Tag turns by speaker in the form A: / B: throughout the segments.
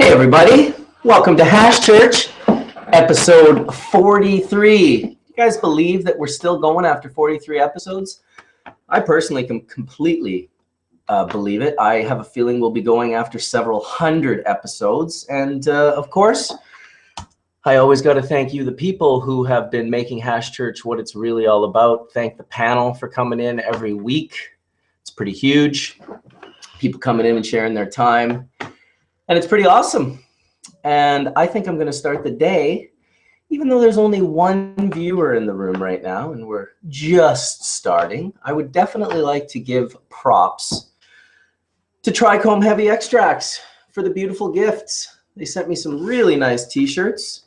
A: Hey everybody, welcome to Hash Church, episode 43. You guys believe that we're still going after 43 episodes? I personally can completely believe it. I have a feeling we'll be going after several hundred episodes. And of course, I always got to thank you, the people who have been making Hash Church what it's really all about. Thank the panel for coming in every week. It's pretty huge. People coming in and sharing their time. And it's pretty awesome. And I think I'm going to start the day, even though there's only one viewer in the room right now and we're just starting. I would definitely like to give props to Trichome Heavy Extracts for the beautiful gifts. They sent me some really nice t-shirts,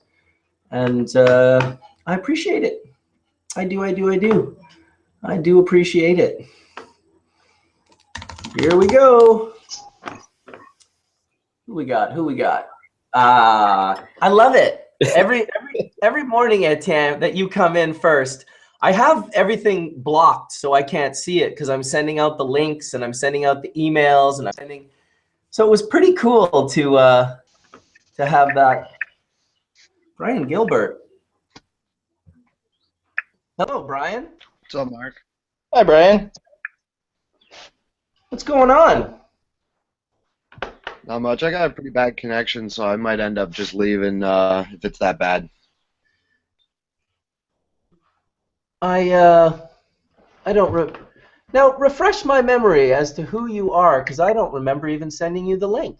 A: and I appreciate it. I do appreciate it. Here we go. Who we got? I love it. Every morning, Etienne, that you come in first, I have everything blocked so I can't see it because I'm sending out the links and I'm sending out the emails and I'm sending. So it was pretty cool to have that. Brian Gilbert. Hello, Brian.
B: What's up, Mark?
C: Hi, Brian.
A: What's going on?
B: Not much. I got a pretty bad connection, so I might end up just leaving if it's that bad.
A: I don't now refresh my memory as to who you are, because I don't remember even sending you the link.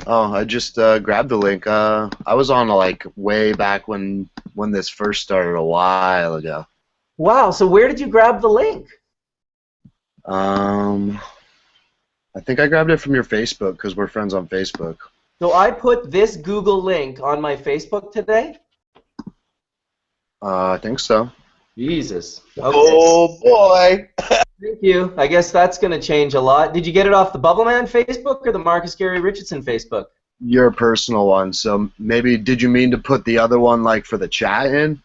B: Oh, I just grabbed the link. I was on like way back when this first started a while ago.
A: Wow. So where did you grab the link?
B: I think I grabbed it from your Facebook because we're friends on Facebook.
A: So I put this Google link on my Facebook today?
B: I think so.
A: Jesus. Okay.
C: Oh, boy.
A: Thank you. I guess that's going to change a lot. Did you get it off the Bubbleman Facebook or the Marcus Gary Richardson Facebook?
B: Your personal one. So maybe did you mean to put the other one like for the chat in?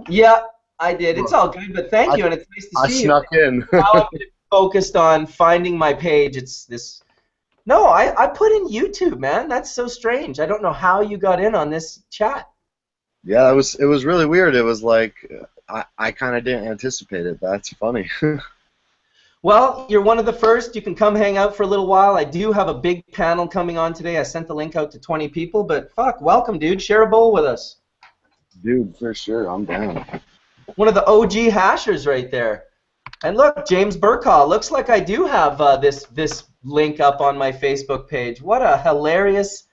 A: Yeah, I did. It's all good, but thank you, and it's nice to see you.
B: I snuck in.
A: Now I'm focused on finding my page. It's this. No, I put in YouTube, man. That's so strange. I don't know how you got in on this chat.
B: Yeah, it was really weird. It was like I kind of didn't anticipate it. That's funny.
A: Well, you're one of the first. You can come hang out for a little while. I do have a big panel coming on today. I sent the link out to 20 people, but fuck, welcome, dude. Share a bowl with us.
B: Dude, for sure. I'm down.
A: One of the OG hashers right there. And look, James Burkaw. Looks like I do have this link up on my Facebook page. What a hilarious...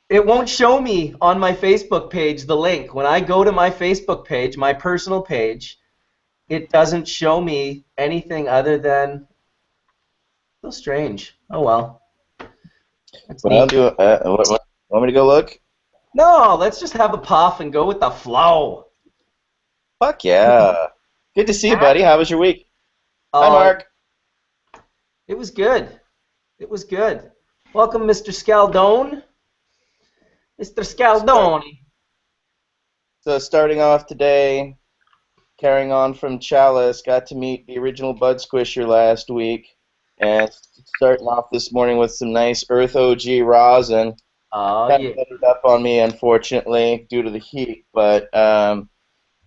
A: It won't show me on my Facebook page the link. When I go to my Facebook page, my personal page, it doesn't show me anything other than... So strange. Oh, well. That's
C: Want me to go look?
A: No, let's just have a puff and go with the flow.
C: Fuck yeah. Good to see you, buddy. How was your week? Hi, Mark.
A: It was good. It was good. Welcome, Mr. Scialdone. Mr. Scialdone.
C: So starting off today, carrying on from Chalice, got to meet the original Bud Squisher last week, and starting off this morning with some nice Earth OG rosin.
A: Oh,
C: Kind
A: yeah.
C: of ended up on me, unfortunately, due to the heat, but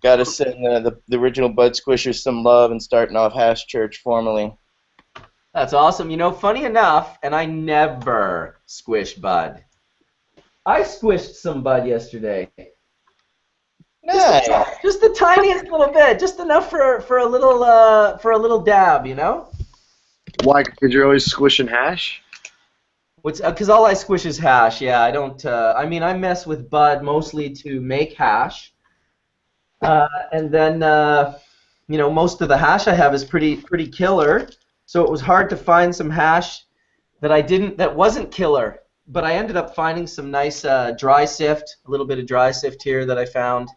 C: got to send the original Bud Squisher some love and starting off Hash Church formally.
A: That's awesome. You know, funny enough, and I never squish Bud. I squished some Bud yesterday.
C: Nice.
A: Just the tiniest little bit, just enough for a little dab, you know.
B: Why? Because you're always squishing hash?
A: Because all I squish is hash. Yeah, I don't. I mean, I mess with Bud mostly to make hash, and then you know, most of the hash I have is pretty killer. So it was hard to find some hash that wasn't killer. But I ended up finding some nice dry sift, a little bit of dry sift here that I found,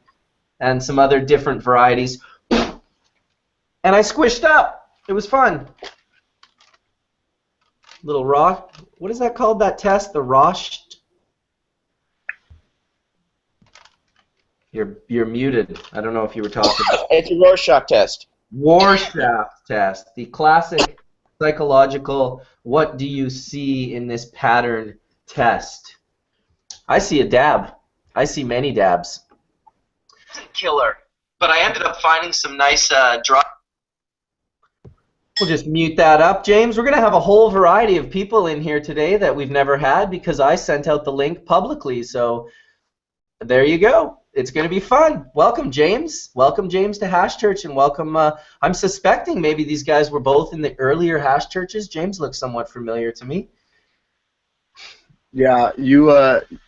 A: and some other different varieties. And I squished up. It was fun. Little raw. What is that called, that test? The Roche? You're muted. I don't know if you were talking.
C: It's a Rorschach test.
A: Rorschach test. The classic Psychological, what do you see in this pattern test? I see a dab. I see many dabs. Killer. But I ended up finding some nice dry. We'll just mute that up, James. We're going to have a whole variety of people in here today that we've never had because I sent out the link publicly. So there you go. It's going to be fun. Welcome, James. Welcome, James, to Hash Church, and welcome. I'm suspecting maybe these guys were both in the earlier Hash Churches. James looks somewhat familiar to me.
B: Yeah, you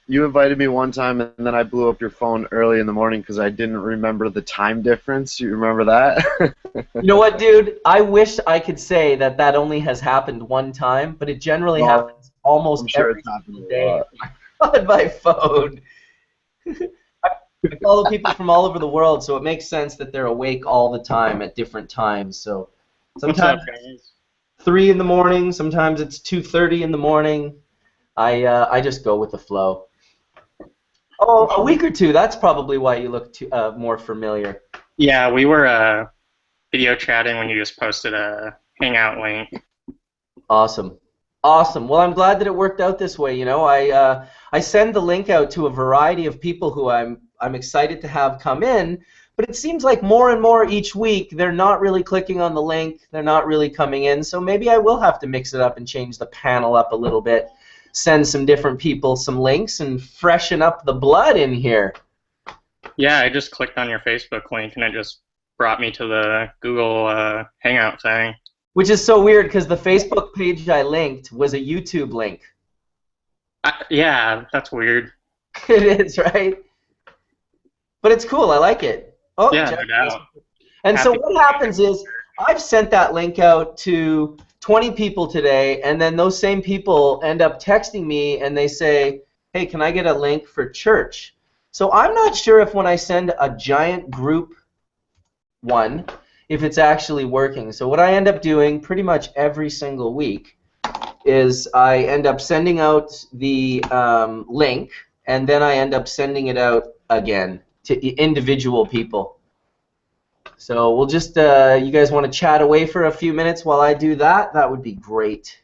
B: invited me one time, and then I blew up your phone early in the morning because I didn't remember the time difference. You remember that?
A: You know what, dude? I wish I could say that that only has happened one time, but it generally happens almost every single day on my phone. I follow people from all over the world, so it makes sense that they're awake all the time at different times. So sometimes it's 3 in the morning, sometimes it's 2:30 in the morning. I just go with the flow. Oh, a week or two. That's probably why you look more familiar.
D: Yeah, we were video chatting when you just posted a Hangout link.
A: Awesome. Awesome. Well, I'm glad that it worked out this way. You know, I send the link out to a variety of people who I'm excited to have come in, but it seems like more and more each week they're not really clicking on the link, they're not really coming in, so maybe I will have to mix it up and change the panel up a little bit, send some different people some links, and freshen up the blood in here.
D: Yeah, I just clicked on your Facebook link and it just brought me to the Google Hangout thing.
A: Which is so weird because the Facebook page I linked was a YouTube link.
D: Yeah, that's weird.
A: It is, right? But it's cool. I like it. Oh,
D: yeah, no doubt.
A: And so what happens is I've sent that link out to 20 people today, and then those same people end up texting me and they say, hey, can I get a link for church? So I'm not sure if when I send a giant group one, if it's actually working. So what I end up doing pretty much every single week is I end up sending out the link, and then I end up sending it out again to individual people. So we'll just, you guys want to chat away for a few minutes while I do that? That would be great.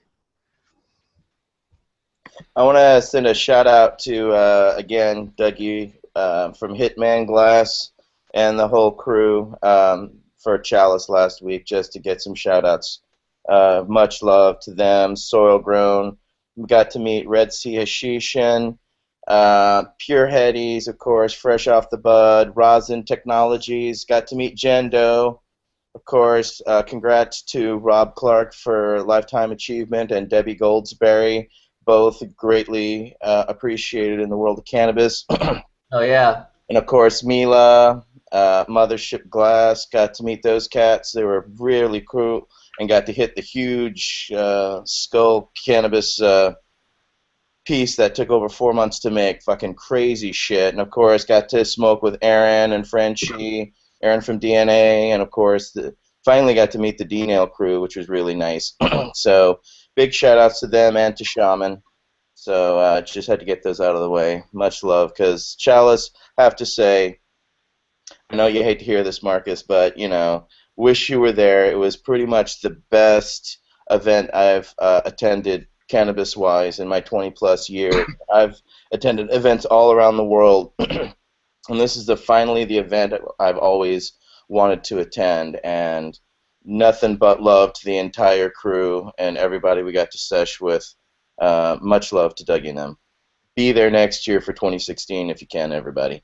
C: I want to send a shout out to, again, Dougie from Hitman Glass and the whole crew for Chalice last week, just to get some shout outs. Much love to them. Soil Grown. We got to meet Red Sea Hashishin. Pure Headies, of course, fresh off the bud. Rosin Technologies, got to meet Jendo, of course. Congrats to Rob Clark for Lifetime Achievement and Debbie Goldsberry, both greatly appreciated in the world of cannabis.
A: Oh, yeah.
C: And, of course, Mila, Mothership Glass, got to meet those cats. They were really cool and got to hit the huge skull cannabis piece that took over 4 months to make. Fucking crazy shit. And of course got to smoke with Aaron and Frenchie, Aaron from DNA, and of course finally got to meet the D-Nail crew, which was really nice. So big shout outs to them and to Shaman. So just had to get those out of the way. Much love, because Chalice, have to say, I know you hate to hear this, Marcus, but you know, wish you were there. It was pretty much the best event I've attended cannabis-wise in my 20-plus years. I've attended events all around the world, and this is finally the event I've always wanted to attend, and nothing but love to the entire crew and everybody we got to sesh with. Much love to Dougie and them. Be there next year for 2016 if you can, everybody.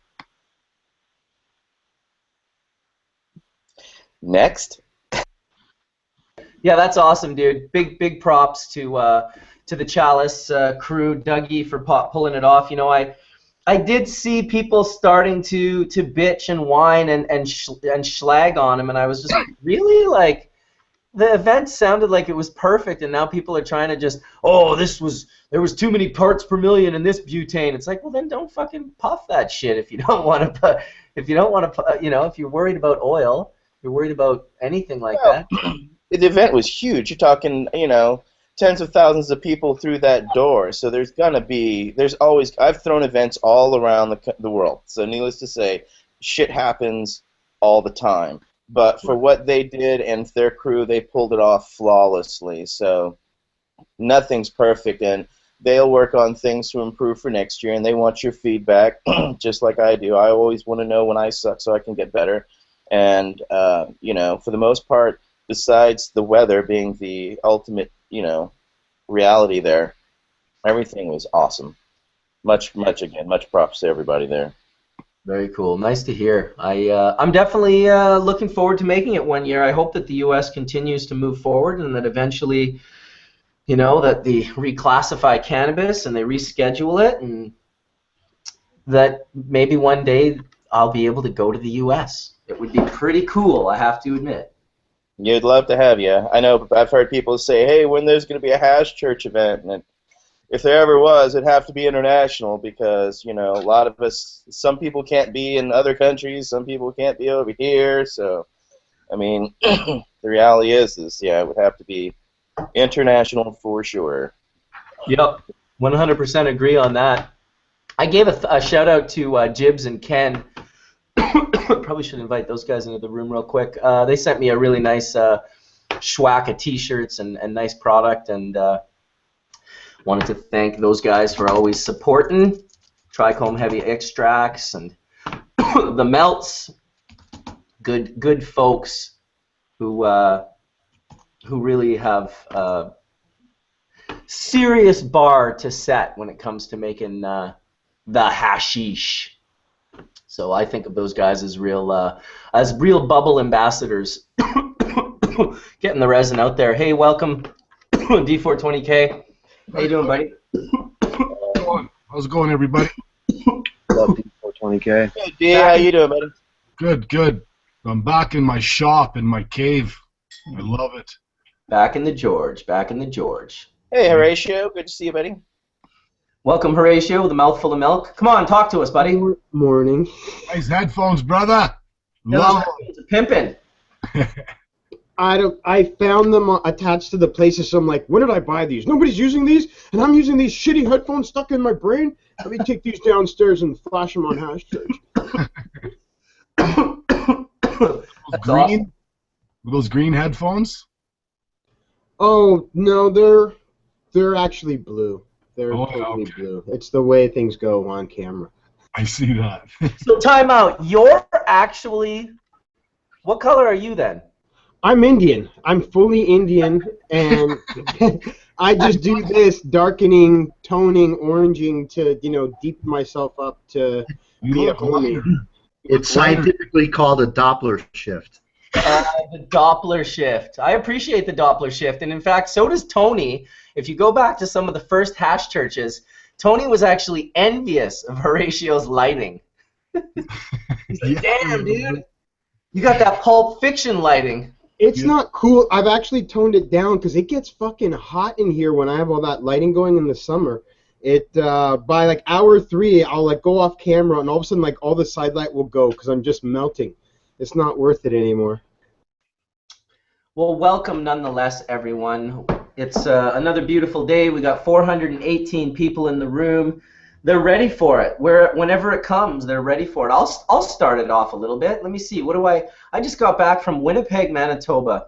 C: Next.
A: Yeah, that's awesome, dude. Big props to the Chalice crew, Dougie, for pulling it off. You know, I did see people starting to bitch and whine and schlag on him, and I was just really like, the event sounded like it was perfect, and now people are trying to just, oh, there was too many parts per million in this butane. It's like, well, then don't fucking puff that shit if you don't want to. If you don't want to, you know, if you're worried about oil, you're worried about anything like that.
C: The event was huge. You're talking, you know, tens of thousands of people through that door. So there's always, I've thrown events all around the world. So needless to say, shit happens all the time. but for what they did and their crew, they pulled it off flawlessly. So nothing's perfect, and they'll work on things to improve for next year, and they want your feedback, just like I do. I always want to know when I suck so I can get better. And, you know, for the most part, besides the weather being the ultimate, you know, reality there, everything was awesome. Much props to everybody there.
A: Very cool. Nice to hear. I'm definitely looking forward to making it one year. I hope that the U.S. continues to move forward and that eventually, you know, that they reclassify cannabis and they reschedule it, and that maybe one day I'll be able to go to the U.S. It would be pretty cool, I have to admit.
C: You'd love to have you. I know I've heard people say, hey, when there's going to be a Hash Church event, and if there ever was, it'd have to be international because, you know, a lot of us, some people can't be in other countries, some people can't be over here, so, I mean, the reality is, yeah, it would have to be international for sure.
A: Yep, 100% agree on that. I gave a shout out to Jibs and Ken. Probably should invite those guys into the room real quick. They sent me a really nice schwack of t-shirts and nice product, and wanted to thank those guys for always supporting Trichome Heavy Extracts and the Melts. Good folks who really have a serious bar to set when it comes to making the hashish. So I think of those guys as real bubble ambassadors, getting the resin out there. Hey, welcome, D420K. How you doing, buddy?
E: How's it going, everybody?
B: Love D420K.
C: Hey, D, how you doing, buddy?
E: Good. I'm back in my shop, in my cave. I love it.
A: Back in the George.
C: Hey, Horatio, good to see you, buddy.
A: Welcome, Horatio, with a mouthful of milk. Come on, talk to us, buddy.
F: Morning.
E: Nice headphones, brother. Love
A: Pimpin'.
F: I found them attached to the places, so I'm like, when did I buy these? Nobody's using these, and I'm using these shitty headphones stuck in my brain. Let me take these downstairs and flash them on Hash Church.
E: green? Were those green headphones?
F: Oh no, they're actually blue. They're totally blue. It's the way things go on camera.
E: I see that.
A: So time out. You're actually, what color are you then?
F: I'm Indian. I'm fully Indian, and I just do this darkening, toning, oranging to, you know, deepen myself up to be a homie.
G: It's scientifically called a Doppler shift.
A: The Doppler shift. I appreciate the Doppler shift, and in fact, so does Tony. If you go back to some of the first Hash Churches, Tony was actually envious of Horatio's lighting. He's like, damn, dude, you got that Pulp Fiction lighting.
F: It's not cool. I've actually toned it down because it gets fucking hot in here when I have all that lighting going in the summer. It by like hour 3, I'll like go off camera, and all of a sudden like all the side light will go because I'm just melting. It's not worth it anymore.
A: Well, welcome nonetheless, everyone. It's another beautiful day. We got 418 people in the room. They're ready for it. Whenever it comes, they're ready for it. I'll start it off a little bit. Let me see. I just got back from Winnipeg, Manitoba,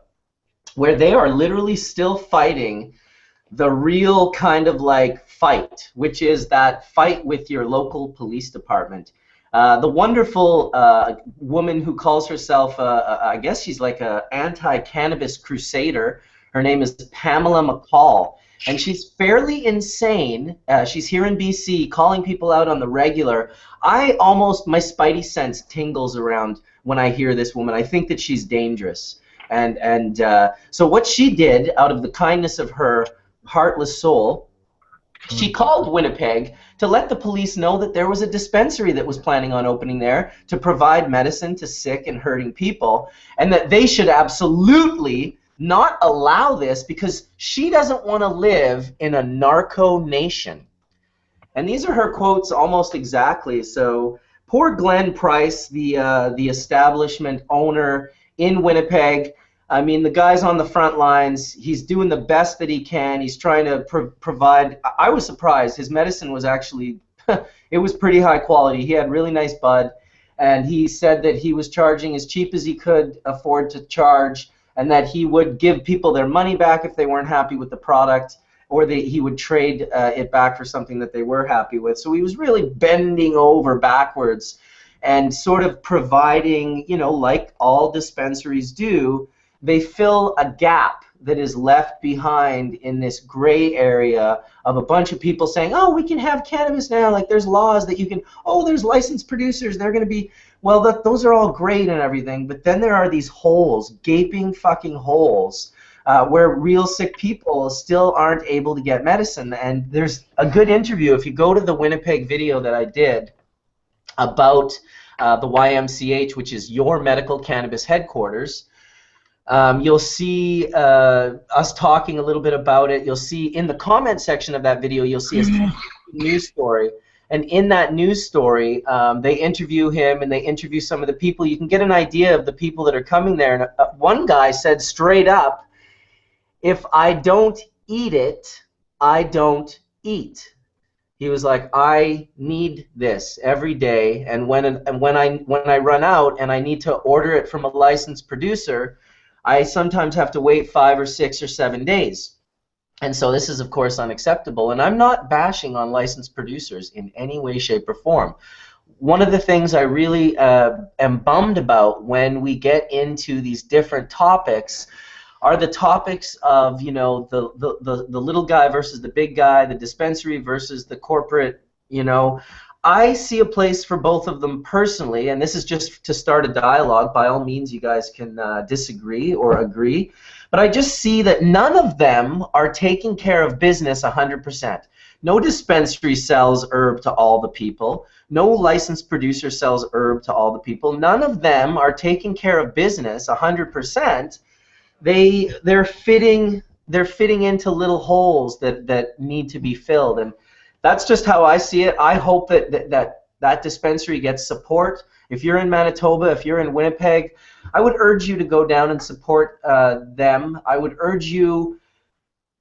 A: where they are literally still fighting the real kind of like fight, which is that fight with your local police department. The wonderful woman who calls herself, I guess she's like an anti-cannabis crusader. Her name is Pamela McCall, and she's fairly insane. She's here in BC, calling people out on the regular. My spidey sense tingles around when I hear this woman. I think that she's dangerous. And so what she did, out of the kindness of her heartless soul, she called Winnipeg to let the police know that there was a dispensary that was planning on opening there to provide medicine to sick and hurting people, and that they should absolutely not allow this because she doesn't want to live in a narco nation. And these are her quotes almost exactly. So poor Glenn Price, the establishment owner in Winnipeg, I mean, the guy's on the front lines. He's doing the best that he can. He's trying to provide. I was surprised. His medicine was actually, it was pretty high quality. He had really nice bud. and he said that he was charging as cheap as he could afford to charge, and that he would give people their money back if they weren't happy with the product, or he would trade it back for something that they were happy with. So he was really bending over backwards and sort of providing, you know, like all dispensaries do, they fill a gap that is left behind in this gray area of a bunch of people saying, oh, we can have cannabis now, like there's laws that you can, oh, there's licensed producers, they're going to be, well, those are all great and everything, but then there are these holes, gaping fucking holes, where real sick people still aren't able to get medicine. And there's a good interview, if you go to the Winnipeg video that I did about the YMCH, which is Your Medical Cannabis Headquarters, you'll see us talking a little bit about it. You'll see in the comment section of that video, you'll see a news story. And in that news story, they interview him and they interview some of the people. You can get an idea of the people that are coming there. And one guy said straight up, if I don't eat it, I don't eat. He was like, I need this every day, and when I run out and I need to order it from a licensed producer, I sometimes have to wait 5 or 6 or 7 days. And so this is, of course, unacceptable. And I'm not bashing on licensed producers in any way, shape, or form. One of the things I really am bummed about when we get into these different topics are the topics of, you know, the little guy versus the big guy, the dispensary versus the corporate, you know. I see a place for both of them personally, and this is just to start a dialogue. By all means, you guys can disagree or agree, but I just see that none of them are taking care of business 100%. No dispensary sells herb to all the people. No licensed producer sells herb to all the people. None of them are taking care of business 100%. They're fitting into little holes that need to be filled, and that's just how I see it. I hope that dispensary gets support. If you're in Manitoba, if you're in Winnipeg, I would urge you to go down and support them. I would urge you,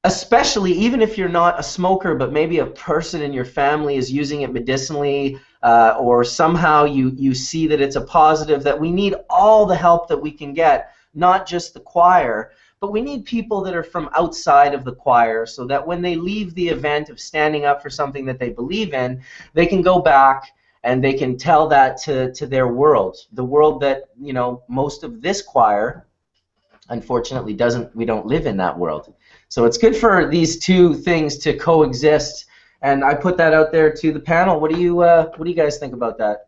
A: especially even if you're not a smoker, but maybe a person in your family is using it medicinally, or somehow you see that it's a positive, that we need all the help that we can get, not just the choir, but we need people that are from outside of the choir, so that when they leave the event of standing up for something that they believe in, they can go back and they can tell that to their world, the world that, you know, most of this choir, unfortunately, we don't live in that world. So it's good for these two things to coexist, and I put that out there to the panel. What do you guys think about that?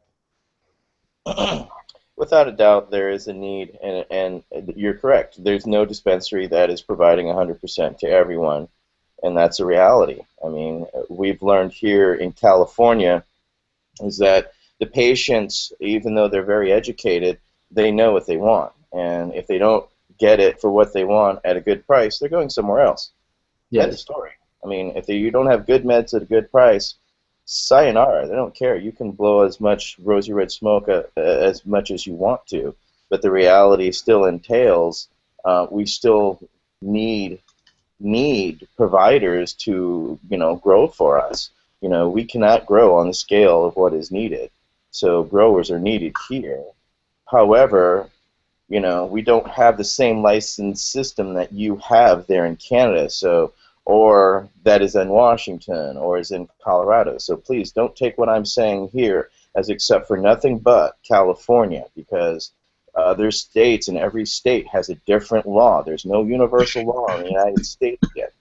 C: Without a doubt, there is a need, and you're correct. There's no dispensary that is providing 100% to everyone, and that's a reality. I mean, we've learned here in California is that the patients, even though they're very educated, they know what they want, and if they don't get it for what they want at a good price, they're going somewhere else.
A: Yes.
C: That's the story. I mean, if you don't have good meds at a good price, sayonara, they don't care. You can blow as much rosy red smoke as much as you want to, but the reality still entails we still need providers to, you know, grow for us. You know, we cannot grow on the scale of what is needed, so growers are needed here. However, you know, we don't have the same license system that you have there in Canada, so, or that is in Washington, or is in Colorado. So please don't take what I'm saying here as except for nothing but California, because other states, and every state has a different law. There's no universal law in the United States yet.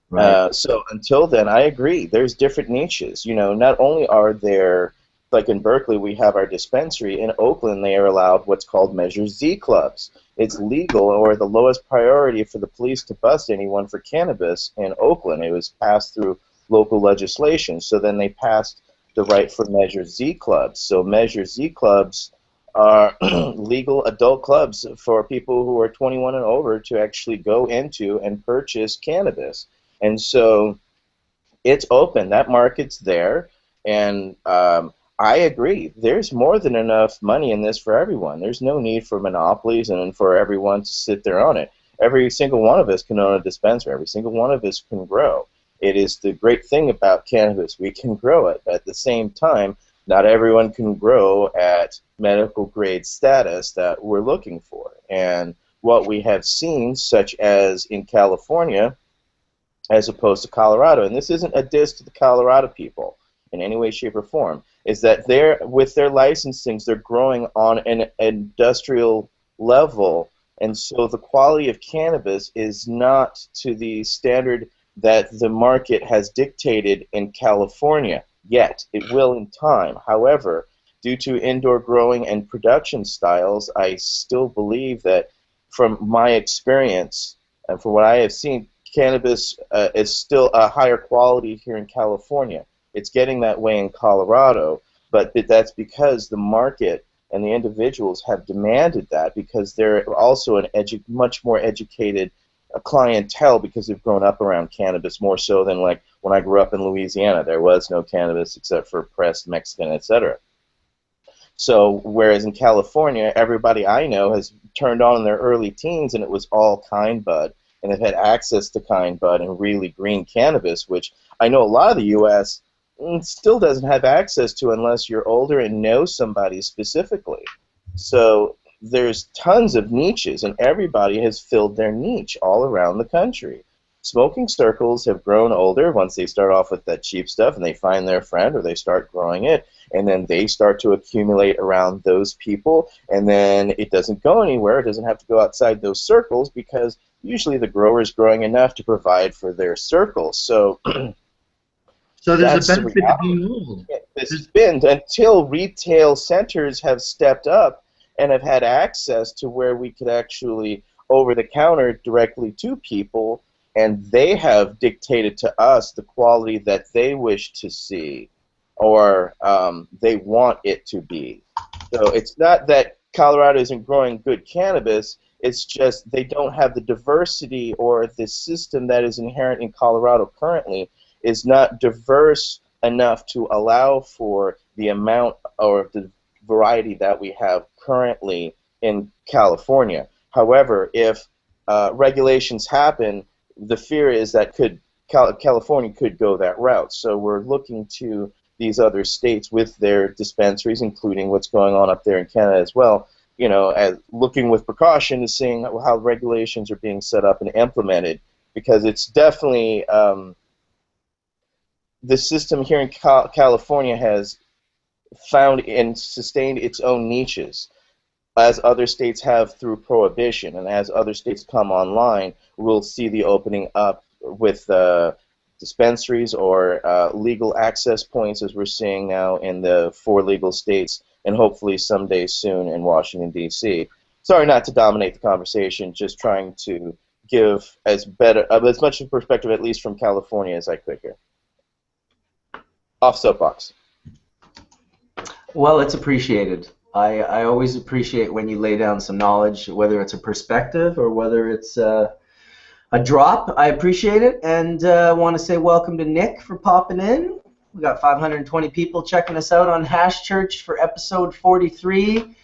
C: Right. So until then, I agree. There's different niches. You know, not only are there, like in Berkeley, we have our dispensary. In Oakland, they are allowed what's called Measure Z clubs. It's legal, or the lowest priority for the police to bust anyone for cannabis in Oakland. It was passed through local legislation. So then they passed the right for Measure Z clubs. So Measure Z clubs are legal adult clubs for people who are 21 and over to actually go into and purchase cannabis. And so it's open. That market's there. And I agree. There's more than enough money in this for everyone. There's no need for monopolies and for everyone to sit there on it. Every single one of us can own a dispensary. Every single one of us can grow. It is the great thing about cannabis. We can grow it. But at the same time, not everyone can grow at medical grade status that we're looking for. And what we have seen, such as in California, as opposed to Colorado, and this isn't a diss to the Colorado people in any way, shape, or form, is that with their licensings, they're growing on an industrial level, and so the quality of cannabis is not to the standard that the market has dictated in California yet. It will in time. However, due to indoor growing and production styles, I still believe that from my experience and from what I have seen, cannabis is still a higher quality here in California. It's getting that way in Colorado, but that's because the market and the individuals have demanded that, because they're also an much more educated clientele, because they've grown up around cannabis more so than like when I grew up in Louisiana. There was no cannabis except for pressed Mexican, etc. So whereas in California, everybody I know has turned on in their early teens and it was all kind bud, and they've had access to kind bud and really green cannabis, which I know a lot of the U.S. still doesn't have access to unless you're older and know somebody specifically. So there's tons of niches, and everybody has filled their niche all around the country. Smoking circles have grown older once they start off with that cheap stuff and they find their friend or they start growing it, and then they start to accumulate around those people, and then it doesn't go anywhere. It doesn't have to go outside those circles because usually the grower is growing enough to provide for their circle. So
G: So there's
C: that's
G: a
C: the
G: benefit to
C: reality.
G: being old.
C: This has been until retail centers have stepped up and have had access to where we could actually over-the-counter directly to people, and they have dictated to us the quality that they wish to see or they want it to be. So it's not that Colorado isn't growing good cannabis, it's just they don't have the diversity, or the system that is inherent in Colorado currently is not diverse enough to allow for the amount or the variety that we have currently in California. However, if regulations happen, the fear is that California could go that route. So we're looking to these other states with their dispensaries, including what's going on up there in Canada as well, you know, as looking with precaution to seeing how regulations are being set up and implemented, because it's definitely the system here in California has found and sustained its own niches, as other states have through Prohibition, and as other states come online, we'll see the opening up with dispensaries or legal access points, as we're seeing now in the 4 legal states, and hopefully someday soon in Washington, D.C. Sorry not to dominate the conversation, just trying to give as much perspective, at least from California, as I could here. Off soapbox.
A: Well, it's appreciated. I always appreciate when you lay down some knowledge, whether it's a perspective or whether it's a drop. I appreciate it, and I want to say welcome to Nick for popping in. We got 520 people checking us out on Hash Church for episode 43.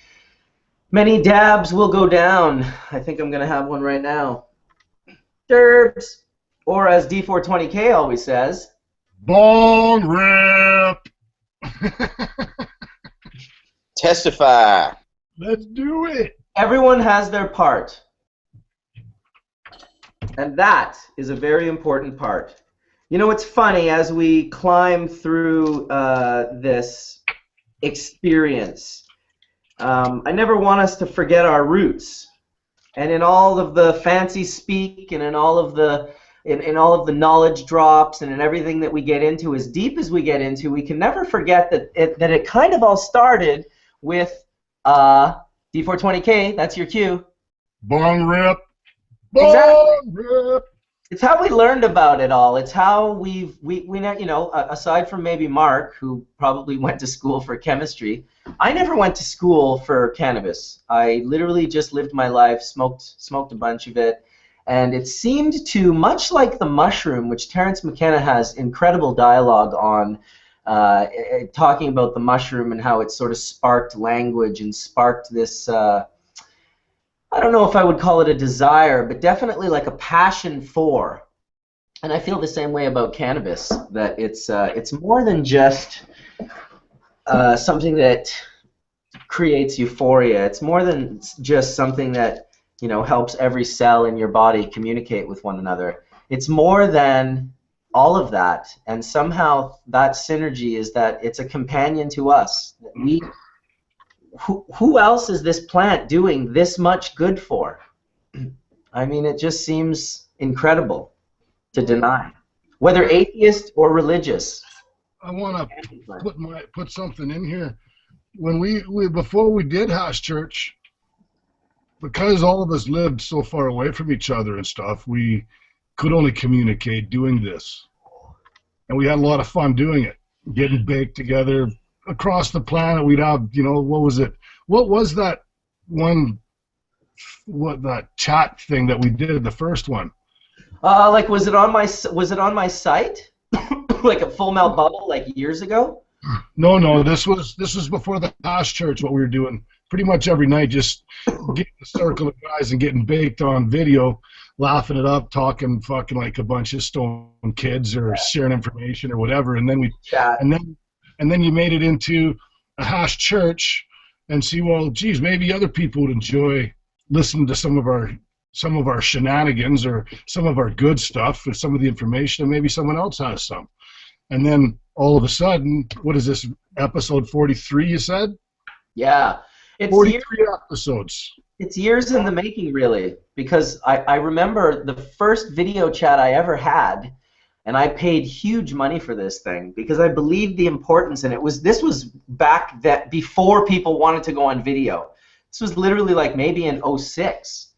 A: Many dabs will go down. I think I'm going to have one right now. Derbs, or as D420K always says,
E: Bong rip.
C: Testify.
E: Let's do it.
A: everyone has their part. And that is a very important part. You know, it's funny, as we climb through this experience, I never want us to forget our roots. And in all of the fancy speak and in all of the knowledge drops and in everything that we get into, as deep as we get into, we can never forget that it kind of all started with D420K, that's your cue.
E: Bong rip.
A: Exactly.
E: Bong rip.
A: It's how we learned about it all. It's how we you know, aside from maybe Mark, who probably went to school for chemistry, I never went to school for cannabis. I literally just lived my life, smoked a bunch of it, and it seemed to, much like the mushroom, which Terence McKenna has incredible dialogue on, talking about the mushroom and how it sort of sparked language and sparked this, I don't know if I would call it a desire, but definitely like a passion for. And I feel the same way about cannabis, that it's more than just something that creates euphoria. It's more than just something that, you know, helps every cell in your body communicate with one another. It's more than all of that, and somehow that synergy is that it's a companion to us. Who else is this plant doing this much good for? I mean, it just seems incredible to deny, whether atheist or religious.
E: I want to put something in here. When we before we did Hash Church, because all of us lived so far away from each other and stuff, we could only communicate doing this, and we had a lot of fun doing it, getting baked together across the planet. We'd have, you know, what was it? What was that one? What that chat thing that we did, the first one?
A: Like, was it on my site? Like a Full Melt Bubble, like years ago?
E: No. This was before the Hash Church. What we were doing pretty much every night, just getting a circle of guys and getting baked on video, laughing it up, talking fucking like a bunch of stone kids, or sharing information or whatever. And then we
A: chat.
E: And then you made it into a Hash Church, and see, well, geez, maybe other people would enjoy listening to some of our shenanigans, or some of our good stuff, or some of the information, and maybe someone else has some. And then all of a sudden, what is this, episode 43, you said?
A: Yeah. It's
E: 43 episodes.
A: It's years in the making, really, because I remember the first video chat I ever had, and I paid huge money for this thing because I believed the importance, and this was back that before people wanted to go on video. This was literally like maybe in 06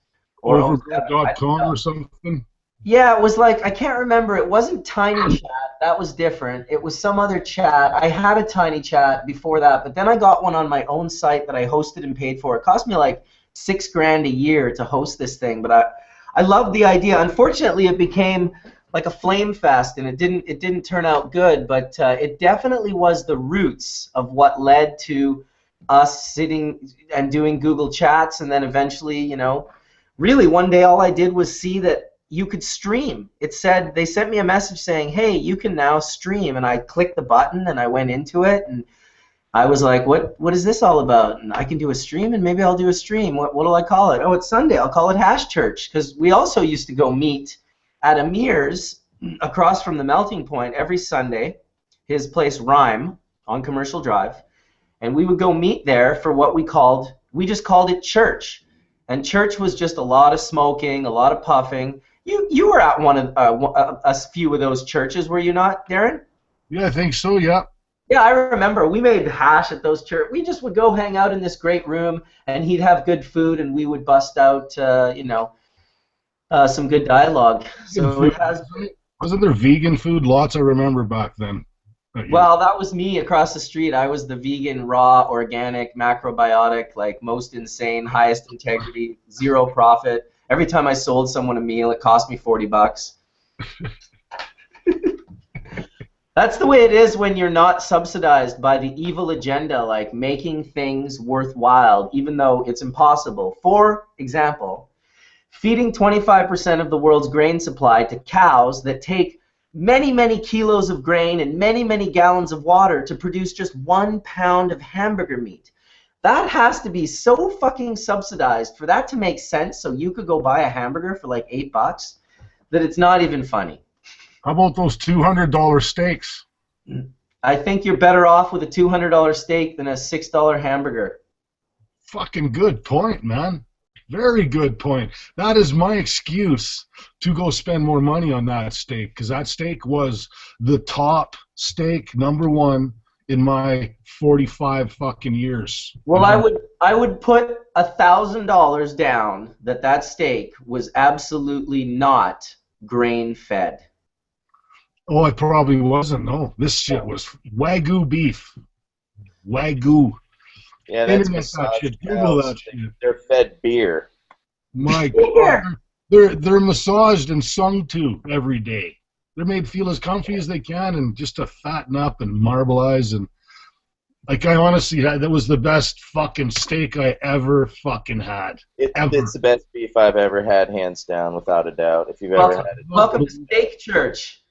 A: or
E: Overgrad.com or something.
A: Yeah, it was like, I can't remember. It wasn't Tiny Chat. That was different. It was some other chat. I had a Tiny Chat before that, but then I got one on my own site that I hosted and paid for. It cost me like $6,000 a year to host this thing, but I loved the idea. Unfortunately, it became like a flame fest, and it didn't turn out good, but it definitely was the roots of what led to us sitting and doing Google Chats, and then eventually, you know, really one day all I did was see that you could stream. It said, they sent me a message saying, hey, you can now stream, and I clicked the button and I went into it, and I was like, what is this all about? And I can do a stream, and maybe I'll do a stream. What'll I call it? Oh, it's Sunday. I'll call it Hash Church, because we also used to go meet at Amir's across from the Melting Point every Sunday, his place Rhyme on Commercial Drive, and we would go meet there for what we just called it church. And church was just a lot of smoking, a lot of puffing. You were at one of a few of those churches, were you not, Darrin?
E: Yeah, I think so, yeah.
A: Yeah, I remember. We made hash at those churches. We just would go hang out in this great room, and he'd have good food, and we would bust out, some good dialogue. So it has.
E: Wasn't there vegan food? Lots, I remember back then.
A: Well, that was me across the street. I was the vegan, raw, organic, macrobiotic, like most insane, highest integrity, zero profit. Every time I sold someone a meal, it cost me $40. That's the way it is when you're not subsidized by the evil agenda, like making things worthwhile, even though it's impossible. For example, feeding 25% of the world's grain supply to cows that take many, many kilos of grain and many, many gallons of water to produce just 1 pound of hamburger meat. That has to be so fucking subsidized for that to make sense, so you could go buy a hamburger for like $8, that it's not even funny.
E: How about those $200 steaks?
A: I think you're better off with a $200 steak than a $6 hamburger.
E: Fucking good point, man. Very good point. That is my excuse to go spend more money on that steak, because that steak was the top steak, #1 in my 45 fucking years.
A: Well, I would put $1,000 down that steak was absolutely not grain-fed.
E: Oh, it probably wasn't. No, this shit was Wagyu beef. Wagyu.
C: Yeah, that's
E: that shit. Google that shit.
C: They're fed beer.
E: My God, they're massaged and sung to every day. They're made to feel as comfy as they can, and just to fatten up and marbleize, and like, I honestly, that was the best fucking steak I ever fucking had.
C: It's the best beef I've ever had, hands down, without a doubt. If you've ever had it.
A: Welcome to Steak Church.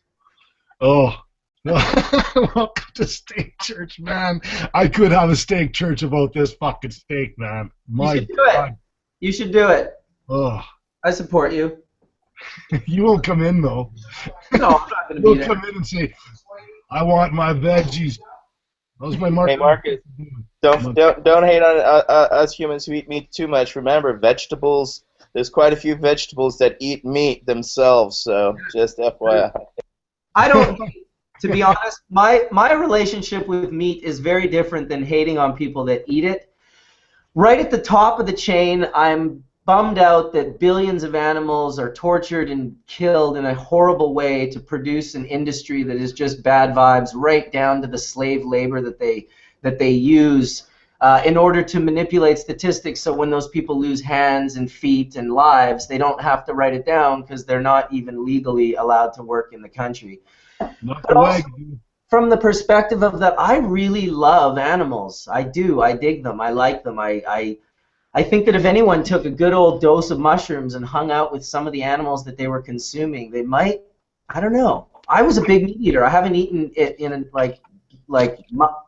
E: Oh, Welcome to Steak Church, man. I could have a steak church about this fucking steak, man. My
A: You should do
E: God.
A: it. You should do it.
E: Oh.
A: I support you.
E: You won't come in, though.
A: No, I'm not going to
E: You'll
A: be there.
E: come in and say, I want my veggies. How's my
C: Hey, Marcus, don't hate on us humans who eat meat too much. Remember, vegetables. There's quite a few vegetables that eat meat themselves. So just FYI.
A: I don't. To be honest, my relationship with meat is very different than hating on people that eat it. Right at the top of the chain, I'm bummed out that billions of animals are tortured and killed in a horrible way to produce an industry that is just bad vibes, right down to the slave labor that they use in order to manipulate statistics, so when those people lose hands and feet and lives, they don't have to write it down because they're not even legally allowed to work in the country.
E: Not
A: But
E: the way.
A: also, from the perspective of that, I really love animals. I do. I dig them. I like them. I think that if anyone took a good old dose of mushrooms and hung out with some of the animals that they were consuming, they might, I don't know. I was a big meat eater. I haven't eaten it in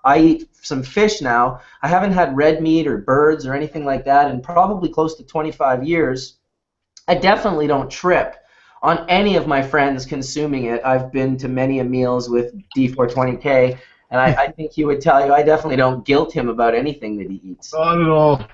A: I eat some fish now. I haven't had red meat or birds or anything like that in probably close to 25 years. I definitely don't trip on any of my friends consuming it. I've been to many a meals with D420K, and I think he would tell you I definitely don't guilt him about anything that he eats.
E: Not at all.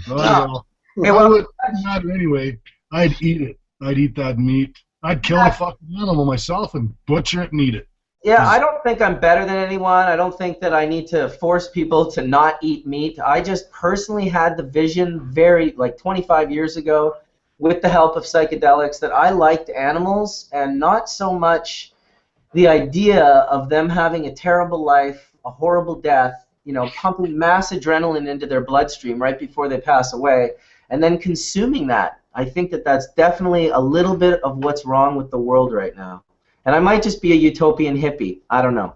E: Not at all.
A: Hey,
E: It
A: well,
E: wouldn't matter anyway. I'd eat it. I'd eat that meat. I'd kill a fucking animal myself and butcher it and eat it.
A: yeah, I don't think I'm better than anyone. I don't think that I need to force people to not eat meat. I just personally had the vision 25 years ago with the help of psychedelics that I liked animals and not so much the idea of them having a terrible life, a horrible death, pumping mass adrenaline into their bloodstream right before they pass away, and then consuming that. I think that that's definitely a little bit of what's wrong with the world right now. And I might just be a utopian hippie. I don't know.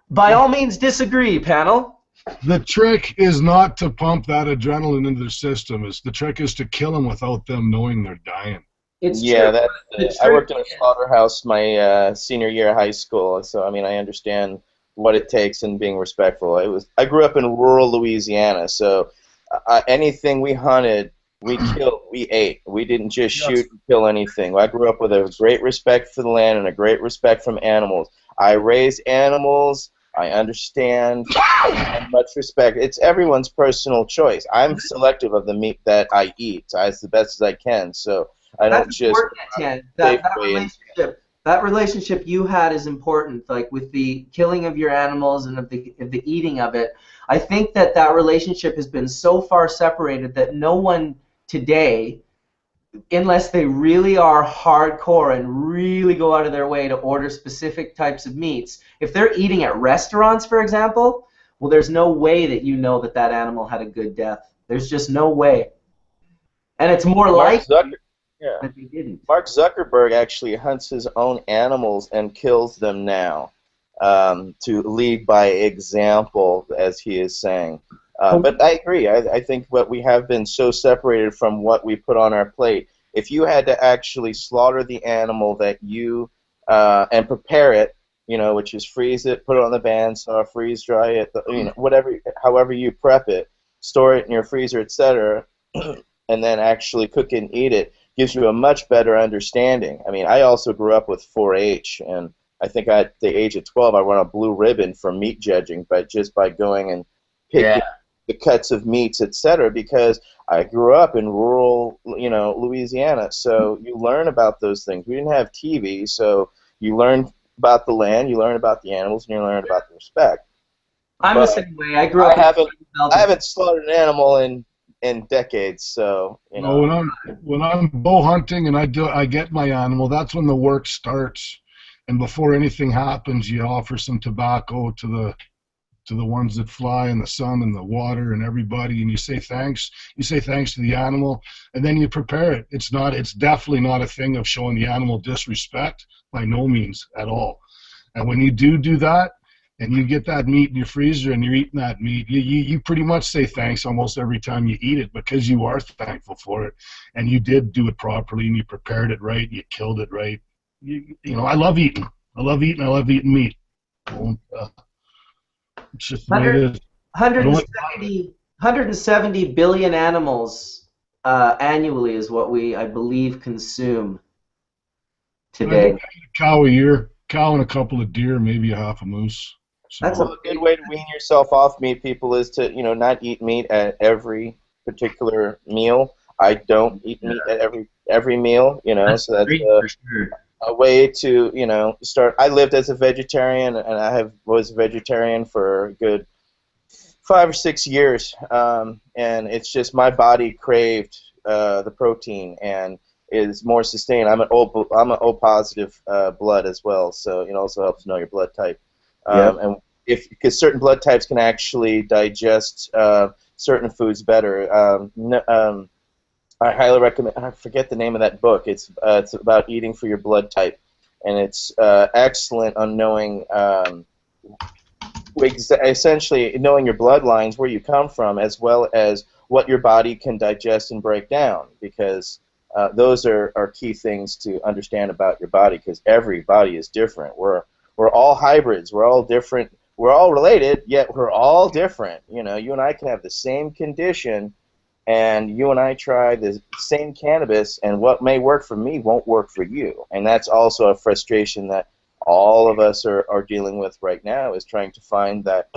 A: By all means, disagree, panel.
E: The trick is not to pump that adrenaline into their system. The trick is to kill them without them knowing they're dying.
A: It's
C: Yeah,
A: true.
C: I worked in a slaughterhouse my senior year of high school, so I mean I understand what it takes and being respectful. I grew up in rural Louisiana, so anything we hunted, we killed, we ate. We didn't just shoot and kill anything. I grew up with a great respect for the land and a great respect from animals. I raised animals. I understand. I have much respect. It's everyone's personal choice. I'm selective of the meat that I eat as the best as I can. So I don't
A: That's
C: just.
A: important, Etienne. That relationship you had is important, like with the killing of your animals and of the eating of it. I think that relationship has been so far separated that no one today, unless they really are hardcore and really go out of their way to order specific types of meats, if they're eating at restaurants, for example, well, there's no way that you know that that animal had a good death. There's just no way. And it's more likely that they didn't.
C: Mark Zuckerberg actually hunts his own animals and kills them now to lead by example, as he is saying. But I agree. I think what we have been so separated from what we put on our plate. If you had to actually slaughter the animal that you and prepare it, which is freeze it, put it on the bandsaw, freeze dry it, whatever, however you prep it, store it in your freezer, etc., and then actually cook it and eat it, gives you a much better understanding. I mean, I also grew up with 4-H, and I think at the age of 12 I won a blue ribbon for meat judging, but just by going and picking the cuts of meats, etc., because I grew up in rural, Louisiana, so you learn about those things. We didn't have TV, so you learn about the land, you learn about the animals, and you learn about the respect.
A: I'm the same way. I grew up.
C: I haven't slaughtered an animal in decades, so
E: when I'm bow hunting and I get my animal, that's when the work starts. And before anything happens, you offer some tobacco to the ones that fly in the sun and the water and everybody, and you say thanks. You say thanks to the animal, and then you prepare it. It's definitely not a thing of showing the animal disrespect, by no means at all. And when you do that, and you get that meat in your freezer and you're eating that meat, you pretty much say thanks almost every time you eat it, because you are thankful for it, and you did do it properly, and you prepared it right, you killed it right. I love eating. I love eating meat. Don't, it's just the way it is.
A: 170 billion animals annually is what we, I believe, consume today.
E: A cow a year, cow and a couple of deer, maybe a half a moose. So,
A: That's
C: A good way to wean yourself off meat, people, is to not eat meat at every particular meal. I don't eat meat at every meal, so that's
A: for sure.
C: a way to start. I lived as a vegetarian, and I was a vegetarian for a good 5 or 6 years, and it's just my body craved the protein and is more sustained. I'm an O positive blood as well, so it also helps to know your blood type. And because certain blood types can actually digest certain foods better. I highly recommend. I forget the name of that book. It's about eating for your blood type, and it's excellent on knowing essentially knowing your bloodlines, where you come from, as well as what your body can digest and break down, because those are key things to understand about your body, because every body is different. We're all hybrids. We're all different. We're all related, yet we're all different. You and I can have the same condition, and you and I try the same cannabis, and what may work for me won't work for you. And that's also a frustration that all of us are dealing with right now, is trying to find that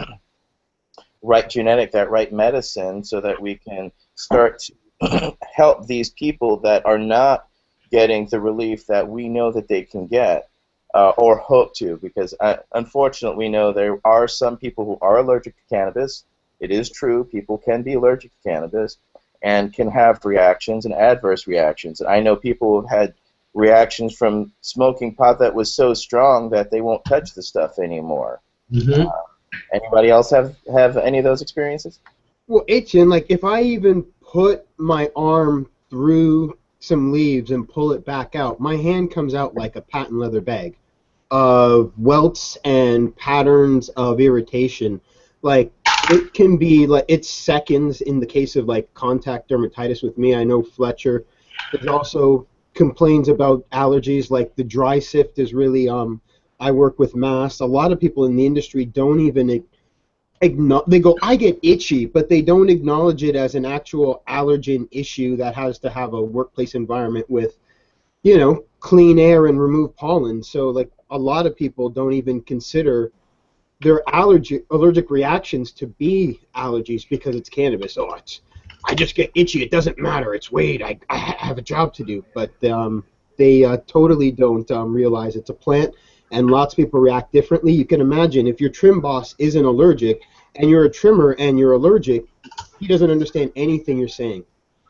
C: right genetic, that right medicine, so that we can start to help these people that are not getting the relief that we know that they can get, or hope to, because unfortunately we know there are some people who are allergic to cannabis. It is true, people can be allergic to cannabis and can have reactions and adverse reactions. And I know people who have had reactions from smoking pot that was so strong that they won't touch the stuff anymore.
A: Mm-hmm.
C: Anybody else have any of those experiences?
F: Well, Etienne, like if I even put my arm through some leaves and pull it back out, my hand comes out like a patent leather bag of welts and patterns of irritation. Like it can be like it's seconds in the case of like contact dermatitis with me. I know Fletcher is also complains about allergies. Like the dry sift is really I work with Mass. A lot of people in the industry don't even they go, I get itchy, but they don't acknowledge it as an actual allergen issue that has to have a workplace environment with, clean air and remove pollen. So like a lot of people don't even consider their allergic reactions to be allergies because it's cannabis. Oh, I just get itchy. It doesn't matter. It's weed. I have a job to do. But they totally don't realize it's a plant, and lots of people react differently. You can imagine if your trim boss isn't allergic and you're a trimmer and you're allergic, he doesn't understand anything you're saying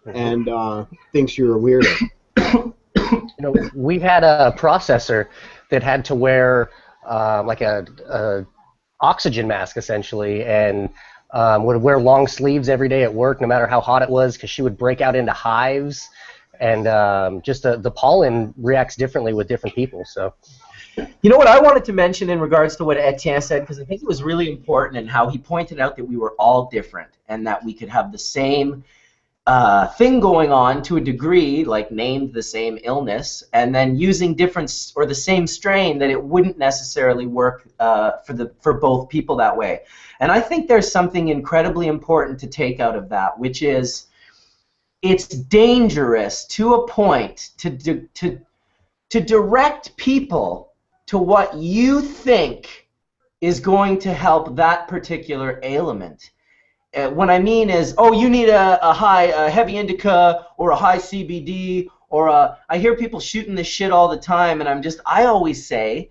F: and thinks you're a weirdo.
H: We had a processor that had to wear like a oxygen mask essentially, and would wear long sleeves every day at work, no matter how hot it was, because she would break out into hives, and just the pollen reacts differently with different people. So,
A: what I wanted to mention in regards to what Etienne said, because I think it was really important, and how he pointed out that we were all different, and that we could have the same thing going on to a degree, like named the same illness, and then using different or the same strain, that it wouldn't necessarily work for both people that way. And I think there's something incredibly important to take out of that, which is it's dangerous to a point to direct people to what you think is going to help that particular ailment. What I mean is, oh, you need a heavy indica or a high CBD, or I hear people shooting this shit all the time, and I always say,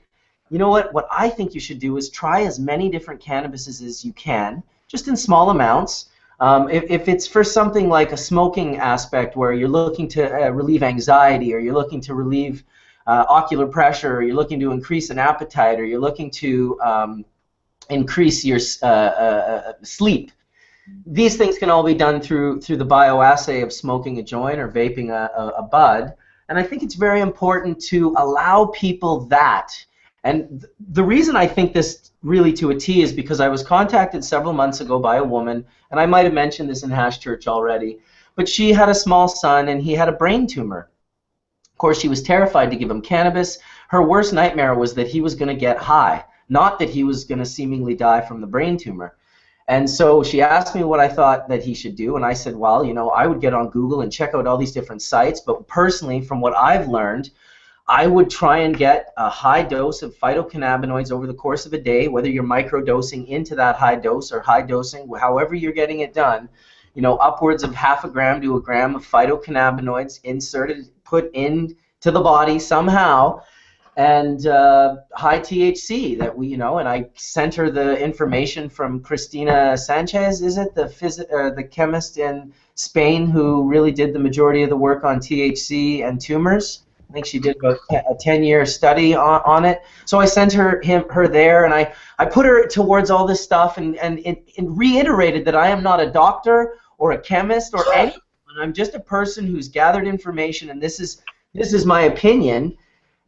A: you know what I think you should do is try as many different cannabises as you can, just in small amounts. If it's for something like a smoking aspect where you're looking to relieve anxiety, or you're looking to relieve ocular pressure, or you're looking to increase an appetite, or you're looking to increase your sleep. These things can all be done through the bioassay of smoking a joint or vaping a bud, and I think it's very important to allow people that. And the reason I think this really to a T is because I was contacted several months ago by a woman, and I might have mentioned this in Hash Church already, but she had a small son and he had a brain tumor. Of course, she was terrified to give him cannabis. Her worst nightmare was that he was going to get high. not that he was going to seemingly die from the brain tumor. And so she asked me what I thought that he should do, and I said, well, you know, I would get on Google and check out all these different sites, but personally, from what I've learned, I would try and get a high dose of phytocannabinoids over the course of a day, whether you're microdosing into that high dose or high dosing, however you're getting it done, you know, upwards of 0.5 gram to 1 gram of phytocannabinoids inserted, put into the body somehow, and high THC that we, you know, and I sent her the information from Cristina Sanchez, is it, the chemist in Spain who really did the majority of the work on THC and tumors. I think she did about a 10-year study on it. So I sent her there, and I put her towards all this stuff and reiterated that I am not a doctor or a chemist or anything. I'm just a person who's gathered information, and this is my opinion.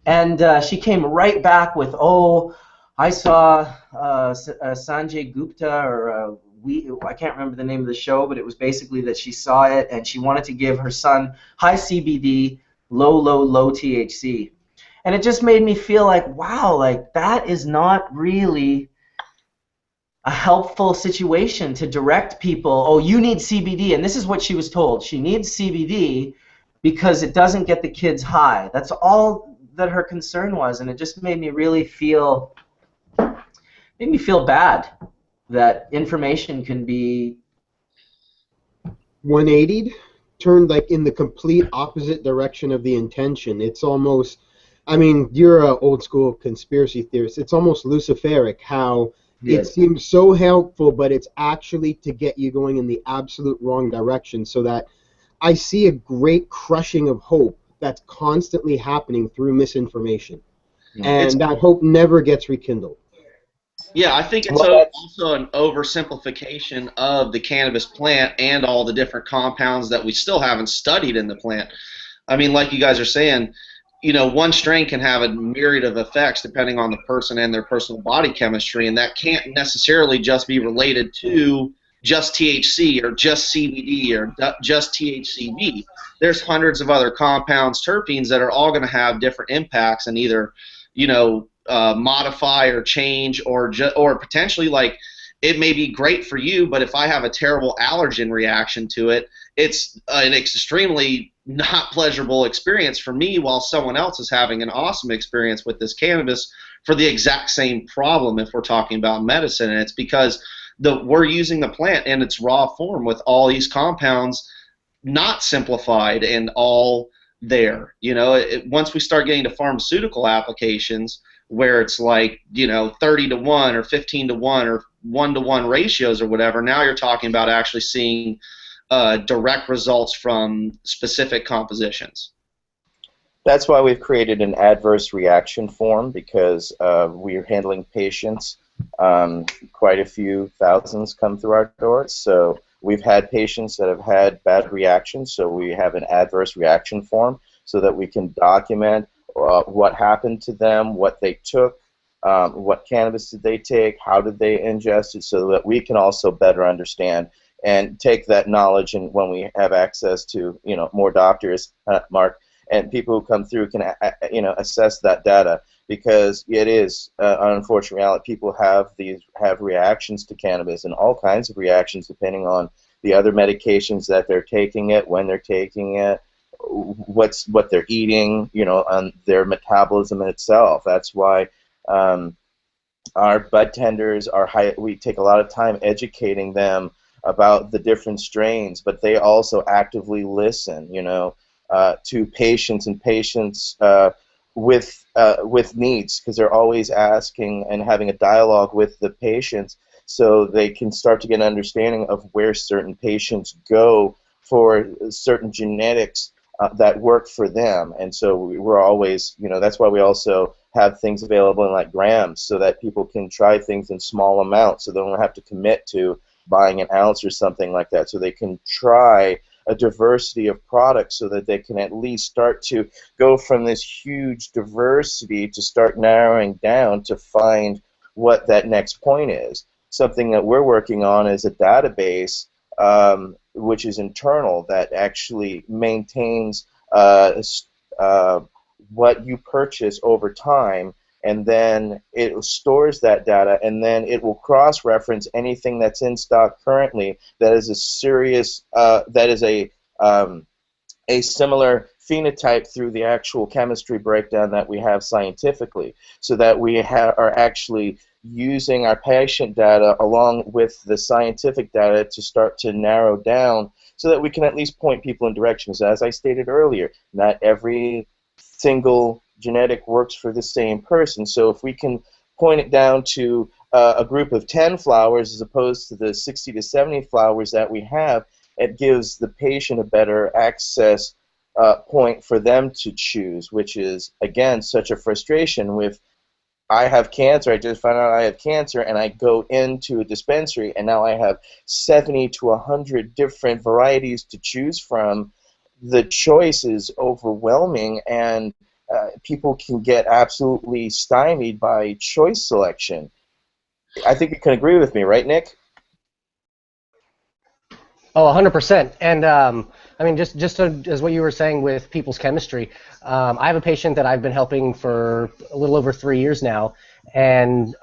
A: And she came right back with, oh, I saw Sanjay Gupta, or I can't remember the name of the show, but it was basically that she saw it and she wanted to give her son high CBD, low THC. And it just made me feel like, wow, like that is not really a helpful situation to direct people, oh, you need CBD. And this is what she was told. She needs CBD because it doesn't get the kids high. That's all that her concern was, and it just made me really feel bad that information can be
F: 180'd, turned like in the complete opposite direction of the intention. It's almost, I mean, you're an old school conspiracy theorist. It's almost Luciferic how it seems so helpful, but it's actually to get you going in the absolute wrong direction, so that I see a great crushing of hope that's constantly happening through misinformation. And that hope never gets rekindled.
I: Yeah, I think it's also an oversimplification of the cannabis plant and all the different compounds that we still haven't studied in the plant. I mean, like you guys are saying, you know, one strain can have a myriad of effects depending on the person and their personal body chemistry, and that can't necessarily just be related to just THC or just CBD or just THCV. There's hundreds of other compounds, terpenes, that are all going to have different impacts and either, you know, modify or change or potentially, like, it may be great for you, but if I have a terrible allergen reaction to it, it's an extremely not pleasurable experience for me, while someone else is having an awesome experience with this cannabis for the exact same problem if we're talking about medicine. And it's because we're using the plant in its raw form with all these compounds not simplified and all there. You know, once we start getting to pharmaceutical applications where it's like, you know, 30-to-1 or 15-to-1 or 1-to-1 ratios or whatever, now you're talking about actually seeing direct results from specific compositions.
C: That's why we've created an adverse reaction form, because we're handling patients. Quite a few thousands come through our doors, so we've had patients that have had bad reactions, so we have an adverse reaction form so that we can document what happened to them, what they took, what cannabis did they take, how did they ingest it, so that we can also better understand and take that knowledge, and when we have access to, you know, more doctors, Mark, and people who come through can, you know, assess that data, because it is an unfortunate reality. People have reactions to cannabis, and all kinds of reactions depending on the other medications that they're taking it, when they're taking it, what they're eating, you know, on their metabolism itself. That's why our bud tenders we take a lot of time educating them about the different strains, but they also actively listen, you know, to patients with needs, because they're always asking and having a dialogue with the patients, so they can start to get an understanding of where certain patients go for certain genetics that work for them. And so we're always, you know, that's why we also have things available in like grams, so that people can try things in small amounts, so they don't have to commit to buying an ounce or something like that, so they can try a diversity of products, so that they can at least start to go from this huge diversity to start narrowing down to find what that next point is. Something that we're working on is a database which is internal, that actually maintains what you purchase over time, and then it stores that data, and then it will cross-reference anything that's in stock currently that is a serious, that is a similar phenotype through the actual chemistry breakdown that we have scientifically, so that we are actually using our patient data along with the scientific data to start to narrow down so that we can at least point people in directions. As I stated earlier, not every single genetic works for the same person, so if we can point it down to a group of 10 flowers as opposed to the 60 to 70 flowers that we have, it gives the patient a better access point for them to choose, which is, again, such a frustration with, I have cancer, I just found out I have cancer, and I go into a dispensary, and now I have 70 to 100 different varieties to choose from. The choice is overwhelming, and people can get absolutely stymied by choice selection. I think you can agree with me, right, Nick?
H: Oh, 100%. And I mean, just as what you were saying with people's chemistry, I have a patient that I've been helping for a little over 3 years now, and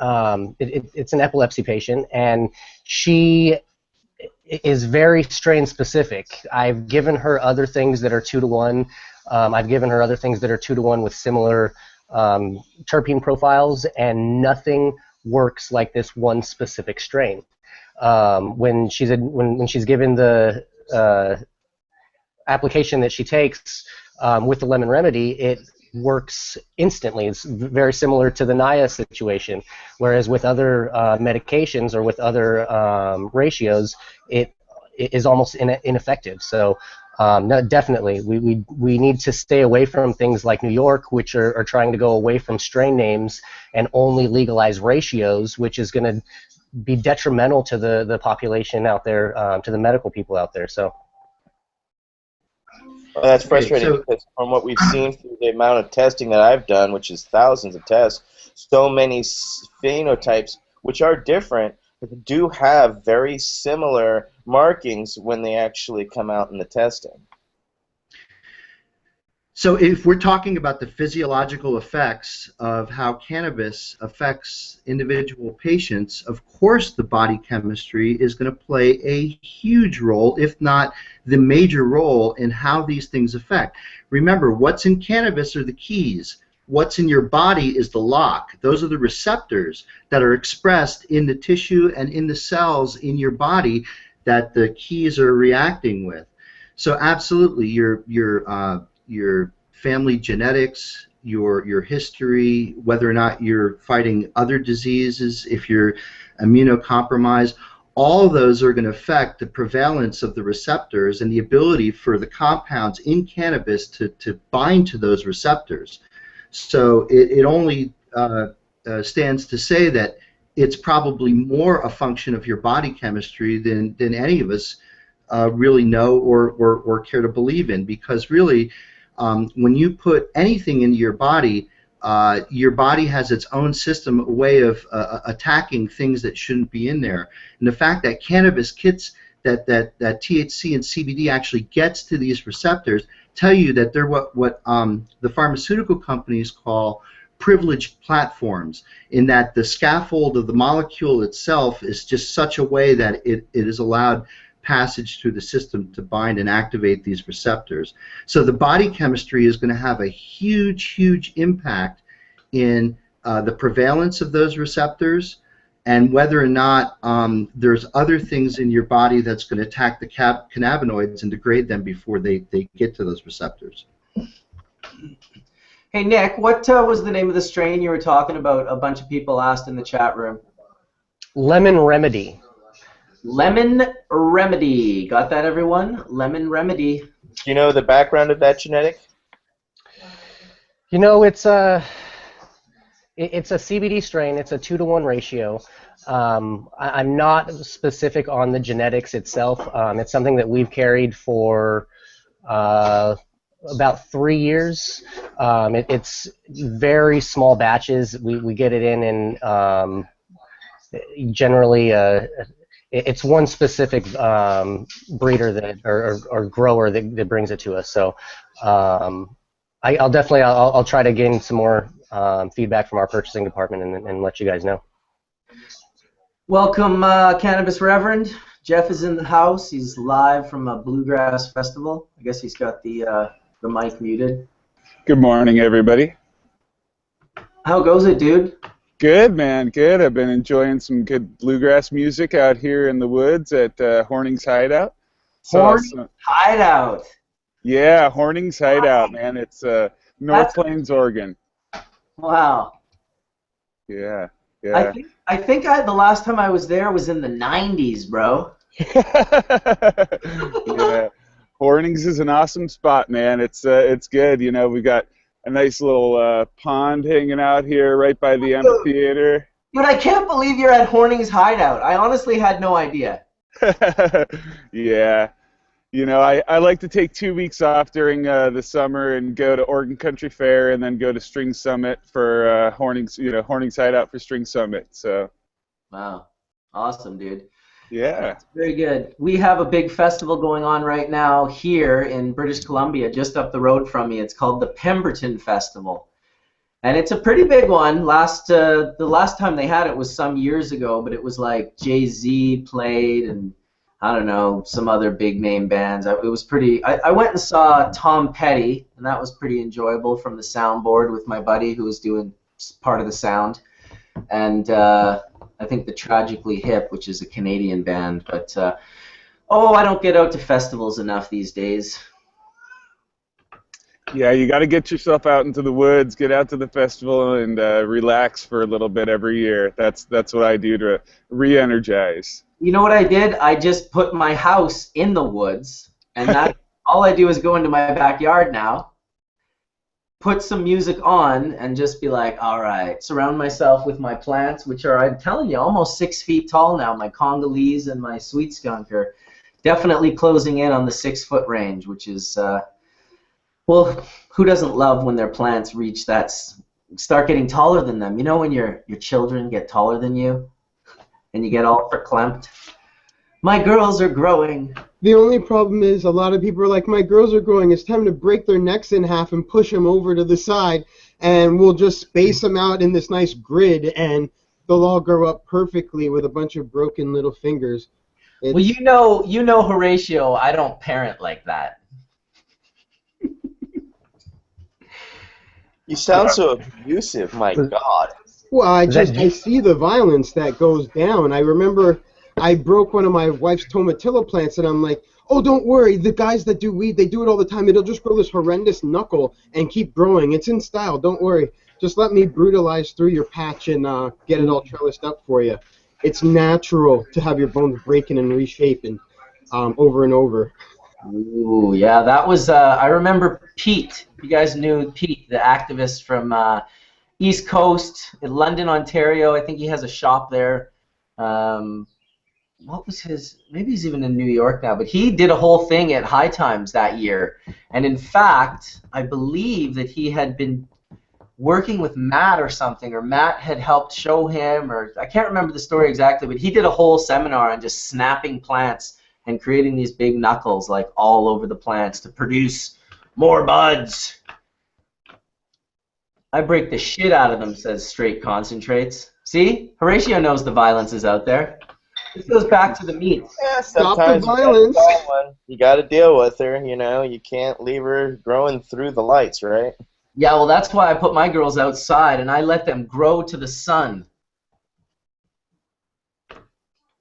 H: it's an epilepsy patient, and she is very strain specific. I've given her other things that are 2 to 1. I've given her other things that are 2 to 1 with similar terpene profiles, and nothing works like this one specific strain. When she's given the application that she takes with the lemon remedy, it works instantly. It's very similar to the Naya situation, whereas with other medications or with other ratios, it is almost ineffective. So no, definitely, we need to stay away from things like New York, which are trying to go away from strain names and only legalize ratios, which is going to be detrimental to the population out there, to the medical people out there. So
C: well, that's frustrating,
G: Okay, so
C: because from what we've seen through the amount of testing that I've done, which is thousands of tests, so many phenotypes, which are different, but do have very similar markings when they actually come out in the testing.
G: So if we're talking about the physiological effects of how cannabis affects individual patients, of course the body chemistry is going to play a huge role, if not the major role, in how these things affect. Remember, what's in cannabis are the keys. What's in your body is the lock. Those are the receptors that are expressed in the tissue and in the cells in your body that the keys are reacting with. So absolutely, your family genetics, your history, whether or not you're fighting other diseases, if you're immunocompromised, all of those are going to affect the prevalence of the receptors and the ability for the compounds in cannabis to bind to those receptors. So it only stands to say that it's probably more a function of your body chemistry than any of us really know or care to believe in, because really when you put anything into your body has its own system, a way of attacking things that shouldn't be in there. And the fact that cannabis kits, that THC and CBD actually gets to these receptors, tell you that they're what the pharmaceutical companies call privileged platforms, in that the scaffold of the molecule itself is just such a way that it is allowed passage through the system to bind and activate these receptors. So the body chemistry is going to have a huge impact in the prevalence of those receptors, and whether or not there's other things in your body that's going to attack the cannabinoids and degrade them before they get to those receptors.
A: Hey, Nick, what was the name of the strain you were talking about? A bunch of people asked in the chat room.
H: lemon remedy.
A: Lemon remedy. Got that, everyone? Lemon remedy.
C: Do you know the background of that genetic?
H: You know, it's a CBD strain. It's a 2 to 1 ratio. I'm not specific on the genetics itself. It's something that we've carried for about 3 years. It's very small batches. We get it in generally it's one specific breeder that or grower that brings it to us. So I'll try to gain some more feedback from our purchasing department and let you guys know.
A: Welcome, Cannabis Reverend. Jeff is in the house. He's live from a bluegrass festival. I guess he's got the mic muted.
J: Good morning, everybody.
A: How goes it, dude?
J: Good, man. Good. I've been enjoying some good bluegrass music out here in the woods at Horning's Hideout.
A: Horning's Hideout.
J: Yeah, Horning's Hideout, man. It's North Plains, Oregon.
A: Wow.
J: Yeah, yeah.
A: I think the last time I was there was in the 90s, bro.
J: Yeah. Horning's is an awesome spot, man. It's good. You know, we got a nice little pond hanging out here right by the amphitheater.
A: But I can't believe you're at Horning's Hideout. I honestly had no idea.
J: Yeah. You know, I like to take 2 weeks off during the summer and go to Oregon Country Fair and then go to String Summit for Horning's Hideout for String Summit. So.
A: Wow. Awesome, dude.
J: Yeah.
A: That's very good. We have a big festival going on right now here in British Columbia, just up the road from me. It's called the Pemberton Festival. And it's a pretty big one. The last time they had it was some years ago, but it was like Jay-Z played and I don't know, some other big name bands. It was pretty. I went and saw Tom Petty, and that was pretty enjoyable from the soundboard with my buddy who was doing part of the sound. And I think the Tragically Hip, which is a Canadian band. But, I don't get out to festivals enough these days.
J: Yeah, you got to get yourself out into the woods, get out to the festival, and relax for a little bit every year. That's what I do to re-energize.
A: You know what I did? I just put my house in the woods, and that all I do is go into my backyard now, put some music on, and just be like, all right, surround myself with my plants, which are, I'm telling you, almost 6 feet tall now. My Congolese and my sweet skunk are definitely closing in on the 6 foot range, which is, well, who doesn't love when their plants reach that, start getting taller than them? You know when your children get taller than you? And you get all verklempt. My girls are growing.
F: The only problem is a lot of people are like, my girls are growing. It's time to break their necks in half and push them over to the side, and we'll just space them out in this nice grid, and they'll all grow up perfectly with a bunch of broken little fingers.
A: Well, you know, Horatio, I don't parent like that.
C: You sound so abusive, my God.
F: Well, I see the violence that goes down. I remember I broke one of my wife's tomatillo plants, and I'm like, oh, don't worry. The guys that do weed, they do it all the time. It'll just grow this horrendous knuckle and keep growing. It's in style. Don't worry. Just let me brutalize through your patch and get it all trellised up for you. It's natural to have your bones breaking and reshaping over and over.
A: Ooh, yeah, that was, I remember Pete. You guys knew Pete, the activist from East Coast, in London, Ontario. I think he has a shop there. What was his? Maybe he's even in New York now. But he did a whole thing at High Times that year. And in fact, I believe that he had been working with Matt or something, or Matt had helped show him, or I can't remember the story exactly. But he did a whole seminar on just snapping plants and creating these big knuckles like all over the plants to produce more buds. I break the shit out of them, says Straight Concentrates. See? Horatio knows the violence is out there. This goes back to the meat.
C: Yeah,
F: Stop the
C: sometimes
F: violence.
C: you got to deal with her, you know. You can't leave her growing through the lights, right?
A: Yeah, well, that's why I put my girls outside, and I let them grow to the sun.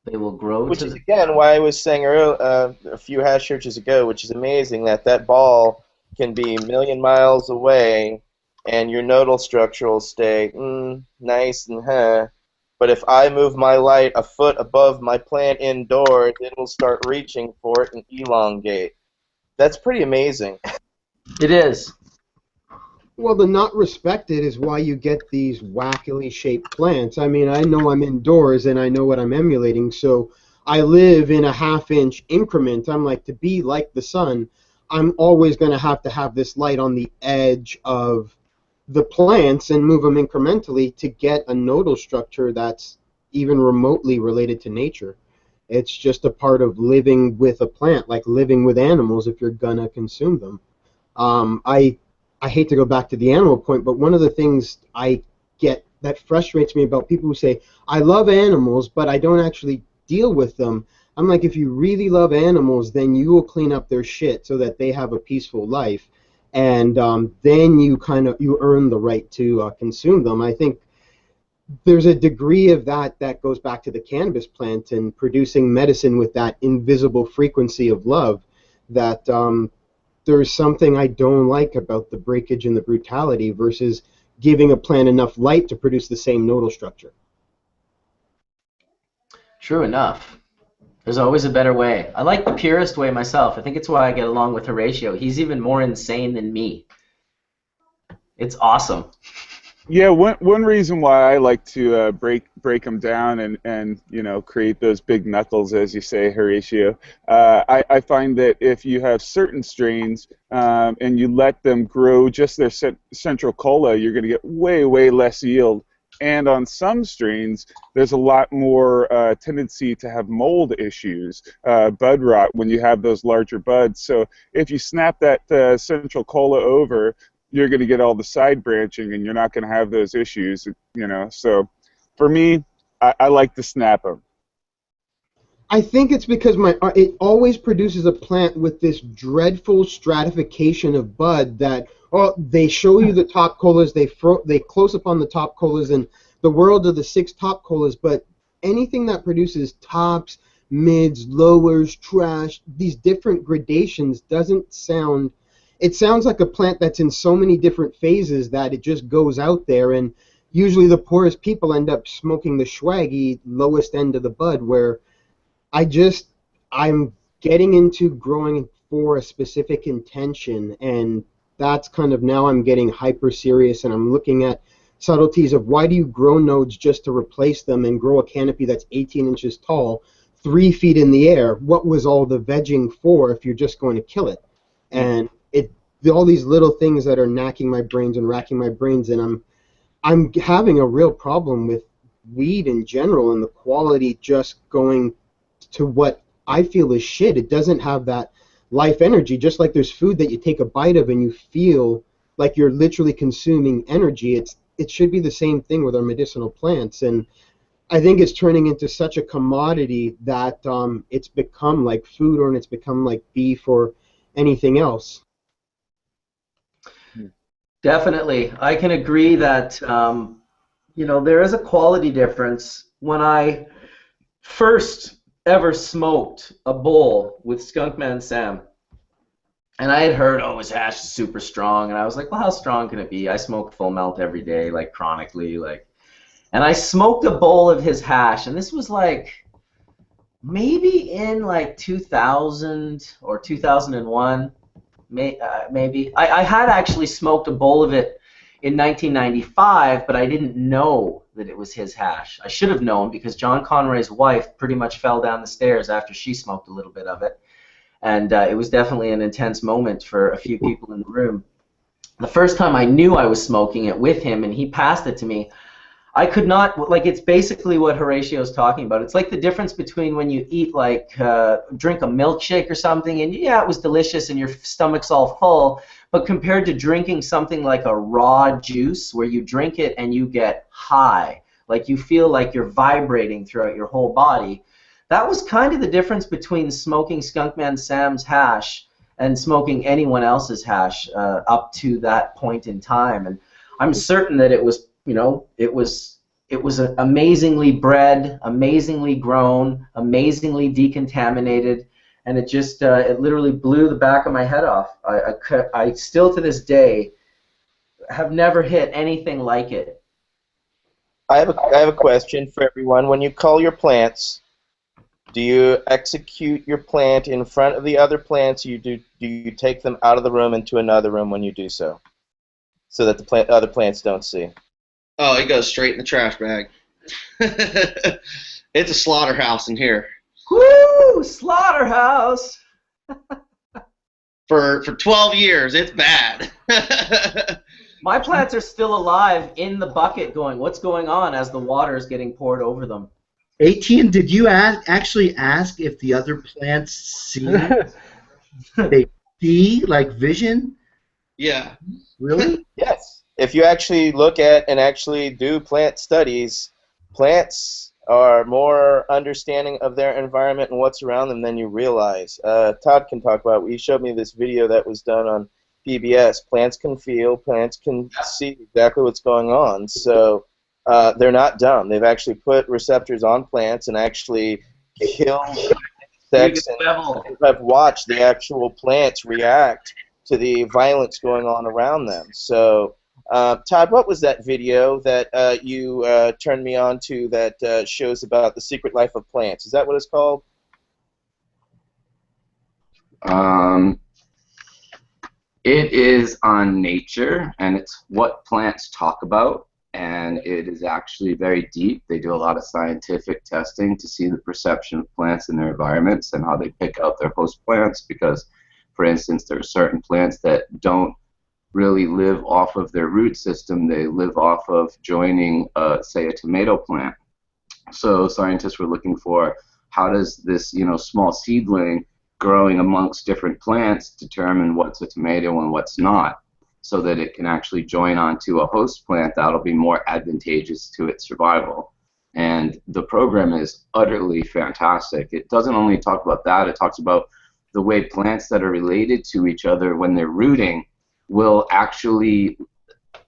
A: They will grow
C: Which
A: to
C: is,
A: the...
C: again, why I was saying earlier, a few hash churches ago, which is amazing, that ball can be a million miles away, and your nodal structure will stay nice and but if I move my light a foot above my plant indoors, it will start reaching for it and elongate. That's pretty amazing.
A: It is.
F: Well, the not respected is why you get these wackily shaped plants. I mean, I know I'm indoors and I know what I'm emulating, so I live in a half-inch increment. I'm like, to be like the sun, I'm always going to have this light on the edge of the plants and move them incrementally to get a nodal structure that's even remotely related to nature. It's just a part of living with a plant, like living with animals if you're going to consume them. I hate to go back to the animal point, but one of the things I get that frustrates me about people who say, I love animals, but I don't actually deal with them. I'm like, if you really love animals, then you will clean up their shit so that they have a peaceful life. And then you earn the right to consume them. I think there's a degree of that goes back to the cannabis plant and producing medicine with that invisible frequency of love that there's something I don't like about the breakage and the brutality versus giving a plant enough light to produce the same nodal structure.
A: True enough. There's always a better way. I like the purest way myself. I think it's why I get along with Horatio. He's even more insane than me. It's awesome.
J: Yeah, one reason why I like to break them down and create those big knuckles, as you say, Horatio. I find that if you have certain strains and you let them grow just their central cola, you're going to get way less yield. And on some strains, there's a lot more tendency to have mold issues, bud rot, when you have those larger buds. So if you snap that central cola over, you're going to get all the side branching, and you're not going to have those issues, So for me, I like to snap them.
F: I think it's because it always produces a plant with this dreadful stratification of bud that they show you the top colas, they close up on the top colas and the world of the 6 top colas, but anything that produces tops, mids, lowers, trash, these different gradations it sounds like a plant that's in so many different phases that it just goes out there, and usually the poorest people end up smoking the swaggy lowest end of the bud, where I'm getting into growing for a specific intention, and that's kind of now I'm getting hyper serious, and I'm looking at subtleties of why do you grow nodes just to replace them and grow a canopy that's 18 inches tall, 3 feet in the air? What was all the vegging for if you're just going to kill it? And all these little things that are knacking my brains and racking my brains, and I'm having a real problem with weed in general and the quality just going to what I feel is shit. It doesn't have that life energy, just like there's food that you take a bite of and you feel like you're literally consuming energy. It should be the same thing with our medicinal plants, and I think it's turning into such a commodity that it's become like food, or it's become like beef or anything else.
A: Definitely. I can agree that, there is a quality difference. When I first ever smoked a bowl with Skunkman Sam, and I had heard, his hash is super strong, and I was like, well, how strong can it be? I smoked full melt every day, like chronically, and I smoked a bowl of his hash, and this was like maybe in like 2000 or 2001. Maybe. I had actually smoked a bowl of it in 1995, but I didn't know that it was his hash. I should have known, because John Conroy's wife pretty much fell down the stairs after she smoked a little bit of it. And it was definitely an intense moment for a few people in the room. The first time I knew I was smoking it with him and he passed it to me, I could not, it's basically what Horatio's talking about. It's like the difference between when you eat, drink a milkshake or something, and yeah, it was delicious and your stomach's all full, but compared to drinking something like a raw juice where you drink it and you get high, like you feel like you're vibrating throughout your whole body. That was kind of the difference between smoking Skunkman Sam's hash and smoking anyone else's hash up to that point in time. And I'm certain that it was it was amazingly bred, amazingly grown, amazingly decontaminated, and it just it literally blew the back of my head off. I still to this day have never hit anything like it.
C: I have a question for everyone. When you cull your plants, do you execute your plant in front of the other plants? Do you take them out of the room into another room when you do so that the other plants don't see?
I: Oh, it goes straight in the trash bag. It's a slaughterhouse in here.
A: Woo! Slaughterhouse!
I: For 12 years, it's bad.
A: My plants are still alive in the bucket going, what's going on, as the water is getting poured over them.
G: Etienne, did you actually ask if the other plants see? They see, like vision?
I: Yeah.
G: Really?
C: Yes. If you actually look at and actually do plant studies, plants are more understanding of their environment and what's around them than you realize. Todd can talk about it. He showed me this video that was done on PBS. Plants can feel, plants can see exactly what's going on. So they're not dumb. They've actually put receptors on plants and actually killed insects. And I've watched the actual plants react to the violence going on around them. So, Todd, what was that video that you turned me on to that shows about the secret life of plants? Is that what it's called?
K: It is on Nature, and it's what plants talk about, and it is actually very deep. They do a lot of scientific testing to see the perception of plants in their environments and how they pick out their host plants, because, for instance, there are certain plants that don't really live off of their root system. They live off of joining, say, a tomato plant. So scientists were looking for how does this, small seedling growing amongst different plants determine what's a tomato and what's not, so that it can actually join onto a host plant that'll be more advantageous to its survival. And the program is utterly fantastic. It doesn't only talk about that, it talks about the way plants that are related to each other when they're rooting will actually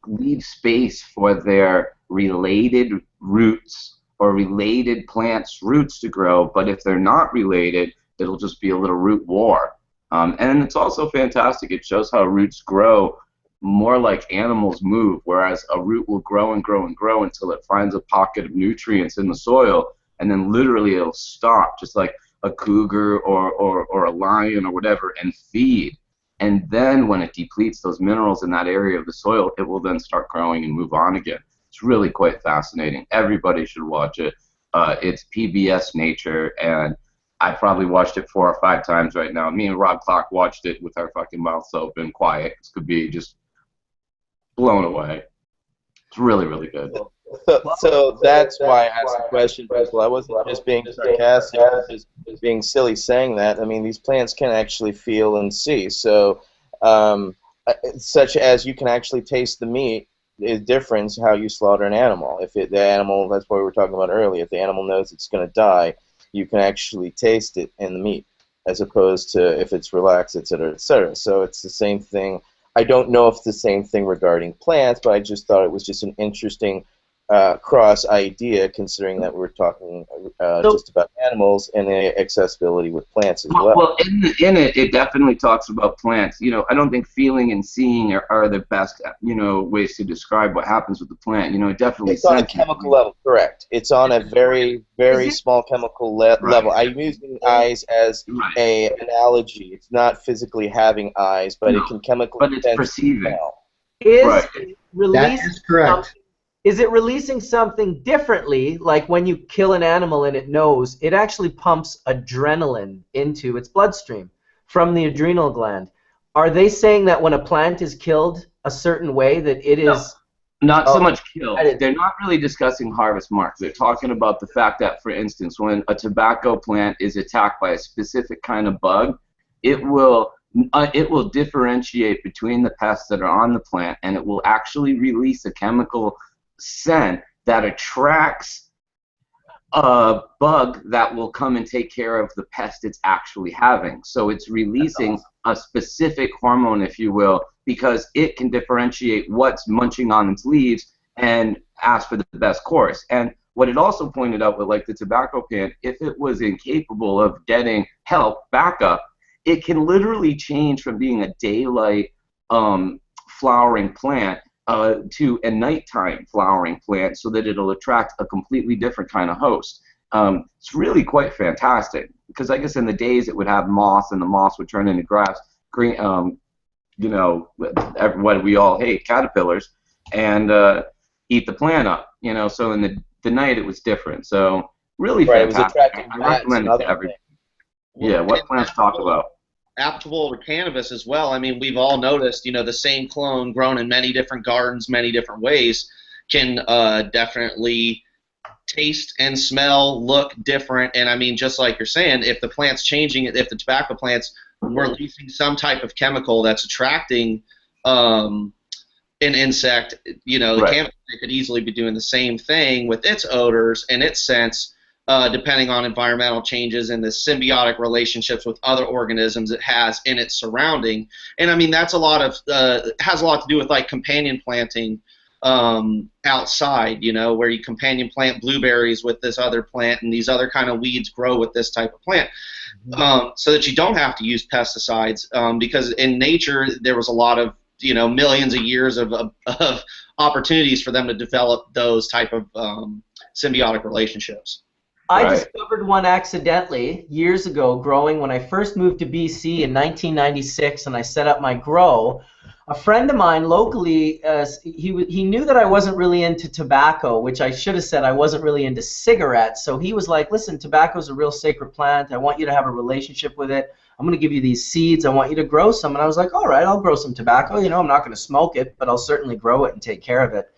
K: leave space for their related roots or related plants' roots to grow, but if they're not related, it'll just be a little root war. And it's also fantastic. It shows how roots grow more like animals move, whereas a root will grow and grow and grow until it finds a pocket of nutrients in the soil, and then literally it'll stop, just like a cougar or a lion or whatever, and feed. And then when it depletes those minerals in that area of the soil, it will then start growing and move on again. It's really quite fascinating. Everybody should watch it. It's PBS Nature, and I probably watched it 4 or 5 times right now. Me and Rob Clark watched it with our fucking mouths open, quiet. This could be just blown away. It's really, really good.
C: So that's why I asked the question, people. I wasn't just being sarcastic, I was just being silly saying that. I mean, these plants can actually feel and see. So, such as you can actually taste the meat, is different how you slaughter an animal. If the animal, that's what we were talking about earlier, if the animal knows it's going to die, you can actually taste it in the meat, as opposed to if it's relaxed, etc., etc. So it's the same thing. I don't know if it's the same thing regarding plants, but I just thought it was just an interesting cross idea, considering that we're talking just about animals and the accessibility with plants as well.
K: Well, in it, it definitely talks about plants. I don't think feeling and seeing are the best, ways to describe what happens with the plant. It definitely.
C: It's on a chemical level, correct? It's on a very, very small chemical level. I'm using eyes as a analogy. It's not physically having eyes, but it can chemically.
K: But it's perceiving.
F: Is
G: That is correct.
A: Is it releasing something differently, like when you kill an animal and it knows, it actually pumps adrenaline into its bloodstream from the adrenal gland? Are they saying that when a plant is killed a certain way that it is...
K: Not so much killed. They're not really discussing harvest marks. They're talking about the fact that, for instance, when a tobacco plant is attacked by a specific kind of bug, it will differentiate between the pests that are on the plant, and it will actually release a chemical scent that attracts a bug that will come and take care of the pest it's actually having. So it's releasing a specific hormone, if you will, because it can differentiate what's munching on its leaves and ask for the best course. And what it also pointed out with, like, the tobacco plant, if it was incapable of getting help, backup, it can literally change from being a daylight flowering plant to a nighttime flowering plant, so that it'll attract a completely different kind of host. It's really quite fantastic, because I guess in the days it would have moss, and the moss would turn into grass, green, what we all hate, caterpillars, and eat the plant up. So in the night it was different. So really fantastic.
C: It was attracting
K: I recommend it to everybody. Yeah, what plants talk about.
I: Applicable to cannabis as well. I mean, we've all noticed, the same clone grown in many different gardens, many different ways, can definitely taste and smell, look different. And I mean, just like you're saying, if the plant's changing, if the tobacco plant's releasing some type of chemical that's attracting an insect, you know, the
K: Right.
I: cannabis plant could easily be doing the same thing with its odors and its scents, depending on environmental changes and the symbiotic relationships with other organisms it has in its surrounding. And I mean, that's a lot of has a lot to do with like companion planting outside, you know, where you companion plant blueberries with this other plant, and these other kind of weeds grow with this type of plant. So that you don't have to use pesticides, because in nature there was a lot of, you know, millions of years of opportunities for them to develop those type of symbiotic relationships.
A: I
K: Right.
A: discovered one accidentally years ago growing when I first moved to BC in 1996, and I set up my grow. A friend of mine locally, he knew that I wasn't really into tobacco, which I should have said I wasn't really into cigarettes. So he was like, listen, tobacco is a real sacred plant. I want you to have a relationship with it. I'm going to give you these seeds. I want you to grow some. And I was like, all right, I'll grow some tobacco. You know, I'm not going to smoke it, but I'll certainly grow it and take care of it.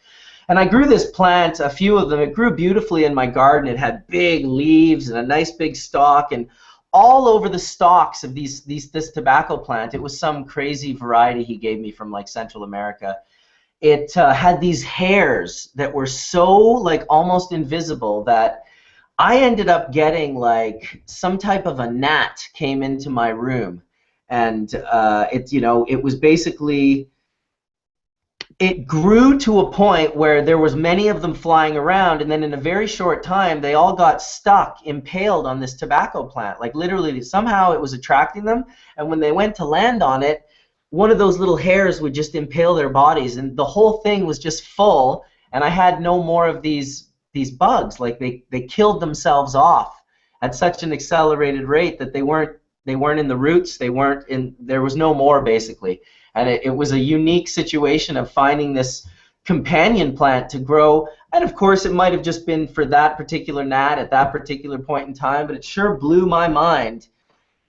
A: And I grew this plant, a few of them. It grew beautifully in my garden. It had big leaves and a nice big stalk, and all over the stalks of this tobacco plant, it was some crazy variety he gave me from like Central America. It had these hairs that were so like almost invisible that I ended up getting like some type of a gnat came into my room, and it was basically, it grew to a point where there was many of them flying around, and then in a very short time they all got stuck, impaled on this tobacco plant. Like literally somehow it was attracting them, and when they went to land on it, one of those little hairs would just impale their bodies, and the whole thing was just full, and I had no more of these bugs. Like they killed themselves off at such an accelerated rate that they weren't in the roots, there was no more basically. And it was a unique situation of finding this companion plant to grow. And of course, it might have just been for that particular gnat at that particular point in time, but it sure blew my mind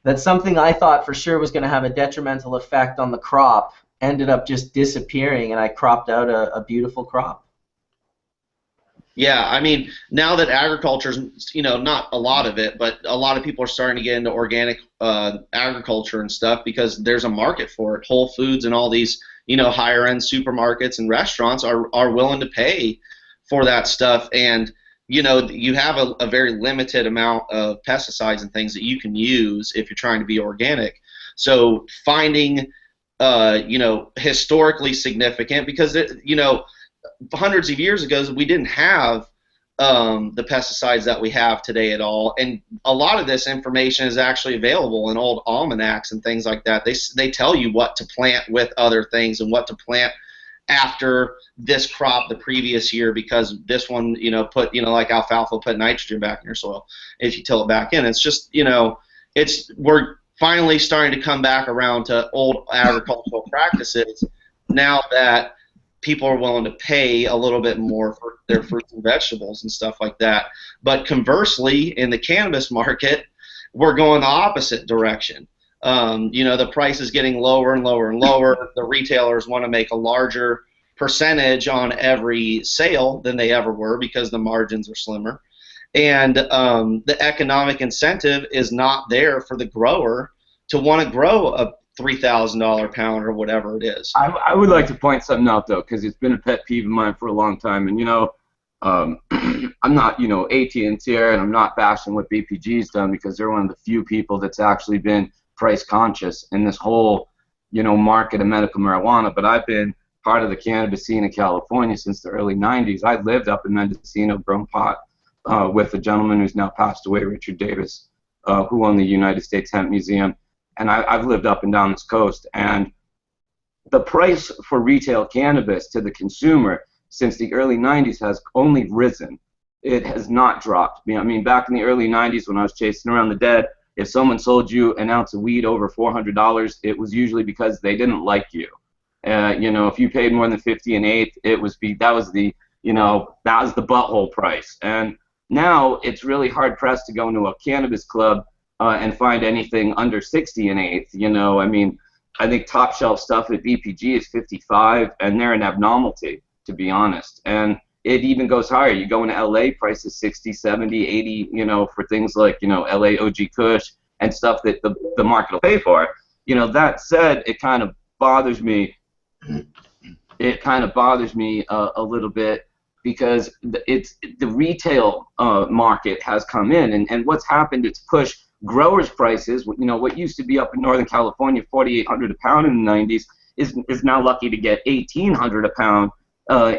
A: that something I thought for sure was going to have a detrimental effect on the crop ended up just disappearing, and I cropped out a beautiful crop.
I: Yeah, I mean, now that agriculture's, you know, not a lot of it, but a lot of people are starting to get into organic agriculture and stuff because there's a market for it. Whole Foods and all these, you know, higher-end supermarkets and restaurants are willing to pay for that stuff. And, you know, you have a very limited amount of pesticides and things that you can use if you're trying to be organic. So finding, you know, historically significant, because, you know, hundreds of years ago, we didn't have the pesticides that we have today at all, and a lot of this information is actually available in old almanacs and things like that. They tell you what to plant with other things and what to plant after this crop the previous year, because this one, you know, put, you know, like alfalfa, put nitrogen back in your soil if you till it back in. It's just, you know, we're finally starting to come back around to old agricultural practices now that people are willing to pay a little bit more for their fruits and vegetables and stuff like that. But conversely, in the cannabis market, we're going the opposite direction. You know, the price is getting lower and lower and lower. The retailers want to make a larger percentage on every sale than they ever were because the margins are slimmer. And the economic incentive is not there for the grower to want to grow a $3,000 pound or whatever it is.
K: I would like to point something out, though, because it's been a pet peeve of mine for a long time. And, you know, I'm not, you know, Etienne here, and I'm not bashing what BPG's done, because they're one of the few people that's actually been price conscious in this whole, you know, market of medical marijuana. But I've been part of the cannabis scene in California since the early 90s. I lived up in Mendocino, grown pot, with a gentleman who's now passed away, Richard Davis, who owned the United States Hemp Museum. And I've lived up and down this coast, and the price for retail cannabis to the consumer since the early 90s has only risen. It has not dropped. I mean, back in the early 90s when I was chasing around the dead, if someone sold you an ounce of weed over $400, it was usually because they didn't like you. You know, if you paid more than 50 an eighth, that was the butthole price. And now it's really hard pressed to go into a cannabis club and find anything under 60 an eighth. You know, I mean, I think top shelf stuff at BPG is 55, and they're an abnormality, to be honest. And it even goes higher. You go into LA, prices 60, 70, 80, you know, for things like, you know, LA OG Kush and stuff that the market will pay for. You know, that said, it kind of bothers me it kind of bothers me a little bit, because the retail market has come in, and what's happened, it's pushed growers' prices. What used to be up in Northern California, $4,800 a pound in the 90s, is now lucky to get $1,800 a pound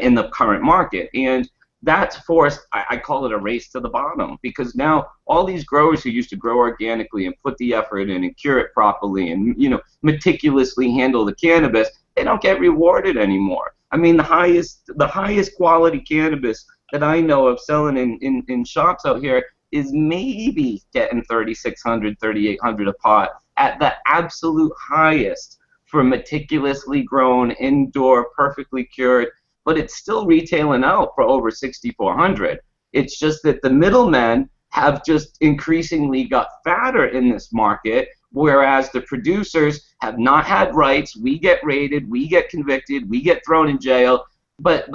K: in the current market. And that's forced, I call it a race to the bottom, because now all these growers who used to grow organically and put the effort in and cure it properly and meticulously handle the cannabis, they don't get rewarded anymore. I mean, the highest quality cannabis that I know of selling in shops out here is maybe getting $3,600, $3,800 a pot at the absolute highest for meticulously grown, indoor, perfectly cured. But it's still retailing out for over $6,400. It's just that the middlemen have just increasingly got fatter in this market, whereas the producers have not had rights. We get raided, we get convicted, we get thrown in jail. But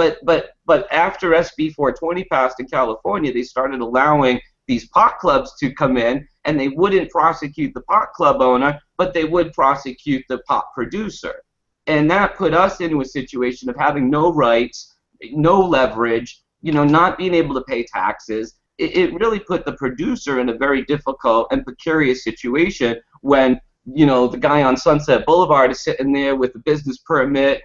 K: after SB 420 passed in California, they started allowing these pot clubs to come in, and they wouldn't prosecute the pot club owner, but they would prosecute the pot producer. And that put us into a situation of having no rights, no leverage, not being able to pay taxes. It really put the producer in a very difficult and precarious situation when, the guy on Sunset Boulevard is sitting there with a business permit,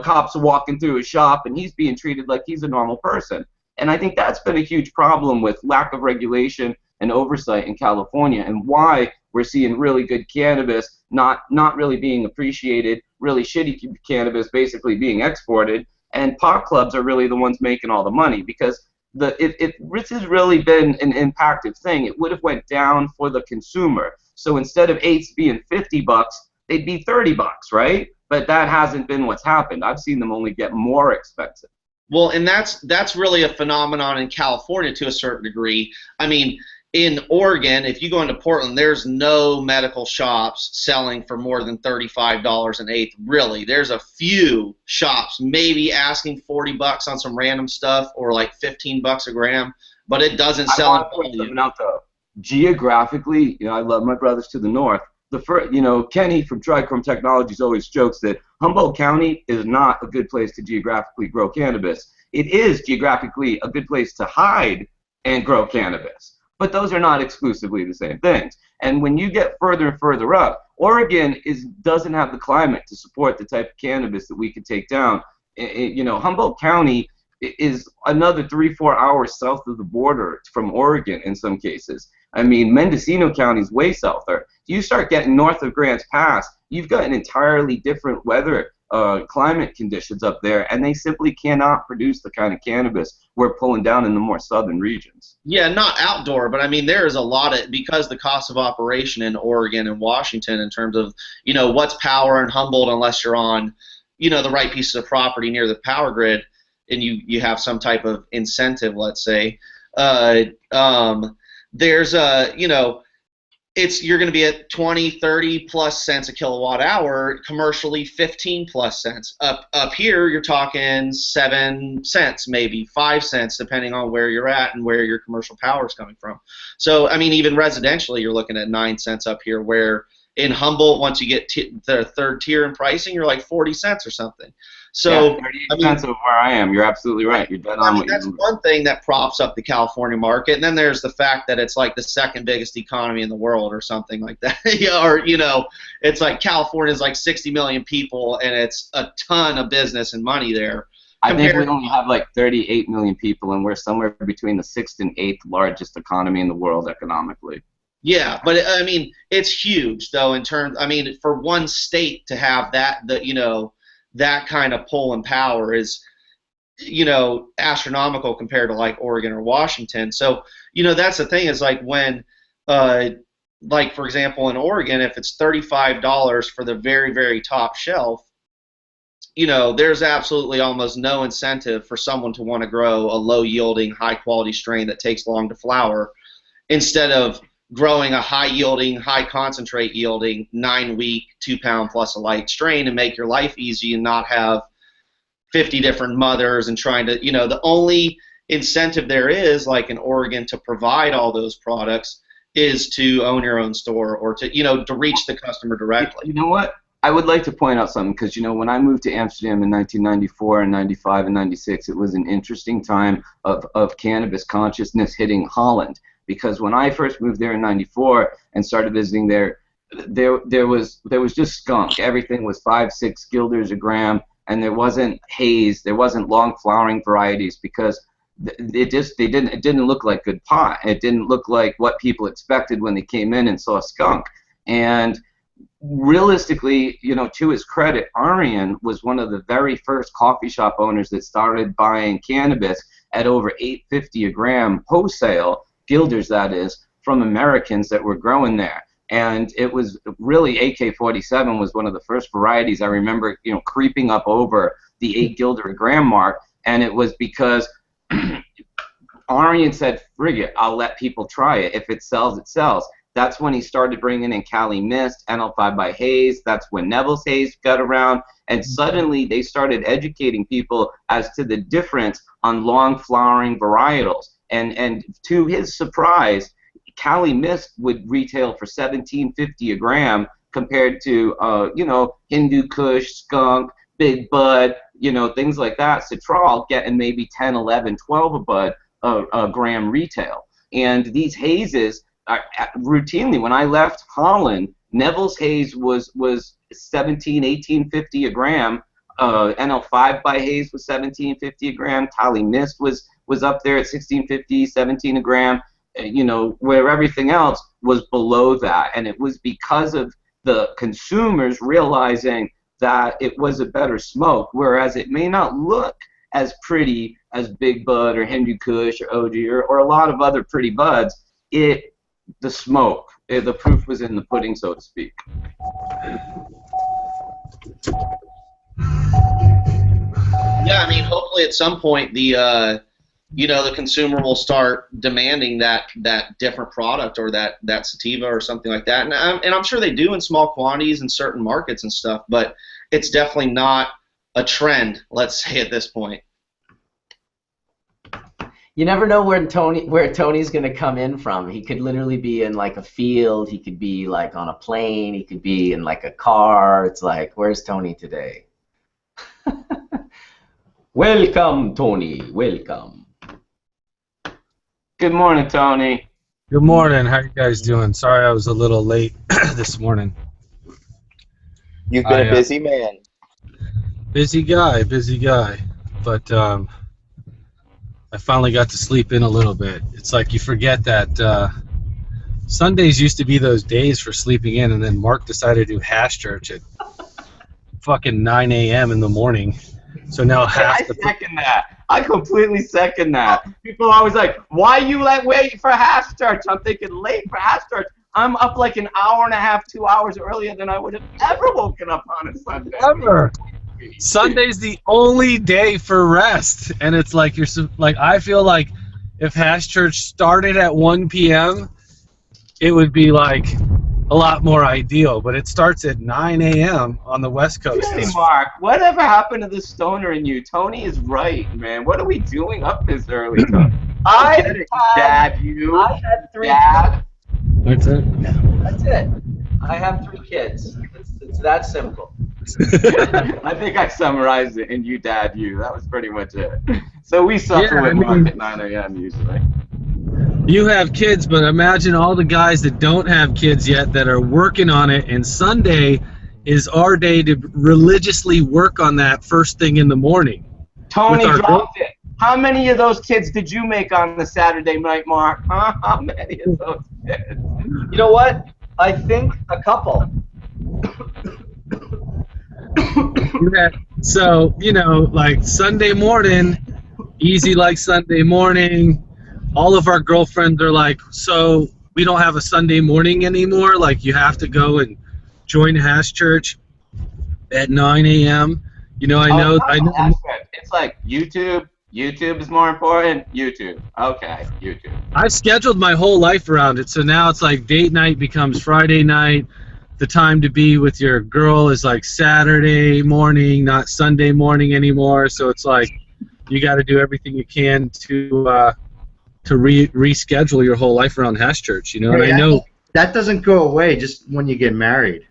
K: cops are walking through his shop, and he's being treated like he's a normal person. And I think that's been a huge problem with lack of regulation and oversight in California, and why we're seeing really good cannabis not really being appreciated, really shitty cannabis basically being exported, and pot clubs are really the ones making all the money. Because if this has really been an impacted thing, it would have went down for the consumer. So instead of eighths being $50, they'd be $30, right? But that hasn't been what's happened. I've seen them only get more expensive.
I: Well, and that's really a phenomenon in California to a certain degree. I mean, in Oregon, if you go into Portland, there's no medical shops selling for more than $35 an eighth. Really, there's a few shops maybe asking $40 on some random stuff, or like $15 a gram, but it doesn't sell.
K: I want to point something out though. Geographically, I love my brothers to the north. Kenny from Trichrome Technologies always jokes that Humboldt County is not a good place to geographically grow cannabis. It is geographically a good place to hide and grow cannabis. But those are not exclusively the same things. And when you get further and further up, Oregon doesn't have the climate to support the type of cannabis that we could take down. Humboldt County is another 3-4 hours south of the border from Oregon in some cases. I mean, Mendocino County is way south there. You start getting north of Grants Pass, you've got an entirely different weather climate conditions up there, and they simply cannot produce the kind of cannabis we're pulling down in the more southern regions.
I: Yeah, not outdoor, but I mean, there is a lot of, because the cost of operation in Oregon and Washington in terms of, what's power in Humboldt unless you're on, the right pieces of property near the power grid, and you have some type of incentive, let's say. There's you're going to be at 20, 30 plus cents a kilowatt hour, commercially 15 plus cents. Up here, you're talking 7 cents, maybe 5 cents, depending on where you're at and where your commercial power is coming from. So, I mean, even residentially, you're looking at 9 cents up here, where in Humboldt, once you get the third tier in pricing, you're like 40 cents or something. So,
K: yeah, 38 cents of where I am. You're absolutely right. You're dead on.
I: That's one thing that props up the California market. And then there's the fact that it's like the second biggest economy in the world or something like that. Or, it's like California is like 60 million people, and it's a ton of business and money there.
K: I think we only have like 38 million people, and we're somewhere between the 6th and 8th largest economy in the world economically.
I: Yeah, but I mean, it's huge though in terms. I mean, for one state to have that, that kind of pull and power is, astronomical compared to like Oregon or Washington. So, that's the thing, is like when, like for example in Oregon, if it's $35 for the very, very top shelf, there's absolutely almost no incentive for someone to want to grow a low yielding, high quality strain that takes long to flower, instead of growing a high-yielding, high-concentrate yielding, 9-week, 2-pound plus a light strain, and make your life easy and not have 50 different mothers and trying to, the only incentive there is, like in Oregon, to provide all those products is to own your own store, or to, to reach the customer directly.
K: You know what? I would like to point out something, because, you know, when I moved to Amsterdam in 1994 and 95 and 96, it was an interesting time of cannabis consciousness hitting Holland. Because when I first moved there in 94 and started visiting there was just skunk. Everything was 5-6 guilders a gram, and there wasn't haze, there wasn't long flowering varieties, because it didn't look like good pot. It didn't look like what people expected when they came in and saw skunk. And realistically, you know, to his credit, Arian was one of the very first coffee shop owners that started buying cannabis at over $8.50 a gram wholesale, guilders that is, from Americans that were growing there. And it was really, AK-47 was one of the first varieties I remember, you know, creeping up over the 8 guilder a gram mark, and it was because Arian said, frig it, I'll let people try it. If it sells, it sells. That's when he started bringing in Cali Mist, NL5 by Haze. That's when Neville's Haze got around. And suddenly they started educating people as to the difference on long flowering varietals. And to his surprise, Cali Mist would retail for $17.50 a gram compared to, you know, Hindu Kush, Skunk, Big Bud, you know, things like that. Citral getting maybe 10, 11, 12 a bud a gram retail. And these hazes, routinely, when I left Holland, Neville's Haze was 17, 18.50 a gram. NL5 by Haze was 17.50 a gram. Cali Mist was up there at 16.50, 17 a gram. You know, where everything else was below that. And it was because of the consumers realizing that it was a better smoke, whereas it may not look as pretty as Big Bud or Hindu Kush or OG or a lot of other pretty buds. The smoke, the proof was in the pudding, so to speak.
I: Yeah, I mean, hopefully at some point the you know, the consumer will start demanding that different product or that sativa or something like that, and I'm sure they do in small quantities in certain markets and stuff, but it's definitely not a trend, let's say, at this point.
A: You never know where Tony's going to come in from. He could literally be in like a field. He could be like on a plane. He could be in like a car. It's like, where's Tony today? Welcome, Tony. Welcome.
K: Good morning, Tony.
L: Good morning. How you guys doing? Sorry I was a little late this morning.
C: You've been a busy man.
L: Busy guy. But I finally got to sleep in a little bit. It's like you forget that Sundays used to be those days for sleeping in, and then Mark decided to do hash church at fucking 9 a.m. in the morning. So now
K: I second that. I completely second that. People are always like, why you wait for hash church? I'm thinking late for hash church. I'm up like an hour and a half, 2 hours earlier than I would have ever woken up on a Sunday.
L: Ever. Sunday's the only day for rest, and it's like I feel like if hash church started at 1 p.m., it would be like a lot more ideal, but it starts at 9 a.m. on the West Coast.
K: Hey, Mark, whatever happened to the stoner in you? Tony is right, man. What are we doing up this early, Tony? I had 3
A: kids.
L: That's it?
A: That's it. I have 3 kids. It's that simple.
K: I think I summarized it in you, dad, you. That was pretty much it. So we suffer with Mark at 9 a.m. usually.
L: You have kids, but imagine all the guys that don't have kids yet that are working on it, and Sunday is our day to religiously work on that first thing in the morning.
K: Tony dropped it. How many of those kids did you make on the Saturday night, Mark? Huh? How many of those kids?
A: You know what? I think a couple.
L: Yeah, so, you know, like Sunday morning, easy like Sunday morning. All of our girlfriends are like, so we don't have a Sunday morning anymore? Like, you have to go and join hash church at 9 a.m.? You know, I know.
K: It's like YouTube. YouTube is more important. YouTube. Okay, YouTube.
L: I've scheduled my whole life around it, so now it's like date night becomes Friday night. The time to be with your girl is like Saturday morning, not Sunday morning anymore. So it's like you got to do everything you can to reschedule your whole life around hash church, you know. And I know
G: that doesn't go away just when you get married.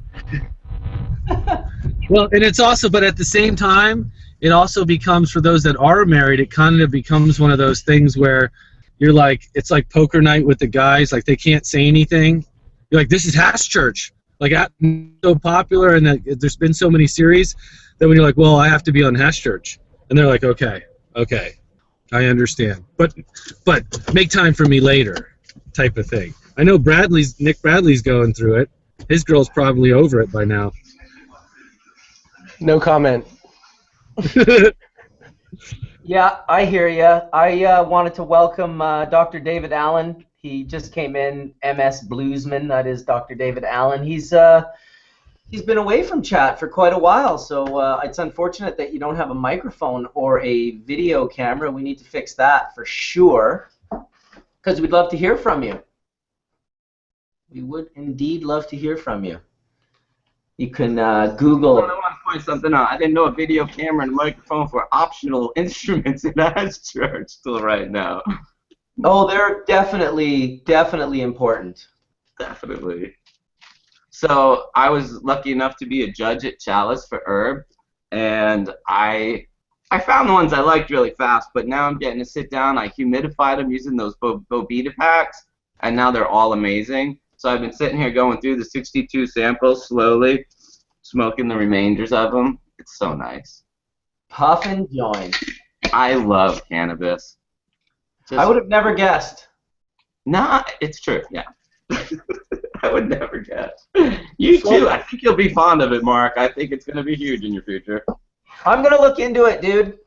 L: Well, and it's also, but at the same time, it also becomes, for those that are married, it kind of becomes one of those things where you're like, it's like poker night with the guys, like they can't say anything. You're like, this is Hash Church. Like, so popular, and there's been so many series that when you're like, well, I have to be on Hash Church. And they're like, okay, I understand. But make time for me later type of thing. I know Nick Bradley's going through it. His girl's probably over it by now.
H: No comment.
A: Yeah, I hear you. I wanted to welcome Dr. David Allen. He just came in, MS Bluesman. That is Dr. David Allen. He's been away from chat for quite a while, so it's unfortunate that you don't have a microphone or a video camera. We need to fix that for sure, because we'd love to hear from you. We would indeed love to hear from you. You can Google.
K: I want to point something out. I didn't know a video camera and microphone for optional instruments in that church till right now.
A: Oh, they're definitely important.
K: Definitely. So I was lucky enough to be a judge at Chalice for Herb, and I found the ones I liked really fast, but now I'm getting to sit down. I humidified them using those Bobita packs, and now they're all amazing. So I've been sitting here going through the 62 samples slowly, smoking the remainders of them. It's so nice.
A: Puff and join.
K: I love cannabis.
A: I would have never guessed.
K: Nah, it's true, yeah. I would never guess. You too. I think you'll be fond of it, Mark. I think it's going to be huge in your future.
A: I'm going to look into it, dude.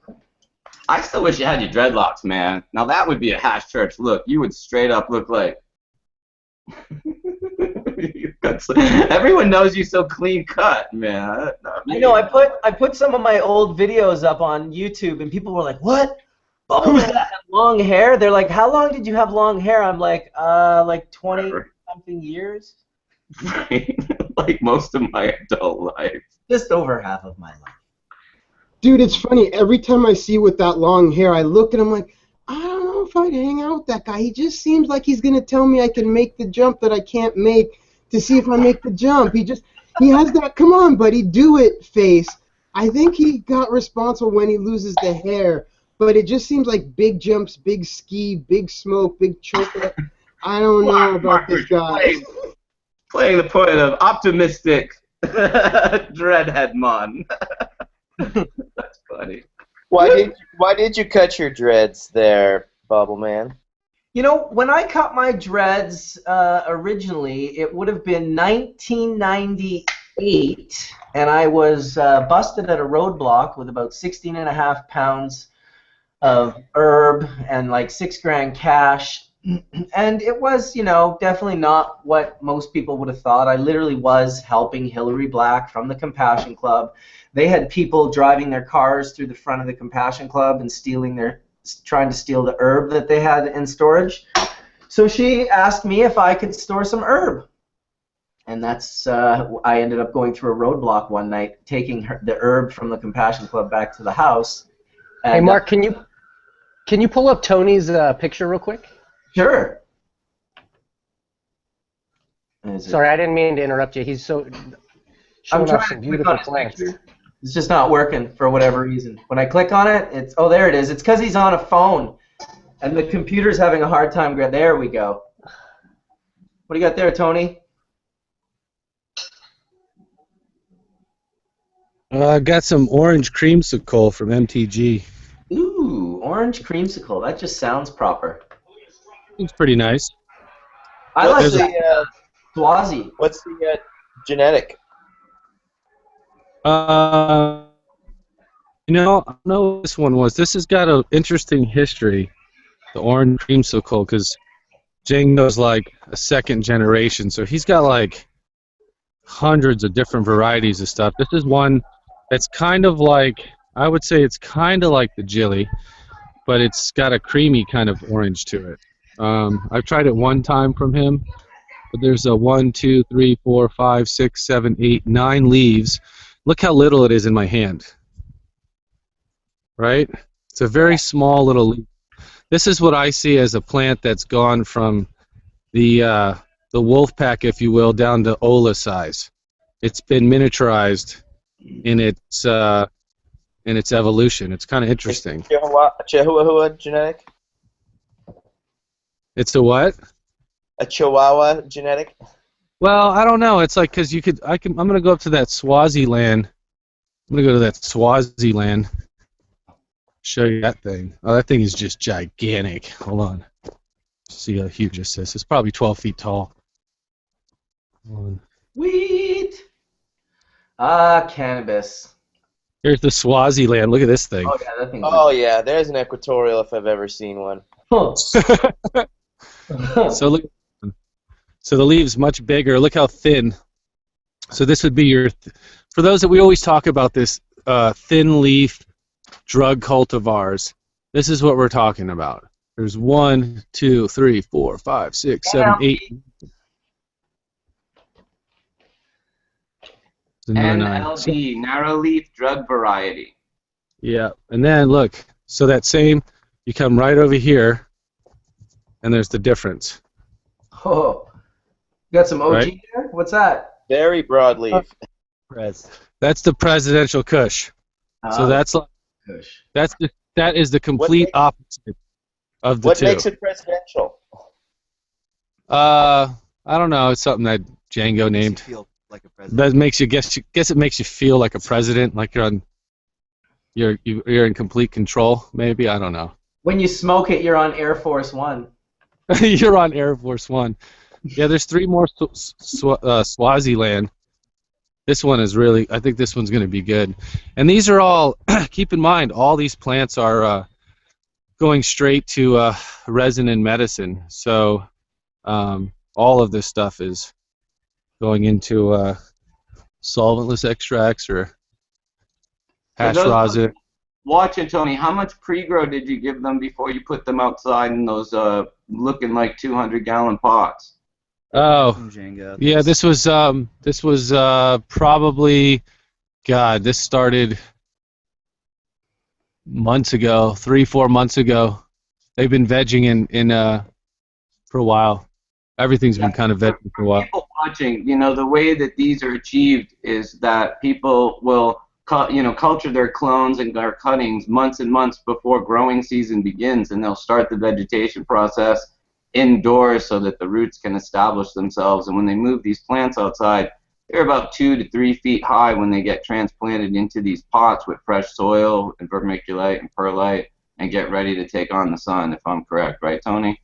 K: I still wish you had your dreadlocks, man. Now that would be a Hash Church look. You would straight up look like... Everyone knows you so clean cut, man.
A: I know. I put some of my old videos up on YouTube, and people were like, "What? Bubbleman had long hair?" They're like, "How long did you have long hair?" I'm like 20-something years.
K: Right. Like most of my adult life.
A: Just over half of my life.
F: Dude, it's funny. Every time I see you with that long hair, I look and I'm like, I don't know if I'd hang out with that guy. He just seems like he's going to tell me I can make the jump that I can't make to see if I make the jump. He has that, come on, buddy, do it face. I think he got responsible when he loses the hair, but it just seems like big jumps, big ski, big smoke, big chocolate. I don't know about this guy.
K: Playing the point of optimistic dreadhead mon. That's funny.
C: Why did you cut your dreads there, Bubbleman?
A: You know, when I cut my dreads originally, it would have been 1998, and I was busted at a roadblock with about 16.5 pounds of herb and like $6 grand cash. And it was, you know, definitely not what most people would have thought. I literally was helping Hillary Black from the Compassion Club. They had people driving their cars through the front of the Compassion Club and trying to steal the herb that they had in storage. So she asked me if I could store some herb. And that's, I ended up going through a roadblock one night, taking the herb from the Compassion Club back to the house. And,
H: hey, Mark, can you pull up Tony's picture real quick?
A: Sure.
H: Sorry, I didn't mean to interrupt you. He's showing off some beautiful plants.
A: It's just not working for whatever reason. When I click on it, there it is. It's because he's on a phone, and the computer's having a hard time. There we go. What do you got there, Tony?
L: I got some orange creamsicle from MTG.
A: Ooh, orange creamsicle. That just sounds proper.
L: It's pretty nice.
A: I like the Swazi.
C: What's the genetic?
L: You know, I don't know what this one was. This has got an interesting history, the orange creamsicle, because Django's like a second generation, so he's got like hundreds of different varieties of stuff. This is one that's kind of like, I would say it's kind of like the Jilly, but it's got a creamy kind of orange to it. I've tried it one time from him, but there's a 1, 2, 3, 4, 5, 6, 7, 8, 9 leaves. Look how little it is in my hand. Right? It's a very small little leaf. This is what I see as a plant that's gone from the wolf pack, if you will, down to Ola size. It's been miniaturized in its evolution. It's kind of interesting.
C: Chihuahua genetic?
L: It's a what?
C: A Chihuahua genetic?
L: Well, I don't know. It's like because I'm gonna go up to that Swaziland. I'm gonna go to that Swaziland. Show you that thing. Oh, that thing is just gigantic. Hold on. See how huge this is. It's probably 12 feet tall. Hold on.
A: Weed. Ah, cannabis.
L: Here's the Swaziland. Look at this thing.
A: Oh yeah, that thing.
C: Oh yeah, there's an equatorial if I've ever seen one.
L: So look. So the leaves much bigger. Look how thin. So this would be your. For those that we always talk about this thin leaf drug cultivars. This is what we're talking about. There's 1, 2, 3, 4, 5, 6, 7, 8.
K: NLD, narrow leaf drug variety.
L: Yeah, and then look. So that same, you come right over here, and there's the difference.
A: Oh, you got some OG
L: Right?
A: there? What's that?
C: Very broadleaf.
L: That's the presidential Kush. So that's like
A: Kush.
L: that is the complete opposite of the
C: What
L: two.
C: makes it presidential?
L: I don't know. It's something that Django named.
M: Feel like a president.
L: That makes you guess it makes you feel like a president, like you're in complete control. Maybe, I don't know.
A: When you smoke it, you're on Air Force One.
L: You're on Air Force One. Yeah, there's 3 more Swaziland. This one is really, I think this one's going to be good. And these are all, keep in mind, all these plants are going straight to resin and medicine. So all of this stuff is going into solventless extracts or hash rosin.
K: Watching, Tony, how much pre-grow did you give them before you put them outside in those looking like 200-gallon pots?
L: Oh, yeah. This was probably, God, this started months ago, 3-4 months ago. They've been vegging in for a while. Everything's been kind of vegging for a while.
K: People watching, the way that these are achieved is that people will culture their clones and their cuttings months and months before growing season begins, and they'll start the vegetation process indoors so that the roots can establish themselves. And when they move these plants outside, they're about 2 to 3 feet high when they get transplanted into these pots with fresh soil and vermiculite and perlite and get ready to take on the sun, if I'm correct, right, Tony?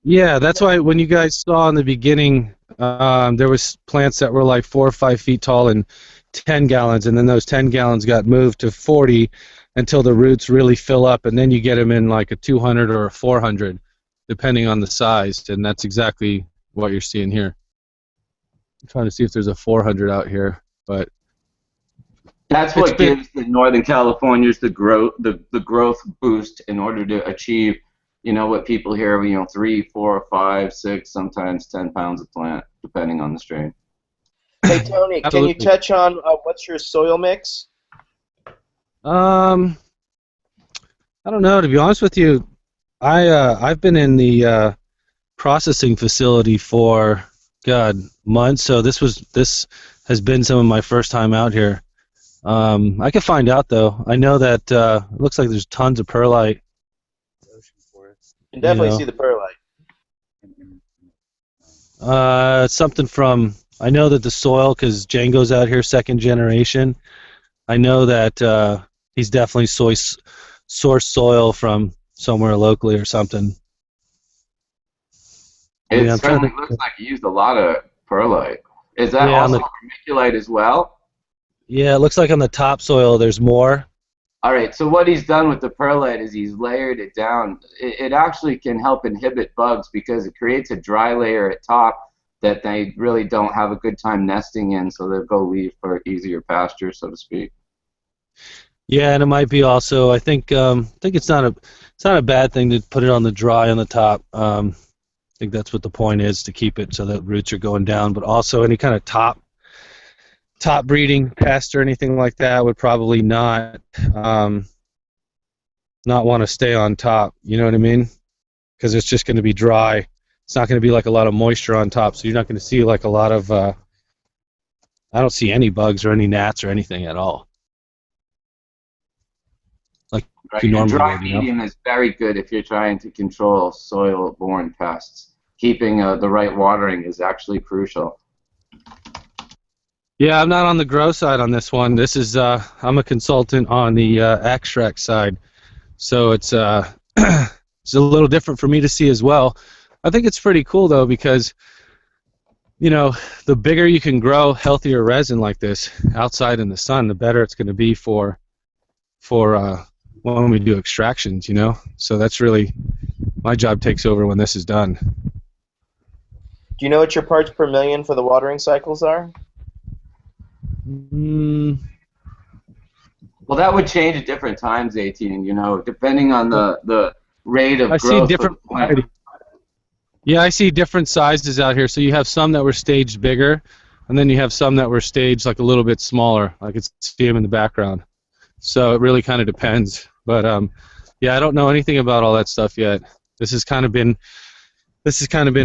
L: Yeah, that's why when you guys saw in the beginning, there was plants that were like 4 or 5 feet tall and 10 gallons, and then those 10 gallons got moved to 40 until the roots really fill up, and then you get them in like a 200 or a 400, depending on the size, and that's exactly what you're seeing here. I'm trying to see if there's a 400 out here, but
K: that's what gives the Northern Californians the growth boost in order to achieve, what people hear, 3, 4, 5, 6, sometimes 10 pounds of plant, depending on the strain.
C: Hey Tony, can you touch on what's your soil mix?
L: I don't know, to be honest with you. I've been in the processing facility for months, so this has been some of my first time out here. I could find out though. I know that it looks like there's tons of perlite.
C: You can definitely see the perlite.
L: Something from, I know that the soil, because Django's out here 2nd generation. I know that he's definitely sourced soil from somewhere locally or something.
K: It certainly looks like you used a lot of perlite. Is that also vermiculite as well?
L: Yeah, it looks like on the topsoil there's more.
K: All right, so what he's done with the perlite is he's layered it down. It actually can help inhibit bugs because it creates a dry layer at top that they really don't have a good time nesting in, so they'll go leave for easier pasture, so to speak.
L: Yeah, and it might be also, I think it's not a bad thing to put it on the dry on the top. I think that's what the point is, to keep it so that roots are going down, but also any kind of top breeding pest or anything like that would probably not want to stay on top, you know what I mean? Because it's just going to be dry. It's not going to be like a lot of moisture on top, so you're not going to see like a lot of I don't see any bugs or any gnats or anything at all. Like
K: Right.
L: you
K: A
L: normally
K: dry
L: would, you know?
K: medium is very good if you're trying to control soil-borne pests. Keeping the right watering is actually crucial.
L: Yeah, I'm not on the grow side on this one. This is I'm a consultant on the extract side, so it's it's a little different for me to see as well. I think it's pretty cool though because you know the bigger you can grow healthier resin like this outside in the sun, the better it's going to be for when we do extractions. You know, so that's really my job takes over when this is done.
C: Do you know what your parts per million for the watering cycles are?
K: Well, that would change at different times, Etienne, you know, depending on the rate of
L: I
K: growth.
L: see different.
K: Of the plant.
L: Yeah, I see different sizes out here. So you have some that were staged bigger, and then you have some that were staged like a little bit smaller. I could see them in the background. So it really kind of depends. But yeah, I don't know anything about all that stuff yet. This has kind of been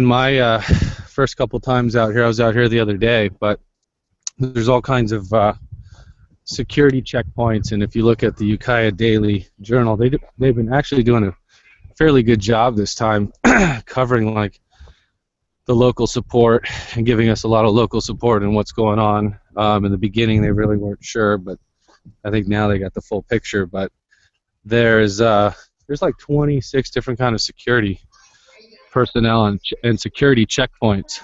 L: my first couple times out here. I was out here the other day, but there's all kinds of security checkpoints, and if you look at the Ukiah Daily Journal, they've been actually doing a fairly good job this time covering like the local support and giving us a lot of local support and what's going on. In the beginning, they really weren't sure, but I think now they got the full picture. But there's like 26 different kind of security personnel and security checkpoints.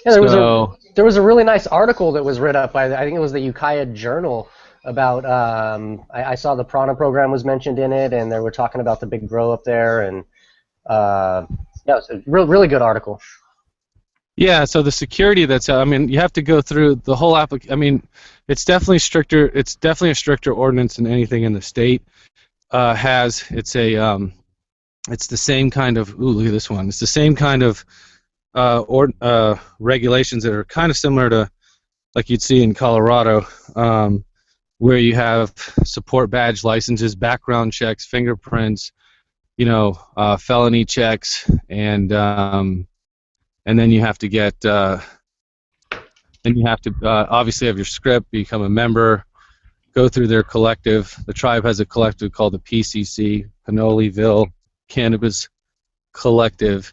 H: Yeah, there was a really nice article that was written up by I think it was the Ukiah Journal about I saw the Prana program was mentioned in it, and they were talking about the big grow up there, and yeah, it's a really good article.
L: Yeah, so the security that's I mean, you have to go through the whole application. I mean, it's definitely stricter. It's definitely a stricter ordinance than anything in the state has. It's the same kind of. Ooh, look at this one. It's the same kind of regulations that are kind of similar to like you'd see in Colorado, where you have support badge licenses, background checks, fingerprints, you know, felony checks, and then you have to get obviously have your script, become a member, go through their collective. The tribe has a collective called the PCC, Pinoleville Cannabis Collective.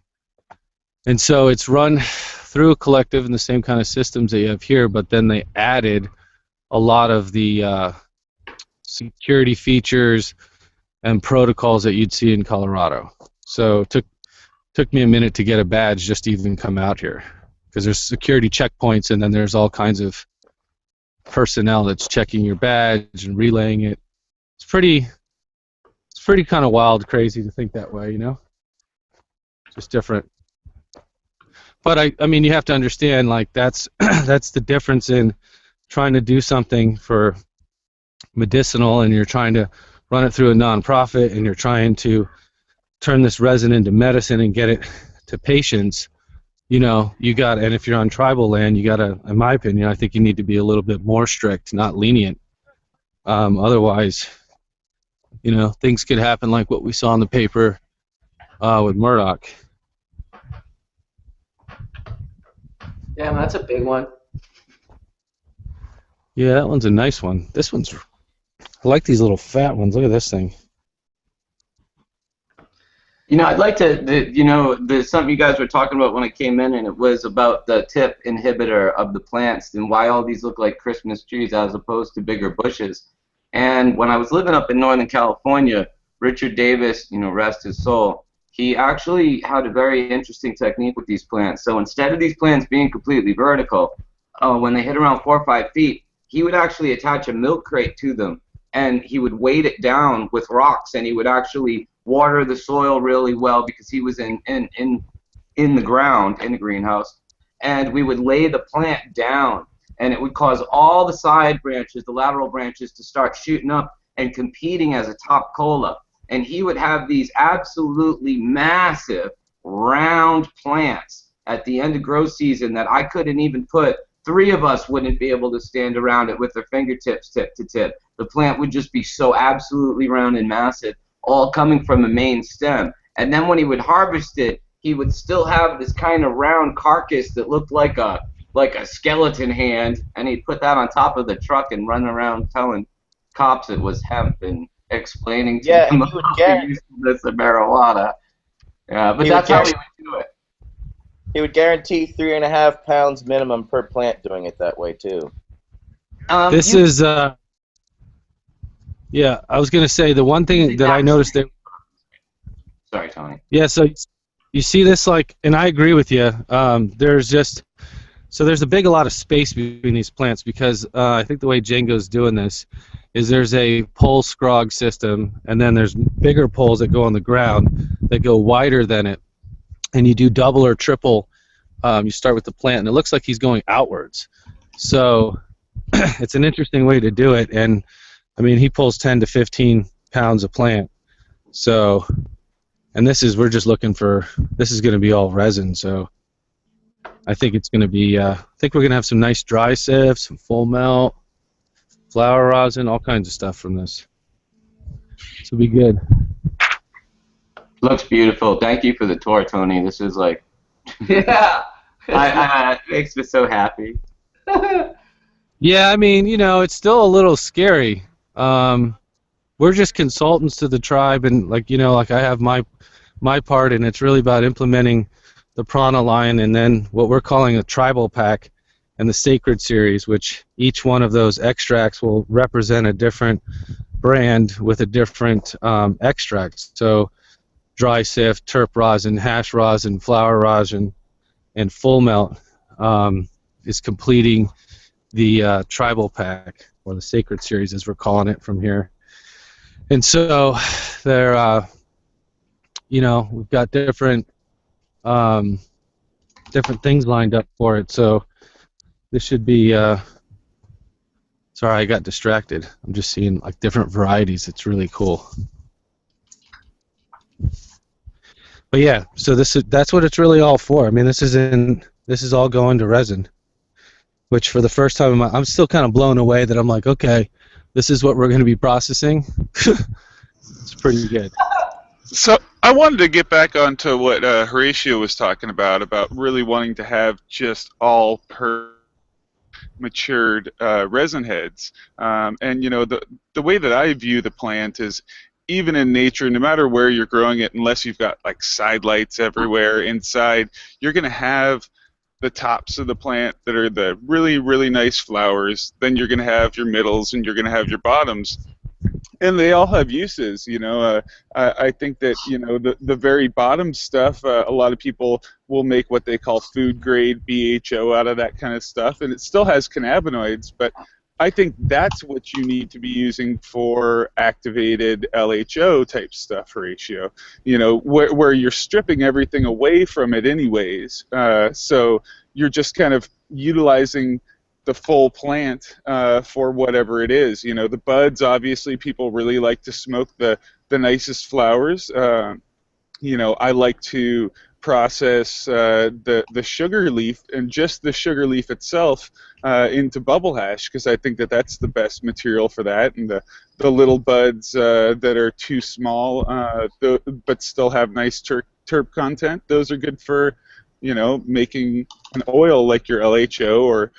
L: And so it's run through a collective in the same kind of systems that you have here, but then they added a lot of the security features and protocols that you'd see in Colorado. So it took me a minute to get a badge just to even come out here, because there's security checkpoints, and then there's all kinds of personnel that's checking your badge and relaying it. It's pretty kind of wild, crazy to think that way, you know? Just different. But I mean, you have to understand, like, that's the difference in trying to do something for medicinal, and you're trying to run it through a nonprofit, and you're trying to turn this resin into medicine and get it to patients. You know, and if you're on tribal land, you gotta, in my opinion, I think you need to be a little bit more strict, not lenient. Otherwise, you know, things could happen like what we saw in the paper with Murdoch.
A: Yeah, that's a big one.
L: Yeah, that one's a nice one. This one's, I like these little fat ones. Look at this thing.
K: You know, I'd like to, you know, there's something you guys were talking about when I came in, and it was about the tip inhibitor of the plants and why all these look like Christmas trees as opposed to bigger bushes. And when I was living up in Northern California, Richard Davis, you know, rest his soul, he actually had a very interesting technique with these plants. So instead of these plants being completely vertical, when they hit around 4 or 5 feet, he would actually attach a milk crate to them, and he would weight it down with rocks, and he would actually water the soil really well because he was in the ground in the greenhouse, and we would lay the plant down, and it would cause all the side branches, the lateral branches, to start shooting up and competing as a top cola. And he would have these absolutely massive round plants at the end of grow season that I couldn't even put, 3 of us wouldn't be able to stand around it with their fingertips tip to tip. The plant would just be so absolutely round and massive, all coming from a main stem. And then when he would harvest it, he would still have this kind of round carcass that looked like a like a skeleton hand, and he'd put that on top of the truck and run around telling cops it was hemp and explaining to them about the usefulness of marijuana. Yeah, but that's how he would do it.
C: He would guarantee 3.5 pounds minimum per plant doing it that way too.
L: This is, yeah, I was going to say the one thing that I noticed there.
K: Sorry, Tony.
L: Yeah, so you see this, like, and I agree with you. There's just, so there's a lot of space between these plants because I think the way Django's doing this is there's a pole scrog system, and then there's bigger poles that go on the ground that go wider than it, and you do double or triple. You start with the plant, and it looks like he's going outwards. So it's an interesting way to do it, and I mean he pulls 10 to 15 pounds a plant. So, and we're just looking for, this is going to be all resin. So I think it's going to be, I think we're going to have some nice dry sift, some full melt, flower rosin, all kinds of stuff from this. This will be good.
K: Looks beautiful. Thank you for the tour, Tony. This is like, yeah, it makes me so happy.
L: Yeah, I mean, you know, it's still a little scary. We're just consultants to the tribe, and like, you know, like I have my part, and it's really about implementing the prana line, and then what we're calling a tribal pack and the sacred series, which each one of those extracts will represent a different brand with a different extract. So dry sift, terp rosin, hash rosin, flower rosin, and full melt is completing the tribal pack, or the sacred series as we're calling it from here. And so they're, you know, we've got different things lined up for it. So this should be, sorry, I got distracted. I'm just seeing like different varieties. It's really cool. But yeah, so that's what it's really all for. I mean, this is all going to resin, which for the first time I'm still kind of blown away that I'm like, okay, this is what we're going to be processing. It's pretty good.
J: So I wanted to get back onto what Horatio was talking about really wanting to have just all matured resin heads. And you know, the way that I view the plant is, even in nature, no matter where you're growing it, unless you've got like side lights everywhere inside, you're going to have the tops of the plant that are the really, really nice flowers. Then you're going to have your middles, and you're going to have your bottoms. And they all have uses, you know. I think that, you know, the very bottom stuff, a lot of people will make what they call food grade BHO out of that kind of stuff, and it still has cannabinoids, but I think that's what you need to be using for activated LHO type stuff, Horatio. You know, where you're stripping everything away from it anyways. So you're just kind of utilizing the full plant for whatever it is. You know, the buds, obviously, people really like to smoke the nicest flowers. You know, I like to process the sugar leaf, and just the sugar leaf itself into bubble hash, because I think that that's the best material for that. And the little buds that are too small but still have nice terp content, those are good for, you know, making an oil like your LHO or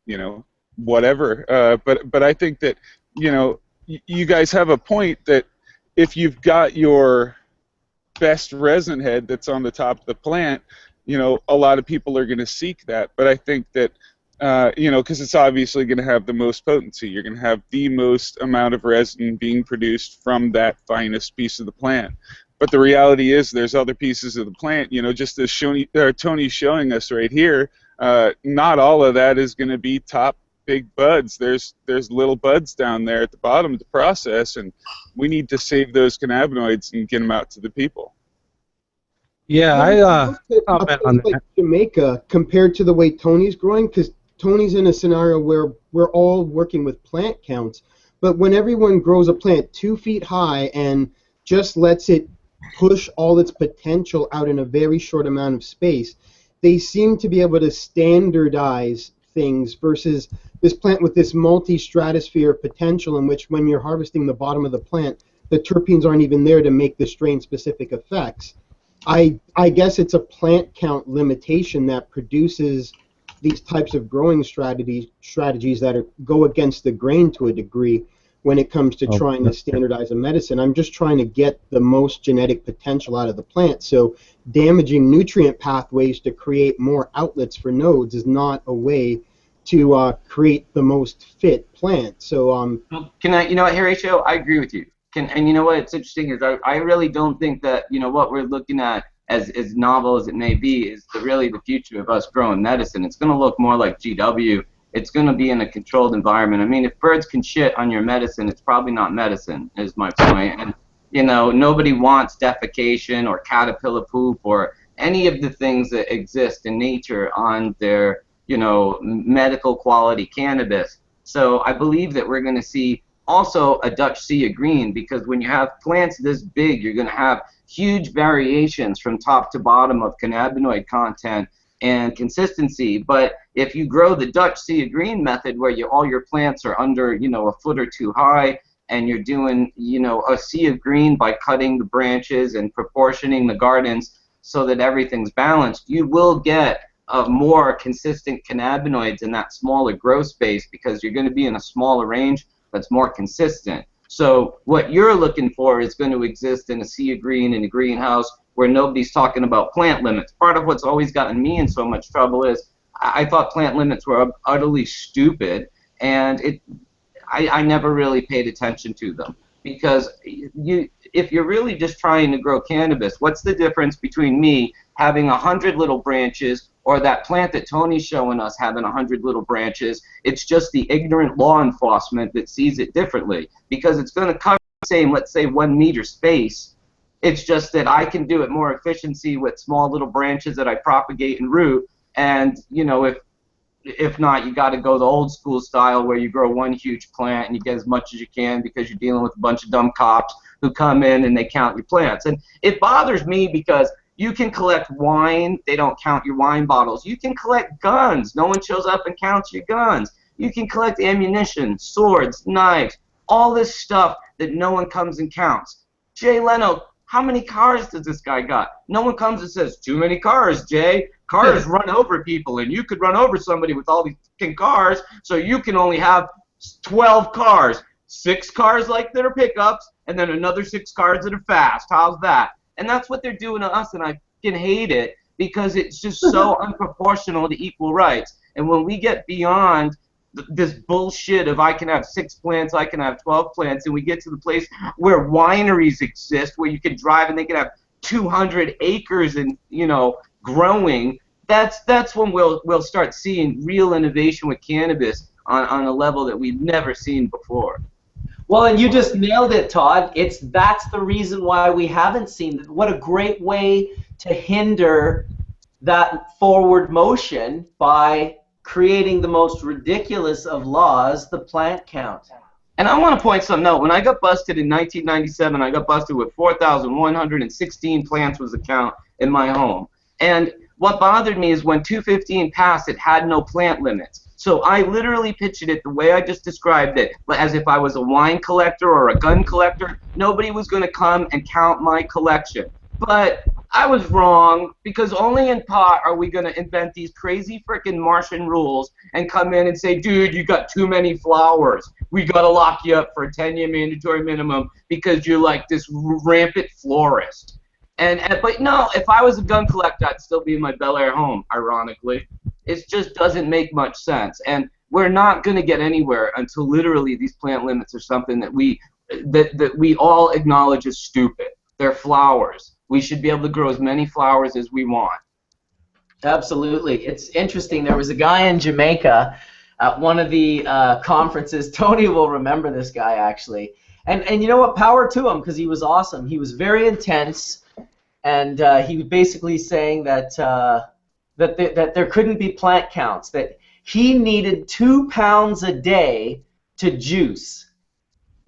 J: you know, whatever. But I think that, you know, you guys have a point that if you've got your best resin head that's on the top of the plant, you know, a lot of people are going to seek that. But I think that, you know, because it's obviously going to have the most potency. You're going to have the most amount of resin being produced from that finest piece of the plant. But the reality is there's other pieces of the plant, you know, just as Tony's showing us right here, not all of that is going to be top big buds. There's little buds down there at the bottom to process, and we need to save those cannabinoids and get them out to the people.
L: Yeah, I comment on that.
F: Like Jamaica, compared to the way Tony's growing, because Tony's in a scenario where we're all working with plant counts, but when everyone grows a plant 2 feet high and just lets it push all its potential out in a very short amount of space, they seem to be able to standardize things versus this plant with this multi-stratosphere potential, in which when you're harvesting the bottom of the plant, the terpenes aren't even there to make the strain-specific effects. I guess it's a plant count limitation that produces these types of growing strategies that go against the grain to a degree when it comes to trying to standardize a medicine. I'm just trying to get the most genetic potential out of the plant. So damaging nutrient pathways to create more outlets for nodes is not a way to create the most fit plant. So
K: can I, you know what, Horatio, I agree with you. And you know what, it's interesting is I really don't think that, you know, what we're looking at as novel as it may be is really the future of us growing medicine. It's going to look more like GW. It's going to be in a controlled environment. I mean, if birds can shit on your medicine, it's probably not medicine, is my point. And, you know, nobody wants defecation or caterpillar poop or any of the things that exist in nature on their, you know, medical quality cannabis. So I believe that we're going to see also a Dutch sea of green, because when you have plants this big, you're going to have huge variations from top to bottom of cannabinoid content and consistency. But if you grow the Dutch sea of green method, where all your plants are under, you know, a foot or two high, and you're doing, you know, a sea of green by cutting the branches and proportioning the gardens so that everything's balanced, you will get more consistent cannabinoids in that smaller growth space, because you're going to be in a smaller range that's more consistent. So what you're looking for is going to exist in a sea of green in a greenhouse where nobody's talking about plant limits. Part of what's always gotten me in so much trouble is I thought plant limits were utterly stupid, and I never really paid attention to them. Because if you're really just trying to grow cannabis, what's the difference between me having 100 little branches or that plant that Tony's showing us having 100 little branches? It's just the ignorant law enforcement that sees it differently, because it's going to cover the same, let's say, 1 meter space. It's just that I can do it more efficiency with small little branches that I propagate and root. And, you know, if not, you got to go the old school style where you grow one huge plant and you get as much as you can, because you're dealing with a bunch of dumb cops who come in and they count your plants. And it bothers me because you can collect wine, they don't count your wine bottles. You can collect guns, no one shows up and counts your guns. You can collect ammunition, swords, knives, all this stuff that no one comes and counts. Jay Leno, how many cars does this guy got? No one comes and says, too many cars, Jay. Cars run over people, and you could run over somebody with all these fucking cars, so you can only have 12 cars. 6 cars like that are pickups, and then another 6 cars that are fast. How's that? And that's what they're doing to us, and I fucking hate it, because it's just so unproportional to equal rights. And when we get beyond this bullshit of I can have 6 plants, I can have 12 plants, and we get to the place where wineries exist, where you can drive and they can have 200 acres and, you know, growing, that's when we'll start seeing real innovation with cannabis on a level that we've never seen before.
A: Well, and you just nailed it, Todd. That's the reason why we haven't seen it. What a great way to hinder that forward motion by creating the most ridiculous of laws, the plant count.
K: And I want to point something out. When I got busted in 1997, I got busted with 4,116 plants was the count in my home. And what bothered me is when 215 passed, it had no plant limits. So I literally pictured it the way I just described it, as if I was a wine collector or a gun collector. Nobody was going to come and count my collection. But I was wrong, because only in pot are we going to invent these crazy frickin' Martian rules and come in and say, dude, you got too many flowers. We got to lock you up for a 10-year mandatory minimum because you're like this rampant florist. But no, if I was a gun collector, I'd still be in my Bel Air home, ironically. It just doesn't make much sense. And we're not going to get anywhere until literally these plant limits are something that we all acknowledge as stupid. They're flowers. We should be able to grow as many flowers as we want.
A: Absolutely. It's interesting. There was a guy in Jamaica at one of the conferences. Tony will remember this guy, actually. And you know what? Power to him, because he was awesome. He was very intense, and he was basically saying that that there couldn't be plant counts, that he needed 2 pounds a day to juice.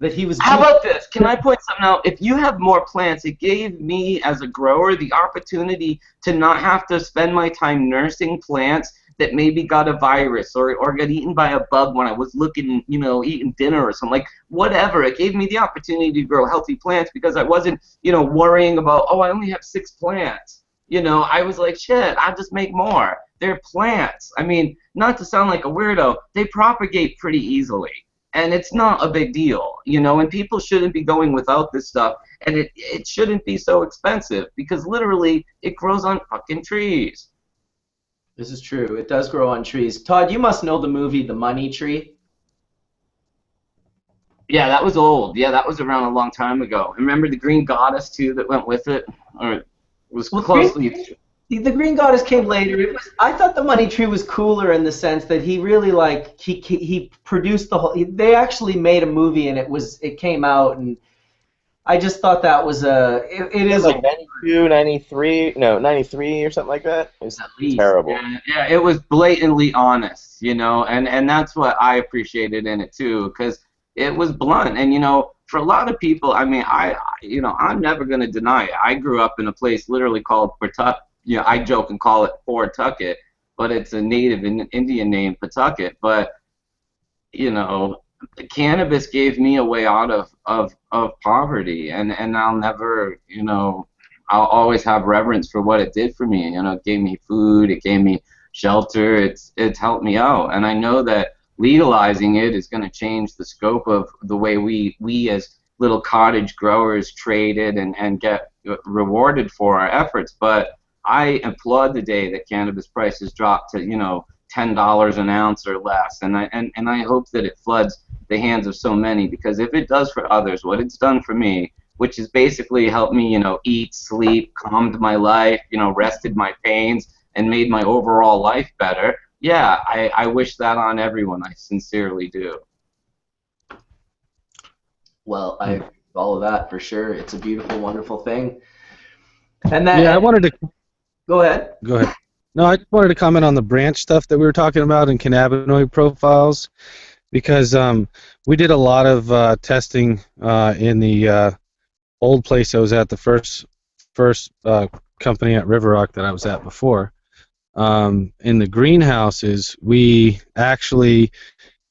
A: That he was.
K: How about this? Can I point something out? If you have more plants, it gave me as a grower the opportunity to not have to spend my time nursing plants that maybe got a virus or got eaten by a bug when I was looking, you know, eating dinner or something, like whatever. It gave me the opportunity to grow healthy plants because I wasn't, you know, worrying about, oh, I only have 6 plants. You know, I was like, shit, I'll just make more. they're plants. I mean, not to sound like a weirdo, they propagate pretty easily. And it's not a big deal, you know, and people shouldn't be going without this stuff. And it shouldn't be so expensive because literally it grows on fucking trees.
A: This is true. It does grow on trees. Todd, you must know the movie The Money Tree.
K: Yeah, that was old. Yeah, that was around a long time ago. Remember the Green Goddess, too, that went with it? Or it was closely...
A: The Green Goddess came later. I thought The Money Tree was cooler in the sense that he really, like, he produced the whole... They actually made a movie, and it came out, and I just thought that was it is
C: like 92, 93, no, 93 or something like that. It's terrible.
K: Yeah, it was blatantly honest, you know, and that's what I appreciated in it too, because it was blunt. And you know, for a lot of people, I mean, I'm never gonna deny it. I grew up in a place literally called Pawtucket. You know, I joke and call it Pawtucket, but it's a native Indian name, Pawtucket. But you know, cannabis gave me a way out of poverty, and I'll never, you know, I'll always have reverence for what it did for me. You know, it gave me food, it gave me shelter, it's helped me out, and I know that legalizing it is going to change the scope of the way we as little cottage growers traded and get rewarded for our efforts. But I applaud the day that cannabis prices drop to, you know, $10 an ounce or less, and I hope that it floods the hands of so many, because if it does for others what it's done for me, which is basically helped me, you know, eat, sleep, calmed my life, you know, rested my pains, and made my overall life better, yeah, I wish that on everyone. I sincerely do.
A: Well, I follow that for sure. It's a beautiful, wonderful thing. And that.
L: Yeah, I wanted to.
A: Go ahead.
L: Go ahead. No, I just wanted to comment on the branch stuff that we were talking about in cannabinoid profiles, because we did a lot of testing in the old place I was at, the first company at River Rock that I was at before. In the greenhouses, we actually,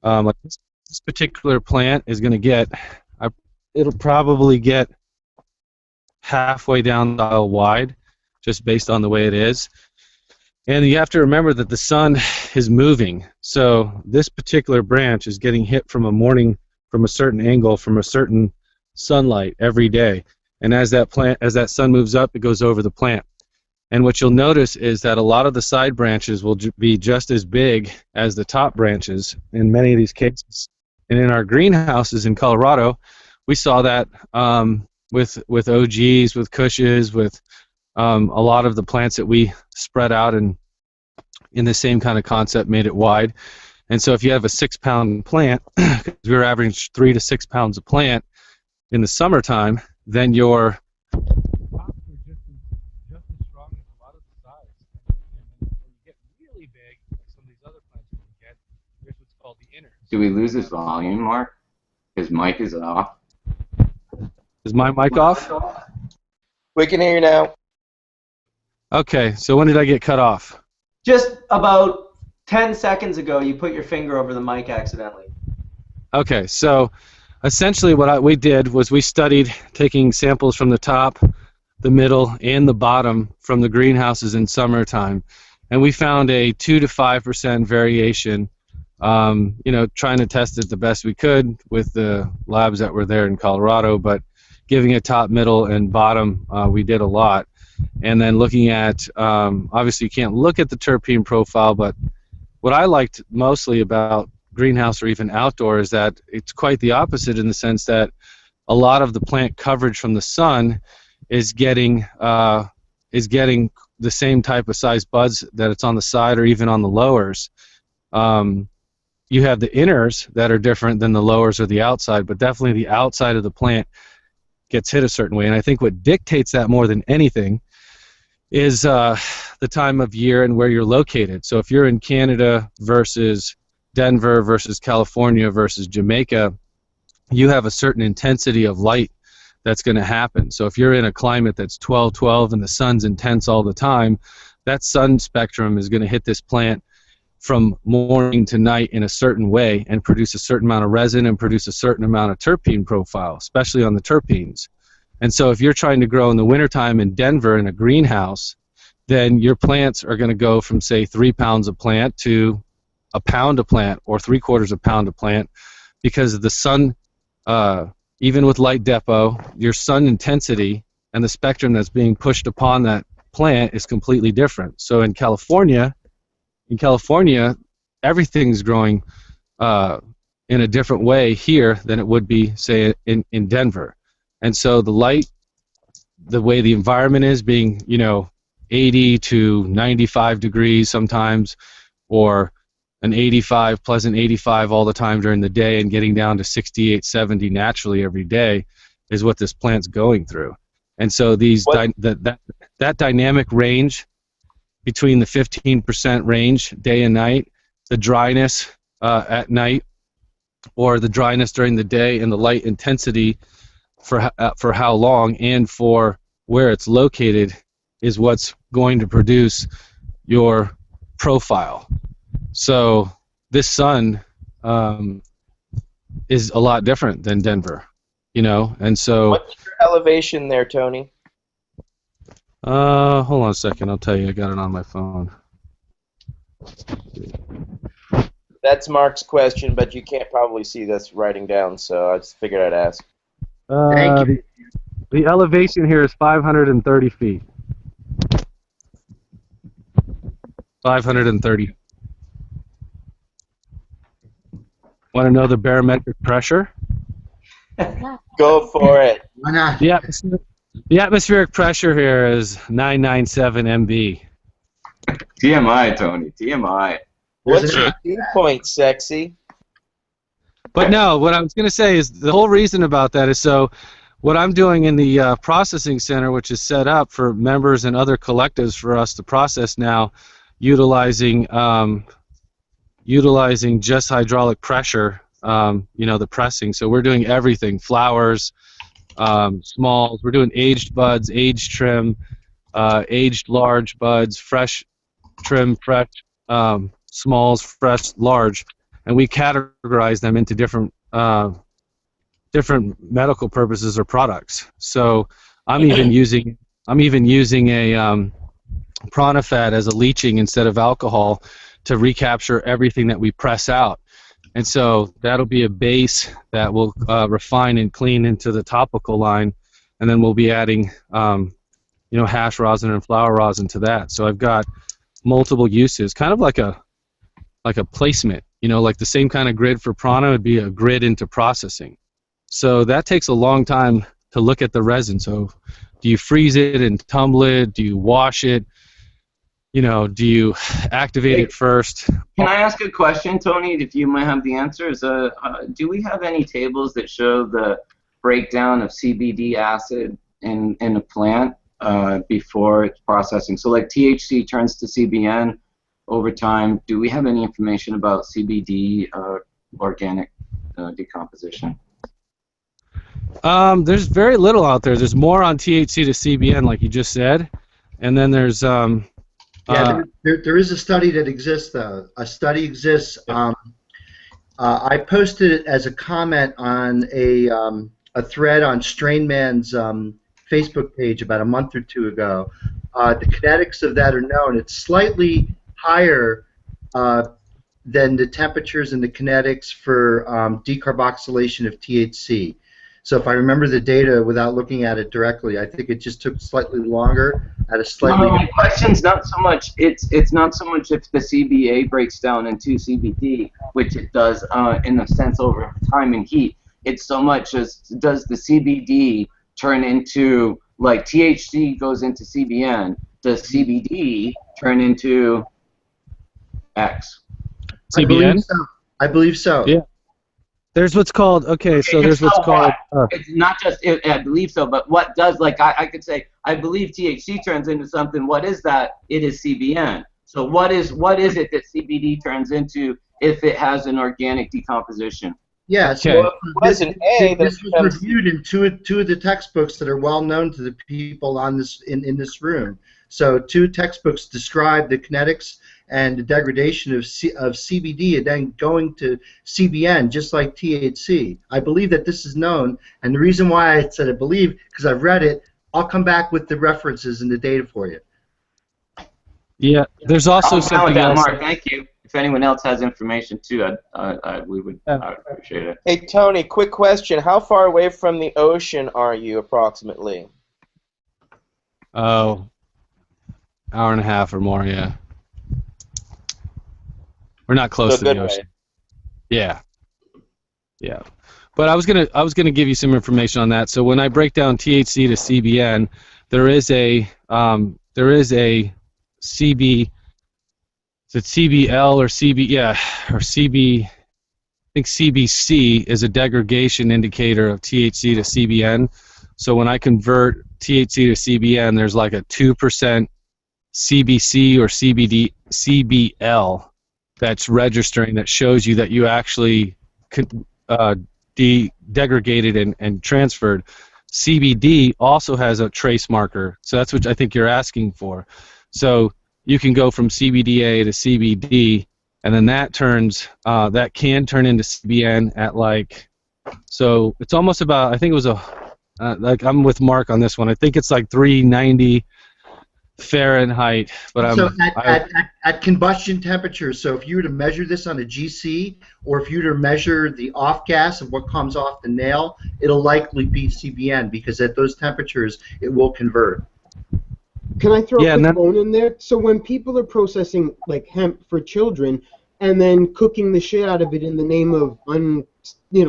L: like this particular plant is going to get, it'll probably get halfway down the aisle wide, just based on the way it is. And you have to remember that the sun is moving, so this particular branch is getting hit from a certain angle, from a certain sunlight every day. And as that sun moves up, it goes over the plant. And what you'll notice is that a lot of the side branches will be just as big as the top branches in many of these cases. And in our greenhouses in Colorado, we saw that with OGs, with Cushes, with a lot of the plants that we spread out and in the same kind of concept made it wide. And so if you have a 6-pound plant, because we were averaging 3 to 6 pounds a plant in the summertime, then your crops are just as strong as a lot of the size. And when you get really big, like some of these other plants we can get, there's what's called the inners.
K: Do we lose his volume, Mark? His mic is off.
L: Is my mic off?
C: We can hear you now.
L: Okay, so when did I get cut off?
A: Just about 10 seconds ago, you put your finger over the mic accidentally.
L: Okay, so essentially what we did was we studied taking samples from the top, the middle, and the bottom from the greenhouses in summertime, and we found a 2 to 5% variation, you know, trying to test it the best we could with the labs that were there in Colorado, but giving it top, middle, and bottom, we did a lot. And then looking at, obviously you can't look at the terpene profile, but what I liked mostly about greenhouse or even outdoor is that it's quite the opposite, in the sense that a lot of the plant coverage from the sun is getting the same type of size buds that it's on the side or even on the lowers. You have the inners that are different than the lowers or the outside, but definitely the outside of the plant gets hit a certain way. And I think what dictates that more than anything is the time of year and where you're located. So if you're in Canada versus Denver versus California versus Jamaica, you have a certain intensity of light that's going to happen. So if you're in a climate that's 12-12 and the sun's intense all the time, that sun spectrum is going to hit this plant from morning to night in a certain way and produce a certain amount of resin and produce a certain amount of terpene profile, especially on the terpenes. And so if you're trying to grow in the wintertime in Denver in a greenhouse, then your plants are going to go from, say, 3 pounds a plant to a pound a plant or 3/4 a pound a plant, because the sun, even with light depo, your sun intensity and the spectrum that's being pushed upon that plant is completely different. So in California, everything's growing in a different way here than it would be, say, in Denver. And so the light, the way the environment is being, 80 to 95 degrees sometimes, or an 85, pleasant 85 all the time during the day, and getting down to 68, 70 naturally every day is what this plant's going through. And so these that dynamic range between the 15% range day and night, the dryness at night, or the dryness during the day, and the light intensity for how long and for where it's located is what's going to produce your profile. So this sun is a lot different than Denver, and so.
C: What's your elevation there, Tony?
L: Hold on a second. I'll tell you. I got it on my phone.
C: That's Mark's question, but you can't probably see this writing down, so I just figured I'd ask.
G: Thank you.
L: The elevation here is 530 feet. 530. Want to know the barometric pressure?
C: Go for it.
G: Why not?
L: The atmospheric pressure here is 997 MB.
K: TMI, Tony. TMI.
C: What's your dew point, sexy?
L: But no, what I was going to say is the whole reason about that is so what I'm doing in the processing center, which is set up for members and other collectives for us to process now, utilizing just hydraulic pressure, the pressing. So we're doing everything: flowers, smalls. We're doing aged buds, aged trim, aged large buds, fresh trim, fresh smalls, fresh large, and we categorize them into different medical purposes or products. So I'm even using a pronafat as a leaching instead of alcohol to recapture everything that we press out. And so that'll be a base that we'll refine and clean into the topical line, and then we'll be adding hash rosin and flower rosin to that. So I've got multiple uses, kind of like a placement, like the same kind of grid for prana would be a grid into processing. So that takes a long time to look at the resin. So do you freeze it and tumble it? Do you wash it? Do you activate it first?
K: Can I ask a question, Tony, if you might have the answers? Do we have any tables that show the breakdown of CBD acid in a plant before it's processing? So like THC turns to CBN over time. Do we have any information about CBD organic decomposition?
L: There's very little out there. There's more on THC to CBN, like you just said, and then there's
G: there is a study that exists, though. A study exists. I posted it as a comment on a thread on Strainman's Facebook page about a month or two ago. The kinetics of that are known. It's slightly higher than the temperatures and the kinetics for decarboxylation of THC. So if I remember the data without looking at it directly, I think it just took slightly longer at a slightly.
K: My question's not so much. It's not so much if the CBA breaks down into CBD, which it does in a sense over time and heat. It's so much as does the CBD turn into, like THC goes into CBN. Does CBD turn into X?
L: CBN?
G: I believe so.
L: Yeah. There's what's called, there's what's called...
K: It's not just, I believe so, but what does, like, I could say, I believe THC turns into something. What is that? It is CBN. So what is it that CBD turns into if it has an organic decomposition?
G: Yeah, so this was reviewed in two of the textbooks that are well known to the people on this in this room. So 2 textbooks describe the kinetics and the degradation of CBD and then going to CBN, just like THC. I believe that this is known, and the reason why I said I believe, because I've read it, I'll come back with the references and the data for you.
L: Yeah, there's also
K: I'm down with
L: something
K: that,
L: else.
K: Mark. Thank you. If anyone else has information too, I would appreciate it.
C: Hey, Tony, quick question. How far away from the ocean are you approximately?
L: Oh, hour and a half or more, yeah. We're not close to the ocean. Yeah. Yeah. But I was gonna give you some information on that. So when I break down THC to CBN, there is a CB, is it CBL or CB? Yeah, or CB. I think CBC is a degradation indicator of THC to CBN. So when I convert THC to CBN, there's like a 2% CBC or CBL that's registering, that shows you that you actually degraded and transferred. CBD also has a trace marker, so that's what I think you're asking for. So you can go from CBDA to CBD, and then that can turn into CBN at like, so it's almost about, I think it was like, I'm with Mark on this one, I think it's like 390 Fahrenheit, but
G: so at combustion temperature, so if you were to measure this on a GC, or if you were to measure the off gas of what comes off the nail, it'll likely be CBN, because at those temperatures it will convert.
F: Can I throw a quick bone in there? So when people are processing like hemp for children and then cooking the shit out of it in the name of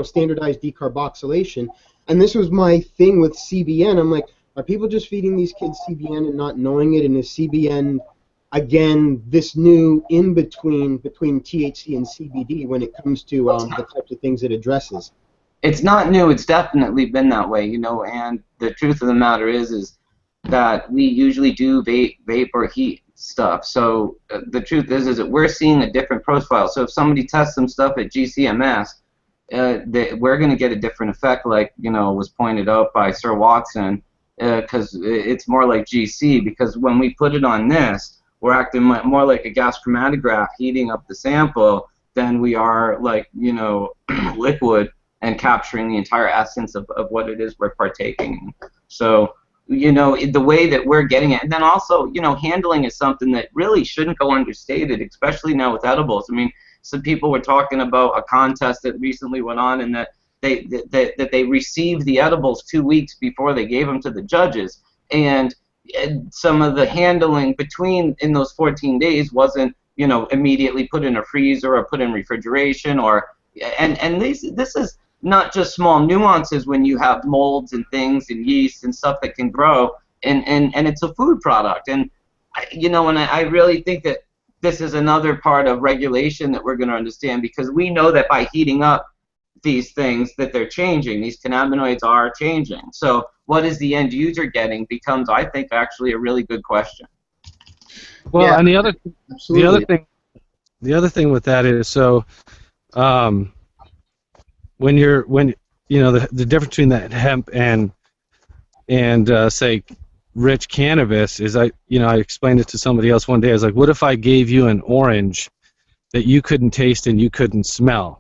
F: standardized decarboxylation, and this was my thing with CBN, I'm like, are people just feeding these kids CBN and not knowing it? And is CBN, again, this new in-between between THC and CBD when it comes to the types of things it addresses?
K: It's not new. It's definitely been that way, and the truth of the matter is that we usually do vape or heat stuff. So the truth is that we're seeing a different profile. So if somebody tests some stuff at GCMS, we're going to get a different effect, like was pointed out by Sir Watson, because it's more like GC. Because when we put it on this, we're acting more like a gas chromatograph, heating up the sample, than we are like liquid and capturing the entire essence of what it is we're partaking in. So the way that we're getting it, and then also handling is something that really shouldn't go understated, especially now with edibles. I mean, some people were talking about a contest that recently went on, and that they received the edibles 2 weeks before they gave them to the judges, and some of the handling in those 14 days wasn't immediately put in a freezer or put in refrigeration, and this is not just small nuances when you have molds and things and yeast and stuff that can grow, and it's a food product, and I really think that this is another part of regulation that we're going to understand, because we know that by heating up these things that they're changing, these cannabinoids are changing. So what is the end user getting becomes, I think, actually a really good question.
L: Well,
K: Yeah,
L: and the other thing with that is, so when the difference between that hemp and say rich cannabis is, I explained it to somebody else one day. I was like, what if I gave you an orange that you couldn't taste and you couldn't smell?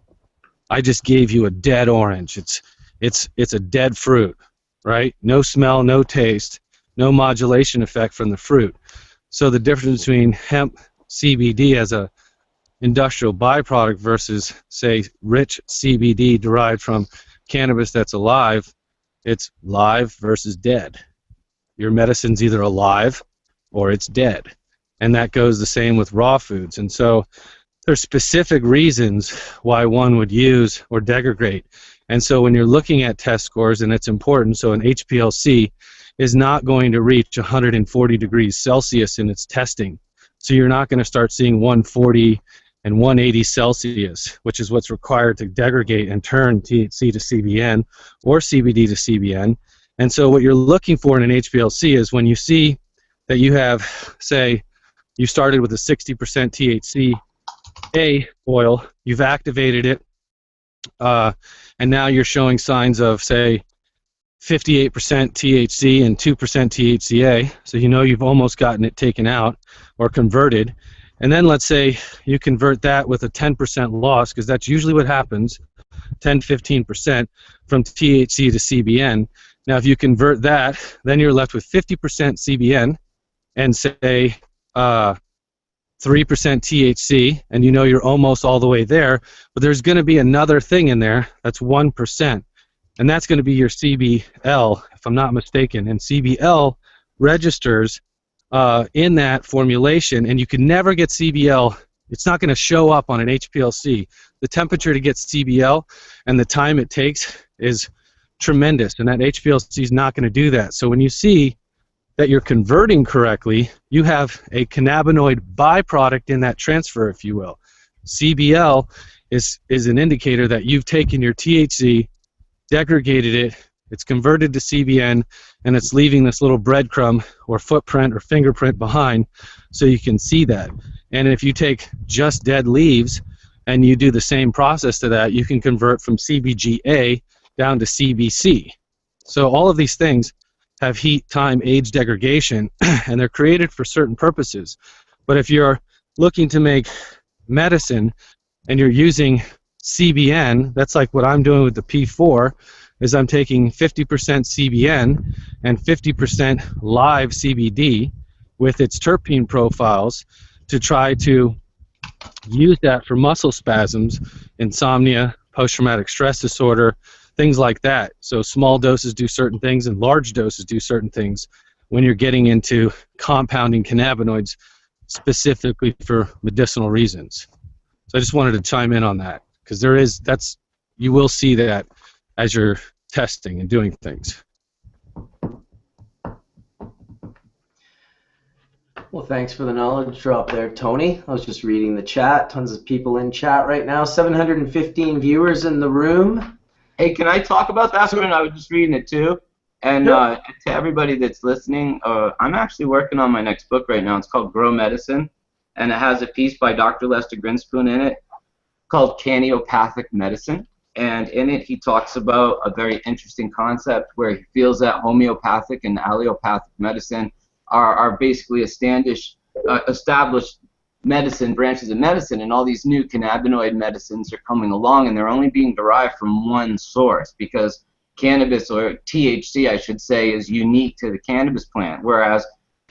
L: I just gave you a dead orange. It's a dead fruit, right? No smell, no taste, no modulation effect from the fruit. So the difference between hemp CBD as a industrial byproduct versus, say, rich CBD derived from cannabis that's alive, it's live versus dead. Your medicine's either alive or it's dead. And that goes the same with raw foods. And so there's specific reasons why one would use or degrade. And so when you're looking at test scores, and it's important, so an HPLC is not going to reach 140 degrees Celsius in its testing. So you're not going to start seeing 140 and 180 Celsius, which is what's required to degrade and turn THC to CBN or CBD to CBN. And so what you're looking for in an HPLC is when you see that you have, say, you started with a 60% THC oil, you've activated it, and now you're showing signs of, say, 58% THC and 2% THCA, so you've almost gotten it taken out or converted. And then let's say you convert that with a 10% loss, because that's usually what happens, 10-15% from THC to CBN. Now if you convert that, then you're left with 50% CBN and say 3% THC, and you know you're almost all the way there, but there's going to be another thing in there that's 1%, and that's going to be your CBL, if I'm not mistaken, and CBL registers in that formulation, and you can never get CBL. It's not going to show up on an HPLC. The temperature to get CBL and the time it takes is tremendous, and that HPLC is not going to do that. So when you see that you're converting correctly, you have a cannabinoid byproduct in that transfer, if you will. CBL is an indicator that you've taken your THC, degraded it, it's converted to CBN, and it's leaving this little breadcrumb or footprint or fingerprint behind so you can see that. And if you take just dead leaves and you do the same process to that, you can convert from CBGA down to CBC. So all of these things have heat, time, age degradation, and they're created for certain purposes. But if you're looking to make medicine and you're using CBN, that's like what I'm doing with the P4, is I'm taking 50% CBN and 50% live CBD with its terpene profiles to try to use that for muscle spasms, insomnia, post-traumatic stress disorder, things like that. So small doses do certain things and large doses do certain things when you're getting into compounding cannabinoids specifically for medicinal reasons. So I just wanted to chime in on that, because you will see that as you're testing and doing things.
A: Well, thanks for the knowledge drop there, Tony. I was just reading the chat. Tons of people in chat right now. 715 viewers in the room.
K: Hey, can I talk about that one? I was just reading it too. And to everybody that's listening, I'm actually working on my next book right now. It's called Grow Medicine, and it has a piece by Dr. Lester Grinspoon in it called Caniopathic Medicine. And in it, he talks about a very interesting concept where he feels that homeopathic and allopathic medicine are basically established medicine, branches of medicine, and all these new cannabinoid medicines are coming along, and they're only being derived from one source, because cannabis, or THC I should say, is unique to the cannabis plant, whereas,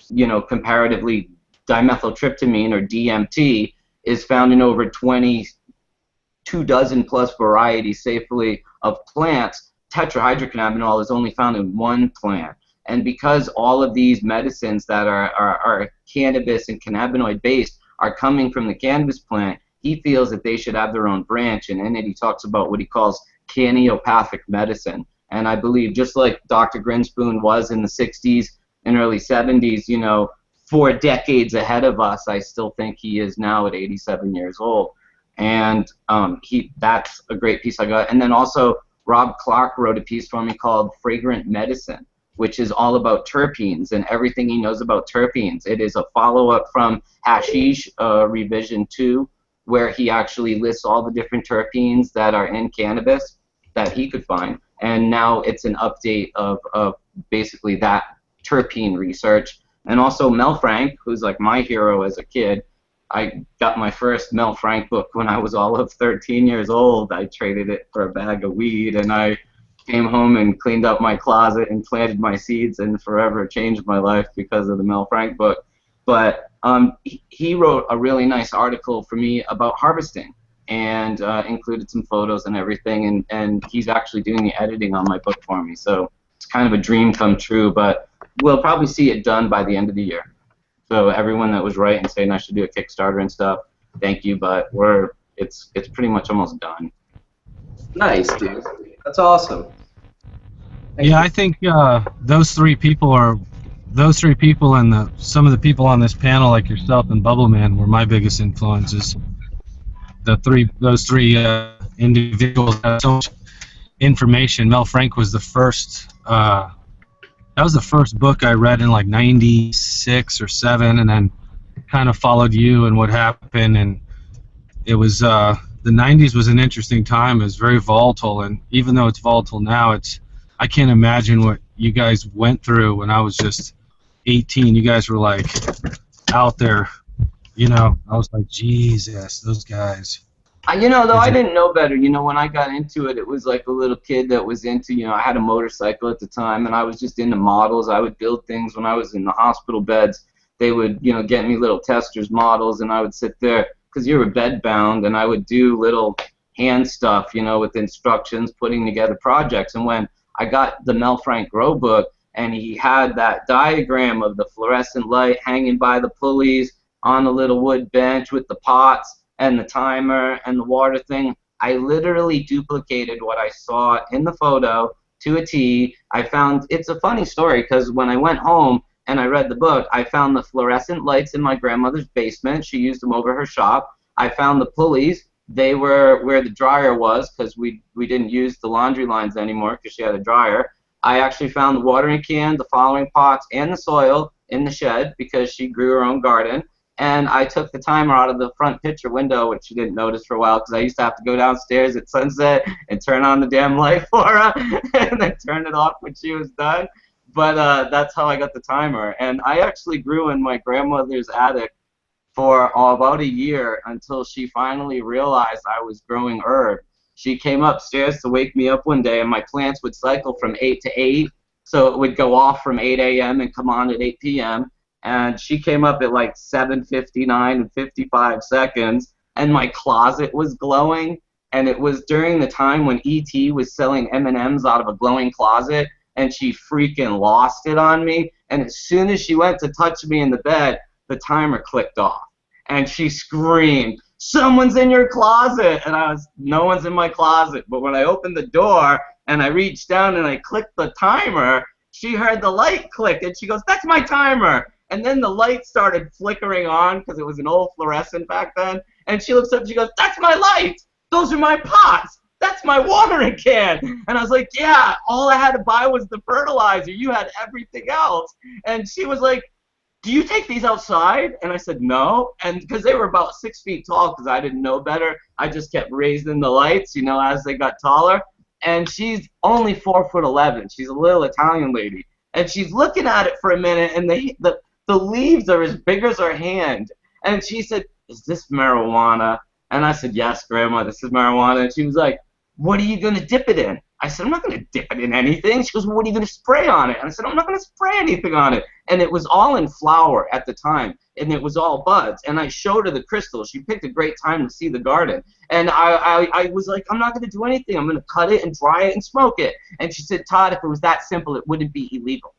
K: you know, comparatively dimethyltryptamine, or DMT, is found in over 22 dozen plus varieties safely of plants. Tetrahydrocannabinol is only found in one plant. And because all of these medicines that are cannabis and cannabinoid based are coming from the cannabis plant, he feels that they should have their own branch. And in it, he talks about what he calls caniopathic medicine. And I believe, just like Dr. Grinspoon was in the 60s and early 70s, you know, 4 decades ahead of us, I still think he is now at 87 years old. And that's a great piece I got. And then also, Rob Clark wrote a piece for me called Fragrant Medicine, which is all about terpenes and everything he knows about terpenes. It is a follow-up from Hashish Revision 2, where he actually lists all the different terpenes that are in cannabis that he could find. And now it's an update of basically that terpene research. And also Mel Frank, who's like my hero as a kid. I got my first Mel Frank book when I was all of 13 years old. I traded it for a bag of weed, and I came home and cleaned up my closet and planted my seeds, and forever changed my life because of the Mel Frank book. But he wrote a really nice article for me about harvesting, and included some photos and everything, and he's actually doing the editing on my book for me. So it's kind of a dream come true, but we'll probably see it done by the end of the year. So everyone that was right and saying I should do a Kickstarter and stuff, thank you, but it's pretty much almost done.
A: Nice, dude. That's awesome.
L: I think those three people and some of the people on this panel, like yourself and Bubbleman, were my biggest influences. Those three individuals have so much information. Mel Frank was the first. That was the first book I read in like '96 or '7, and then kind of followed you and what happened. And it was the '90s was an interesting time. It was very volatile, and even though it's volatile now, I can't imagine what you guys went through when I was just 18. You guys were like out there, you know. I was like, Jesus, those guys.
K: You know, though, I didn't know better. You know, when I got into it, it was like a little kid that was into, you know, I had a motorcycle at the time, and I was just into models. I would build things when I was in the hospital beds they would, you know, get me little testers models, and I would sit there, because you were bed bound, and I would do little hand stuff, you know, with instructions, putting together projects. And when I got the Mel Frank Grow book, and he had that diagram of the fluorescent light hanging by the pulleys on a little wood bench with the pots and the timer and the water thing, I literally duplicated what I saw in the photo to a T. I found, it's a funny story, because when I went home and I read the book, I found the fluorescent lights in my grandmother's basement. She used them over her shop. I found the pulleys. They were where the dryer was, because we didn't use the laundry lines anymore because she had a dryer. I actually found the watering can, the flowering pots, and the soil in the shed because she grew her own garden. And I took the timer out of the front picture window, which she didn't notice for a while, because I used to have to go downstairs at sunset and turn on the damn light for her and then turn it off when she was done. But that's how I got the timer. And I actually grew in my grandmother's attic for about a year until she finally realized I was growing herb. She came upstairs to wake me up one day, and my plants would cycle from 8 to 8, so it would go off from 8 a.m. and come on at 8 p.m. And she came up at like 7:59 and 55 seconds, and my closet was glowing. And it was during the time when E.T. was selling M&Ms out of a glowing closet, and she freaking lost it on me. And as soon as she went to touch me in the bed, the timer clicked off, and she screamed, "Someone's in your closet!" And I was, no one's in my closet. But when I opened the door and I reached down and I clicked the timer, she heard the light click, and she goes, "That's my timer!" And then the light started flickering on, because it was an old fluorescent back then. And she looks up and she goes, "That's my light! Those are my pots! That's my watering can!" And I was like, "Yeah, all I had to buy was the fertilizer. You had everything else." And she was like, "Do you take these outside?" And I said, "No." And because they were about 6 feet tall, because I didn't know better, I just kept raising the lights, you know, as they got taller. And she's only 4'11". She's a little Italian lady. And she's looking at it for a minute, and the leaves are as big as her hand. And she said, "Is this marijuana?" And I said, "Yes, Grandma, this is marijuana." And she was like, "What are you going to dip it in?" I said, "I'm not going to dip it in anything." She goes, "Well, what are you going to spray on it?" And I said, "I'm not going to spray anything on it." And it was all in flower at the time, and it was all buds. And I showed her the crystals. She picked a great time to see the garden. And I was like, "I'm not going to do anything. I'm going to cut it and dry it and smoke it." And she said, "Todd, if it was that simple, it wouldn't be illegal."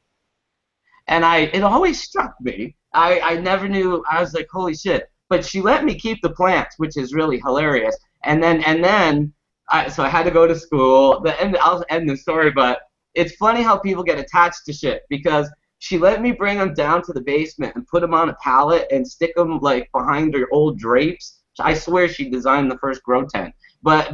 K: And it always struck me. I never knew. I was like, holy shit. But she let me keep the plants, which is really hilarious. And then so I had to go to school. I'll end the story, but it's funny how people get attached to shit, because she let me bring them down to the basement and put them on a pallet and stick them like behind her old drapes. I swear she designed the first grow tent. But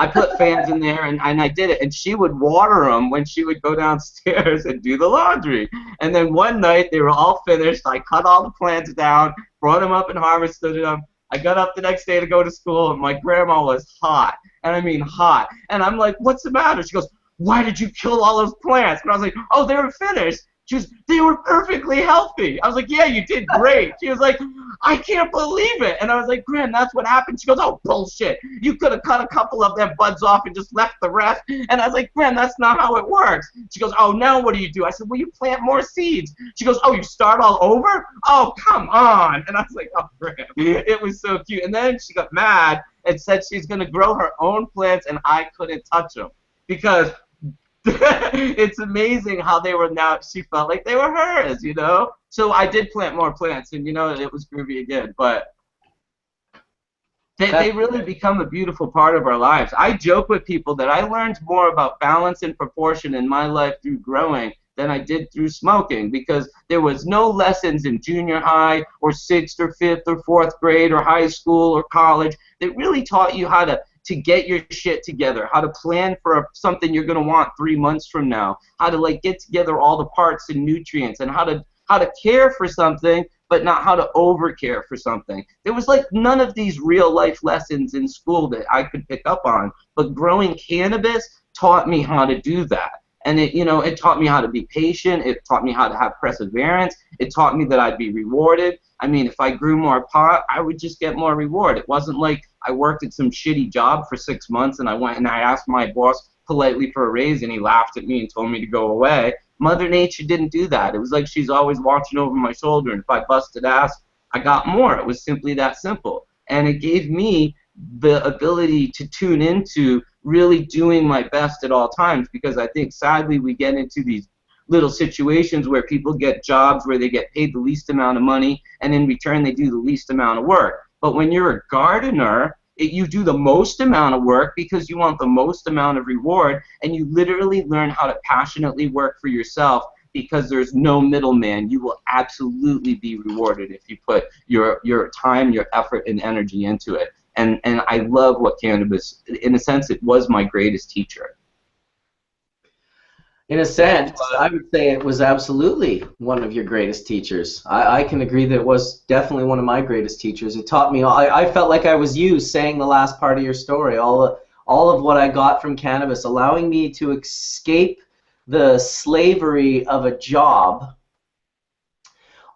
K: I put fans in there, and I did it. And she would water them when she would go downstairs and do the laundry. And then one night, they were all finished. I cut all the plants down, brought them up and harvested them. I got up the next day to go to school, and my grandma was hot. And I mean hot. And I'm like, "What's the matter?" She goes, "Why did you kill all those plants?" And I was like, "Oh, they were finished." She was, "They were perfectly healthy." I was like, "Yeah, you did great." She was like, "I can't believe it." And I was like, "Gran, that's what happened." She goes, "Oh, bullshit. You could have cut a couple of them buds off and just left the rest." And I was like, "Gran, that's not how it works." She goes, "Oh, now what do you do?" I said, "Well, you plant more seeds." She goes, "Oh, you start all over?" "Oh, come on." And I was like, "Oh, Gran." It was so cute. And then she got mad and said she's going to grow her own plants, and I couldn't touch them, because it's amazing how they were now. She felt like they were hers, you know. So I did plant more plants, and you know, it was groovy again. But they really become a beautiful part of our lives. I joke with people that I learned more about balance and proportion in my life through growing than I did through smoking, because there was no lessons in junior high or 6th or 5th or 4th grade or high school or college that really taught you how to get your shit together, how to plan for something you're going to want 3 months from now, how to like get together all the parts and nutrients, and how to care for something, but not how to over care for something. There was like none of these real life lessons in school that I could pick up on, but growing cannabis taught me how to do that. And it taught me how to be patient. It taught me how to have perseverance. It taught me that I'd be rewarded. I mean, if I grew more pot, I would just get more reward. It wasn't like I worked at some shitty job for 6 months and I went and I asked my boss politely for a raise and he laughed at me and told me to go away. Mother Nature didn't do that. It was like she's always watching over my shoulder, and if I busted ass, I got more. It was simply that simple. And it gave me the ability to tune into really doing my best at all times, because I think sadly we get into these little situations where people get jobs where they get paid the least amount of money, and in return they do the least amount of work. But when you're a gardener, you do the most amount of work because you want the most amount of reward, and you literally learn how to passionately work for yourself because there's no middleman. You will absolutely be rewarded if you put your time, your effort, and energy into it. And I love what cannabis, in a sense, it was my greatest teacher.
A: In a sense, I would say it was absolutely one of your greatest teachers. I can agree that it was definitely one of my greatest teachers. It taught me, I felt like I was you saying the last part of your story, all of what I got from cannabis, allowing me to escape the slavery of a job,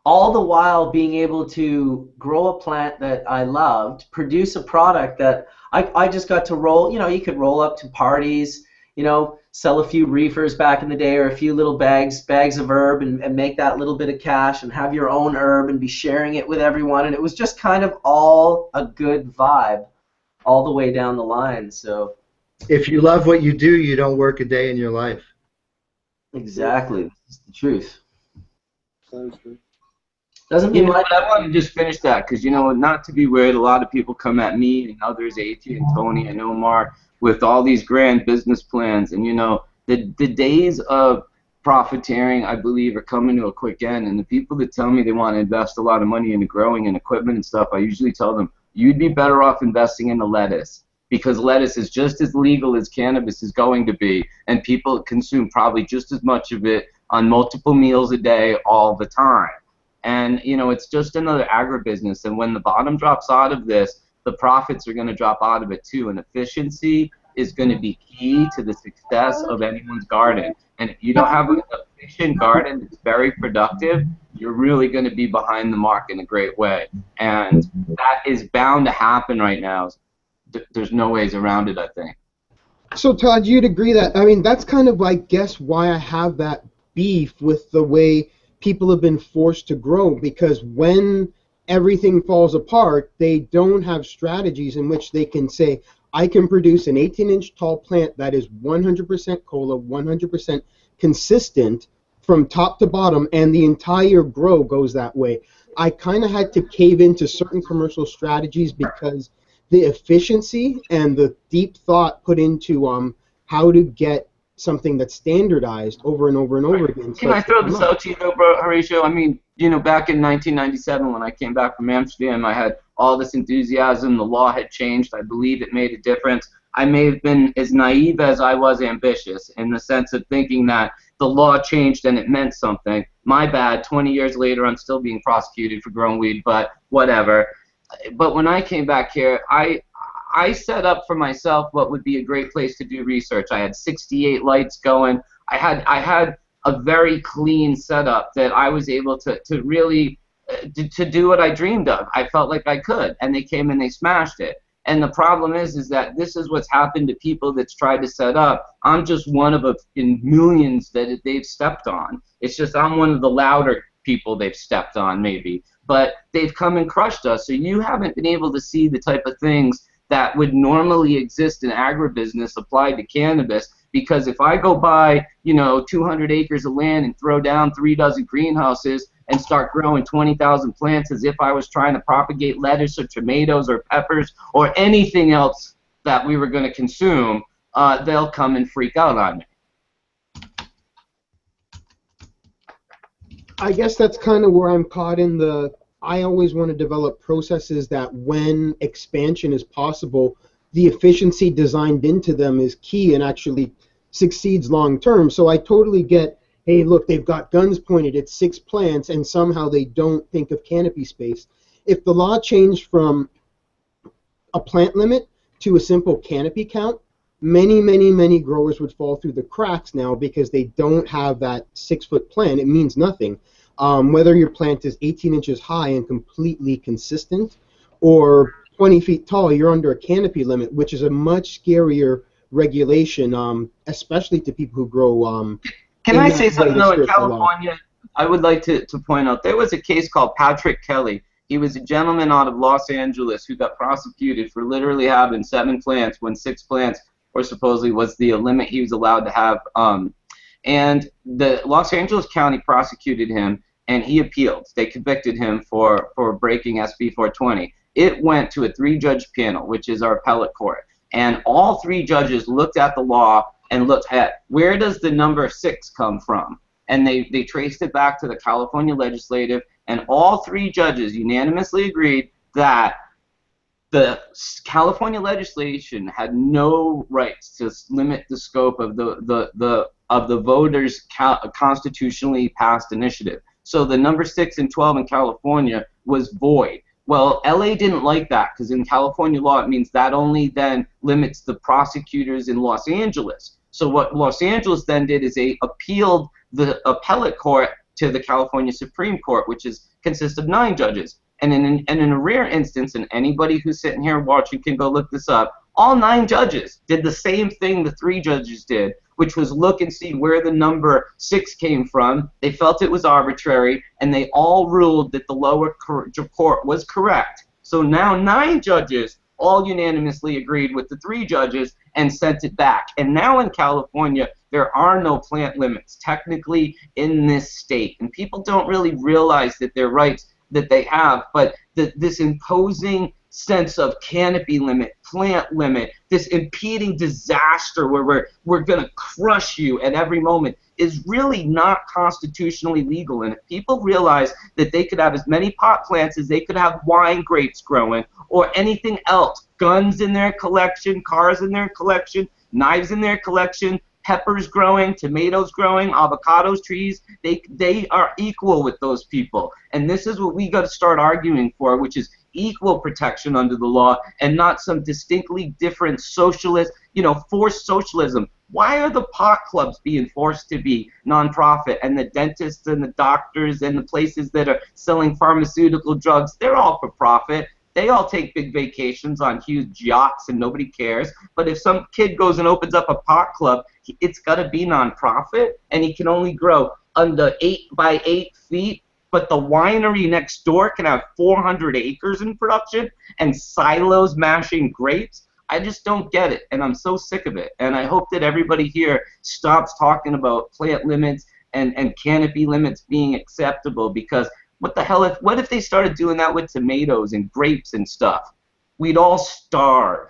A: all the while being able to grow a plant that I loved, produce a product that I just got to roll. You know, you could roll up to parties, you know, sell a few reefers back in the day, or a few little bags of herb, and make that little bit of cash, and have your own herb and be sharing it with everyone. And it was just kind of all a good vibe all the way down the line. So
G: if you love what you do, you don't work a day in your life.
A: Exactly. That's the truth.
K: Doesn't mean I want to just finish that, because, you know, not to be weird, a lot of people come at me and others, Etienne, Tony, and Omar, with all these grand business plans, and, you know, the days of profiteering, I believe, are coming to a quick end. And the people that tell me they want to invest a lot of money into growing and equipment and stuff, I usually tell them, you'd be better off investing in the lettuce, because lettuce is just as legal as cannabis is going to be, and people consume probably just as much of it on multiple meals a day all the time. And, you know, it's just another agribusiness, and when the bottom drops out of this, the profits are going to drop out of it too, and efficiency is going to be key to the success of anyone's garden. And if you don't have an efficient garden that's very productive, you're really going to be behind the mark in a great way. And that is bound to happen right now. There's no ways around it, I think.
F: So, Todd, you'd agree that, I mean, that's kind of, I guess, why I have that beef with the way people have been forced to grow, because when everything falls apart, they don't have strategies in which they can say, I can produce an 18-inch tall plant that is 100% cola, 100% consistent from top to bottom, and the entire grow goes that way. I kind of had to cave into certain commercial strategies because the efficiency and the deep thought put into how to get something that's standardized over and over and over again.
K: Can I throw this out to you, though, bro, Horatio? I mean, you know, back in 1997 when I came back from Amsterdam, I had all this enthusiasm. The law had changed. I believe it made a difference. I may have been as naive as I was ambitious, in the sense of thinking that the law changed and it meant something. My bad. 20 years later, I'm still being prosecuted for growing weed, but whatever. But when I came back here, I set up for myself what would be a great place to do research. I had 68 lights going. I had a very clean setup that I was able to really to do what I dreamed of. I felt like I could, and they came and they smashed it. And the problem is that this is what's happened to people that's tried to set up. I'm just one of in millions that they've stepped on. It's just I'm one of the louder people they've stepped on, maybe. But they've come and crushed us. So you haven't been able to see the type of things that would normally exist in agribusiness applied to cannabis. Because if I go buy, you know, 200 acres of land and throw down 3 dozen greenhouses and start growing 20,000 plants as if I was trying to propagate lettuce or tomatoes or peppers or anything else that we were going to consume, they'll come and freak out on me.
F: I guess that's kind of where I'm caught in the, I always want to develop processes that when expansion is possible, the efficiency designed into them is key and actually succeeds long term. So I totally get, hey, look, they've got guns pointed at 6 plants and somehow they don't think of canopy space. If the law changed from a plant limit to a simple canopy count, many growers would fall through the cracks now because they don't have that 6-foot plant. It means nothing. Whether your plant is 18 inches high and completely consistent or 20 feet tall, you're under a canopy limit, which is a much scarier regulation, especially to people who grow
K: Can
F: in
K: I
F: that
K: say something though? In
F: register for law.
K: California, I would like to point out there was a case called Patrick Kelly. He was a gentleman out of Los Angeles who got prosecuted for literally having 7 plants when 6 plants, or supposedly was the limit he was allowed to have. And the Los Angeles County prosecuted him, and he appealed. They convicted him for breaking SB 420. It went to a 3-judge panel, which is our appellate court, and all 3 judges looked at the law and looked at where does the number 6 come from, and they traced it back to the California legislative, and all 3 judges unanimously agreed that the California legislation had no rights to limit the scope of the voters' constitutionally passed initiative. So the number 6 and 12 in California was void. Well, LA didn't like that because in California law it means that only then limits the prosecutors in Los Angeles. So what Los Angeles then did is they appealed the appellate court to the California Supreme Court, which consists of 9 judges. And in a rare instance, and anybody who's sitting here watching can go look this up, all 9 judges did the same thing the 3 judges did, which was look and see where the number 6 came from. They felt it was arbitrary, and they all ruled that the lower court was correct. So now 9 judges all unanimously agreed with the 3 judges and sent it back. And now in California, there are no plant limits technically in this state. And people don't really realize that their rights that they have, but this imposing sense of canopy limit, plant limit, this impeding disaster where we're going to crush you at every moment is really not constitutionally legal. And if people realize that they could have as many pot plants as they could have wine grapes growing or anything else, guns in their collection, cars in their collection, knives in their collection, peppers growing, tomatoes growing, avocados trees, they are equal with those people. And this is what we got to start arguing for, which is equal protection under the law and not some distinctly different socialist, forced socialism. Why are the pot clubs being forced to be nonprofit, and the dentists and the doctors and the places that are selling pharmaceutical drugs, they're all for profit. They all take big vacations on huge yachts and nobody cares. But if some kid goes and opens up a pot club, it's got to be nonprofit, and he can only grow under 8 by 8 feet. But the winery next door can have 400 acres in production and silos mashing grapes. I just don't get it, and I'm so sick of it. And I hope that everybody here stops talking about plant limits and canopy limits being acceptable, because what the hell what if they started doing that with tomatoes and grapes and stuff? We'd all starve.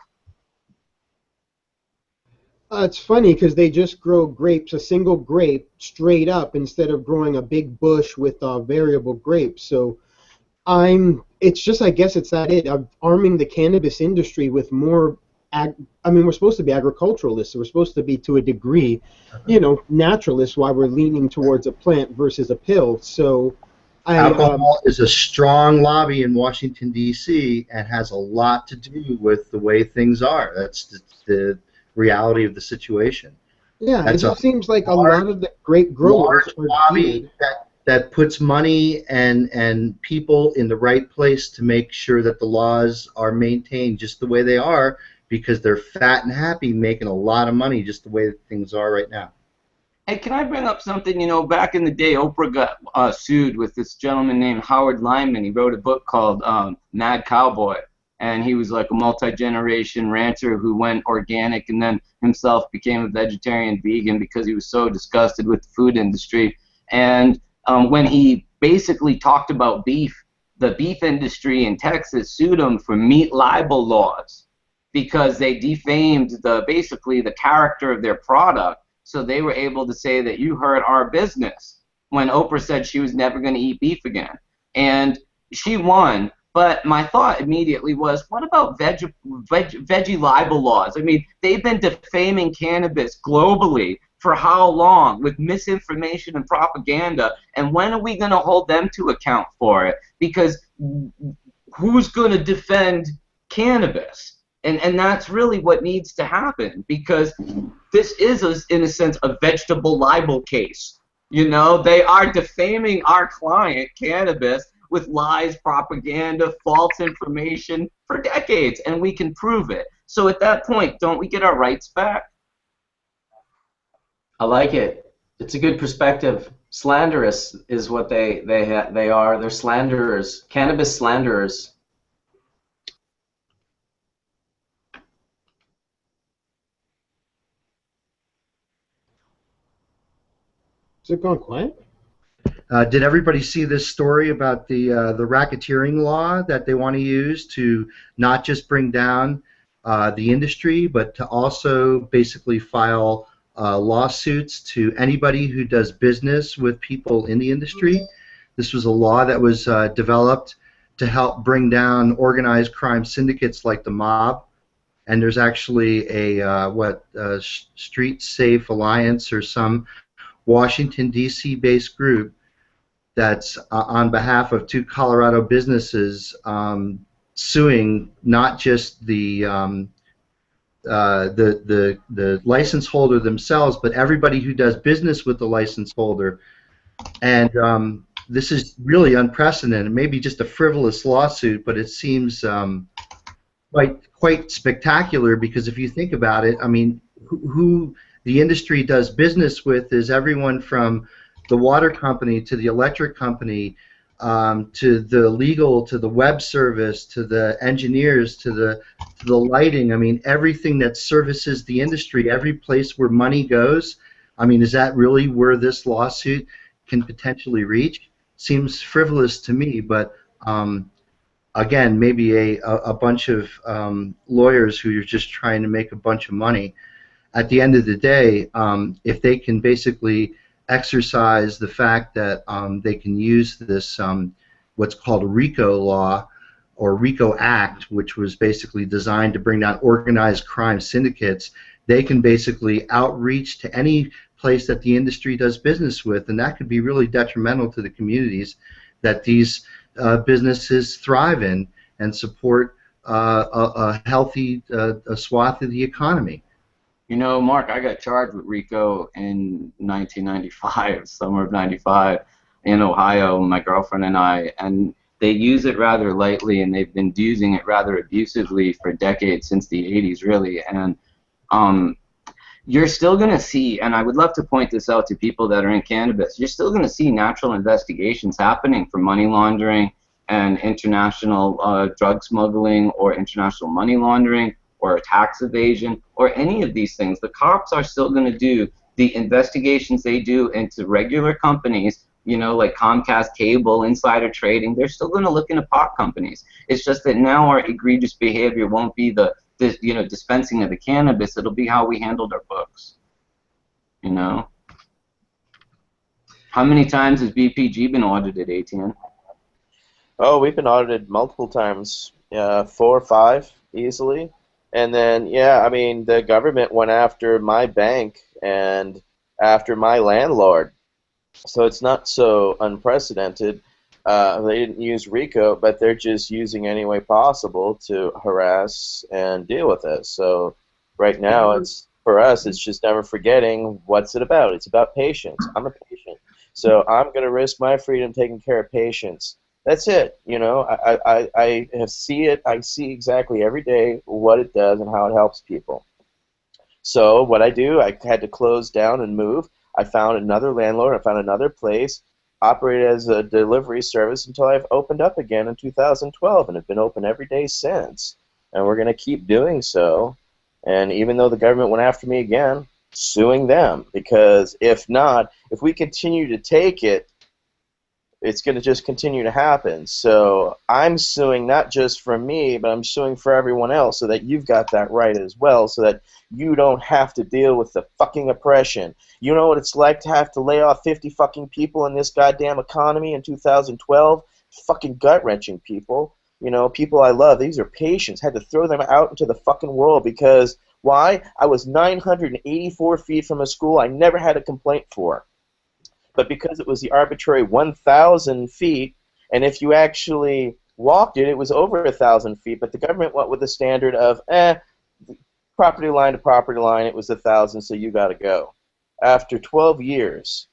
F: It's funny because they just grow grapes, a single grape, straight up instead of growing a big bush with variable grapes. So it's just, I guess it's I'm arming the cannabis industry with more, we're supposed to be agriculturalists, so we're supposed to be, to a degree, naturalists, while we're leaning towards a plant versus a pill. So
G: alcohol is a strong lobby in Washington, D.C., and has a lot to do with the way things are. That's the reality of the situation.
F: Yeah, it just seems like a lot of the great growers are
G: lobby that puts money and people in the right place to make sure that the laws are maintained just the way they are, because they're fat and happy making a lot of money just the way that things are right now.
K: Hey, can I bring up something? Back in the day, Oprah got sued with this gentleman named Howard Lyman. He wrote a book called Mad Cowboy, and he was like a multi-generation rancher who went organic and then himself became a vegetarian vegan because he was so disgusted with the food industry. And when he basically talked about beef, the beef industry in Texas sued him for meat libel laws because they defamed basically the character of their product. So they were able to say that you hurt our business when Oprah said she was never going to eat beef again. And she won. But my thought immediately was, what about veggie libel laws? I mean, they've been defaming cannabis globally for how long with misinformation and propaganda, and when are we going to hold them to account for it? Because who's going to defend cannabis? And that's really what needs to happen, because this is, in a sense, a vegetable libel case. They are defaming our client, cannabis, with lies, propaganda, false information for decades, and we can prove it. So at that point, don't we get our rights back?
A: I like it. It's a good perspective. Slanderous is what they are. They're slanderers, cannabis slanderers.
F: Is it gone quiet?
G: Did everybody see this story about the racketeering law that they want to use to not just bring down the industry, but to also basically file lawsuits to anybody who does business with people in the industry? This was a law that was developed to help bring down organized crime syndicates like the mob. And there's actually a Street Safe Alliance or some Washington, D.C. based group that's on behalf of 2 Colorado businesses suing not just the license holder themselves, but everybody who does business with the license holder. And this is really unprecedented. Maybe just a frivolous lawsuit, but it seems quite spectacular, because if you think about it, I mean, who the industry does business with is everyone from the water company to the electric company, to the legal, to the web service, to the engineers, to the lighting. I mean, everything that services the industry, every place where money goes. I mean, is that really where this lawsuit can potentially reach? Seems frivolous to me, but again, maybe a bunch of lawyers who are just trying to make a bunch of money. At the end of the day, if they can basically exercise the fact that they can use this what's called RICO law or RICO Act, which was basically designed to bring down organized crime syndicates, they can basically outreach to any place that the industry does business with, and that could be really detrimental to the communities that these businesses thrive in and support a healthy swath of the economy.
K: You know, Mark, I got charged with RICO in 1995, summer of 95, in Ohio, my girlfriend and I, and they use it rather lightly, and they've been using it rather abusively for decades, since the 80s, really. And you're still going to see, and I would love to point this out to people that are in cannabis, you're still going to see natural investigations happening for money laundering and international drug smuggling or international money laundering or tax evasion, or any of these things. The cops are still going to do the investigations they do into regular companies, you know, like Comcast Cable, insider trading. They're still going to look into pot companies. It's just that now our egregious behavior won't be the dispensing of the cannabis. It'll be how we handled our books. You know. How many times has BPG been audited, Etienne?
C: Oh, we've been audited multiple times. 4 or 5 easily. And then, yeah, I mean, the government went after my bank and after my landlord. So it's not so unprecedented. They didn't use RICO, but they're just using any way possible to harass and deal with us. So right now, it's for us, it's just never forgetting what's it about. It's about patients. I'm a patient. So I'm going to risk my freedom taking care of patients. That's it. You know, I see it. I see exactly every day what it does and how it helps people. So what I do, I had to close down and move. I found another landlord. I found another place, operated as a delivery service until I've opened up again in 2012, and have been open every day since. And we're going to keep doing so. And even though the government went after me again, suing them, because if not, if we continue to take it, it's going to just continue to happen. So I'm suing not just for me, but I'm suing for everyone else, so that you've got that right as well, so that you don't have to deal with the fucking oppression. You know what it's like to have to lay off 50 fucking people in this goddamn economy in 2012? Fucking gut-wrenching, people. You know, people I love. These are patients. Had to throw them out into the fucking world because, why? I was 984 feet from a school I never had a complaint for. But because it was the arbitrary 1,000 feet, and if you actually walked it, it was over 1,000 feet, but the government went with the standard of, property line to property line, it was 1,000, so you got to go. After 12 years,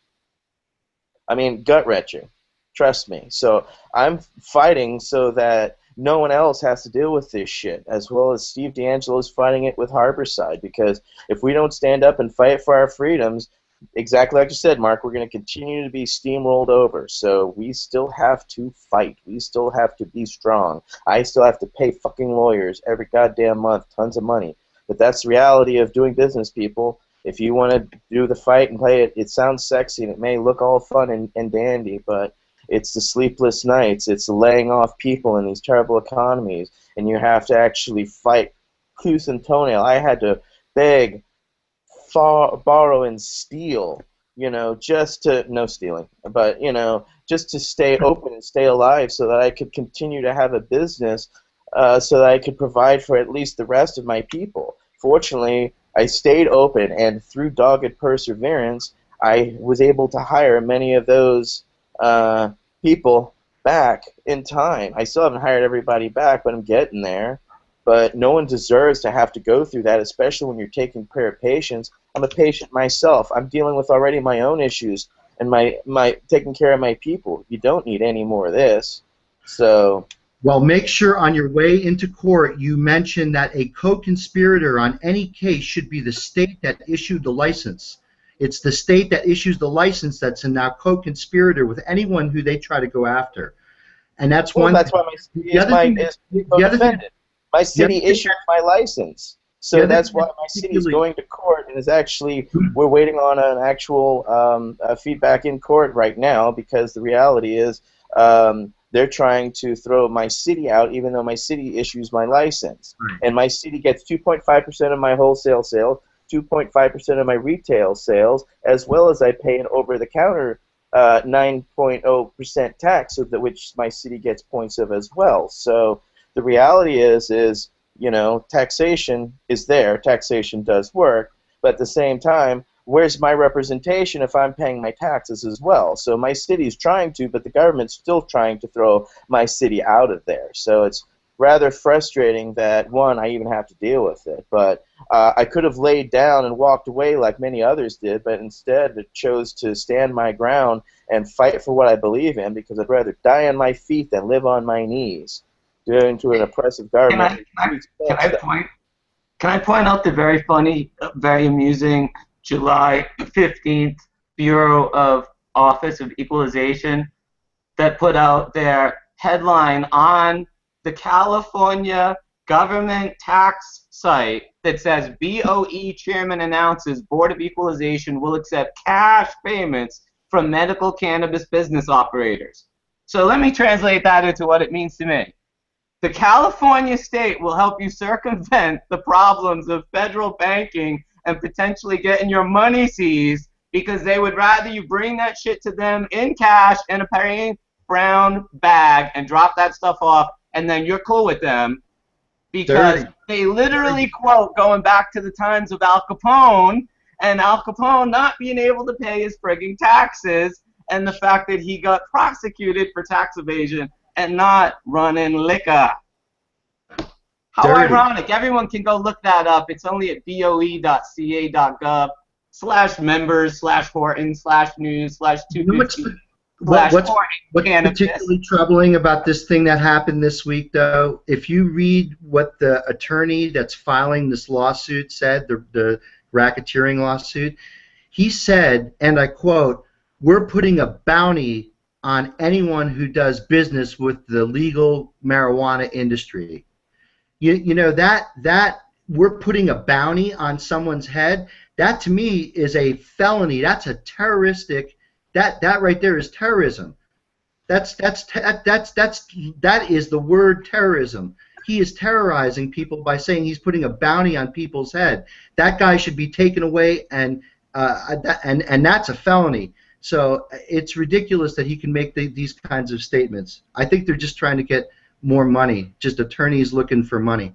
C: I mean, gut-wrenching, trust me. So I'm fighting so that no one else has to deal with this shit, as well as Steve D'Angelo's fighting it with Harborside, because if we don't stand up and fight for our freedoms, exactly like you said, Mark, we're going to continue to be steamrolled over. So we still have to fight. We still have to be strong. I still have to pay fucking lawyers every goddamn month, tons of money. But that's the reality of doing business, people. If you want to do the fight and play it, it sounds sexy and it may look all fun and dandy, but it's the sleepless nights. It's the laying off people in these terrible economies, and you have to actually fight tooth and toenail. I had to beg, borrow, and steal, just to, no stealing, but, just to stay open and stay alive so that I could continue to have a business so that I could provide for at least the rest of my people. Fortunately, I stayed open, and through dogged perseverance, I was able to hire many of those people back in time. I still haven't hired everybody back, but I'm getting there. But no one deserves to have to go through that, especially when you're taking care of patients. I'm a patient myself. I'm dealing with already my own issues and my taking care of my people. You don't need any more of this. So...
G: Well, make sure on your way into court you mention that a co-conspirator on any case should be the state that issued the license. It's the state that issues the license that's a now co-conspirator with anyone who they try to go after. And that's one.
C: That's why my city is co-defendant. My city issued my license. So that's why my city is going to court and is actually, we're waiting on an actual feedback in court right now, because the reality is they're trying to throw my city out even though my city issues my license. Right. And my city gets 2.5% of my wholesale sales, 2.5% of my retail sales, as well as I pay an over-the-counter 9.0% tax, which my city gets points of as well. So the reality is taxation is there. Taxation does work, but at the same time, where's my representation if I'm paying my taxes as well? So my city's trying to, but the government's still trying to throw my city out of there. So it's rather frustrating that, one, I even have to deal with it. But I could have laid down and walked away like many others did, but instead I chose to stand my ground and fight for what I believe in, because I'd rather die on my feet than live on my knees due to an oppressive government.
K: Can I point out the very funny, very amusing July 15th Bureau of Office of Equalization that put out their headline on the California government tax site that says BOE chairman announces Board of Equalization will accept cash payments from medical cannabis business operators. So let me translate that into what it means to me. The California state will help you circumvent the problems of federal banking and potentially getting your money seized, because they would rather you bring that shit to them in cash in a plain brown bag and drop that stuff off, and then you're cool with them, because they literally quote going back to the times of Al Capone, and Al Capone not being able to pay his frigging taxes, and the fact that he got prosecuted for tax evasion and not running liquor. How ironic. Everyone can go look that up. It's only at boe.ca.gov/members/Horton/news/250.
G: What's particularly troubling about this thing that happened this week, though, if you read what the attorney that's filing this lawsuit said, the racketeering lawsuit, he said, and I quote, "We're putting a bounty on anyone who does business with the legal marijuana industry." You know that we're putting a bounty on someone's head. That to me is a felony. That's a terroristic. That right there is terrorism. That is the word terrorism. He is terrorizing people by saying he's putting a bounty on people's head. That guy should be taken away, and that's a felony. So it's ridiculous that he can make these kinds of statements. I think they're just trying to get more money, just attorneys looking for money.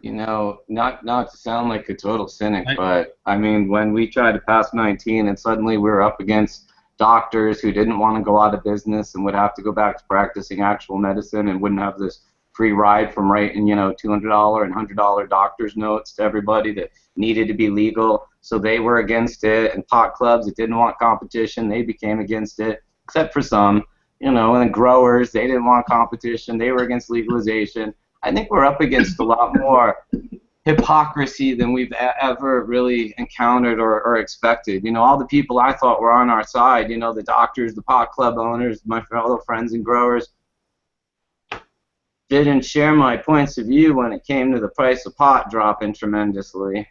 K: Not to sound like a total cynic, but I mean, when we tried to pass 19 and suddenly we were up against doctors who didn't want to go out of business and would have to go back to practicing actual medicine and wouldn't have this free ride from writing, $200 and $100 doctor's notes to everybody that needed to be legal. So they were against it, and pot clubs that didn't want competition, they became against it, except for some, and the growers, they didn't want competition, they were against legalization. I think we're up against a lot more hypocrisy than we've ever really encountered or expected. You know, all the people I thought were on our side, you know, the doctors, the pot club owners, my fellow friends and growers, didn't share my points of view when it came to the price of pot dropping tremendously.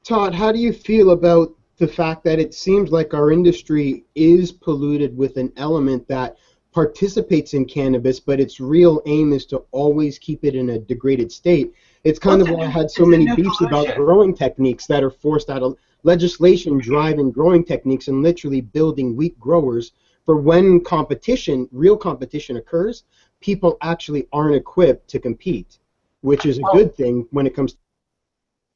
F: Todd, how do you feel about the fact that it seems like our industry is polluted with an element that participates in cannabis, but its real aim is to always keep it in a degraded state? It's kind of why I had so many beefs about growing techniques that are forced out of legislation driving growing techniques and literally building weak growers for when competition, real competition occurs, people actually aren't equipped to compete, which is a good thing when it comes to...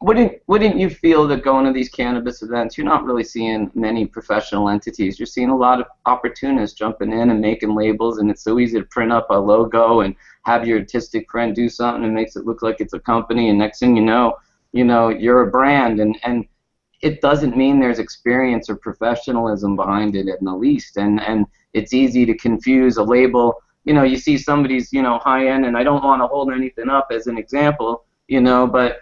K: Wouldn't you feel that going to these cannabis events, you're not really seeing many professional entities. You're seeing a lot of opportunists jumping in and making labels, and it's so easy to print up a logo and have your artistic friend do something and makes it look like it's a company, and next thing you know, you're a brand, and it doesn't mean there's experience or professionalism behind it in the least, and it's easy to confuse a label. You know, you see somebody's, you know, high end, and I don't want to hold anything up as an example, you know, but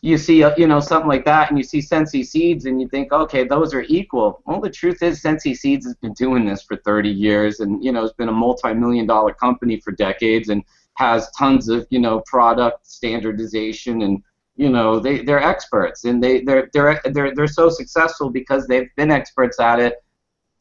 K: you see, you know, something like that, and you see Sensi Seeds, and you think, okay, those are equal. Well, the truth is, Sensi Seeds has been doing this for 30 years, and you know, it's been a multi-million-dollar company for decades, and has tons of, you know, product standardization, and you know, they're experts, and they're so successful because they've been experts at it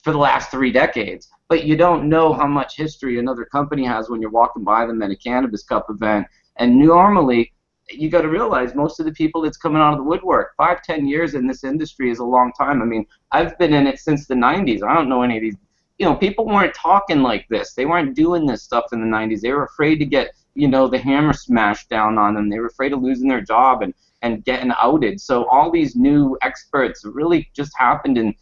K: for the last 3 decades. But you don't know how much history another company has when you're walking by them at a Cannabis Cup event, and normally, you got to realize most of the people that's coming out of the woodwork, 5-10 years in this industry is a long time. I mean, I've been in it since the 90s. I don't know any of these. You know, people weren't talking like this. They weren't doing this stuff in the 90s. They were afraid to get, you know, the hammer smashed down on them. They were afraid of losing their job and getting outed. So all these new experts really just happened in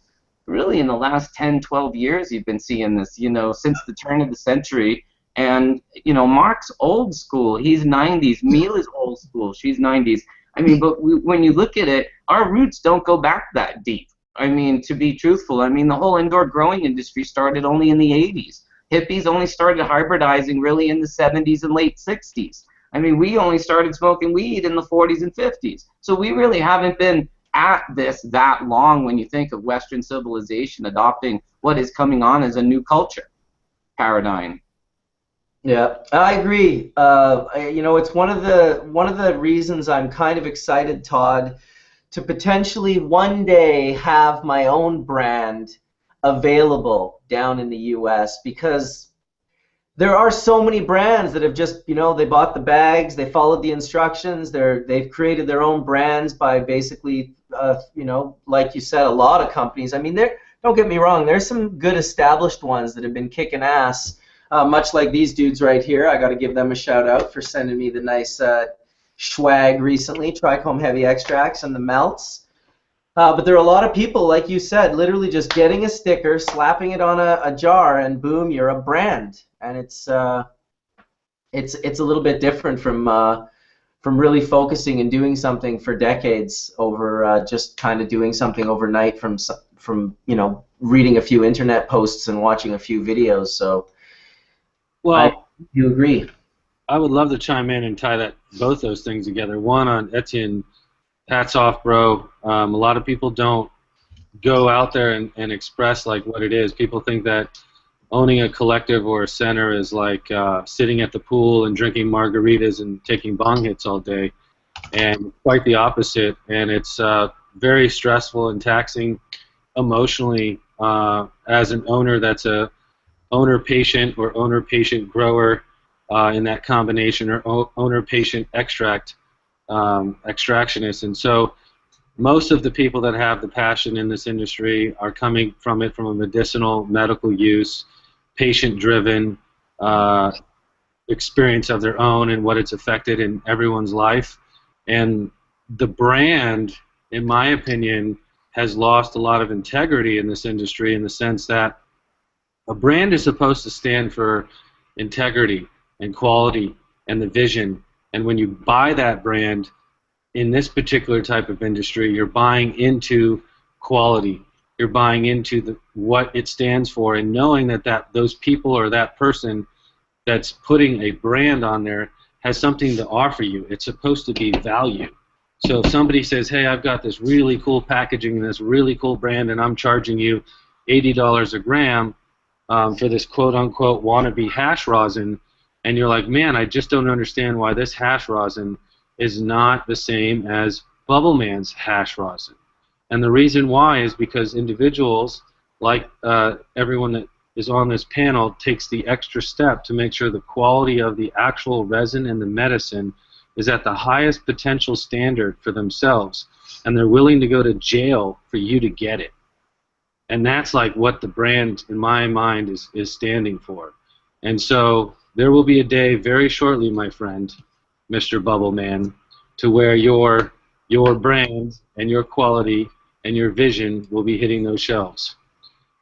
K: the last 10, 12 years. You've been seeing this, you know, since the turn of the century. And, you know, Mark's old school. He's 90s. Mila's old school. She's 90s. I mean, but when you look at it, our roots don't go back that deep. I mean, to be truthful, I mean, the whole indoor growing industry started only in the 80s. Hippies only started hybridizing really in the 70s and late 60s. I mean, we only started smoking weed in the 40s and 50s. So we really haven't been at this that long when you think of Western civilization adopting what is coming on as a new culture paradigm.
A: Yeah, I agree. You know, it's one of the reasons I'm kind of excited, Todd, to potentially one day have my own brand available down in the U.S. because there are so many brands that have just, you know, they bought the bags, they followed the instructions, they've created their own brands by basically, you know, like you said, a lot of companies. I mean, don't get me wrong, there's some good established ones that have been kicking ass. Much like these dudes right here. I got to give them a shout out for sending me the nice swag recently, Trichome Heavy Extracts and the melts. But there are a lot of people, like you said, literally just getting a sticker, slapping it on a jar, and boom, you're a brand. And it's a little bit different from really focusing and doing something for decades over just kind of doing something overnight from you know, reading a few internet posts and watching a few videos. So.
L: Well,
A: you agree?
L: I would love to chime in and tie both those things together. One on Etienne, hats off, bro. A lot of people don't go out there and express like what it is. People think that owning a collective or a center is like sitting at the pool and drinking margaritas and taking bong hits all day, and quite the opposite. And it's very stressful and taxing emotionally as an owner that's a owner-patient or owner-patient grower in that combination, or owner-patient extractionist. And so most of the people that have the passion in this industry are coming from it from a medicinal, medical use, patient-driven experience of their own and what it's affected in everyone's life. And the brand, in my opinion, has lost a lot of integrity in this industry in the sense that a brand is supposed to stand for integrity and quality and the vision. And when you buy that brand in this particular type of industry, you're buying into quality. You're buying into what it stands for, and knowing that those people or that person that's putting a brand on there has something to offer you. It's supposed to be value. So if somebody says, hey, I've got this really cool packaging and this really cool brand, and I'm charging you $80 a gram for this quote-unquote wannabe hash rosin, and you're like, man, I just don't understand why this hash rosin is not the same as Bubbleman's hash rosin. And the reason why is because individuals, like everyone that is on this panel, takes the extra step to make sure the quality of the actual resin and the medicine is at the highest potential standard for themselves, and they're willing to go to jail for you to get it. And that's like what the brand, in my mind, is standing for. And so there will be a day very shortly, my friend, Mr. Bubbleman, to where your brand and your quality and your vision will be hitting those shelves.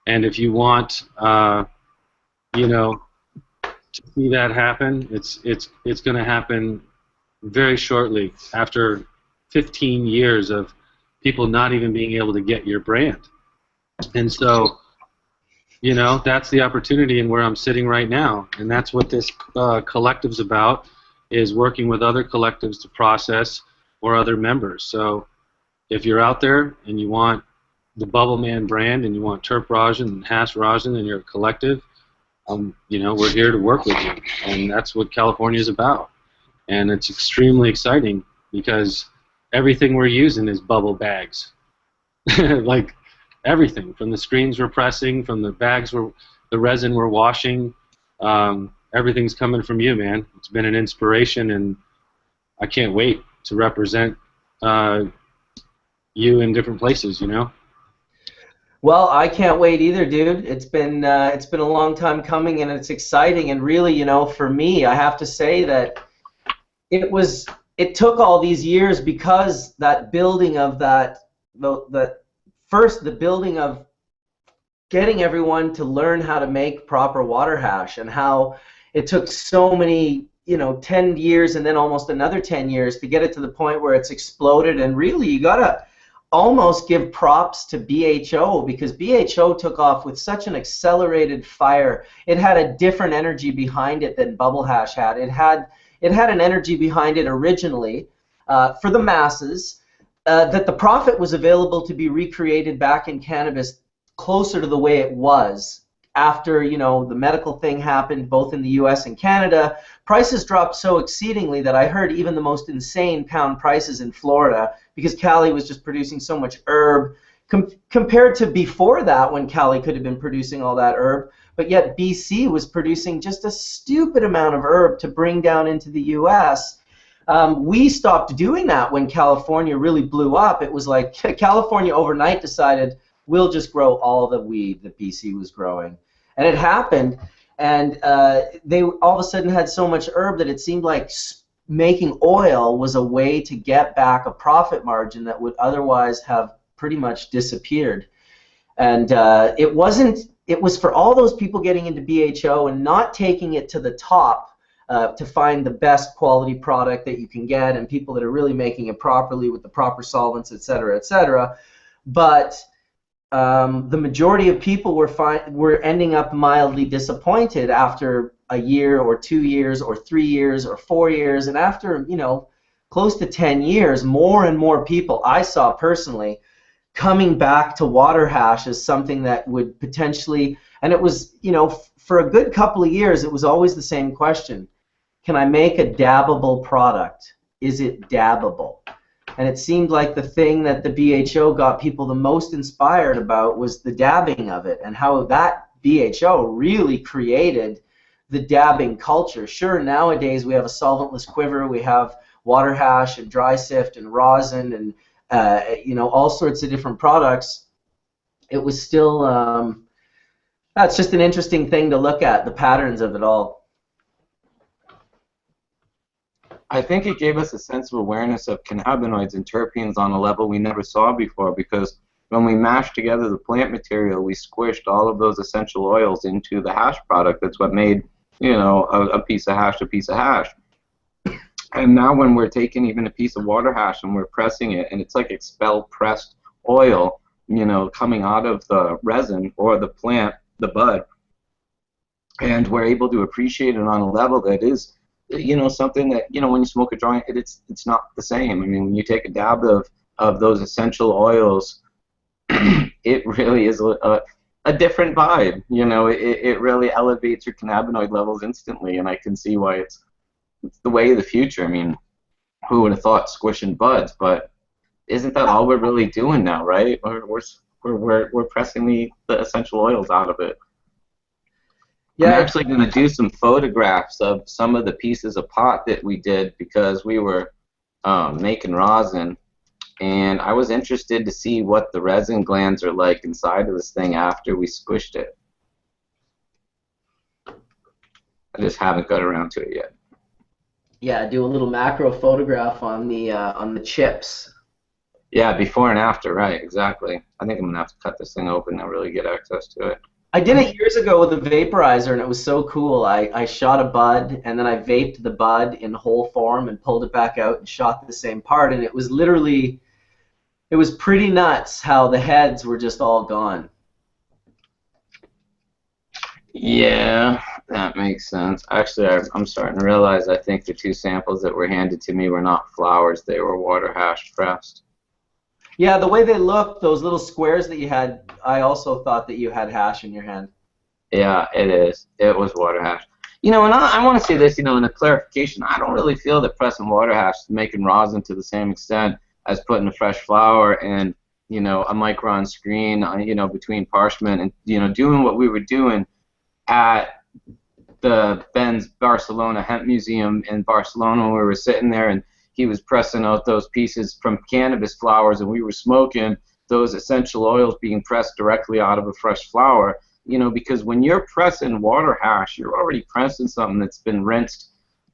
L: And if you want, you know, to see that happen, it's going to happen very shortly, after 15 years of people not even being able to get your brand. And so, you know, that's the opportunity and where I'm sitting right now. And that's what this collective's about, is working with other collectives to process, or other members. So if you're out there and you want the Bubbleman brand and you want terp rosin and hash rosin and you're a collective, you know, we're here to work with you. And that's what California is about. And it's extremely exciting because everything we're using is bubble bags. Like everything, from the screens we're pressing, from the bags the resin we're washing, everything's coming from you, man. It's been an inspiration, and I can't wait to represent you in different places, you know?
A: Well, I can't wait either, dude. It's been a long time coming, and it's exciting. And really, you know, for me, I have to say that it took all these years, because that building of the building of getting everyone to learn how to make proper water hash, and how it took so many, you know, 10 years and then almost another 10 years to get it to the point where it's exploded. And really, you gotta almost give props to BHO, because BHO took off with such an accelerated fire. It had a different energy behind it than Bubble Hash had. It had an energy behind it originally for the masses, that the profit was available to be recreated back in cannabis closer to the way it was after, you know, the medical thing happened both in the US and Canada. Prices dropped so exceedingly that I heard even the most insane pound prices in Florida, because Cali was just producing so much herb compared to before that, when Cali could have been producing all that herb. But yet BC was producing just a stupid amount of herb to bring down into the US. We stopped doing that when California really blew up. It was like California overnight decided, we'll just grow all the weed that BC was growing. And it happened, and they all of a sudden had so much herb that it seemed like making oil was a way to get back a profit margin that would otherwise have pretty much disappeared. And it was for all those people getting into BHO and not taking it to the top to find the best quality product that you can get, and people that are really making it properly with the proper solvents, et cetera, et cetera. But the majority of people were ending up mildly disappointed after a year or 2 years or 3 years or 4 years, and after, you know, close to 10 years, more and more people I saw personally coming back to water hash as something that would potentially, and it was, you know, for a good couple of years, it was always the same question: can I make a dabbable product? Is it dabbable? And it seemed like the thing that the BHO got people the most inspired about was the dabbing of it, and how that BHO really created the dabbing culture. Sure, nowadays we have a solventless quiver, we have water hash and dry sift and rosin and you know, all sorts of different products. It was still, that's just an interesting thing to look at, the patterns of it all.
K: I think it gave us a sense of awareness of cannabinoids and terpenes on a level we never saw before, because when we mashed together the plant material, we squished all of those essential oils into the hash product. That's what made, you know, a piece of hash a piece of hash. And now when we're taking even a piece of water hash and we're pressing it, and it's like expelled pressed oil, you know, coming out of the resin or the plant, the bud, and we're able to appreciate it on a level that is, something that, when you smoke a joint, it's not the same. I mean, when you take a dab of those essential oils, it really is a different vibe. It really elevates your cannabinoid levels instantly, and I can see why it's the way of the future. I mean, who would have thought squishing buds? But isn't that all we're really doing now, right? We're pressing the essential oils out of it. Yeah, I'm actually going to do some photographs of some of the pieces of pot that we did because we were making rosin, and I was interested to see what the resin glands are like inside of this thing after we squished it. I just haven't got around to it yet.
A: Yeah, do a little macro photograph on the chips.
K: Yeah, before and after, right, exactly. I think I'm going to have to cut this thing open and really get access to it.
A: I did it years ago with a vaporizer, and it was so cool. I shot a bud, and then I vaped the bud in whole form and pulled it back out and shot the same part, and it was literally, it was pretty nuts how the heads were just all gone.
K: Yeah, that makes sense. Actually, I'm starting to realize I think the two samples that were handed to me were not flowers, they were water hash pressed.
A: Yeah, the way they looked, those little squares that you had, I also thought that you had hash in your hand.
K: Yeah, it is. It was water hash. And I want to say this, in a clarification, I don't really feel that pressing water hash is making rosin to the same extent as putting a fresh flower and, a micron screen, between parchment and, doing what we were doing at the Ben's Barcelona Hemp Museum in Barcelona when we were sitting there, and he was pressing out those pieces from cannabis flowers, and we were smoking those essential oils being pressed directly out of a fresh flower. Because when you're pressing water hash, you're already pressing something that's been rinsed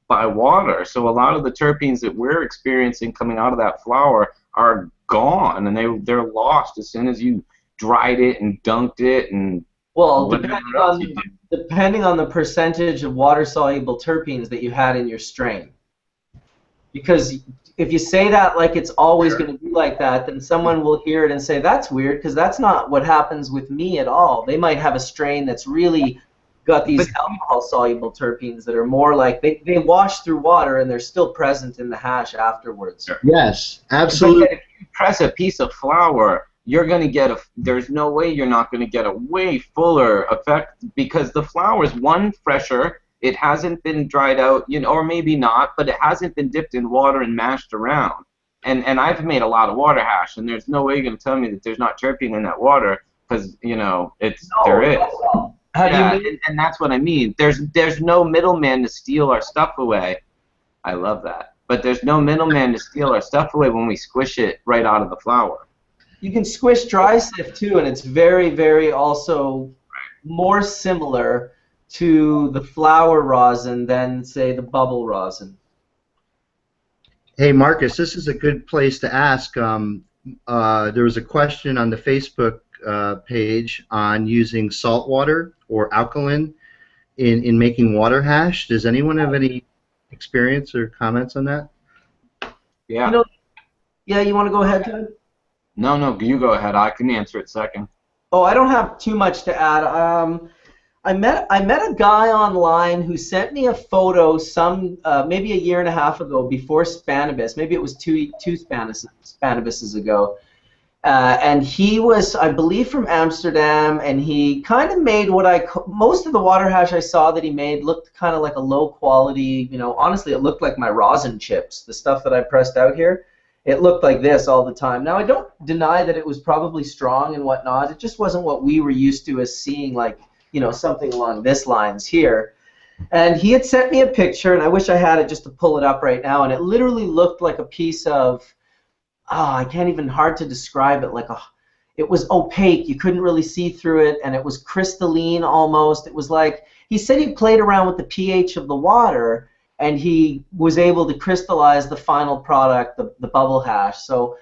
K: by water. So a lot of the terpenes that we're experiencing coming out of that flower are gone, and they're lost as soon as you dried it and dunked it and.
A: Well, depending on the percentage of water-soluble terpenes that you had in your strain. Because if you say that like it's always going to be like that, then someone will hear it and say, that's weird, because that's not what happens with me at all. They might have a strain that's really got these alcohol-soluble terpenes that are more like, they wash through water and they're still present in the hash afterwards.
G: Yes, absolutely.
K: But if you press a piece of flour, you're going to get there's no way you're not going to get a way fuller effect because the flour is fresher. It hasn't been dried out, or maybe not, but it hasn't been dipped in water and mashed around. And I've made a lot of water hash, and there's no way you're going to tell me that there's not terpene in that water because, there is. And that's what I mean. There's no middleman to steal our stuff away. I love that. But there's no middleman to steal our stuff away when we squish it right out of the flour.
A: You can squish dry sift too, and it's very, very also more similar to the flower rosin than, say, the bubble rosin.
G: Hey, Marcus, this is a good place to ask. There was a question on the Facebook page on using salt water or alkaline in making water hash. Does anyone have any experience or comments on that?
K: Yeah.
A: Yeah, you want to go ahead, Ted?
K: No, you go ahead. I can answer it second.
A: Oh, I don't have too much to add. I met a guy online who sent me a photo maybe a year and a half ago before Spannabis. Maybe it was two Spannabises ago. And he was, I believe, from Amsterdam, and he kind of made most of the water hash I saw that he made looked kind of like a low quality, honestly it looked like my rosin chips, the stuff that I pressed out here. It looked like this all the time. Now, I don't deny that it was probably strong and whatnot. It just wasn't what we were used to as seeing, like, something along this lines here. And he had sent me a picture, and I wish I had it just to pull it up right now, and it literally looked like a piece of, I can't even, hard to describe it, it was opaque. You couldn't really see through it, and it was crystalline almost. It was like, he said he played around with the pH of the water, and he was able to crystallize the final product, the bubble hash. So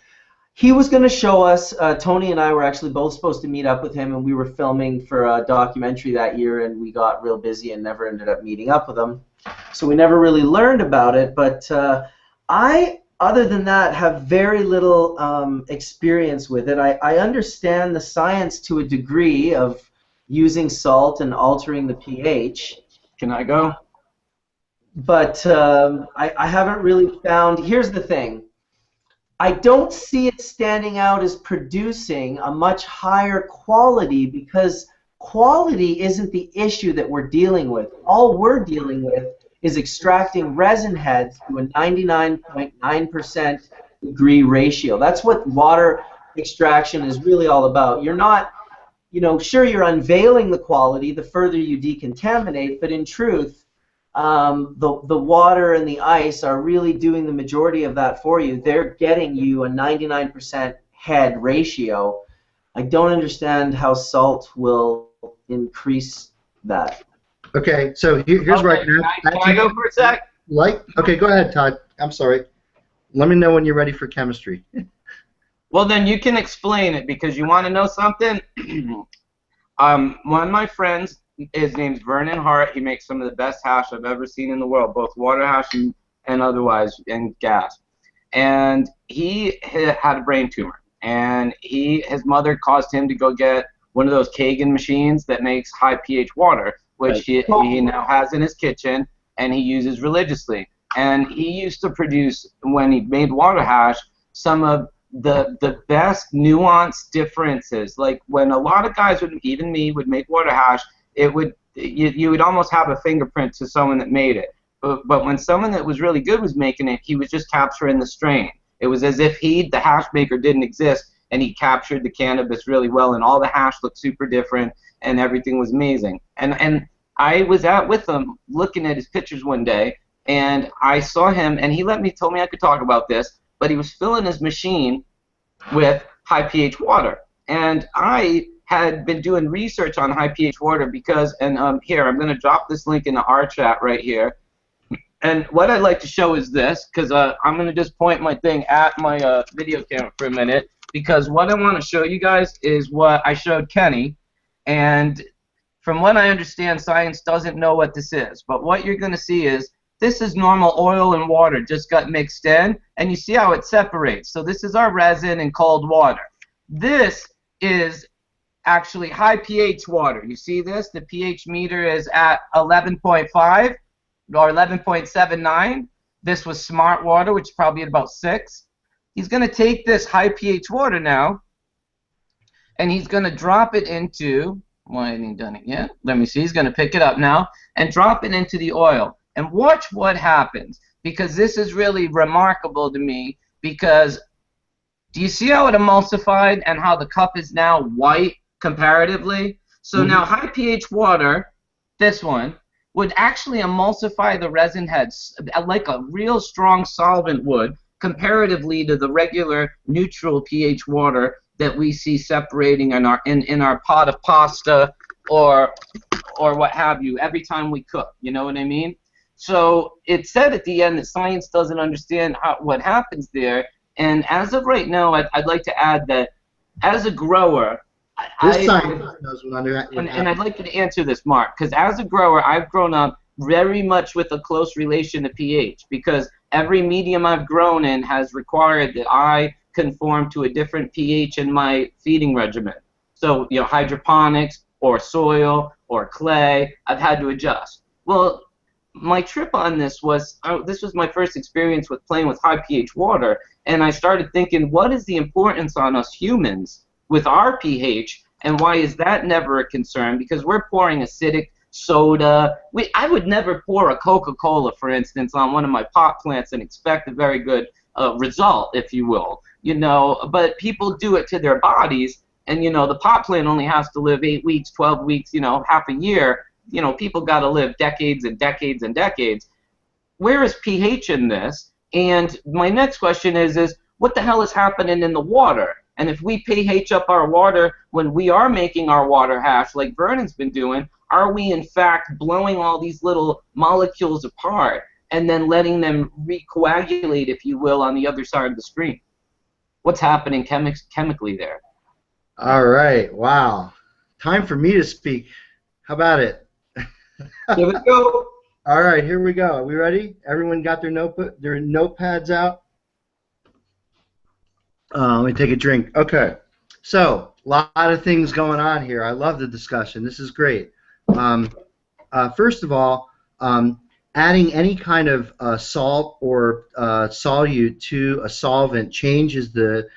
A: he was going to show us, Tony and I were actually both supposed to meet up with him, and we were filming for a documentary that year, and we got real busy and never ended up meeting up with him. So we never really learned about it, but I, other than that, have very little experience with it. I understand the science to a degree of using salt and altering the pH.
K: Can I go?
A: But I haven't really found. Here's the thing. I don't see it standing out as producing a much higher quality, because quality isn't the issue that we're dealing with. All we're dealing with is extracting resin heads to a 99.9% degree ratio. That's what water extraction is really all about. You're not, sure, you're unveiling the quality the further you decontaminate, but in truth, the water and the ice are really doing the majority of that for you. They're getting you a 99% head ratio. I don't understand how salt will increase that.
G: Okay, so here's where I
K: can I go for a sec?
G: Okay, go ahead, Todd. I'm sorry. Let me know when you're ready for chemistry.
K: Well, then you can explain it, because you want to know something? One of my friends, his name's Vernon Hart. He makes some of the best hash I've ever seen in the world, both water hash and otherwise, and gas. And he had a brain tumor, and his mother caused him to go get one of those Kagan machines that makes high pH water, which he now has in his kitchen, and he uses religiously. And he used to produce, when he made water hash, some of the best nuanced differences. Like when a lot of guys, even me, would make water hash, you would almost have a fingerprint to someone that made it. But when someone that was really good was making it, he was just capturing the strain. It was as if the hash maker didn't exist, and he captured the cannabis really well, and all the hash looked super different, and everything was amazing. And I was with him looking at his pictures one day, and I saw him, and he told me I could talk about this, but he was filling his machine with high pH water. And I had been doing research on high pH water because, here, I'm going to drop this link in our chat right here. And what I'd like to show is this, because I'm going to just point my thing at my video camera for a minute, because what I want to show you guys is what I showed Kenny. And from what I understand, science doesn't know what this is. But what you're going to see is this is normal oil and water just got mixed in, and you see how it separates. So this is our resin and cold water. This is actually high pH water. You see this? The pH meter is at 11.5 or 11.79. This was smart water, which is probably at about 6. He's going to take this high pH water now, and he's going to drop it into, well, I haven't done it yet. Let me see. He's going to pick it up now and drop it into the oil. And watch what happens, because this is really remarkable to me, because do you see how it emulsified and how the cup is now white comparatively? So now high pH water, this one, would actually emulsify the resin heads like a real strong solvent would, comparatively to the regular neutral pH water that we see separating in our pot of pasta or what have you every time we cook. You know what I mean? So it said at the end that science doesn't understand what happens there. And as of right now, I'd like to add that as a grower, and I'd like you to answer this, Mark, because as a grower, I've grown up very much with a close relation to pH, because every medium I've grown in has required that I conform to a different pH in my feeding regimen. So, hydroponics or soil or clay, I've had to adjust. Well, my trip on this was my first experience with playing with high pH water, and I started thinking, what is the importance on us humans with our pH, and why is that never a concern? Because we're pouring acidic soda. I would never pour a Coca-Cola, for instance, on one of my pot plants and expect a very good result, if you will. But people do it to their bodies, and the pot plant only has to live 8 weeks, 12 weeks, half a year. People got to live decades and decades and decades. Where is pH in this? And my next question is what the hell is happening in the water? And if we pH up our water when we are making our water hash, like Vernon's been doing, are we in fact blowing all these little molecules apart and then letting them recoagulate, if you will, on the other side of the screen? What's happening chemically there?
G: All right. Wow. Time for me to speak. How about it?
A: Here we go.
G: All right, here we go. Are we ready? Everyone got their notepads out? Let me take a drink. Okay. So, a lot of things going on here. I love the discussion. This is great. First of all, adding any kind of salt or solute to a solvent changes the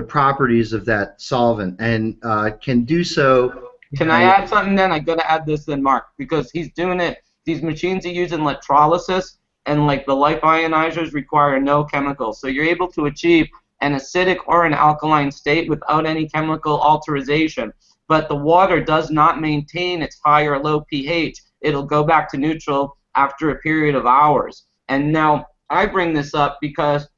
G: properties of that solvent, and can do so.
M: Can I add something then? I gotta add this then, Mark, because he's doing it. These machines are using electrolysis, and like the life ionizers require no chemicals, so you're able to achieve an acidic or an alkaline state without any chemical alteration. But the water does not maintain its high or low pH. It'll go back to neutral after a period of hours. And now I bring this up because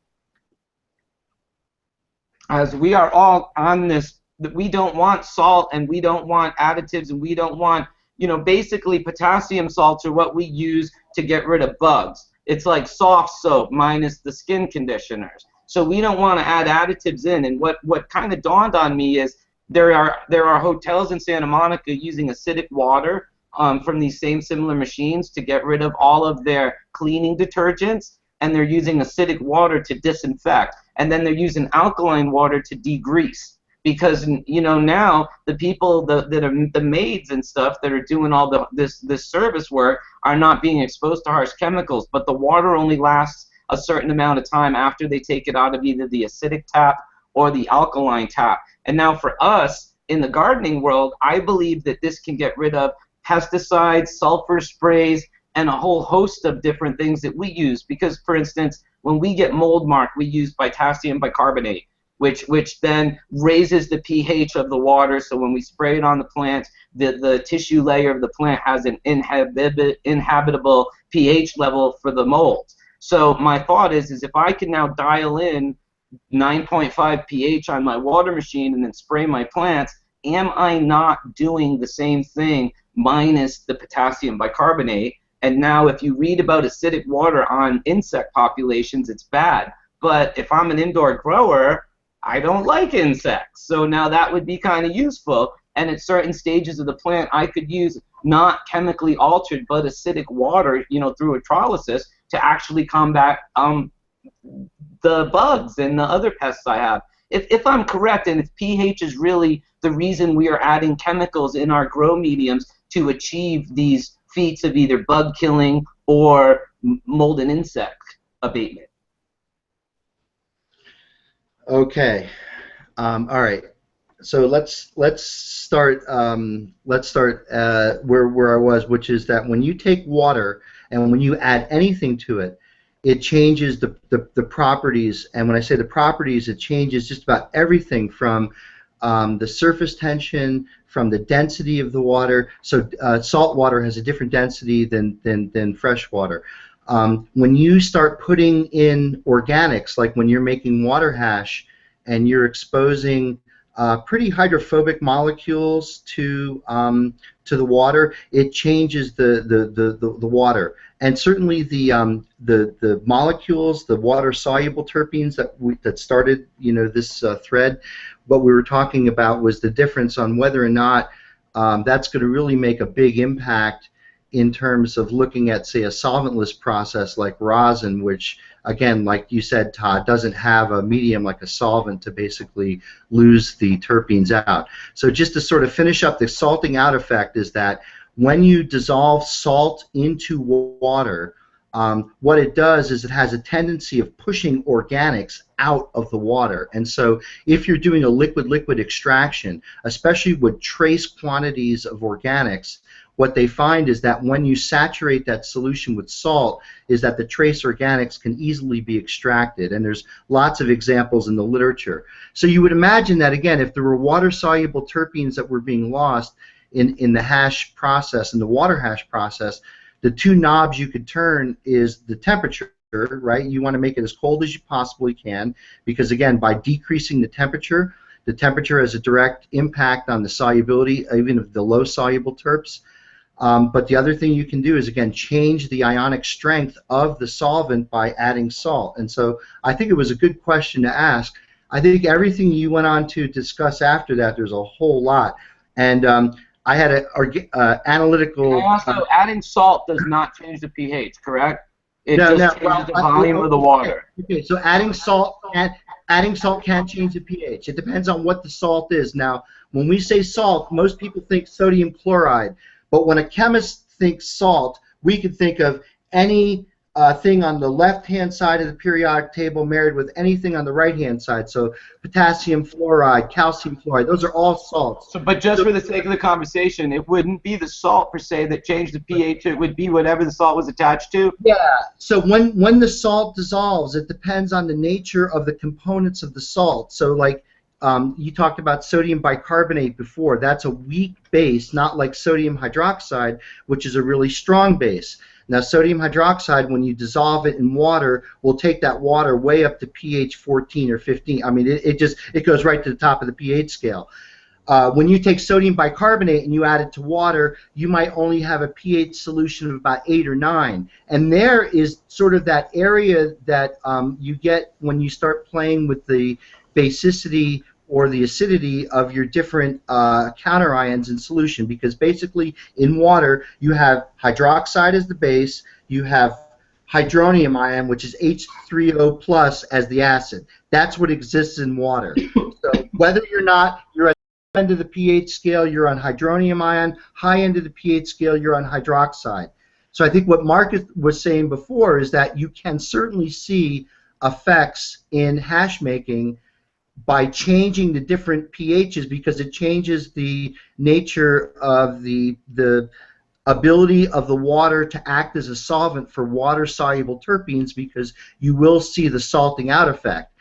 M: as we are all on this, that we don't want salt and we don't want additives and we don't want, you know, basically potassium salts are what we use to get rid of bugs. It's like soft soap minus the skin conditioners. So we don't want to add additives in. And what kind of dawned on me is there are hotels in Santa Monica using acidic water from these same similar machines to get rid of all of their cleaning detergents, and they're using acidic water to disinfect, and then they're using alkaline water to degrease. Because, you know, now the people that are the maids and stuff that are doing all this service work are not being exposed to harsh chemicals, but the water only lasts a certain amount of time after they take it out of either the acidic tap or the alkaline tap. And now for us in the gardening world, I believe that this can get rid of pesticides, sulfur sprays, and a whole host of different things that we use. Because, for instance, when we get mold mark, we use potassium bicarbonate, which then raises the pH of the water. So when we spray it on the plant, the tissue layer of the plant has an inhabitable pH level for the molds. So my thought is if I can now dial in 9.5 pH on my water machine and then spray my plants, am I not doing the same thing minus the potassium bicarbonate? And now if you read about acidic water on insect populations, it's bad. But if I'm an indoor grower, I don't like insects. So now that would be kind of useful. And at certain stages of the plant, I could use not chemically altered but acidic water, you know, through electrolysis to actually combat the bugs and the other pests I have. If I'm correct, and if pH is really the reason we are adding chemicals in our grow mediums to achieve these feats of either bug killing or mold and insect abatement.
G: Okay. All right. So let's start where I was, which is that when you take water and when you add anything to it, it changes the properties. And when I say the properties, it changes just about everything from the surface tension, from the density of the water. So salt water has a different density than fresh water. When you start putting in organics, like when you're making water hash and you're exposing pretty hydrophobic molecules to the water, it changes the water. And certainly the molecules, the water-soluble terpenes that started, you know, this thread, what we were talking about was the difference on whether or not that's going to really make a big impact in terms of looking at, say, a solventless process like rosin, which, again, like you said, Todd, doesn't have a medium like a solvent to basically lose the terpenes out. So just to sort of finish up the salting out effect is that when you dissolve salt into water, what it does is it has a tendency of pushing organics out of the water. And so if you're doing a liquid-liquid extraction, especially with trace quantities of organics, what they find is that when you saturate that solution with salt is that the trace organics can easily be extracted, and there's lots of examples in the literature. So you would imagine that, again, if there were water-soluble terpenes that were being lost in the hash process, in the water hash process, the two knobs you could turn is the temperature, right? You want to make it as cold as you possibly can because, again, by decreasing the temperature has a direct impact on the solubility, even of the low-soluble terps. But the other thing you can do is, again, change the ionic strength of the solvent by adding salt. And so I think it was a good question to ask. I think everything you went on to discuss after that, there's a whole lot. And I had an analytical...
M: And also, adding salt does not change the pH, correct? It just changes the volume of the water.
G: Okay, so adding salt can change the pH. It depends on what the salt is. Now, when we say salt, most people think sodium chloride, but when a chemist thinks salt, we could think of any thing on the left-hand side of the periodic table married with anything on the right-hand side. So potassium fluoride, calcium fluoride, those are all salts.
M: So, but just for the sake of the conversation, it wouldn't be the salt per se that changed the pH. It would be whatever the salt was attached to.
G: Yeah. So when the salt dissolves, it depends on the nature of the components of the salt. So like you talked about sodium bicarbonate before. That's a weak base, not like sodium hydroxide, which is a really strong base. Now, sodium hydroxide, when you dissolve it in water, will take that water way up to pH 14 or 15. I mean, it goes right to the top of the pH scale. When you take sodium bicarbonate and you add it to water, you might only have a pH solution of about 8 or 9. And there is sort of that area that you get when you start playing with the basicity or the acidity of your different counterions in solution, because basically in water you have hydroxide as the base, you have hydronium ion, which is H3O plus as the acid. That's what exists in water. So whether you're at the end of the pH scale, you're on hydronium ion, high end of the pH scale, you're on hydroxide. So I think what Mark was saying before is that you can certainly see effects in hash making by changing the different pHs, because it changes the nature of the ability of the water to act as a solvent for water-soluble terpenes, because you will see the salting out effect.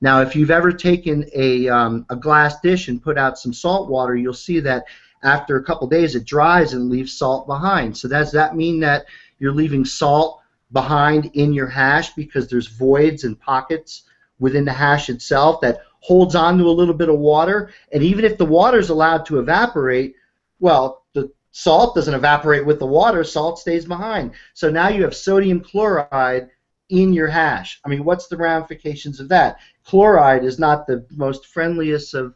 G: Now, if you've ever taken a glass dish and put out some salt water, you'll see that after a couple days it dries and leaves salt behind. So does that mean that you're leaving salt behind in your hash because there's voids and pockets within the hash itself that holds on to a little bit of water? And even if the water is allowed to evaporate, well, the salt doesn't evaporate with the water, salt stays behind. So now you have sodium chloride in your hash. I mean, what's the ramifications of that? Chloride is not the most friendliest of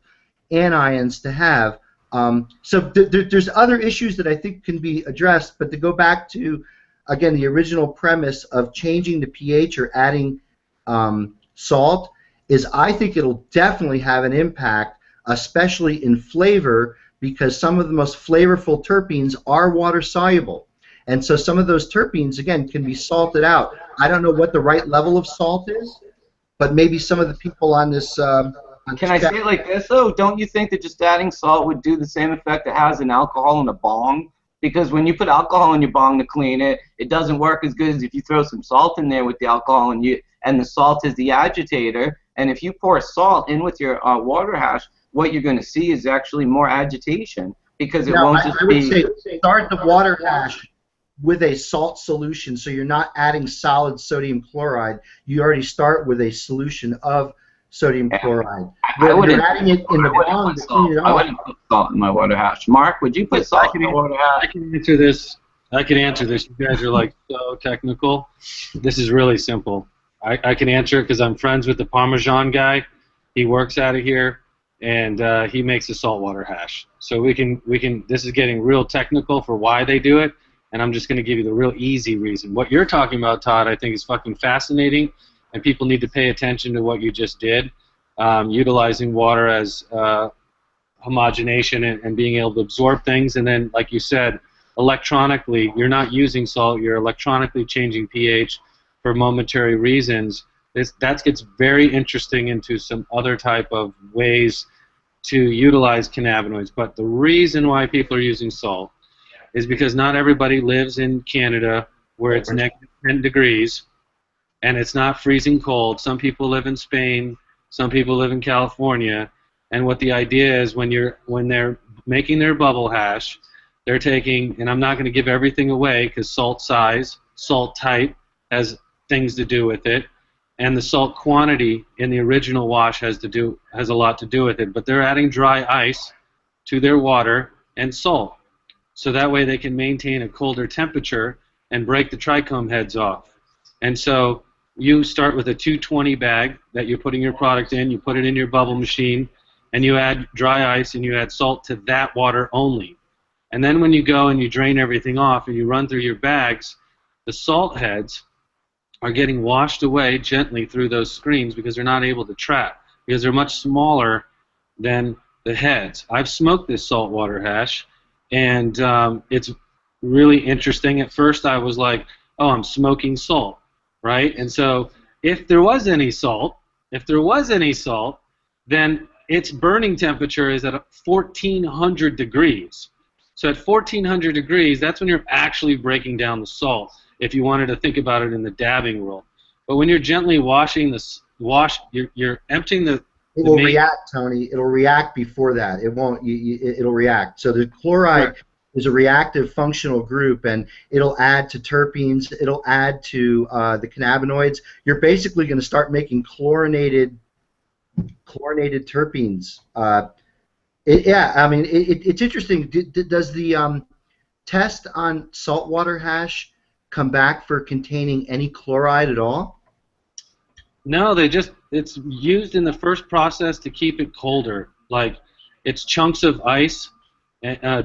G: anions to have. So there's other issues that I think can be addressed, but to go back to, again, the original premise of changing the pH or adding salt, is I think it'll definitely have an impact, especially in flavor, because some of the most flavorful terpenes are water soluble. And so some of those terpenes, again, can be salted out. I don't know what the right level of salt is, but maybe some of the people on this...
M: Can I say it like this, though? Don't you think that just adding salt would do the same effect it has in alcohol in a bong? Because when you put alcohol in your bong to clean it, it doesn't work as good as if you throw some salt in there with the alcohol, and the salt is the agitator. And if you pour salt in with your water hash, what you're going to see is actually more agitation, because it won't just be...
G: I would say start the water hash with a salt solution, so you're not adding solid sodium chloride. You already start with a solution of sodium chloride.
M: I wouldn't
G: adding it in the bong to clean it off.
M: I wouldn't put salt in my water hash. Mark, would you put salt in your water hash?
L: I can answer this. You guys are like so technical. This is really simple. I can answer it because I'm friends with the Parmesan guy. He works out of here, and he makes a saltwater hash. So we can. This is getting real technical for why they do it, and I'm just going to give you the real easy reason. What you're talking about, Todd, I think is fucking fascinating, and people need to pay attention to what you just did, utilizing water as homogenation and being able to absorb things, and then, like you said, electronically, you're not using salt. You're electronically changing pH for momentary reasons. That gets very interesting into some other type of ways to utilize cannabinoids. But the reason why people are using salt is because not everybody lives in Canada where it's negative 10 degrees and it's not freezing cold. Some people live in Spain, some people live in California, and what the idea is when they're making their bubble hash, they're taking, and I'm not going to give everything away because salt size, salt type has things to do with it, and the salt quantity in the original wash has a lot to do with it. But they're adding dry ice to their water and salt, so that way they can maintain a colder temperature and break the trichome heads off. And so you start with a 220 bag that you're putting your product in, you put it in your bubble machine, and you add dry ice and you add salt to that water only. And then when you go and you drain everything off and you run through your bags, the salt heads are getting washed away gently through those screens because they're not able to trap, because they're much smaller than the heads. I've smoked this saltwater hash, and it's really interesting. At first I was like, oh, I'm smoking salt, right? And so if there was any salt, then its burning temperature is at 1,400 degrees. So at 1,400 degrees, that's when you're actually breaking down the salt, if you wanted to think about it in the dabbing rule. But when you're gently washing you're emptying the
G: It will react, Tony. It'll react before that. It won't. It'll react. So the chloride is a reactive functional group, and it'll add to terpenes. It'll add to the cannabinoids. You're basically going to start making chlorinated terpenes. Yeah, I mean, it's interesting. Does the test on saltwater hash come back for containing any chloride at all?
L: No, it's used in the first process to keep it colder. Like, it's chunks of ice,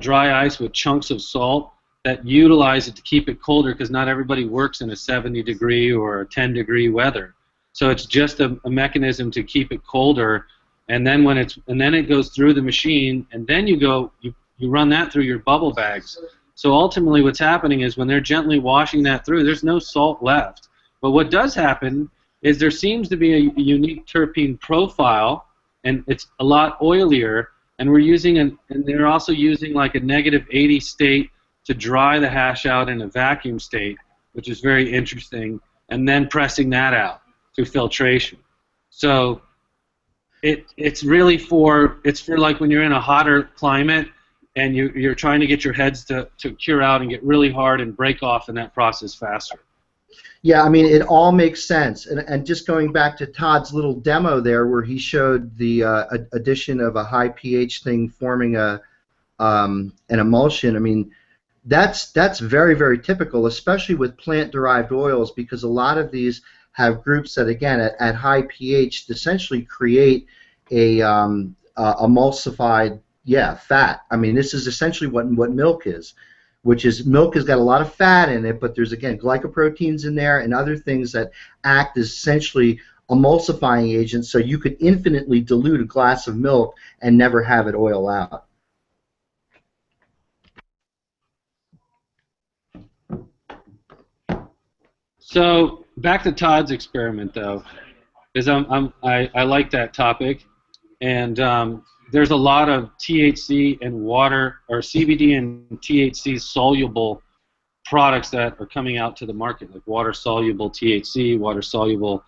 L: dry ice with chunks of salt that utilize it to keep it colder, because not everybody works in a 70-degree or a 10-degree weather. So it's just a mechanism to keep it colder, and then then it goes through the machine, and then you run that through your bubble bags. So ultimately what's happening is when they're gently washing that through, there's no salt left. But what does happen is there seems to be a unique terpene profile, and it's a lot oilier, and they're also using like a -80 state to dry the hash out in a vacuum state, which is very interesting, and then pressing that out through filtration. So it's really for like when you're in a hotter climate and you're trying to get your heads to cure out and get really hard and break off in that process faster.
G: Yeah, I mean, it all makes sense. And just going back to Todd's little demo there where he showed the addition of a high pH thing forming an emulsion, I mean, that's very, very typical, especially with plant-derived oils, because a lot of these have groups that, again, at high pH essentially create a emulsified, fat. I mean, this is essentially what milk is, which is milk has got a lot of fat in it, but there's, again, glycoproteins in there and other things that act as essentially emulsifying agents, so you could infinitely dilute a glass of milk and never have it oil out.
L: So back to Todd's experiment, though, is I like that topic, and there's a lot of THC and water, or CBD and THC soluble products that are coming out to the market, like water soluble THC, water soluble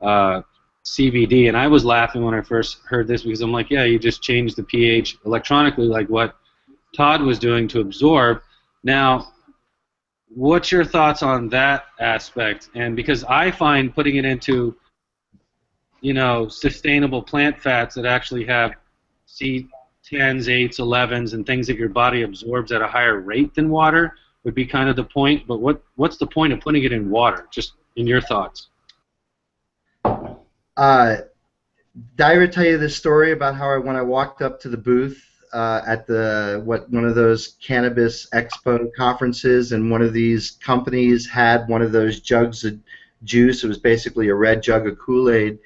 L: CBD, and I was laughing when I first heard this because I'm like, yeah, you just changed the pH electronically, like what Todd was doing to absorb. Now, what's your thoughts on that aspect? And because I find putting it into, sustainable plant fats that actually have C10s, 8s, 11s, and things that your body absorbs at a higher rate than water would be kind of the point. But what's the point of putting it in water? Just in your thoughts.
G: Did I ever tell you this story about how when I walked up to the booth at one of those cannabis expo conferences, and one of these companies had one of those jugs of juice? It was basically a red jug of Kool-Aid,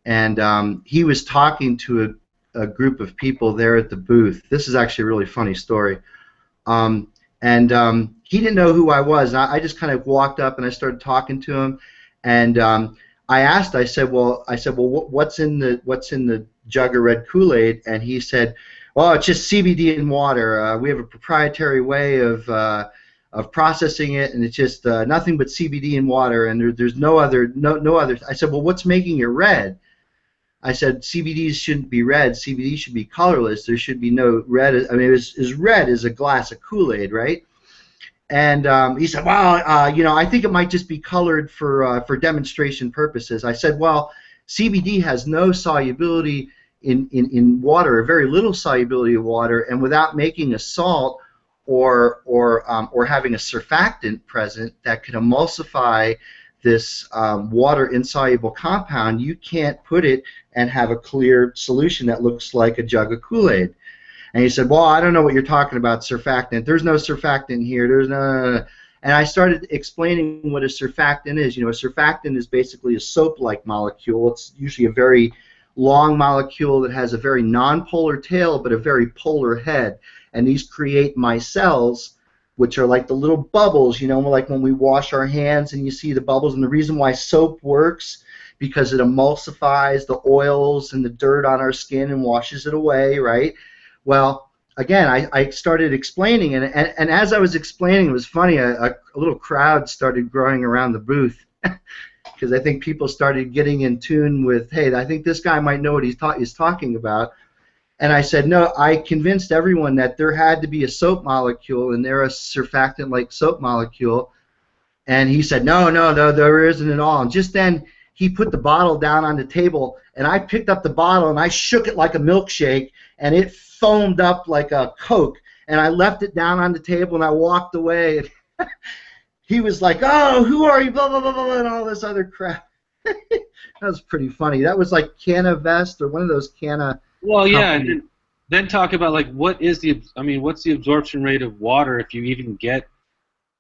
G: and he was talking to a group of people there at the booth. This is actually a really funny story. And he didn't know who I was. And I just kind of walked up and I started talking to him, and I said, well, what's in the jug of red Kool-Aid? And he said, well, it's just CBD and water. We have a proprietary way of processing it, and it's just nothing but CBD and water, and there's no other. I said, well, what's making it red? I said, CBDs shouldn't be red. CBD should be colorless. There should be no red. I mean, as red as a glass of Kool-Aid, right? And he said, well, I think it might just be colored for demonstration purposes. I said, well, CBD has no solubility in water, or very little solubility of water, and without making a salt or having a surfactant present that could emulsify this water-insoluble compound, you can't put it and have a clear solution that looks like a jug of Kool-Aid. And he said, well, I don't know what you're talking about, surfactant. There's no surfactant here. There's no. And I started explaining what a surfactant is. You know, a surfactant is basically a soap-like molecule. It's usually a very long molecule that has a very non-polar tail but a very polar head. And these create micelles, which are like the little bubbles, you know, like when we wash our hands and you see the bubbles. And the reason why soap works, because it emulsifies the oils and the dirt on our skin and washes it away, right? Well, again, I started explaining, and as I was explaining, it was funny, a little crowd started growing around the booth because I think people started getting in tune with, hey, I think this guy might know what he's talking about. And I said, no, I convinced everyone that there had to be a soap molecule, and they're a surfactant-like soap molecule. And he said, no, there isn't at all. And just then, he put the bottle down on the table, and I picked up the bottle, and I shook it like a milkshake, and it foamed up like a Coke. And I left it down on the table, and I walked away. And he was like, oh, who are you, blah, blah, blah, blah, and all this other crap. That was pretty funny. That was like Canavest or one of those Cana.
L: Well, yeah, and then talk about like what's the absorption rate of water if you even get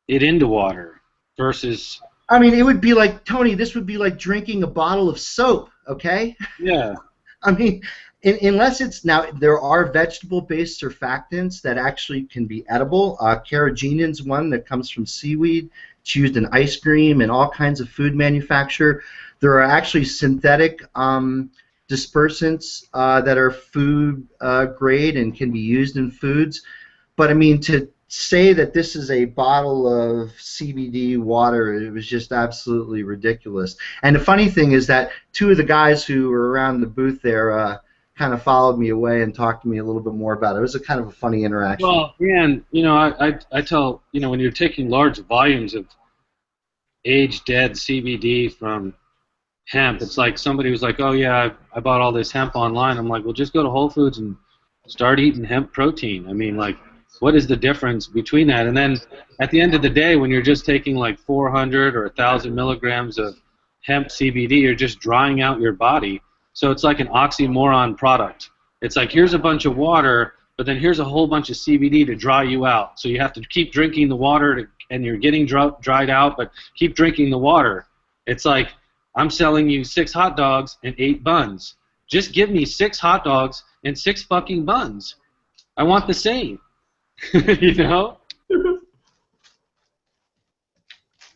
L: it into water versus.
G: I mean, it would be like, Tony, this would be like drinking a bottle of soap, okay?
L: Yeah.
G: I mean, unless it's, now there are vegetable-based surfactants that actually can be edible. Carragenin's one that comes from seaweed. It's used in ice cream and all kinds of food manufacture. There are actually synthetic dispersants that are food grade and can be used in foods. But I mean, to say that this is a bottle of CBD water, it was just absolutely ridiculous. And the funny thing is that two of the guys who were around the booth there kind of followed me away and talked to me a little bit more about it. It was a kind of a funny interaction.
L: Well, man, you know, I tell, you know, when you're taking large volumes of aged dead CBD from hemp, it's like somebody was like, oh yeah, I bought all this hemp online. I'm like, well, just go to Whole Foods and start eating hemp protein. I mean, like, what is the difference between that? And then at the end of the day, when you're just taking like 400 or 1,000 milligrams of hemp CBD, you're just drying out your body. So it's like an oxymoron product. It's like, here's a bunch of water, but then here's a whole bunch of CBD to dry you out. So you have to keep drinking the water, and you're getting dried out, but keep drinking the water. It's like, I'm selling you 6 hot dogs and 8 buns. Just give me 6 hot dogs and 6 fucking buns. I want the same. You know?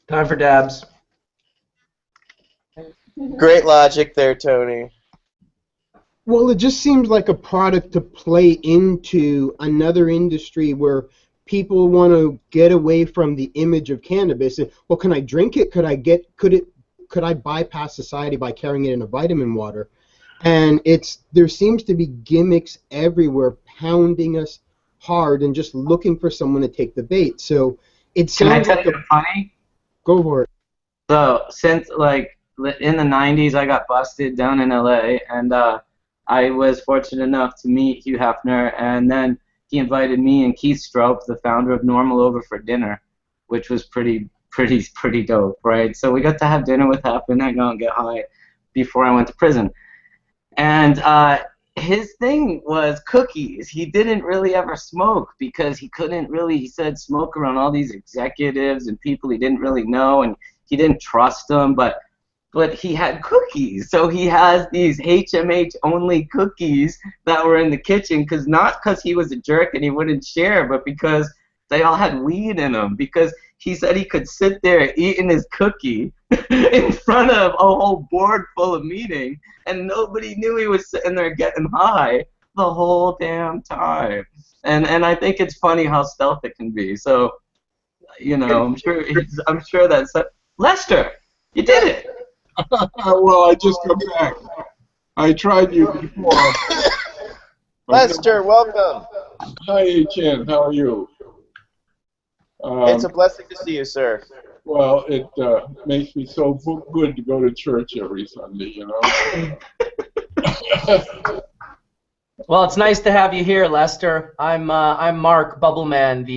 A: Time for dabs.
C: Great logic there, Tony.
F: Well, it just seems like a product to play into another industry where people want to get away from the image of cannabis. And, well, can I drink it? Could I bypass society by carrying it in a vitamin water? And there seems to be gimmicks everywhere pounding us hard and just looking for someone to take the bait. So it sounds like
M: funny?
F: Go for it.
M: So since like in the 90s, I got busted down in LA, and I was fortunate enough to meet Hugh Hefner, and then he invited me and Keith Strope, the founder of Normal, over for dinner, which was pretty dope, right? So we got to have dinner with Hef and hang out and get high before I went to prison. And his thing was cookies. He didn't really ever smoke because he couldn't really, he said, smoke around all these executives and people he didn't really know, and he didn't trust them, but he had cookies. So he has these HMH only cookies that were in the kitchen, not because he was a jerk and he wouldn't share, but because they all had weed in them, because he said he could sit there eating his cookie in front of a whole board full of meeting, and nobody knew he was sitting there getting high the whole damn time. And I think it's funny how stealth it can be. So, you know, I'm sure that's Lester, you did it.
N: Well, I just come back. I tried you before.
C: Lester, welcome.
N: Hi, Etienne. How are you?
C: It's a blessing to see you, sir.
N: Well, it makes me so good to go to church every Sunday, you know.
A: Well, it's nice to have you here, Lester. I'm Mark Bubbleman.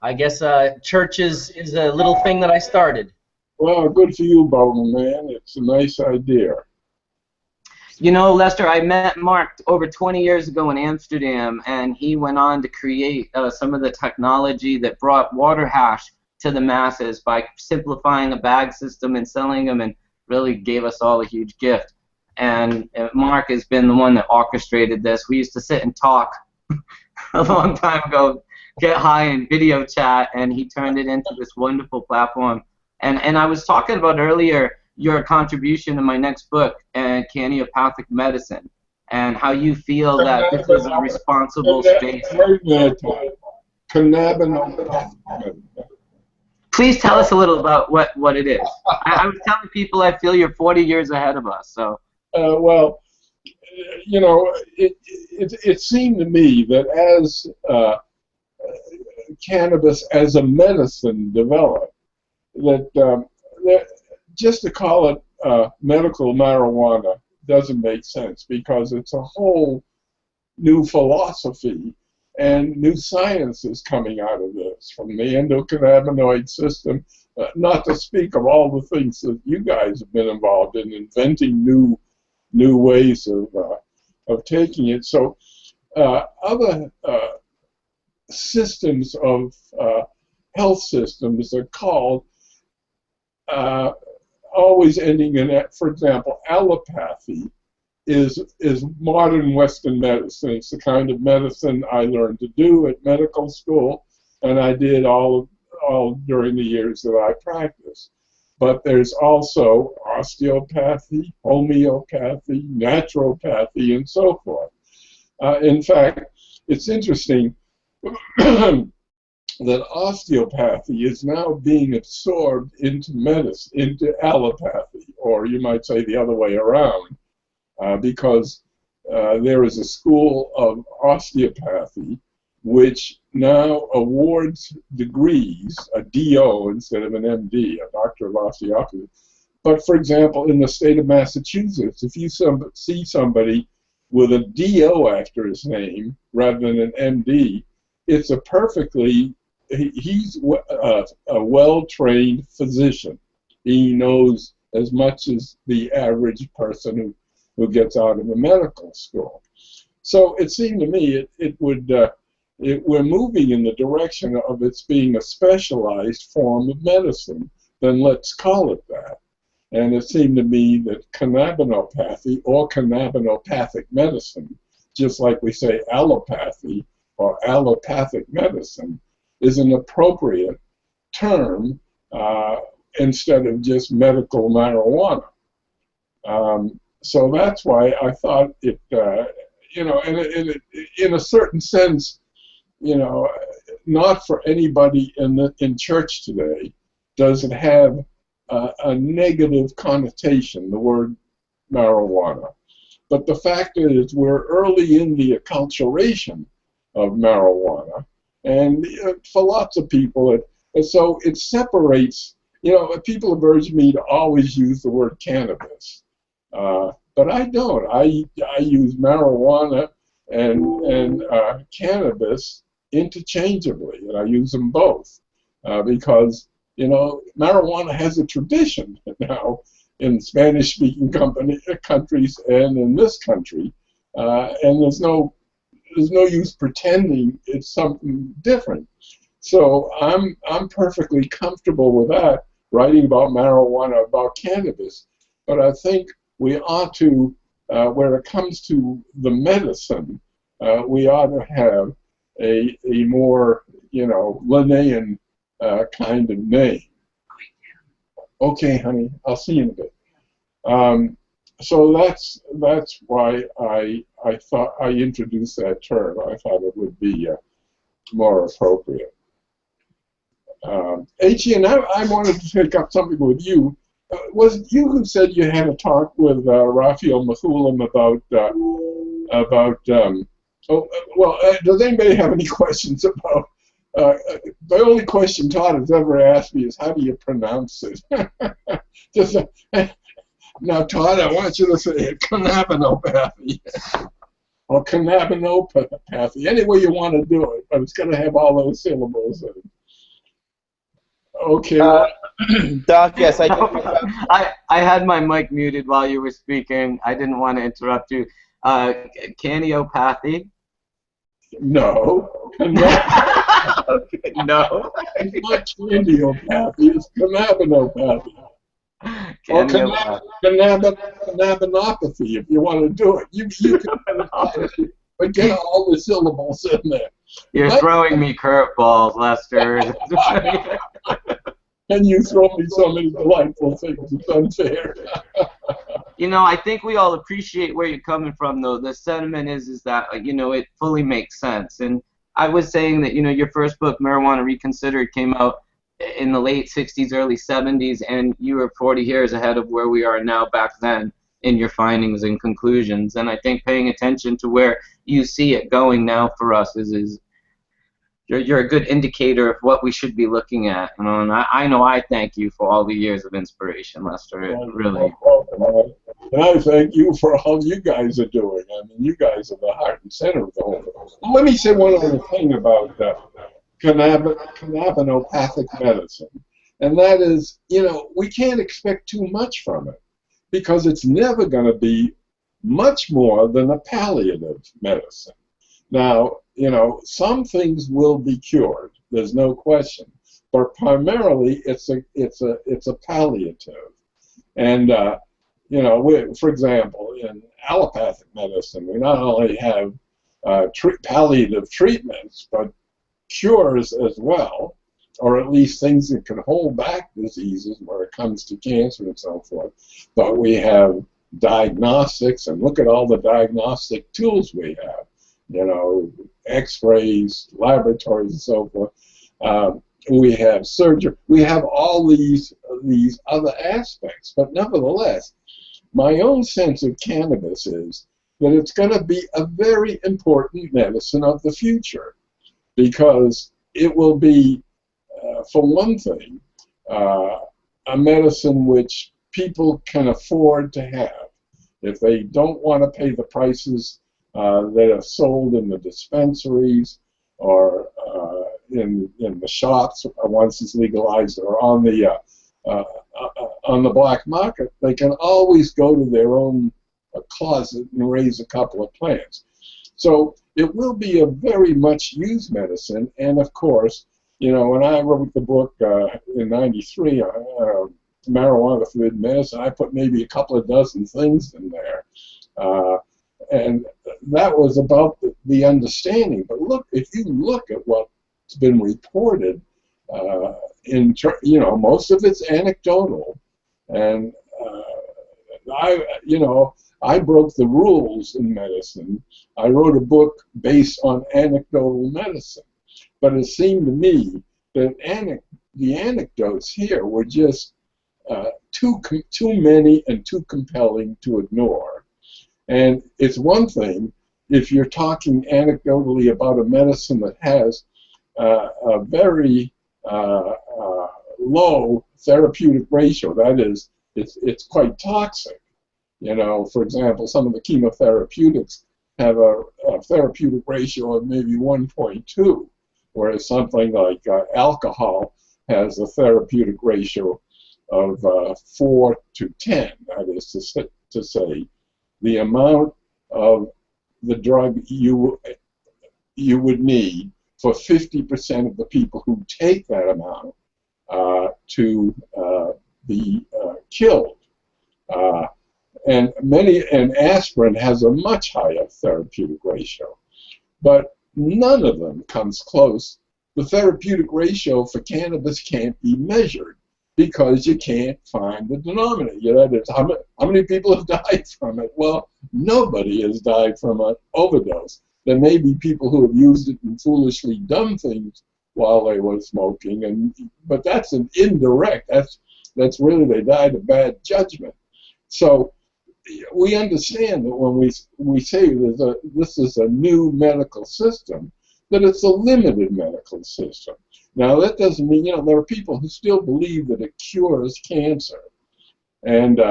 A: I guess church is a little thing that I started.
N: Well, good for you, Bubbleman. It's a nice idea.
M: You know, Lester, I met Mark over 20 years ago in Amsterdam, and he went on to create some of the technology that brought water hash to the masses by simplifying a bag system and selling them, and really gave us all a huge gift. And Mark has been the one that orchestrated this. We used to sit and talk a long time ago, get high and video chat, and he turned it into this wonderful platform. And I was talking about earlier your contribution to my next book, Caniopathic Medicine, and how you feel that this is a responsible space. Please tell us a little about what it is. I was telling people I feel you're 40 years ahead of us. So.
N: Well, you know, it seemed to me that as cannabis as a medicine developed, that just to call it medical marijuana doesn't make sense, because it's a whole new philosophy and new sciences coming out of this, from the endocannabinoid system, not to speak of all the things that you guys have been involved in, inventing new ways of taking it. So other systems of health systems are called always ending in, for example, allopathy is modern Western medicine. It's the kind of medicine I learned to do at medical school, and I did all during the years that I practiced. But there's also osteopathy, homeopathy, naturopathy, and so forth. In fact, it's interesting that osteopathy is now being absorbed into medicine, into allopathy, or you might say the other way around, because there is a school of osteopathy which now awards degrees, a DO instead of an MD, a Doctor of Osteopathy. But, for example, in the state of Massachusetts, if you see somebody with a DO after his name rather than an MD, it's a perfectly, he's a well-trained physician. He knows as much as the average person who gets out of a medical school. So it seemed to me we're moving in the direction of its being a specialized form of medicine, then let's call it that. And it seemed to me that cannabinopathy or cannabinopathic medicine, just like we say allopathy or allopathic medicine, is an appropriate term instead of just medical marijuana. So that's why I thought it, you know, and in a certain sense, you know, not for anybody in church today does it have a negative connotation, the word marijuana. But the fact is we're early in the acculturation of marijuana, and for lots of people, so it separates, you know, people have urged me to always use the word cannabis. But I don't. I use marijuana and cannabis interchangeably, and I use them both because, you know, marijuana has a tradition now in Spanish-speaking countries and in this country, and there's no use pretending it's something different. So I'm perfectly comfortable with that, writing about marijuana, about cannabis. But I think we ought to, where it comes to the medicine, we ought to have a more, you know, Linnaean kind of name. Okay, honey, I'll see you in a bit. So that's why I thought I introduced that term. I thought it would be more appropriate. Etienne, I wanted to take up something with you. Was it you who said you had a talk with Raphael Machulam does anybody have any questions about, the only question Todd has ever asked me is, how do you pronounce it? Now, Todd, I want you to say it, cannabinopathy, or cannabinopathy, any way you want to do it, but it's going to have all those syllables in it. Okay.
C: Doc, yes,
M: I had my mic muted while you were speaking. I didn't want to interrupt you. Caniopathy?
N: No.
M: Okay, no.
N: It's not candiopathy, it's cannabinopathy. Or cannabinopathy, if you want to do it. You can but get all the syllables in there.
M: You're throwing me curveballs, Lester.
N: And you throw me so many delightful things, it's unfair.
M: You know, I think we all appreciate where you're coming from, though. The sentiment is that, you know, it fully makes sense. And I was saying that, you know, your first book, Marijuana Reconsidered, came out in the late 60s, early 70s, and you were 40 years ahead of where we are now back then in your findings and conclusions. And I think paying attention to where you see it going now for us is you're a good indicator of what we should be looking at. You know, and I know I thank you for all the years of inspiration, Lester. Really.
N: And I thank you for all you guys are doing. I mean, you guys are the heart and center of the whole thing. Well, let me say one other thing about cannabinopathic medicine, and that is, you know, we can't expect too much from it because it's never going to be much more than a palliative medicine. Now, you know, some things will be cured. There's no question, but primarily it's a palliative, and you know, for example, in allopathic medicine, we not only have palliative treatments, but cures as well, or at least things that can hold back diseases where it comes to cancer and so forth. But we have diagnostics, and look at all the diagnostic tools we have. You know, X-rays, laboratories, and so forth. We have surgery. We have all these other aspects. But nevertheless, my own sense of cannabis is that it's going to be a very important medicine of the future, because it will be, for one thing, a medicine which people can afford to have. If they don't want to pay the prices that are sold in the dispensaries or in the shops once it's legalized, or on the black market, they can always go to their own closet and raise a couple of plants. So it will be a very much used medicine, and of course, you know, when I wrote the book in '93, Marijuana Forbidden Medicine, I put maybe a couple of dozen things in there, and that was about the understanding. But look, if you look at what's been reported, you know, most of it's anecdotal, and I broke the rules in medicine. I wrote a book based on anecdotal medicine, but it seemed to me that the anecdotes here were just too many and too compelling to ignore. And it's one thing if you're talking anecdotally about a medicine that has a very low therapeutic ratio. That is, it's quite toxic. You know, for example, some of the chemotherapeutics have a therapeutic ratio of maybe 1.2, whereas something like alcohol has a therapeutic ratio of 4 to 10. That is to say, the amount of the drug you would need for 50% of the people who take that amount to be killed. And aspirin has a much higher therapeutic ratio, but none of them comes close. The therapeutic ratio for cannabis can't be measured because you can't find the denominator. You know, how many people have died from it? Well, nobody has died from an overdose. There may be people who have used it and foolishly done things while they were smoking, but that's an indirect. That's really they died of bad judgment. So we understand that when we say this is a new medical system, that it's a limited medical system. Now that doesn't mean, you know, there are people who still believe that it cures cancer, and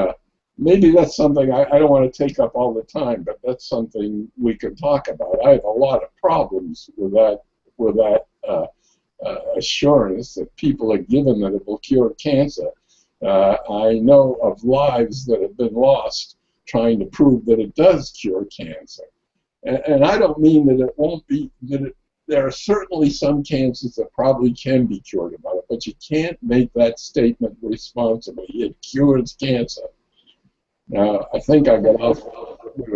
N: maybe that's something I don't want to take up all the time, but that's something we could talk about. I have a lot of problems with that assurance that people are given that it will cure cancer. I know of lives that have been lost trying to prove that it does cure cancer, and I don't mean that it won't be there are certainly some cancers that probably can be cured about it, but you can't make that statement responsibly. It cures cancer. Now, I think I got off.
K: I think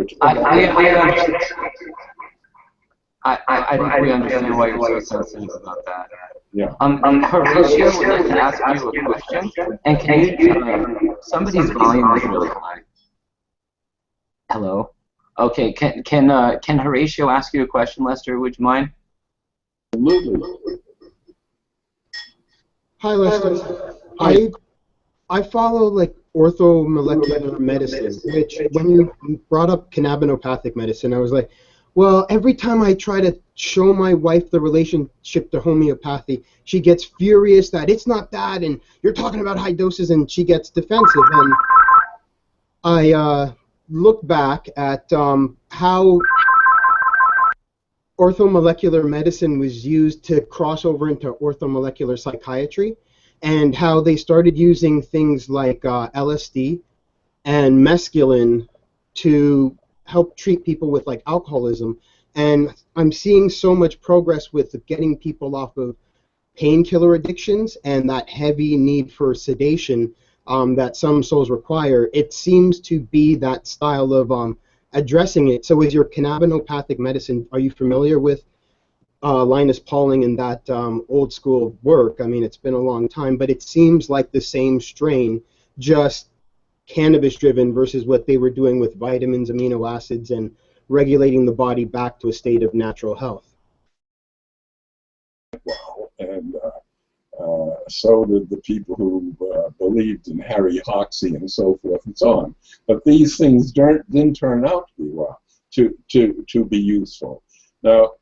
K: we understand why you're so sensitive about that.
N: Yeah.
K: Horatio would like to ask you a question, and can you, somebody's volume is really high. Hello? Okay, can Horatio ask you a question, Lester? Would you mind?
N: Absolutely.
F: Hi, Lester. I follow like orthomolecular medicine, which when you brought up cannabinopathic medicine, I was like, well, every time I try to show my wife the relationship to homeopathy, she gets furious that it's not that, and you're talking about high doses, and she gets defensive. And I look back at how orthomolecular medicine was used to cross over into orthomolecular psychiatry, and how they started using things like LSD and mescaline to help treat people with like alcoholism. And I'm seeing so much progress with getting people off of painkiller addictions and that heavy need for sedation that some souls require. It seems to be that style of addressing it. So with your cannabinopathic medicine, are you familiar with Linus Pauling and that old school work? I mean, it's been a long time, but it seems like the same strain, just cannabis-driven versus what they were doing with vitamins, amino acids, and regulating the body back to a state of natural health.
N: Well, and so did the people who believed in Harry Hoxsey and so forth and so on. But these things didn't turn out to be well, to be useful. Now,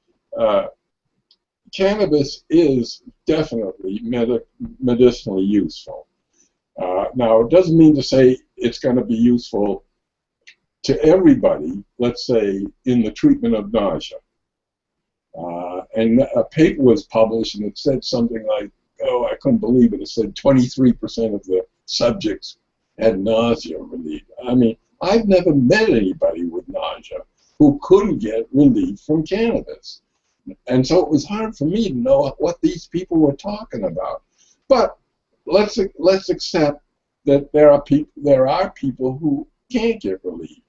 N: cannabis is definitely medicinally useful. Now, it doesn't mean to say it's going to be useful to everybody, let's say, in the treatment of nausea. And a paper was published, and it said something like, oh, I couldn't believe it. It said 23% of the subjects had nausea relief. I mean, I've never met anybody with nausea who couldn't get relief from cannabis. And so it was hard for me to know what these people were talking about. But let's accept that there are people who can't get relief.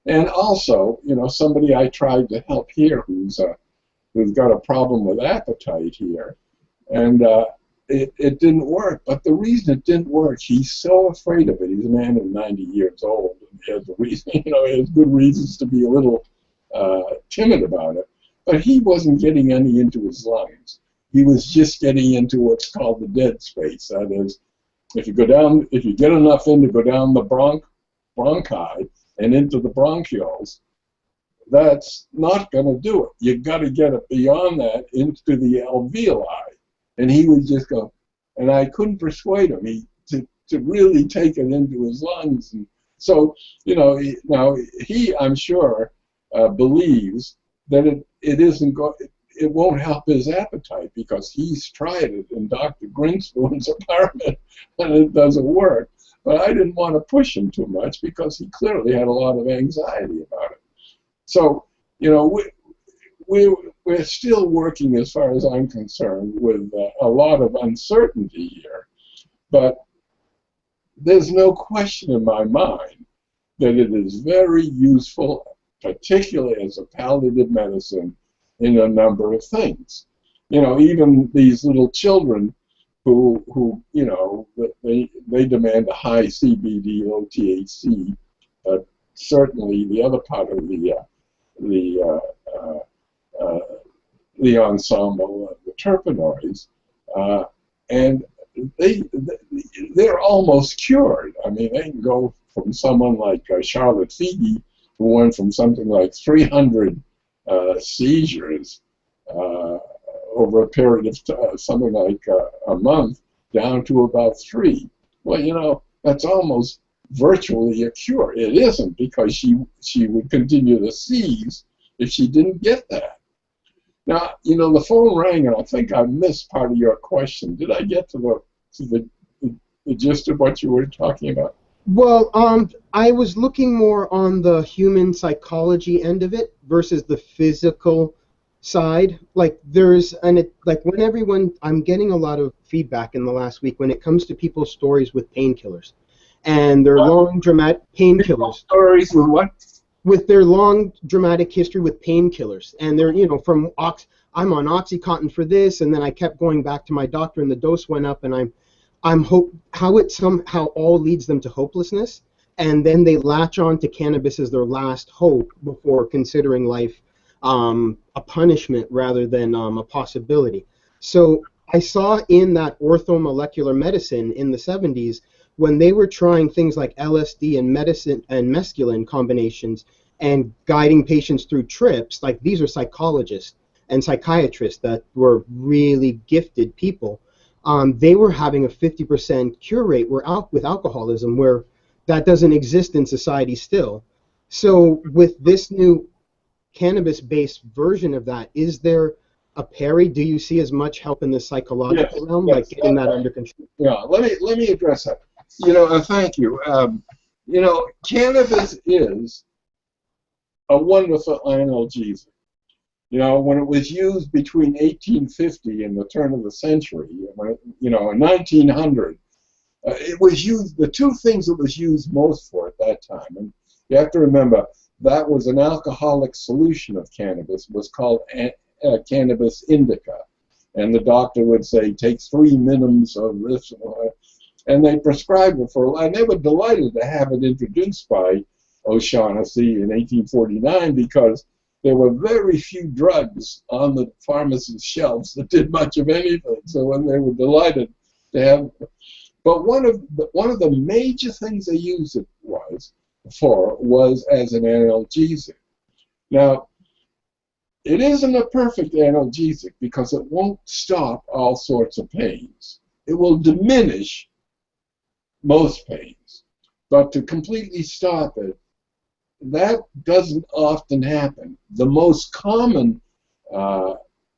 N: And also, you know, somebody I tried to help here who's got a problem with appetite here, and it didn't work. But the reason it didn't work, he's so afraid of it. He's a man who's 90 years old, and he has a reason, you know, he has good reasons to be a little timid about it. But he wasn't getting any into his lungs. He was just getting into what's called the dead space. That is, if you get enough in to go down the bronchi and into the bronchioles, that's not going to do it. You've got to get it beyond that into the alveoli. And he would just go, and I couldn't persuade him to really take it into his lungs. And so, you know, now he, I'm sure, believes that it won't help his appetite because he's tried it in Dr. Grinspoon's apartment and it doesn't work. But I didn't want to push him too much because he clearly had a lot of anxiety about it. So, you know, we're still working, as far as I'm concerned, with a lot of uncertainty here. But there's no question in my mind that it is very useful, particularly as a palliative medicine, in a number of things. You know, even these little children who you know, they demand a high CBD, low THC, but certainly the other part of the ensemble of the terpenoids, and they're almost cured. I mean, they can go from someone like Charlotte Figi, who went from something like 300 seizures over a period of something like a month down to about 3. Well, you know, that's almost virtually a cure. It isn't, because she would continue to seize if she didn't get that. Now, you know, the phone rang, and I think I missed part of your question. Did I get to the gist of what you were talking about?
F: Well, I was looking more on the human psychology end of it versus the physical side, like when everyone, I'm getting a lot of feedback in the last week when it comes to people's stories with painkillers, and their long dramatic painkillers.
N: Stories with what?
F: With their long dramatic history with painkillers, and they're from I'm on OxyContin for this, and then I kept going back to my doctor, and the dose went up, and how it somehow all leads them to hopelessness, and then they latch on to cannabis as their last hope before considering life a punishment rather than a possibility. So I saw in that orthomolecular medicine in the 70s, when they were trying things like LSD and medicine and mescaline combinations and guiding patients through trips, like these are psychologists and psychiatrists that were really gifted people, they were having a 50% cure rate with alcoholism, where that doesn't exist in society still. So with this new cannabis-based version of that, is there a parry? Do you see as much help in the psychological realm, like getting that under control?
N: Yeah, let me address that. Thank you. Cannabis is a wonderful analgesic. When it was used between 1850 and the turn of the century, in 1900, it was used, the two things it was used most for at that time, and you have to remember, that was an alcoholic solution of cannabis, was called cannabis indica. And the doctor would say, take 3 minims of this, and they prescribed it for a lot. And they were delighted to have it introduced by O'Shaughnessy in 1849, because there were very few drugs on the pharmacy's shelves that did much of anything. So when they were delighted to have, but one of the major things they used it was as an analgesic. Now, it isn't a perfect analgesic because it won't stop all sorts of pains. It will diminish most pains, but to completely stop it, that doesn't often happen. The most common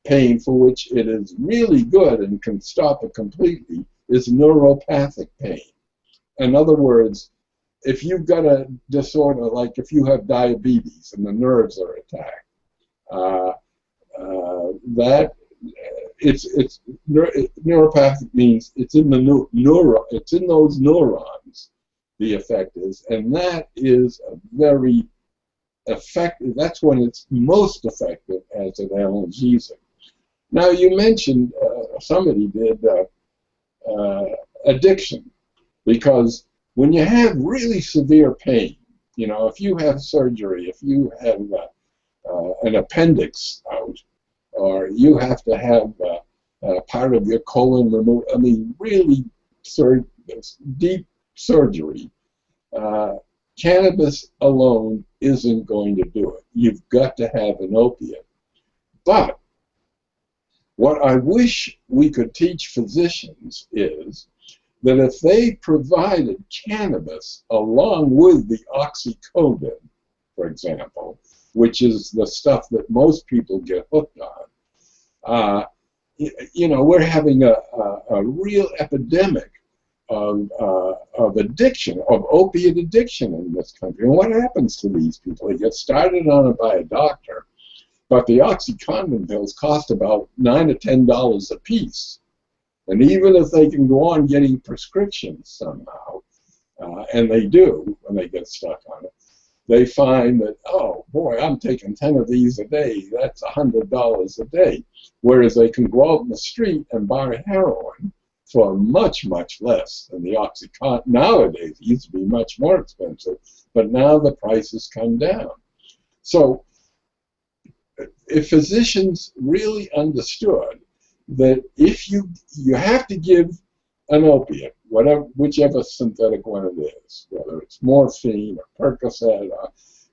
N: pain for which it is really good and can stop it completely is neuropathic pain. In other words, if you've got a disorder, like if you have diabetes and the nerves are attacked, neuropathic means it's in the it's in those neurons, the effect is, and that is a very effective, that's when it's most effective as an analgesic. Now, you mentioned, somebody did, addiction, because when you have really severe pain, if you have surgery, if you have an appendix out, or you have to have part of your colon removed, I mean, really deep surgery, cannabis alone isn't going to do it. You've got to have an opiate. But what I wish we could teach physicians is that if they provided cannabis along with the oxycodone, for example, which is the stuff that most people get hooked on, we're having a real epidemic of addiction, of opiate addiction in this country. And what happens to these people? They get started on it by a doctor, but the OxyContin pills cost about $9 to $10 a piece. And even if they can go on getting prescriptions somehow, and they do when they get stuck on it, they find that, oh boy, I'm taking 10 of these a day, that's $100 a day. Whereas they can go out in the street and buy heroin for much, much less than the OxyContin. Nowadays, it used to be much more expensive, but now the prices come down. So if physicians really understood that if you have to give an opiate, whichever synthetic one it is, whether it's morphine or Percocet,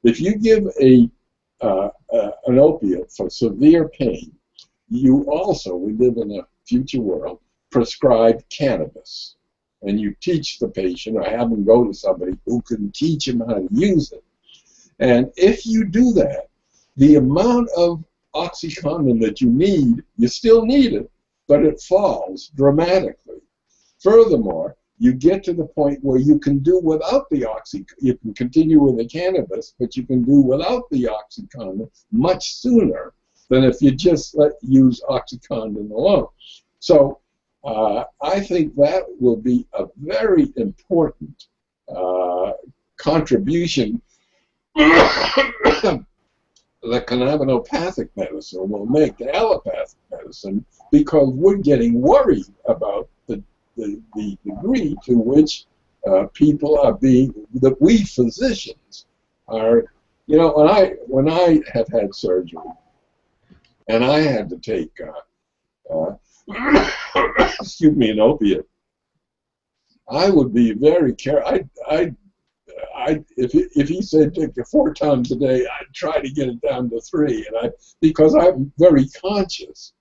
N: if you give an opiate for severe pain, you also, we live in a future world, prescribe cannabis. And you teach the patient, or have them go to somebody who can teach them how to use it. And if you do that, the amount of OxyContin that you need, you still need it, but it falls dramatically. Furthermore, you get to the point where you can do without the you can continue with the cannabis, but you can do without the OxyContin much sooner than if you just use OxyContin alone. So I think that will be a very important contribution the cannabinopathic medicine will make to allopathic medicine, because we're getting worried about the degree to which people are being, that we physicians are, you know, when I have had surgery and I had to take, excuse me, an opiate, I would be very careful. If he said take it 4 times a day, I'd try to get it down to 3, because I'm very conscious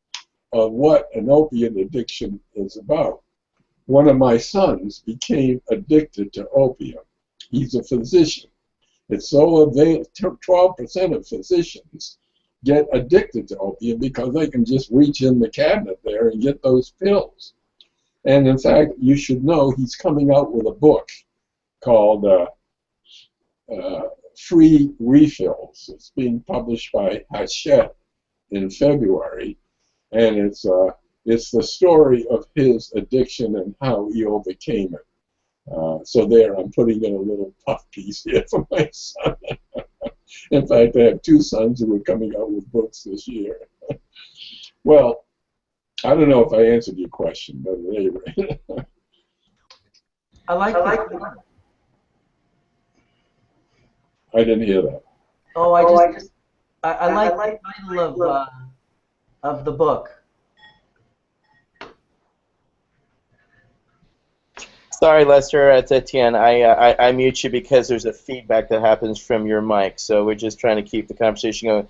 N: of what an opiate addiction is about. One of my sons became addicted to opium. He's a physician. It's so 12% of physicians get addicted to opium because they can just reach in the cabinet there and get those pills. And in fact, you should know he's coming out with a book called Free Refills. It's being published by Hachette in February, and it's the story of his addiction and how he overcame it. So there, I'm putting in a little puff piece here for my son. In fact, I have 2 sons who are coming out with books this year. Well, I don't know if I answered your question, but at any rate.
A: I like that.
N: I didn't hear that.
A: Oh, I like the title of the book.
C: Sorry, Lester, it's Etienne. I mute you because there's a feedback that happens from your mic, so we're just trying to keep the conversation going.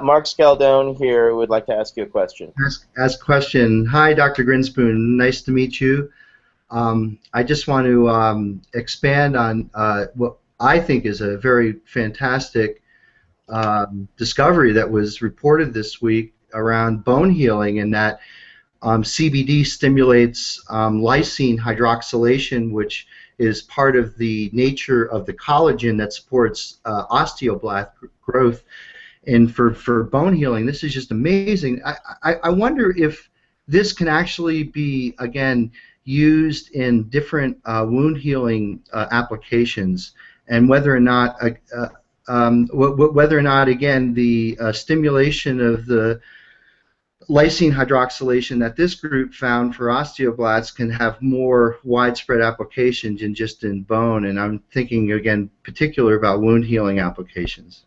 C: Mark Scialdone here would like to ask you a question.
G: Ask question. Hi, Dr. Grinspoon. Nice to meet you. I just want to expand on what I think is a very fantastic discovery that was reported this week around bone healing, and that CBD stimulates lysine hydroxylation, which is part of the nature of the collagen that supports osteoblast growth. And for bone healing, this is just amazing. I wonder if this can actually be, again, used in different wound healing applications, and whether or not again the stimulation of the lysine hydroxylation that this group found for osteoblasts can have more widespread applications than just in bone. And I'm thinking again particular about wound healing applications.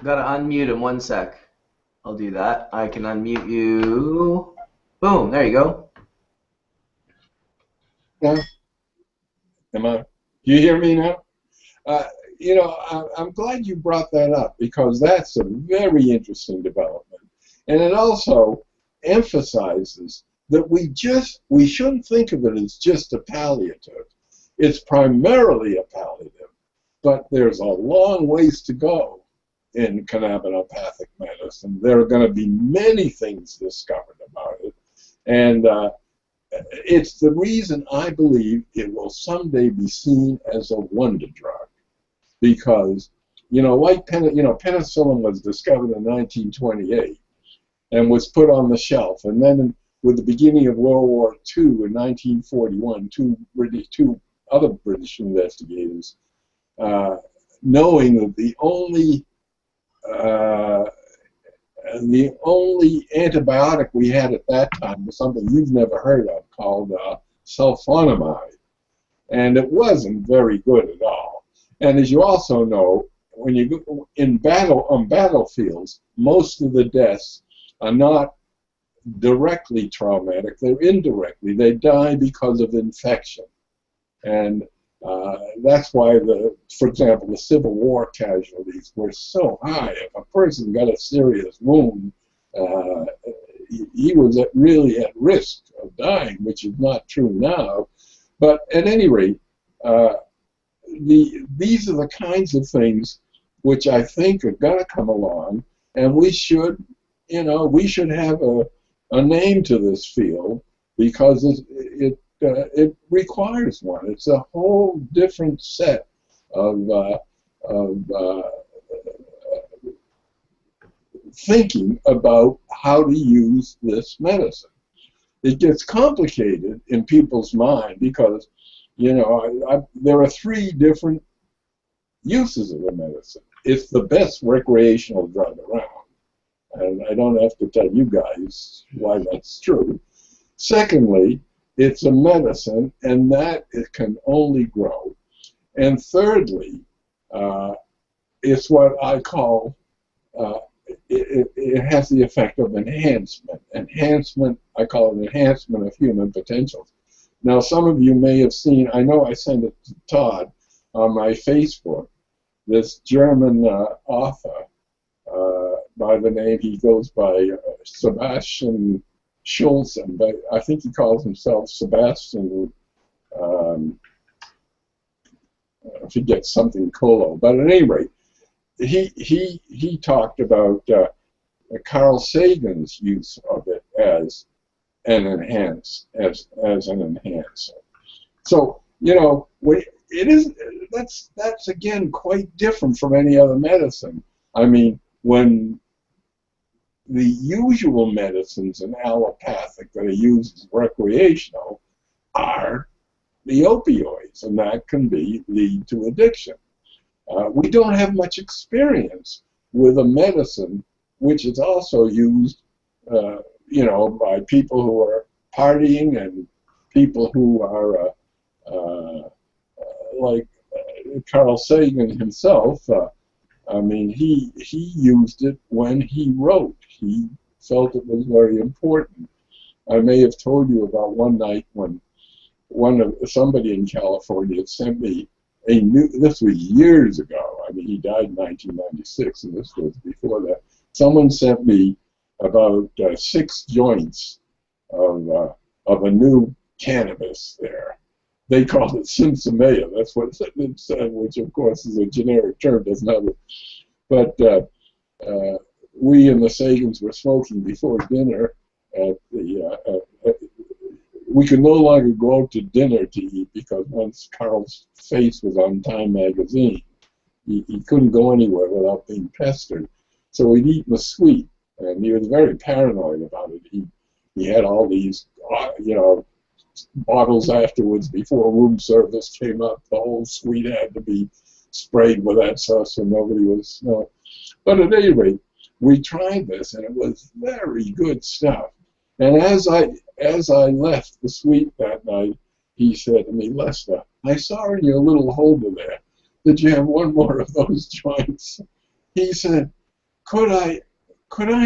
A: Gotta unmute him 1 sec. I'll do that. I can unmute you. Boom, there you go.
N: Yeah. Do you hear me now? You know, I'm glad you brought that up, because that's a very interesting development. And it also emphasizes that we shouldn't think of it as just a palliative. It's primarily a palliative, but there's a long ways to go in cannabinopathic medicine. There are going to be many things discovered about it, and it's the reason I believe it will someday be seen as a wonder drug. Because, you know, like penicillin was discovered in 1928 and was put on the shelf, and then with the beginning of World War II in 1941, two other British investigators, knowing that the only antibiotic we had at that time was something you've never heard of called sulfonamide, and it wasn't very good at all. And as you also know, when you go on battlefields, most of the deaths are not directly traumatic; they're indirectly. They die because of infection, and that's why for example, the Civil War casualties were so high. If a person got a serious wound, he was really at risk of dying, which is not true now. But at any rate, these are the kinds of things which I think are going to come along, and we should have a name to this field, because it requires one. It's a whole different set of thinking about how to use this medicine. It gets complicated in people's mind because, you know, there are 3 different uses of the medicine. It's the best recreational drug around. And I don't have to tell you guys why that's true. Secondly, it's a medicine, and that it can only grow. And thirdly, it's what I call, it has the effect of enhancement. Enhancement, I call it enhancement of human potentials. Now, some of you may have seen, I know I sent it to Todd on my Facebook, this German author by the name, he goes by Sebastian Schulzen, but I think he calls himself Sebastian, I forget something Colo, but at any rate, he talked about Carl Sagan's use of it as an enhancer. So, you know, that's again quite different from any other medicine. I mean, when the usual medicines in allopathic that are used as recreational are the opioids, and that can lead to addiction. We don't have much experience with a medicine which is also used, you know, by people who are partying and people who are like Carl Sagan himself. I mean, he used it when he wrote. He felt it was very important. I may have told you about one night when somebody in California had sent me this was years ago. I mean, he died in 1996, and this was before that. Someone sent me about 6 joints of a new cannabis there. They called it Simsimea. That's what it said, which of course is a generic term, doesn't have it. But we and the Sagans were smoking before dinner at the. We could no longer go out to dinner to eat because once Carl's face was on Time magazine, he couldn't go anywhere without being pestered. So we'd eat the sweet, and he was very paranoid about it. He had all these, you know, bottles afterwards before room service came up. The whole suite had to be sprayed with that stuff so nobody was. But at any rate, we tried this, and it was very good stuff. And as I left the suite that night, he said to me, "Lester, I saw in your little holder there that you have one more of those joints." He said, "Could I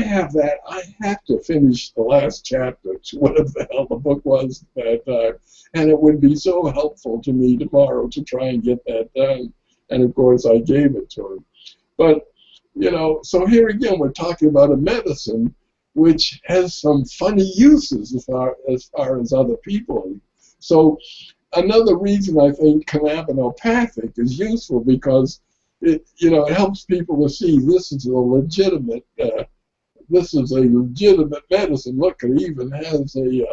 N: have that? I have to finish the last chapter, whatever the hell the book was at that time, and it would be so helpful to me tomorrow to try and get that done." And of course, I gave it to him. But you know, so here again, we're talking about a medicine which has some funny uses as far as other people. So another reason I think cannabinopathic is useful because it, you know, it helps people to see this is a legitimate medicine. Look, it even has a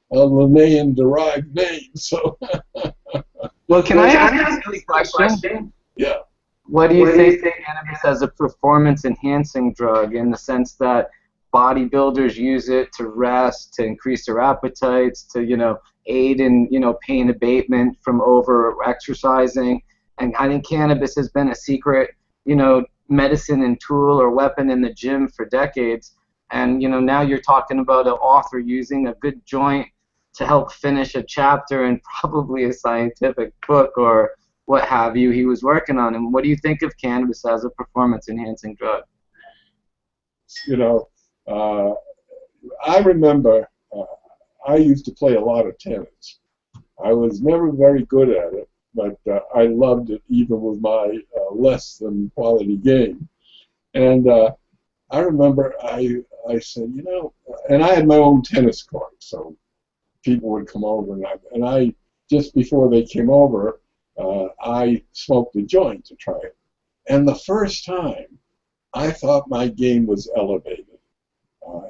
N: Linnaean-derived name. So.
M: Well, can I ask you a question?
N: Yeah.
M: What do you think cannabis as a performance-enhancing drug in the sense that bodybuilders use it to rest, to increase their appetites, to, you know, aid in, you know, pain abatement from over-exercising? And I think cannabis has been a secret, you know, medicine and tool or weapon in the gym for decades. And, you know, now you're talking about an author using a good joint to help finish a chapter in probably a scientific book or what have you he was working on. And what do you think of cannabis as a performance-enhancing drug?
N: You know, I remember I used to play a lot of tennis. I was never very good at it, but I loved it even with my less than quality game. And I remember I said, you know, and I had my own tennis court, so people would come over, and I just before they came over, I smoked a joint to try it. And the first time, I thought my game was elevated.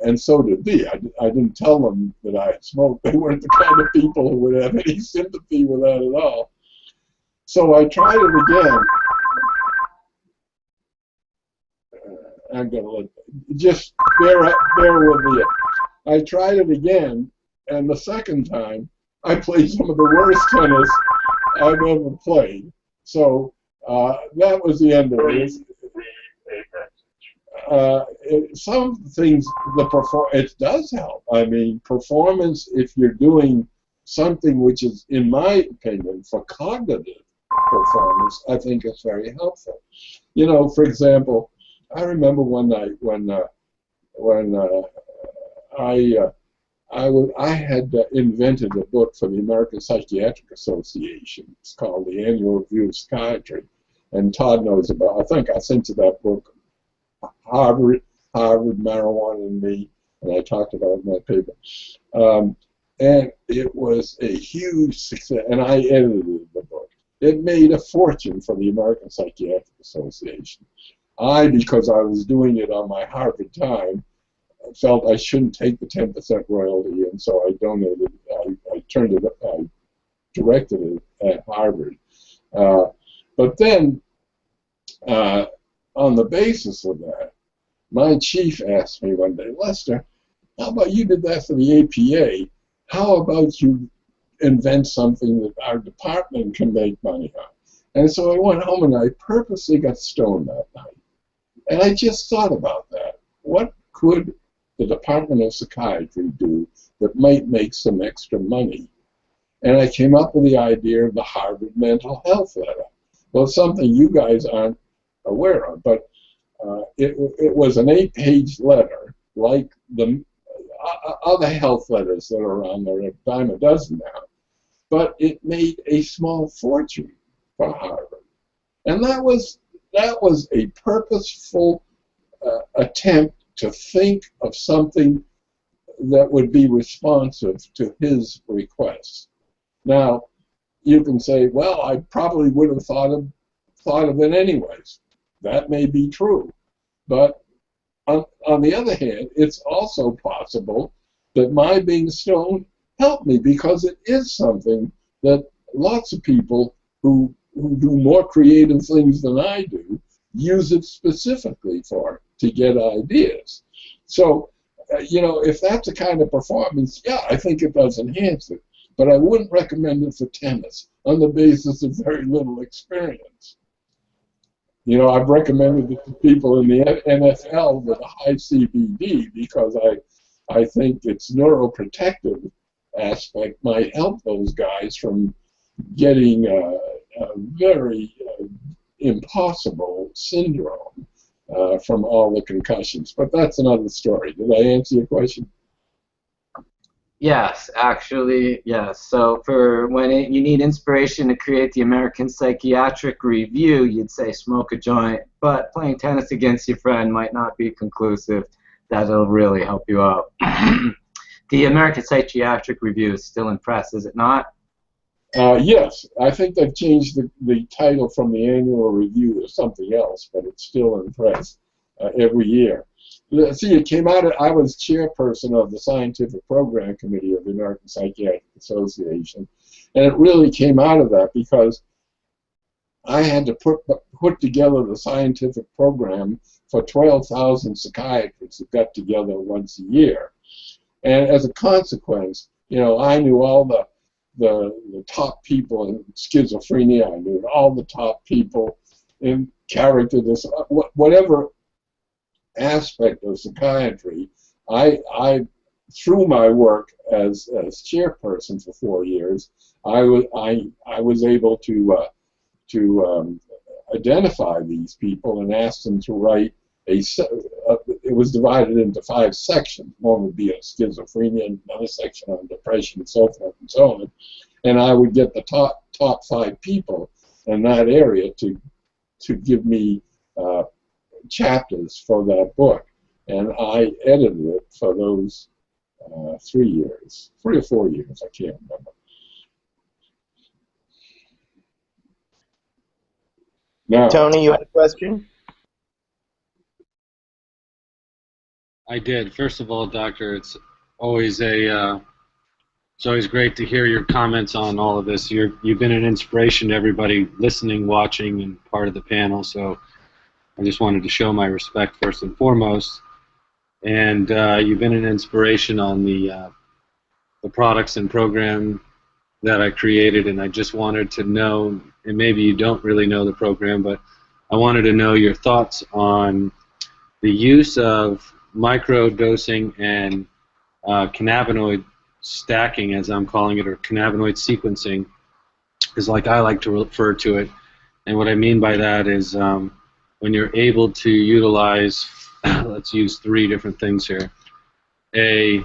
N: And so did they. I didn't tell them that I had smoked. They weren't the kind of people who would have any sympathy with that at all. So I tried it again. I'm gonna just bear with me. I tried it again, and the second time I played some of the worst tennis I've ever played. So that was the end of it. Some things, it does help. I mean, performance, if you're doing something which is, in my opinion, for cognitive performance, I think it's very helpful. You know, for example, I remember one night when I had invented a book for the American Psychiatric Association. It's called the Annual Review of Psychiatry, and Todd knows about. I think I sent you that book, Harvard, Marijuana and Me, and I talked about it in that paper. And it was a huge success, and I edited the book. It made a fortune for the American Psychiatric Association. Because I was doing it on my Harvard time, felt I shouldn't take the 10% royalty, and so I donated. I directed it at Harvard. But then, on the basis of that, my chief asked me one day, Lester, how about you did that for the APA? How about you invent something that our department can make money on? And so I went home and I purposely got stoned that night. And I just thought about that. What could the Department of Psychiatry do that might make some extra money? And I came up with the idea of the Harvard Mental Health Letter. Well, it's something you guys aren't aware of, but it was an 8-page letter, like the other health letters that are around there, a dime a dozen now. But it made a small fortune for Harvard. And that was a purposeful attempt to think of something that would be responsive to his requests. Now, you can say, well, I probably would have thought of it anyways. That may be true. But on the other hand, it's also possible that my being stoned helped me, because it is something that lots of people who do more creative things than I do use it specifically for, to get ideas. So, you know, if that's a kind of performance, yeah, I think it does enhance it. But I wouldn't recommend it for tennis on the basis of very little experience. You know, I've recommended it to people in the NFL with a high CBD because I think its neuroprotective aspect might help those guys from getting a very impossible syndrome from all the concussions. But that's another story. Did I answer your question?
M: Yes, actually, yes. So for when you need inspiration to create the American Psychiatric Review, you'd say smoke a joint, but playing tennis against your friend might not be conclusive. That'll really help you out. The American Psychiatric Review is still in press, is it not?
N: Yes, I think they've changed the title from the annual review to something else, but it's still in press every year. See, it came out of, I was chairperson of the Scientific Program Committee of the American Psychiatric Association, and it really came out of that because I had to put together the scientific program for 12,000 psychiatrists that got together once a year. And as a consequence, you know, I knew all the top people in schizophrenia, I knew all the top people in character, whatever aspect of psychiatry. I through my work as chairperson for 4 years, I was able to identify these people and ask them to write it was divided into 5 sections. One would be on schizophrenia, another section on depression, and so forth and so on. And I would get the top 5 people in that area to give me chapters for that book, and I edited it for those 3 years, 3 or 4 years, I can't remember. Now,
C: Tony, you had a question?
L: I did. First of all, Doctor, it's always great to hear your comments on all of this. You've been an inspiration to everybody listening, watching, and part of the panel. So
O: I just wanted to show my respect first and foremost. And you've been an inspiration on the products and program that I created, and I just wanted to know, and maybe you don't really know the program, but I wanted to know your thoughts on the use of micro-dosing and cannabinoid stacking, as I'm calling it, or cannabinoid sequencing, is like I like to refer to it. And what I mean by that is when you're able to utilize, let's use 3 different things here. A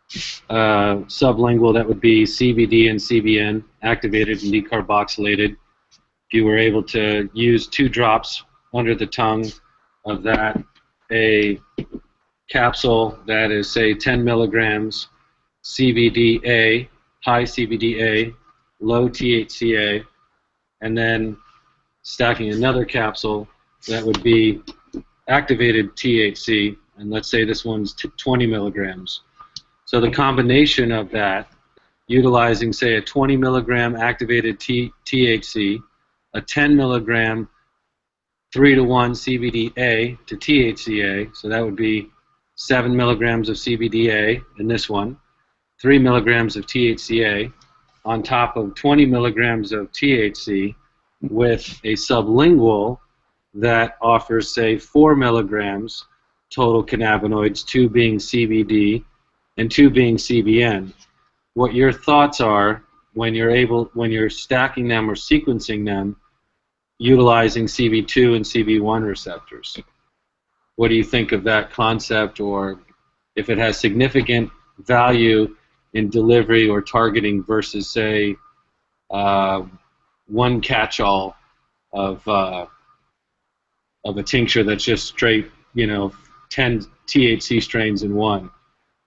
O: sublingual, that would be CBD and CBN, activated and decarboxylated. If you were able to use 2 drops under the tongue of that, a capsule that is, say, 10 milligrams CBDA, high CBDA, low THCA, and then stacking another capsule that would be activated THC, and let's say this one's 20 milligrams. So the combination of that, utilizing, say, a 20 milligram activated THC, a 10 milligram 3-to-1 CBDA to THCA, so that would be 7 milligrams of CBDA in this one, 3 milligrams of THCA, on top of 20 milligrams of THC, with a sublingual that offers, say, 4 milligrams total cannabinoids, 2 being CBD and 2 being CBN. What your thoughts are when you're stacking them or sequencing them utilizing CB2 and CB1 receptors. What do you think of that concept, or if it has significant value in delivery or targeting versus, say, one catch-all of a tincture that's just straight, 10 THC strains in one?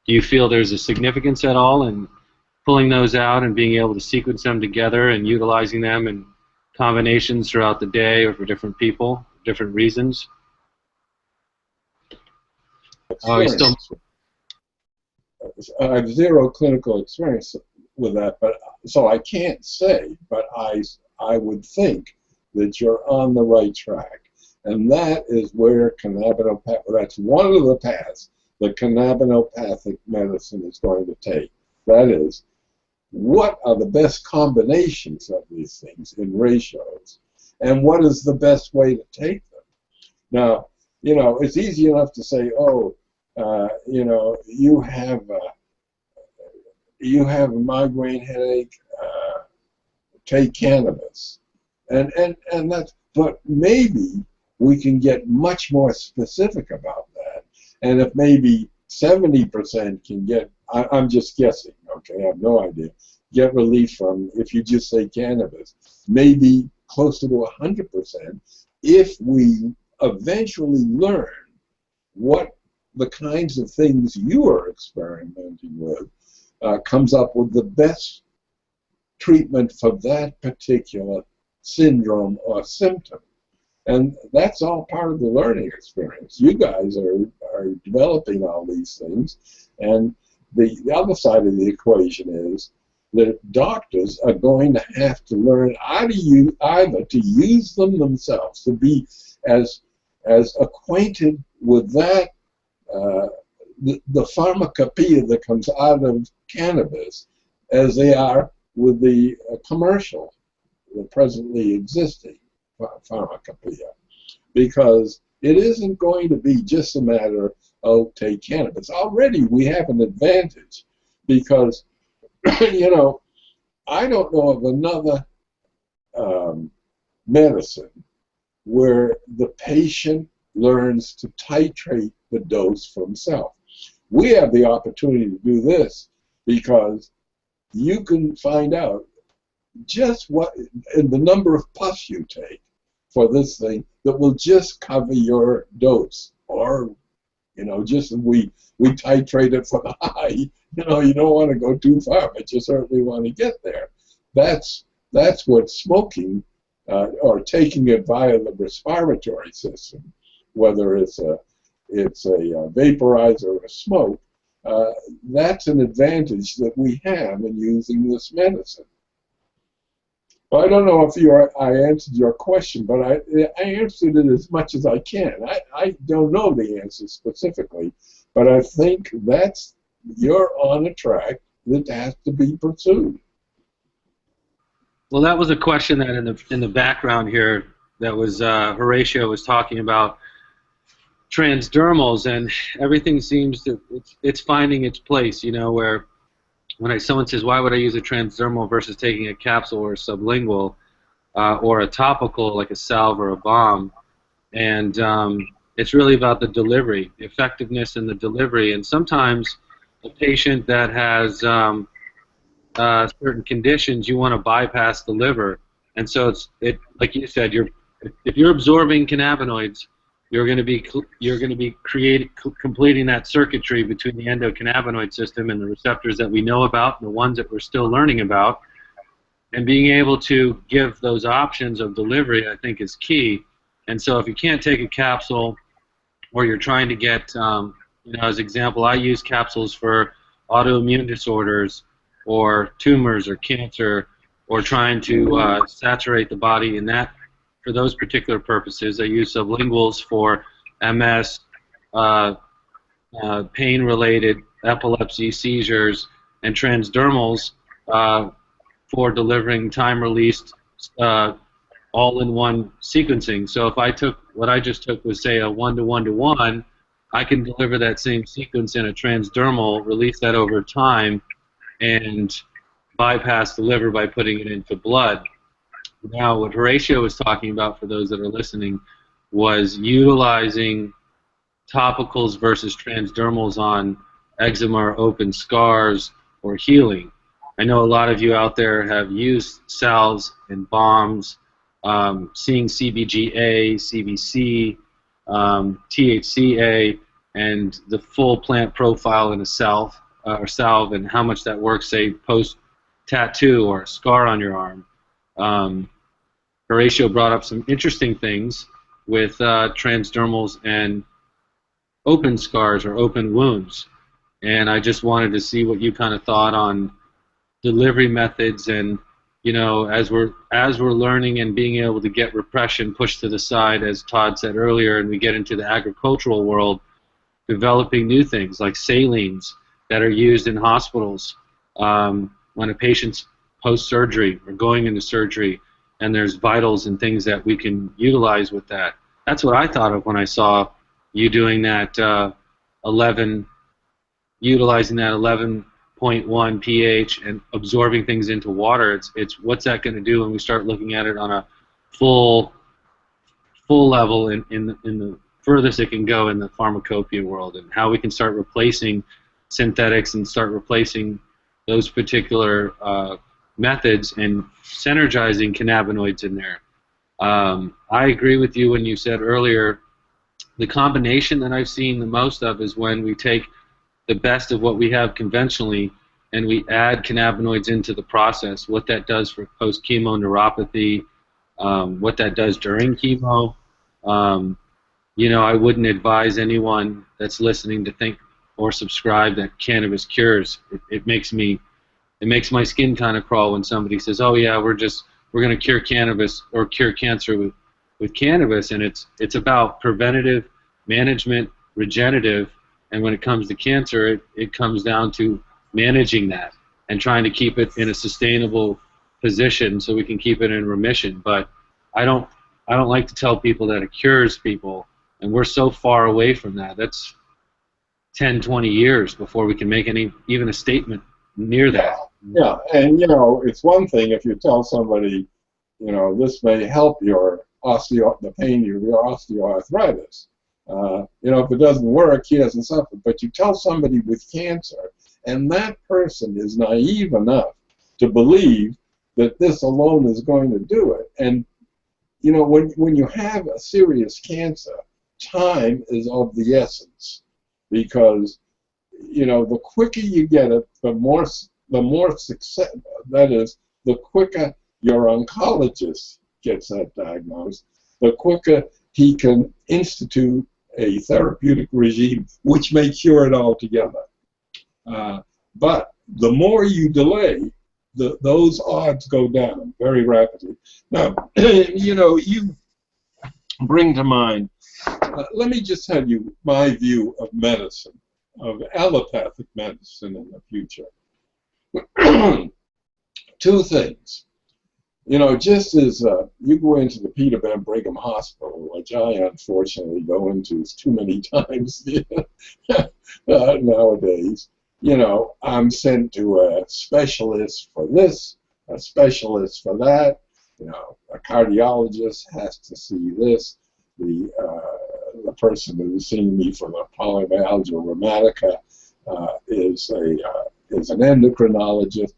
O: Do you feel there's a significance at all in pulling those out and being able to sequence them together and utilizing them in combinations throughout the day or for different people, different reasons?
N: I have 0 clinical experience with that, but so I can't say, but I would think that you're on the right track, and that is where cannabinopathic, that's one of the paths the cannabinopathic medicine is going to take. That is, what are the best combinations of these things in ratios, and what is the best way to take them? Now, it's easy enough to say, oh, you have a migraine headache, take cannabis, and that's, but maybe we can get much more specific about that, and if maybe 70% can get, I'm just guessing, okay, I have no idea, get relief from, if you just say cannabis, maybe closer to 100% if we eventually learn what the kinds of things you are experimenting with comes up with the best treatment for that particular syndrome or symptom. And that's all part of the learning experience. You guys are developing all these things, and the other side of the equation is that doctors are going to have to learn either to use them themselves, to be as acquainted with that, the pharmacopoeia that comes out of cannabis as they are with the commercial, the presently existing pharmacopoeia, because it isn't going to be just a matter of take cannabis. Already we have an advantage because, I don't know of another medicine where the patient learns to titrate the dose for himself. We have the opportunity to do this because you can find out just what, and the number of puffs you take for this thing that will just cover your dose, or just we titrate it for the high. You don't want to go too far, but you certainly want to get there. That's what smoking or taking it via the respiratory system, whether it's a vaporizer or a smoke, that's an advantage that we have in using this medicine. Well, I don't know if I answered your question, but I answered it as much as I can. I don't know the answer specifically, but I think you're on a track that has to be pursued.
O: Well, that was a question that in the background here that was Horatio was talking about transdermals, and everything seems to it's finding its place. You know, where when someone says, why would I use a transdermal versus taking a capsule or a sublingual or a topical like a salve or a balm, and it's really about the delivery, the effectiveness in the delivery. And sometimes a patient that has certain conditions, you want to bypass the liver, and so like you said, if you're absorbing cannabinoids, you're going to be completing that circuitry between the endocannabinoid system and the receptors that we know about and the ones that we're still learning about, and being able to give those options of delivery, I think, is key. And so if you can't take a capsule, or you're trying to get, as example, I use capsules for autoimmune disorders or tumors or cancer, or trying to saturate the body in that. For those particular purposes, I use sublinguals for MS, pain-related epilepsy, seizures, and transdermals for delivering time-released all-in-one sequencing. So if I took what I just took was, say, a 1-to-1-to-1, I can deliver that same sequence in a transdermal, release that over time, and bypass the liver by putting it into blood. Now, what Horatio was talking about, for those that are listening, was utilizing topicals versus transdermals on eczema or open scars or healing. I know a lot of you out there have used salves and balms, seeing CBGA, CBC, THCA, and the full plant profile in a salve, and how much that works, say, post-tattoo or a scar on your arm. Horatio brought up some interesting things with transdermals and open scars or open wounds, and I just wanted to see what you kind of thought on delivery methods, and as we're learning and being able to get repression pushed to the side, as Todd said earlier, and we get into the agricultural world, developing new things like salines that are used in hospitals when a patient's post-surgery or going into surgery, and there's vitals and things that we can utilize with that. That's what I thought of when I saw you doing that utilizing that 11.1 pH and absorbing things into water. It's what's that going to do when we start looking at it on a full level in the furthest it can go in the pharmacopoeia world, and how we can start replacing synthetics and start replacing those particular methods and synergizing cannabinoids in there. I agree with you when you said earlier, the combination that I've seen the most of is when we take the best of what we have conventionally and we add cannabinoids into the process, what that does for post-chemo neuropathy, what that does during chemo. I wouldn't advise anyone that's listening to think or subscribe that cannabis cures. It makes my skin kind of crawl when somebody says, "Oh yeah, we're going to cure cannabis or cure cancer with cannabis," and it's about preventative, management, regenerative, and when it comes to cancer, it comes down to managing that and trying to keep it in a sustainable position so we can keep it in remission. But I don't like to tell people that it cures people, and we're so far away from that. That's 10, 20 years before we can make even a statement near that.
N: Yeah, and it's one thing if you tell somebody, this may help the pain of your osteoarthritis. If it doesn't work, he doesn't suffer. But you tell somebody with cancer, and that person is naive enough to believe that this alone is going to do it. And when you have a serious cancer, time is of the essence, because the quicker you get it, the more success. That is, the quicker your oncologist gets that diagnosed, the quicker he can institute a therapeutic regime which may cure it altogether. But the more you delay, those odds go down very rapidly. Now, you bring to mind, let me just tell you my view of medicine, of allopathic medicine in the future. Two things. Just as you go into the Peter Van Brigham Hospital, which I unfortunately go into too many times nowadays, I'm sent to a specialist for this, a specialist for that. A cardiologist has to see this. The person who's seeing me for the polymyalgia rheumatica is an endocrinologist.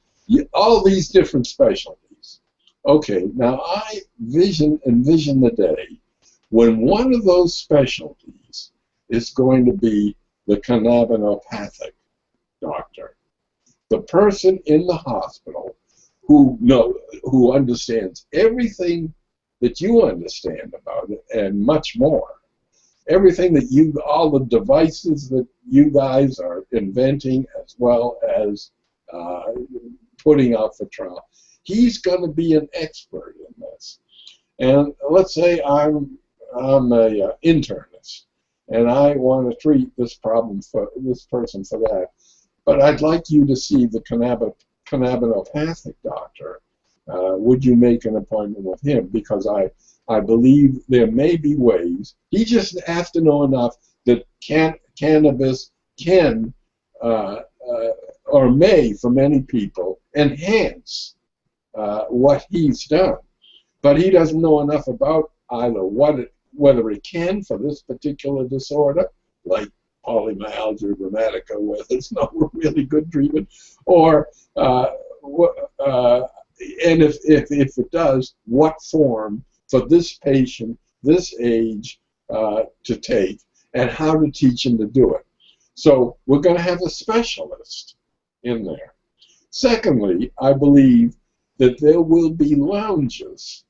N: All these different specialties. Okay, now I envision the day when one of those specialties is going to be the cannabinopathic doctor, the person in the hospital who understands everything that you understand about it and much more. Everything that all the devices that you guys are inventing as well as putting out for trial. He's going to be an expert in this. And let's say I'm a internist and I want to treat this person for that. But I'd like you to see the cannabinopathic doctor. Would you make an appointment with him? Because I believe there may be ways. He just has to know enough that cannabis can or may, for many people, enhance what he's done. But he doesn't know enough about either whether it can for this particular disorder, like polymyalgia rheumatica, where there's no really good treatment, or and if it does, what form for this patient, this age, to take, and how to teach him to do it. So we're going to have a specialist in there. Secondly, I believe that there will be lounges.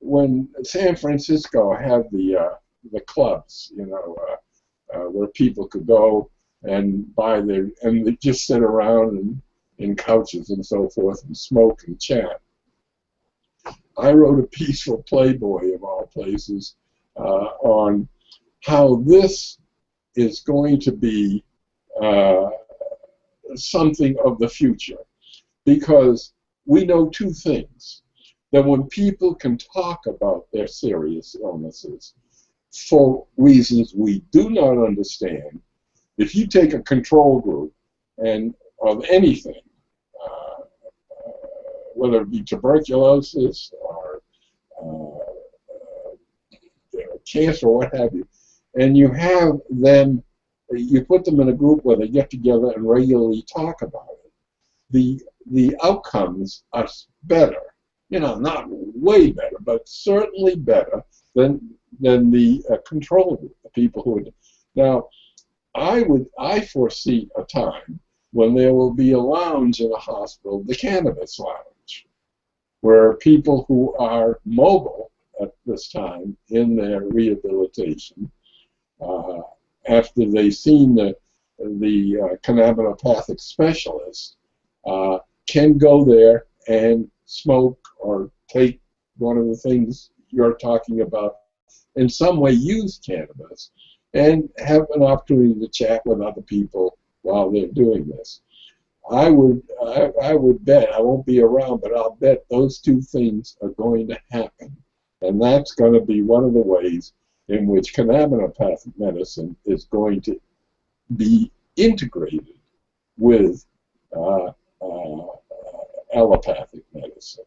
N: When San Francisco had the clubs, where people could go and they just sit around in couches and so forth and smoke and chat. I wrote a piece for Playboy, of all places, on how this is going to be something of the future, because we know two things: that when people can talk about their serious illnesses for reasons we do not understand, if you take a control group and of anything, whether it be tuberculosis or cancer or what have you, and you have them, you put them in a group where they get together and regularly talk about it, the outcomes are better. Not way better, but certainly better than the control group, the people who are. Now, I foresee a time when there will be a lounge in a hospital, the cannabis lounge, where people who are mobile at this time in their rehabilitation, after they've seen the cannabinopathic specialist, can go there and smoke or take one of the things you're talking about, in some way use cannabis, and have an opportunity to chat with other people while they're doing this. I would bet, I won't be around, but I'll bet those two things are going to happen. And that's going to be one of the ways in which cannabinopathic medicine is going to be integrated with allopathic medicine.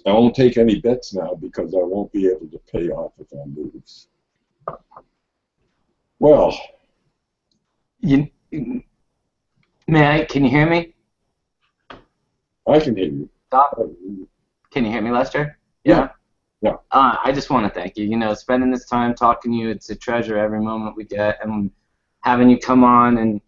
N: I won't take any bets now because I won't be able to pay off if I lose. Well,
M: can you hear me?
N: I can hear you.
M: Stop. Can you hear me, Lester?
N: Yeah. Yeah.
M: I just want to thank you. Spending this time talking to you, it's a treasure every moment we get, and having you come on, and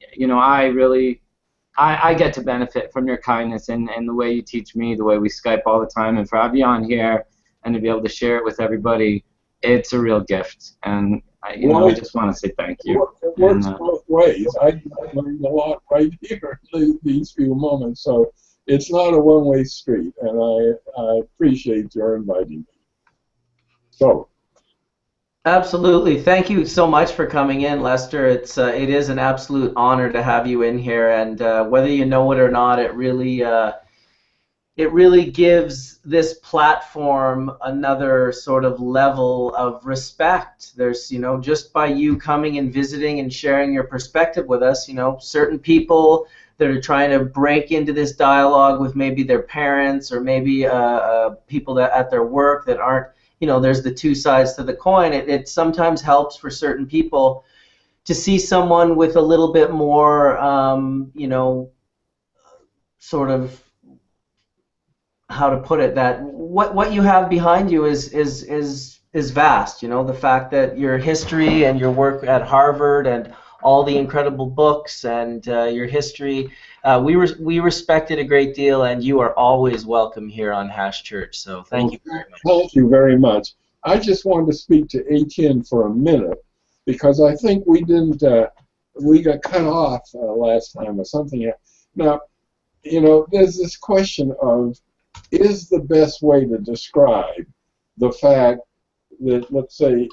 M: I get to benefit from your kindness and the way you teach me, the way we Skype all the time, and for have you on here and to be able to share it with everybody, it's a real gift. And I just want to say thank you.
N: It works both ways. I learned a lot right here in these few moments, so it's not a one-way street, and I appreciate your inviting me. So.
A: Absolutely. Thank you so much for coming in, Lester. It is an absolute honor to have you in here, and whether you know it or not, it really gives this platform another sort of level of respect. There's, just by you coming and visiting and sharing your perspective with us, certain people that are trying to break into this dialogue with maybe their parents or maybe people that at their work that aren't, there's the two sides to the coin. It sometimes helps for certain people to see someone with a little bit more, sort of, how to put it, that what you have behind you is vast. The fact that your history and your work at Harvard and all the incredible books and your history, we respect it a great deal, and you are always welcome here on Hash Church. So thank you very much.
N: Thank you very much. I just wanted to speak to Etienne for a minute because I think we didn't we got cut off last time or something. Now, there's this question of, is the best way to describe the fact that, let's say,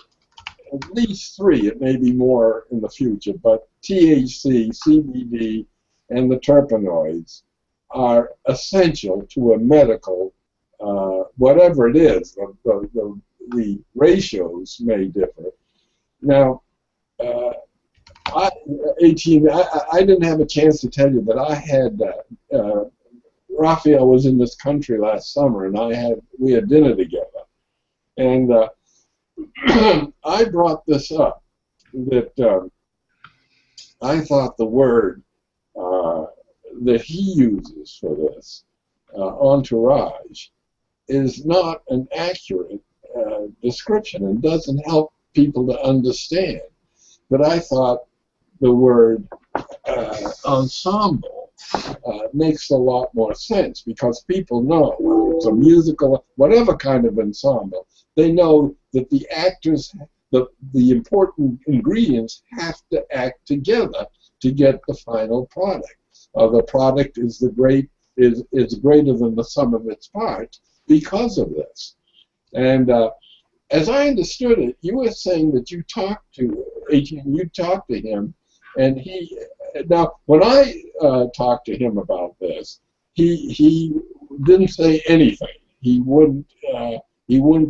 N: at least 3, it may be more in the future, but THC, CBD, and the terpenoids are essential to a medical, whatever it is, the ratios may differ. Now, Etienne, I didn't have a chance to tell you that I had Raphael was in this country last summer, and we had dinner together, and I brought this up that I thought the word that he uses for this, entourage, is not an accurate description and doesn't help people to understand. But I thought the word ensemble makes a lot more sense because people know whether it's a musical, whatever kind of ensemble, they know that the actors, the important ingredients have to act together to get the final product. The product is is greater than the sum of its parts because of this. And as I understood it, you were saying that you talked to Etienne, you talked to him, and now when I talked to him about this, he didn't say anything. He wouldn't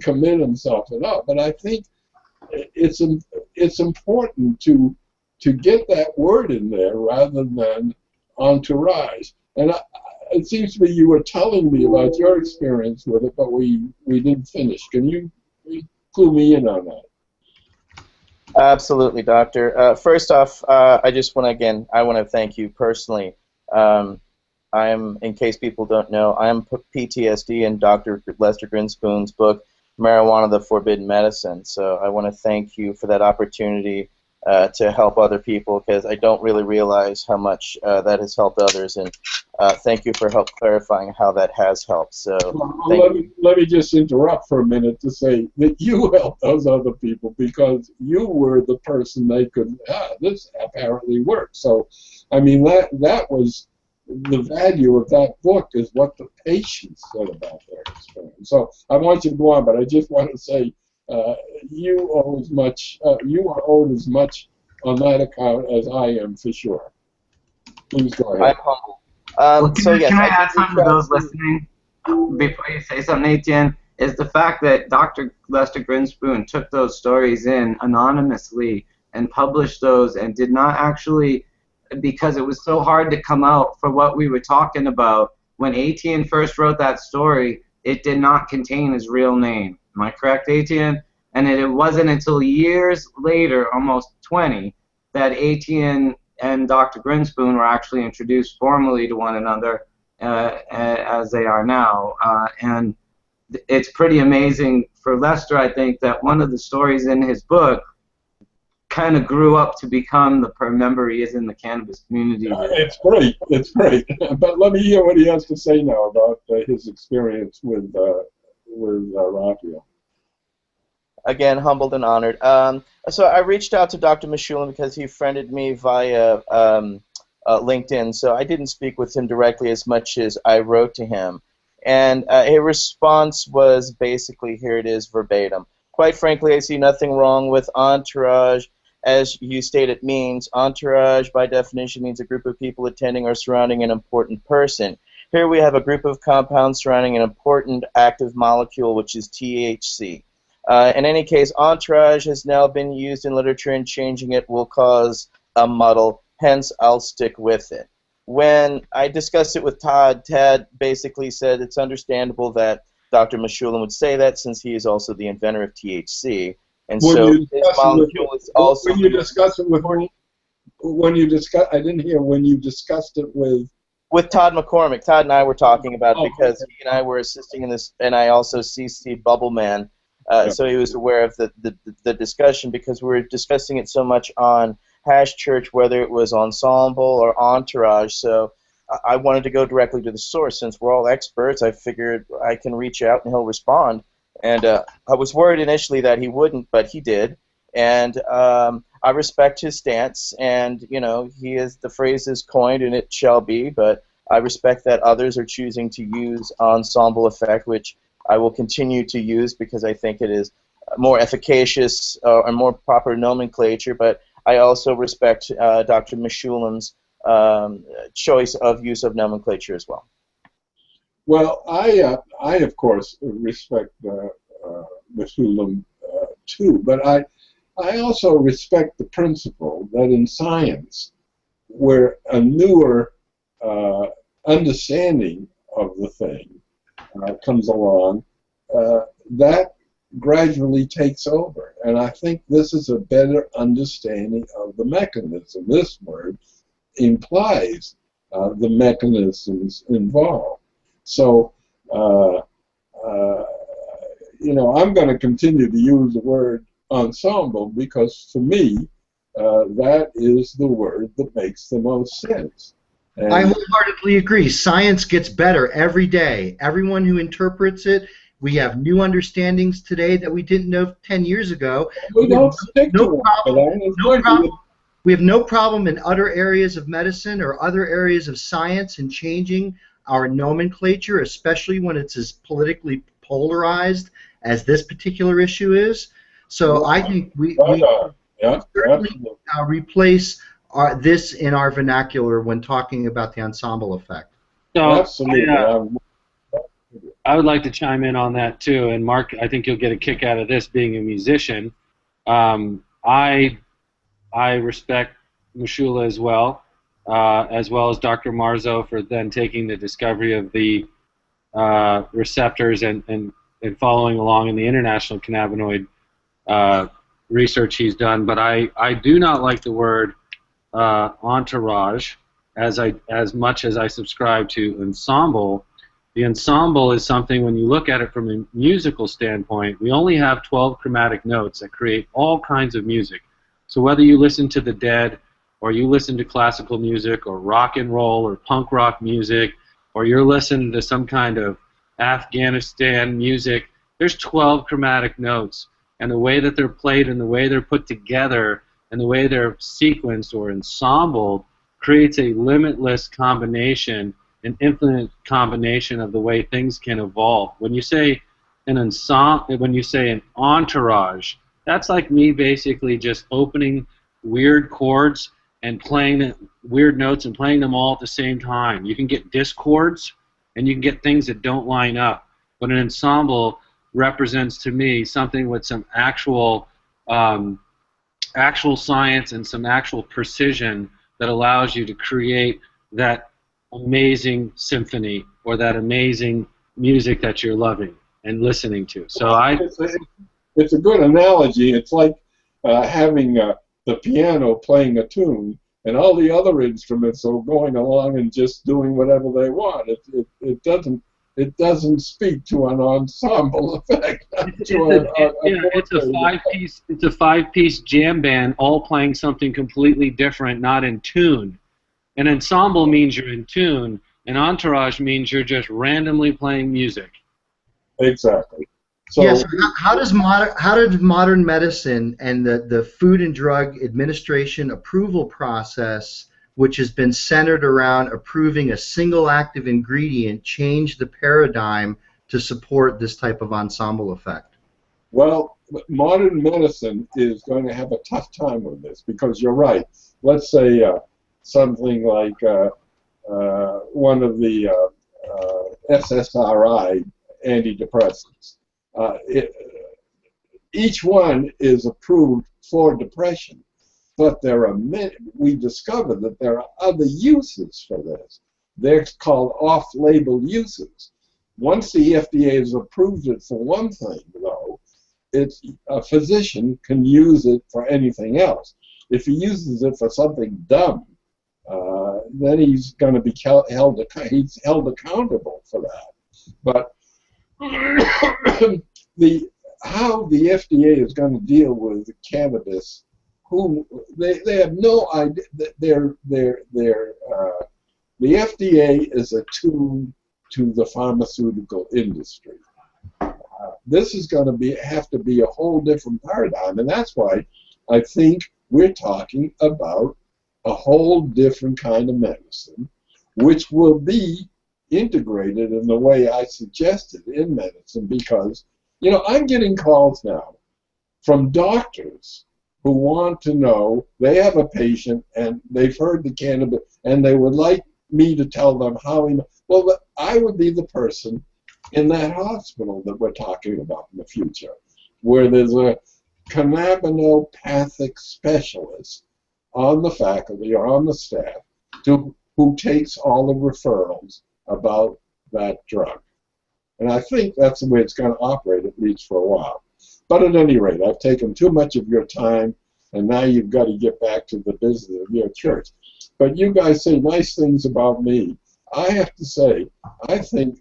N: commit himself at all. But I think it's important to get that word in there rather than entourage. And it seems to me you were telling me about your experience with it, but we didn't finish. Can you clue me in on that?
C: Absolutely, Doctor. First off, I just want to, I want to thank you personally. I am, in case people don't know, I am PTSD in Dr. Lester Grinspoon's book, Marijuana, the Forbidden Medicine. So I want to thank you for that opportunity to help other people, because I don't really realize how much that has helped others, and thank you for clarifying how that has helped. So
N: let me just interrupt for a minute to say that you helped those other people because you were the person they could, this apparently works. So, I mean, that was the value of that book, is what the patients said about their experience. So I want you to go on, but I just want to say you owe as much, you are owed as much on that account as I am, for sure. Please go ahead.
C: I'm humble.
M: Can I add something to those listening before you say something, Etienne? Is the fact that Dr. Lester Grinspoon took those stories in anonymously and published those, and did not actually, because it was so hard to come out for what we were talking about. When Etienne first wrote that story, it did not contain his real name. Am I correct, Etienne? And it wasn't until years later, almost 20, that Etienne and Dr. Grinspoon were actually introduced formally to one another as they are now. And it's pretty amazing for Lester, I think, that one of the stories in his book kind of grew up to become the member he is in the cannabis community.
N: It's great. It's great. But let me hear what he has to say now about his experience with Raphael.
C: again, humbled and honored. So I reached out to Dr. Mechoulam because he friended me via LinkedIn, so I didn't speak with him directly as much as I wrote to him. And his response was basically, here it is verbatim. Quite frankly, I see nothing wrong with entourage, as you state it means. Entourage, by definition, means a group of people attending or surrounding an important person. Here we have a group of compounds surrounding an important active molecule, which is THC. In any case, entourage has now been used in literature, and changing it will cause a muddle. Hence, I'll stick with it. When I discussed it with Todd, Tad basically said it's understandable that Dr. Mechoulam would say that, since he is also the inventor of THC. And so his molecule is also...
N: When you discuss it with... I didn't hear when you discussed it with...
C: With Todd McCormick. Todd and I were talking about it because he and I were assisting in this, and I also CC'd Bubbleman, so he was aware of the discussion, because we were discussing it so much on Hash Church, whether it was ensemble or entourage. So I wanted to go directly to the source. Since we're all experts, I figured I can reach out and he'll respond. And I was worried initially that he wouldn't, but he did. And I respect his stance. And, you know, the phrase is coined and it shall be, but I respect that others are choosing to use ensemble effect, which I will continue to use because I think it is more efficacious and more proper nomenclature. But I also respect Dr. Mechoulam's choice of use of nomenclature as well.
N: Well, I of course respect Mechoulam too, but I also respect the principle that in science, where a newer understanding of the thing comes along, that gradually takes over. And I think this is a better understanding of the mechanism. This word implies the mechanisms involved. So, you know, I'm going to continue to use the word ensemble because, to me, that is the word that makes the most sense. And
G: I wholeheartedly agree. Science gets better every day. Everyone who interprets it, we have new understandings today that we didn't know 10 years ago.
N: We don't stick to it.
G: We have no problem in other areas of medicine or other areas of science in changing our nomenclature, especially when it's as politically polarized as this particular issue is. So I think we certainly replace this in our vernacular when talking about the ensemble effect.
O: So I would like to chime in on that too. And Mark, I think you'll get a kick out of this, being a musician. I respect Mechoulam as well as Dr. Marzo for then taking the discovery of the receptors and following along in the international cannabinoid research he's done. But I do not like the word entourage as much as I subscribe to ensemble. The ensemble is something, when you look at it from a musical standpoint, we only have 12 chromatic notes that create all kinds of music. So whether you listen to the Dead, or you listen to classical music, or rock and roll, or punk rock music, or you're listening to some kind of Afghanistan music, there's 12 chromatic notes. And the way that they're played and the way they're put together and the way they're sequenced or ensembled creates a limitless combination, an infinite combination of the way things can evolve. When you say an ensemble, when you say an entourage, that's like me basically just opening weird chords and playing weird notes and playing them all at the same time. You can get discords and you can get things that don't line up. But an ensemble represents to me something with some actual science and some actual precision that allows you to create that amazing symphony or that amazing music that you're loving and listening to. So
N: it's a good analogy. It's like having the piano playing a tune and all the other instruments are going along and just doing whatever they want. It doesn't speak to an ensemble effect.
O: It's a five-piece jam band all playing something completely different, not in tune. An ensemble means you're in tune. An entourage means you're just randomly playing music.
N: Exactly. So,
G: yes. How does modern medicine and the Food and Drug Administration approval process, which has been centered around approving a single active ingredient, change the paradigm to support this type of ensemble effect?
N: well, modern medicine is going to have a tough time with this because you're right. Let's say something like one of the SSRI antidepressants. Each one is approved for depression, but there are many. We discovered that there are other uses for this. They're called off-label uses. Once the FDA has approved it for one thing, though, a physician can use it for anything else. If he uses it for something dumb, then he's going to be held accountable for that. But how the FDA is going to deal with cannabis, they have no idea. The FDA is attuned to the pharmaceutical industry. This is going to have to be a whole different paradigm, and that's why I think we're talking about a whole different kind of medicine, which will be integrated in the way I suggested in medicine, because, you know, I'm getting calls now from doctors who want to know, they have a patient and they've heard the cannabis and they would like me to tell them how well, I would be the person in that hospital that we're talking about in the future, where there's a cannabinopathic specialist on the faculty or on the staff who takes all the referrals about that drug. And I think that's the way it's going to operate, at least for a while. But at any rate, I've taken too much of your time, and now you've got to get back to the business of your church. But you guys say nice things about me. I have to say, I think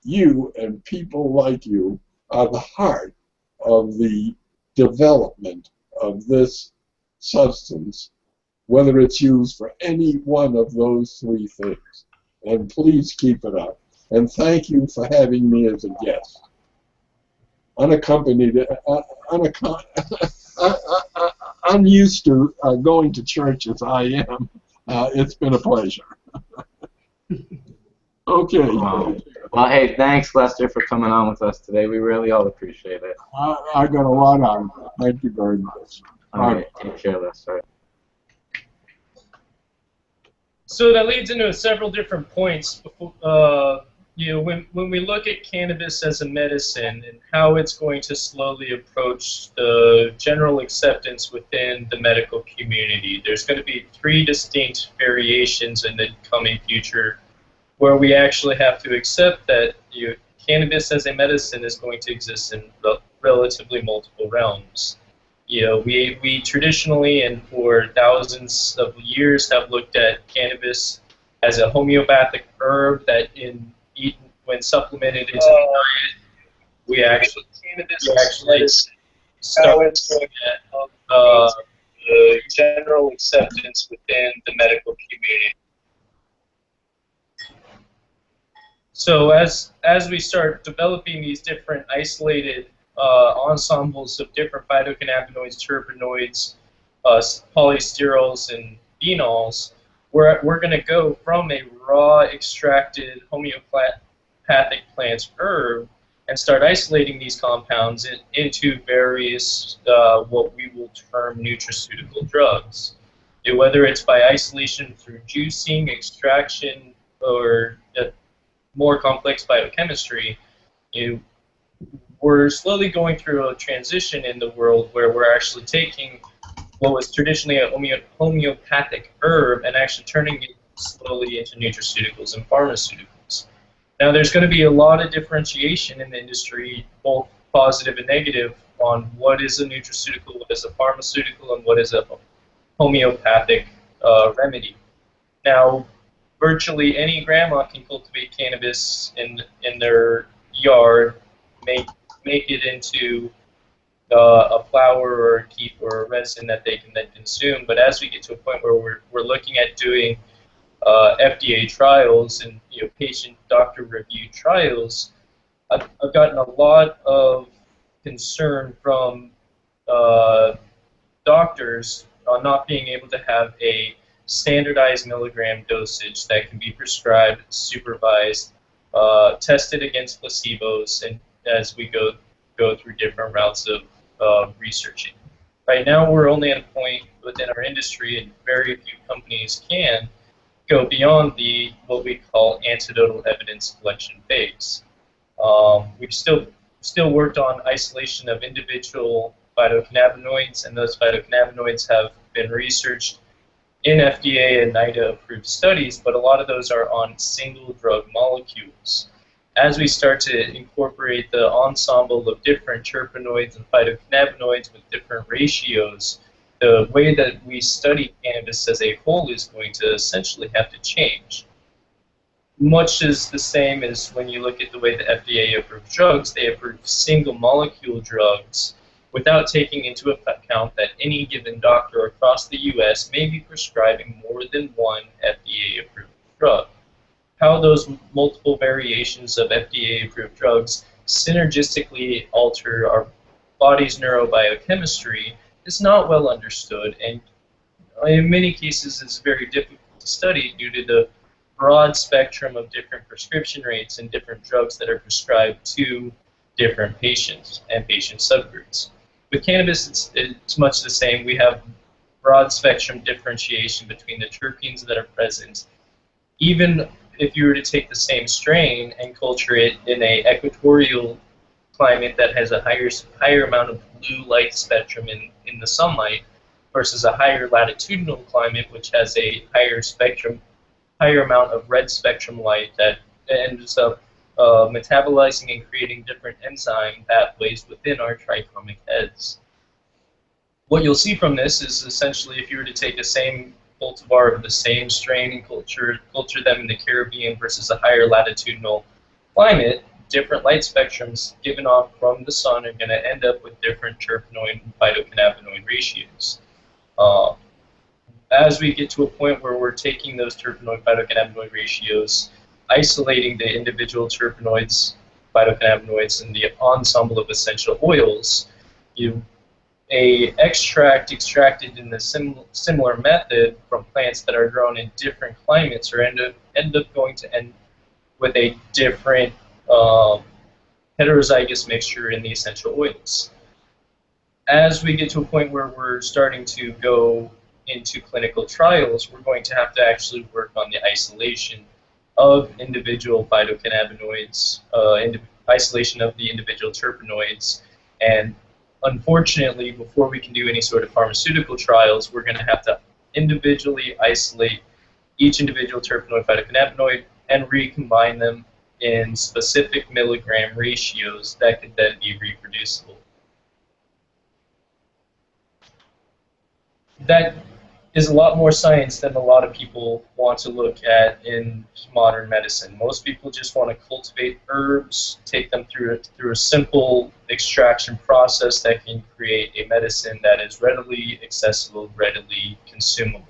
N: you and people like you are the heart of the development of this substance, whether it's used for any one of those three things. And please keep it up. And thank you for having me as a guest. Unused to going to church as I am, it's been a pleasure. Okay.
K: Well, hey, thanks, Lester, for coming on with us today. We really all appreciate it.
N: I got a lot out of it. Thank you very much.
K: All right, take care, Lester.
P: So that leads into several different points. You know, when we look at cannabis as a medicine and how it's going to slowly approach the general acceptance within the medical community, there's going to be 3 distinct variations in the coming future where we actually have to accept that cannabis as a medicine is going to exist in relatively multiple realms. You know, we traditionally and for thousands of years have looked at cannabis as a homeopathic herb that when supplemented into the diet, we actually start looking at the general acceptance within the medical community. So as we start developing these different isolated ensembles of different phytocannabinoids, terpenoids, polysterols, and phenols, we're going to go from a raw extracted homeopathic plant herb and start isolating these compounds into various what we will term nutraceutical drugs. Whether it's by isolation through juicing, extraction, or more complex biochemistry, we're slowly going through a transition in the world where we're actually taking what was traditionally a homeopathic herb and actually turning it slowly into nutraceuticals and pharmaceuticals. Now, there's going to be a lot of differentiation in the industry, both positive and negative, on what is a nutraceutical, what is a pharmaceutical, and what is a homeopathic remedy. Now, virtually any grandma can cultivate cannabis in their yard, make it into a flower or a kief or a resin that they can then consume. But as we get to a point where we're looking at doing FDA trials and patient doctor review trials, I've gotten a lot of concern from doctors on not being able to have a standardized milligram dosage that can be prescribed, supervised, tested against placebos, and as we go through different routes of researching. Right now, we're only at a point within our industry, and very few companies can go beyond the what we call anecdotal evidence collection phase. We've still worked on isolation of individual phytocannabinoids, and those phytocannabinoids have been researched in FDA and NIDA approved studies, but a lot of those are on single drug molecules. As we start to incorporate the ensemble of different terpenoids and phytocannabinoids with different ratios, the way that we study cannabis as a whole is going to essentially have to change. Much is the same as when you look at the way the FDA approves drugs. They approve single molecule drugs without taking into account that any given doctor across the U.S. may be prescribing more than one FDA-approved drug. How those multiple variations of FDA-approved drugs synergistically alter our body's neurobiochemistry is not well understood, and in many cases it's very difficult to study due to the broad spectrum of different prescription rates and different drugs that are prescribed to different patients and patient subgroups. With cannabis, it's much the same. We have broad spectrum differentiation between the terpenes that are present. Even if you were to take the same strain and culture it in an equatorial climate that has a higher amount of blue light spectrum in the sunlight versus a higher latitudinal climate which has a higher amount of red spectrum light that ends up metabolizing and creating different enzyme pathways within our trichromic heads. What you'll see from this is essentially if you were to take the same cultivar of the same strain and culture them in the Caribbean versus a higher latitudinal climate, different light spectrums given off from the sun are going to end up with different terpenoid and phytocannabinoid ratios. As we get to a point where we're taking those terpenoid phytocannabinoid ratios, isolating the individual terpenoids, phytocannabinoids, and the ensemble of essential oils, a extract extracted in the similar method from plants that are grown in different climates or end up going to end with a different heterozygous mixture in the essential oils. As we get to a point where we're starting to go into clinical trials, we're going to have to actually work on the isolation of individual phytocannabinoids, isolation of the individual terpenoids, and unfortunately, before we can do any sort of pharmaceutical trials, we're going to have to individually isolate each individual terpenoid phytocannabinoid and recombine them in specific milligram ratios that could then be reproducible. That is a lot more science than a lot of people want to look at in modern medicine. Most people just want to cultivate herbs, take them through a simple extraction process that can create a medicine that is readily accessible, readily consumable.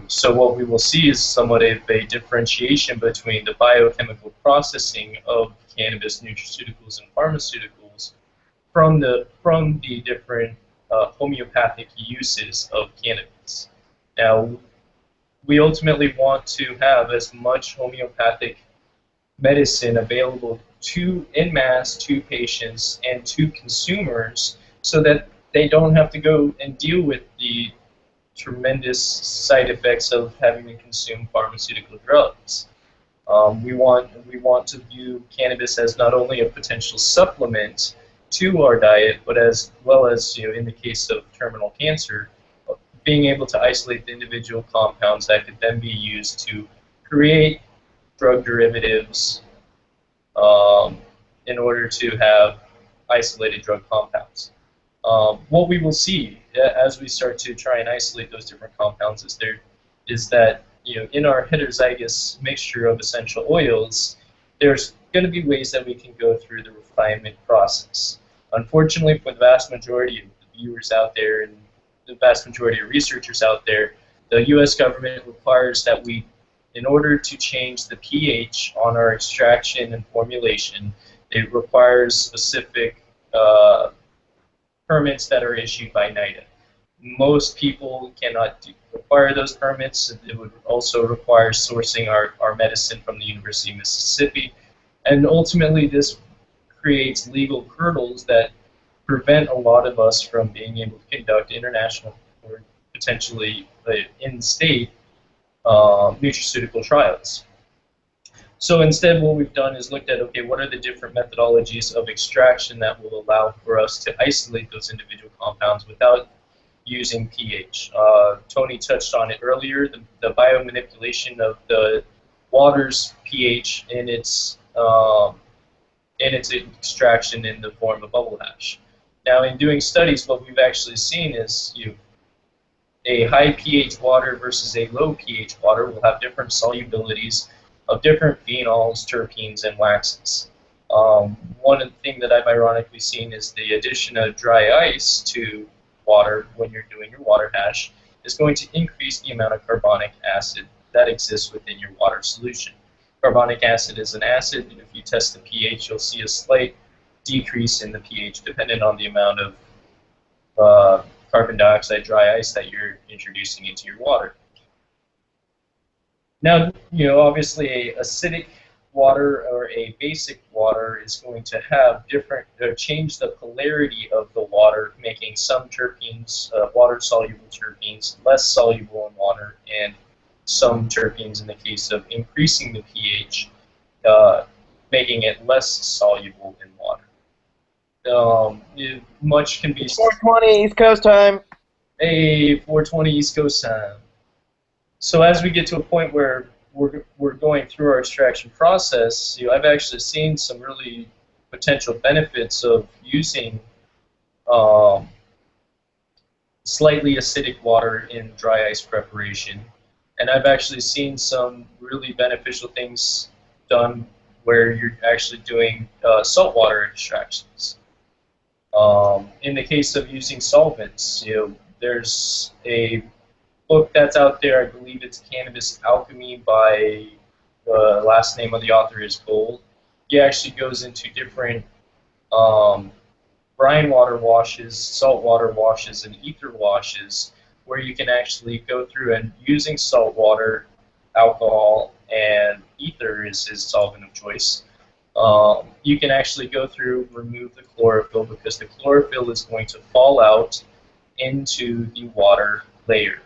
P: So what we will see is somewhat of a differentiation between the biochemical processing of cannabis nutraceuticals and pharmaceuticals from the different homeopathic uses of cannabis. Now, we ultimately want to have as much homeopathic medicine available en masse to patients and to consumers so that they don't have to go and deal with the tremendous side effects of having to consume pharmaceutical drugs. We want to view cannabis as not only a potential supplement to our diet, but as well as, in the case of terminal cancer, being able to isolate the individual compounds that could then be used to create drug derivatives in order to have isolated drug compounds. What we will see as we start to try and isolate those different compounds is that in our heterozygous mixture of essential oils, there's going to be ways that we can go through the refinement process. Unfortunately, for the vast majority of the viewers out there and the vast majority of researchers out there, the U.S. government requires that we in order to change the pH on our extraction and formulation, it requires specific permits that are issued by NIDA. Most people cannot require those permits. It would also require sourcing our medicine from the University of Mississippi. And ultimately, this creates legal hurdles that prevent a lot of us from being able to conduct international or potentially in-state nutraceutical trials. So instead, what we've done is looked at, okay, what are the different methodologies of extraction that will allow for us to isolate those individual compounds without using pH. Tony touched on it earlier, the biomanipulation of the water's pH in its extraction in the form of bubble hash. Now, in doing studies, what we've actually seen is a high pH water versus a low pH water will have different solubilities of different phenols, terpenes, and waxes. One thing that I've ironically seen is the addition of dry ice to water when you're doing your water hash is going to increase the amount of carbonic acid that exists within your water solution. Carbonic acid is an acid, and if you test the pH, you'll see a slight decrease in the pH depending on the amount of carbon dioxide dry ice that you're introducing into your water. Now, obviously a acidic water or a basic water is going to have different, change the polarity of the water, making some terpenes, water-soluble terpenes, less soluble in water, and some terpenes, in the case of increasing the pH, making it less soluble in water. Much can be...
C: 420 East Coast time.
P: Hey, 420 East Coast time. So as we get to a point where we're going through our extraction process, I've actually seen some really potential benefits of using slightly acidic water in dry ice preparation. And I've actually seen some really beneficial things done where you're actually doing saltwater extractions. In the case of using solvents, there's a book that's out there, I believe it's Cannabis Alchemy by the last name of the author is Gold. He actually goes into different brine water washes, saltwater washes, and ether washes, where you can actually go through and using salt water, alcohol, and ether is his solvent of choice. You can actually go through, remove the chlorophyll, because the chlorophyll is going to fall out into the water layer.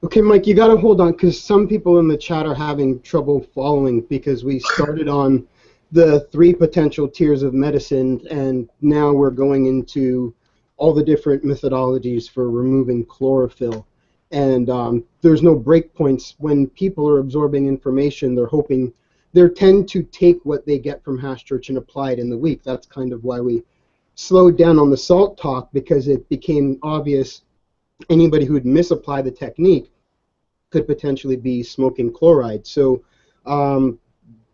F: Okay, Mike, you got to hold on, because some people in the chat are having trouble following, because we started on the 3 potential tiers of medicine, and now we're going into all the different methodologies for removing chlorophyll. And there's no breakpoints. When people are absorbing information, they tend to take what they get from Hash Church and apply it in the week. That's kind of why we slowed down on the salt talk, because it became obvious anybody who would misapply the technique could potentially be smoking chloride. So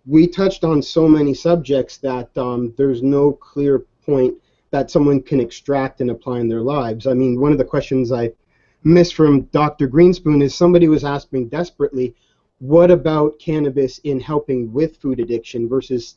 F: we touched on so many subjects that there's no clear point that someone can extract and apply in their lives. I mean, one of the questions I missed from Dr. Grinspoon is somebody was asking desperately, what about cannabis in helping with food addiction, versus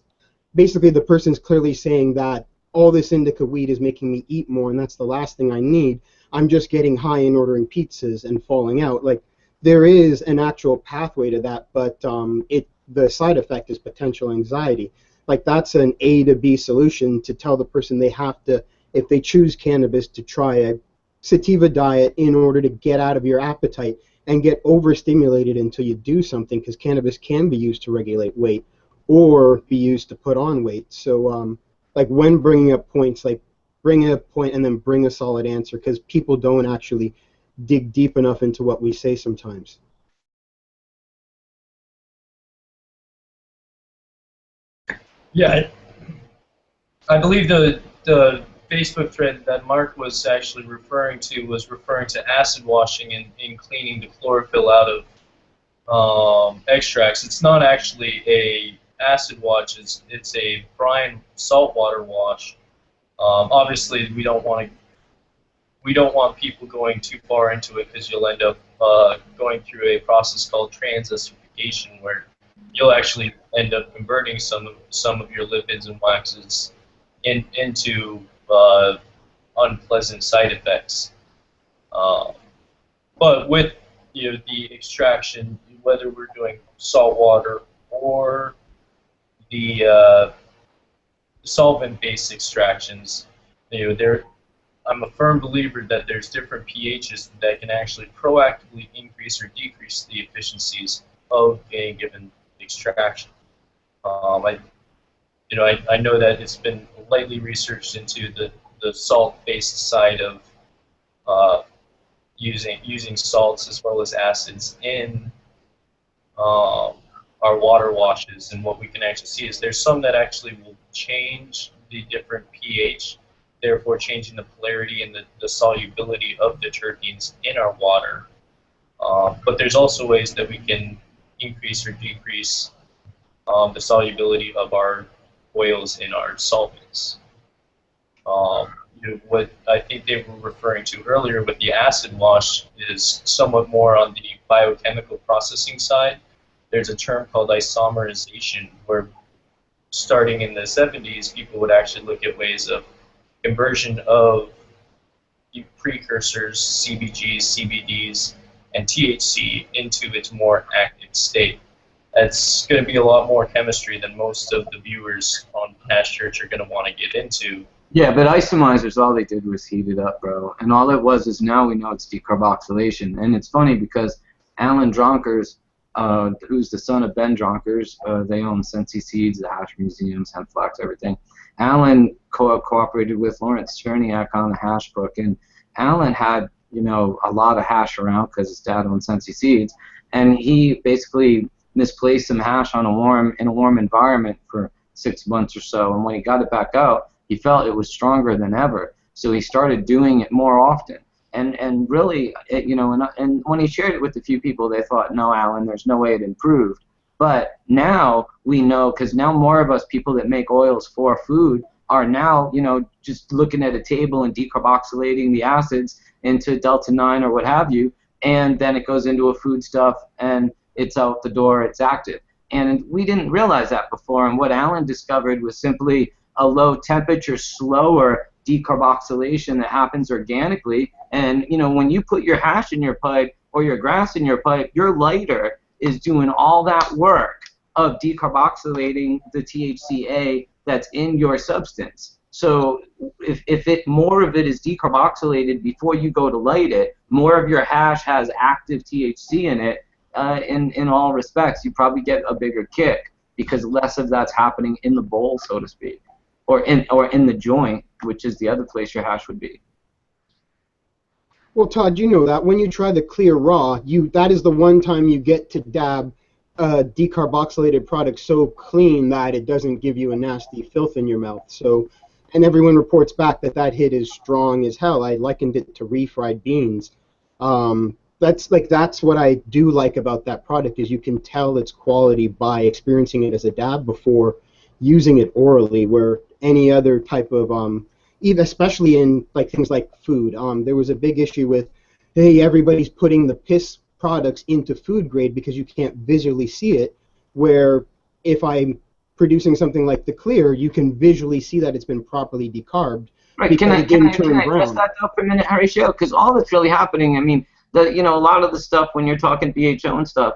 F: basically the person's clearly saying that all this indica weed is making me eat more, and that's the last thing I need. I'm just getting high and ordering pizzas and falling out. Like, there is an actual pathway to that, but the side effect is potential anxiety. Like, that's an A to B solution to tell the person they have to, if they choose cannabis, to try a sativa diet in order to get out of your appetite and get overstimulated until you do something, because cannabis can be used to regulate weight or be used to put on weight. So like, when bringing up points, like, bring a point and then bring a solid answer, because people don't actually dig deep enough into what we say sometimes.
P: Yeah, I believe the Facebook thread that Mark was actually referring to was referring to acid washing in cleaning the chlorophyll out of extracts. It's not actually a acid wash, it's a brine saltwater wash. Obviously, we don't want to we don't want people going too far into it because you'll end up going through a process called transesterification, where you'll actually end up converting some of your lipids and waxes into unpleasant side effects. But with the extraction, whether we're doing salt water or the solvent-based extractions, I'm a firm believer that there's different pHs that can actually proactively increase or decrease the efficiencies of a given extraction. I know that it's been lightly researched into the salt-based side of using salts as well as acids in our water washes, and what we can actually see is there's some that actually will change the different pH, therefore changing the polarity and the solubility of the terpenes in our water. But there's also ways that we can increase or decrease the solubility of our oils in our solvents. What I think they were referring to earlier with the acid wash is somewhat more on the biochemical processing side. There's a term called isomerization, where starting in the 70s, people would actually look at ways of conversion of precursors, CBGs, CBDs, and THC into its more active state. It's going to be a lot more chemistry than most of the viewers on Hash Church are going to want to get into.
K: Yeah, but isomizers, all they did was heat it up, bro. And all it was is now we know it's decarboxylation. And it's funny because Alan Dronkers, who's the son of Ben Dronkers, they own Sensi Seeds, the Hash Museums, Hemp Flax, everything. Alan cooperated with Lawrence Cherniak on the hash book, and Alan had, a lot of hash around because his dad owned Sensi Seeds, and he basically misplaced some hash in a warm environment for 6 months or so, and when he got it back out, he felt it was stronger than ever, so he started doing it more often. And really, and when he shared it with a few people, they thought, no, Alan, there's no way it improved. But now we know, because now more of us people that make oils for food are now, just looking at a table and decarboxylating the acids into delta-9 or what have you, and then it goes into a foodstuff and it's out the door, it's active. And we didn't realize that before, and what Alan discovered was simply a low temperature, slower decarboxylation that happens organically. And when you put your hash in your pipe or your grass in your pipe, your lighter is doing all that work of decarboxylating the THCA that's in your substance. So if more of it is decarboxylated before you go to light it, more of your hash has active THC in it. In all respects, you probably get a bigger kick because less of that's happening in the bowl, so to speak, or in the joint, which is the other place your hash would be.
F: Well, Todd, you know that when you try the clear raw, that is the one time you get to dab decarboxylated product so clean that it doesn't give you a nasty filth in your mouth. So, and everyone reports back that hit is strong as hell. I likened it to refried beans. That's what I do like about that product, is you can tell its quality by experiencing it as a dab before using it orally, where any other type of especially in things like food, there was a big issue with, hey, everybody's putting the piss products into food grade because you can't visually see it, where if I'm producing something like the clear, you can visually see that it's been properly decarbed.
K: Right, can I press that up for a minute, Harry Show? Because all that's really happening, I mean, a lot of the stuff when you're talking BHO and stuff,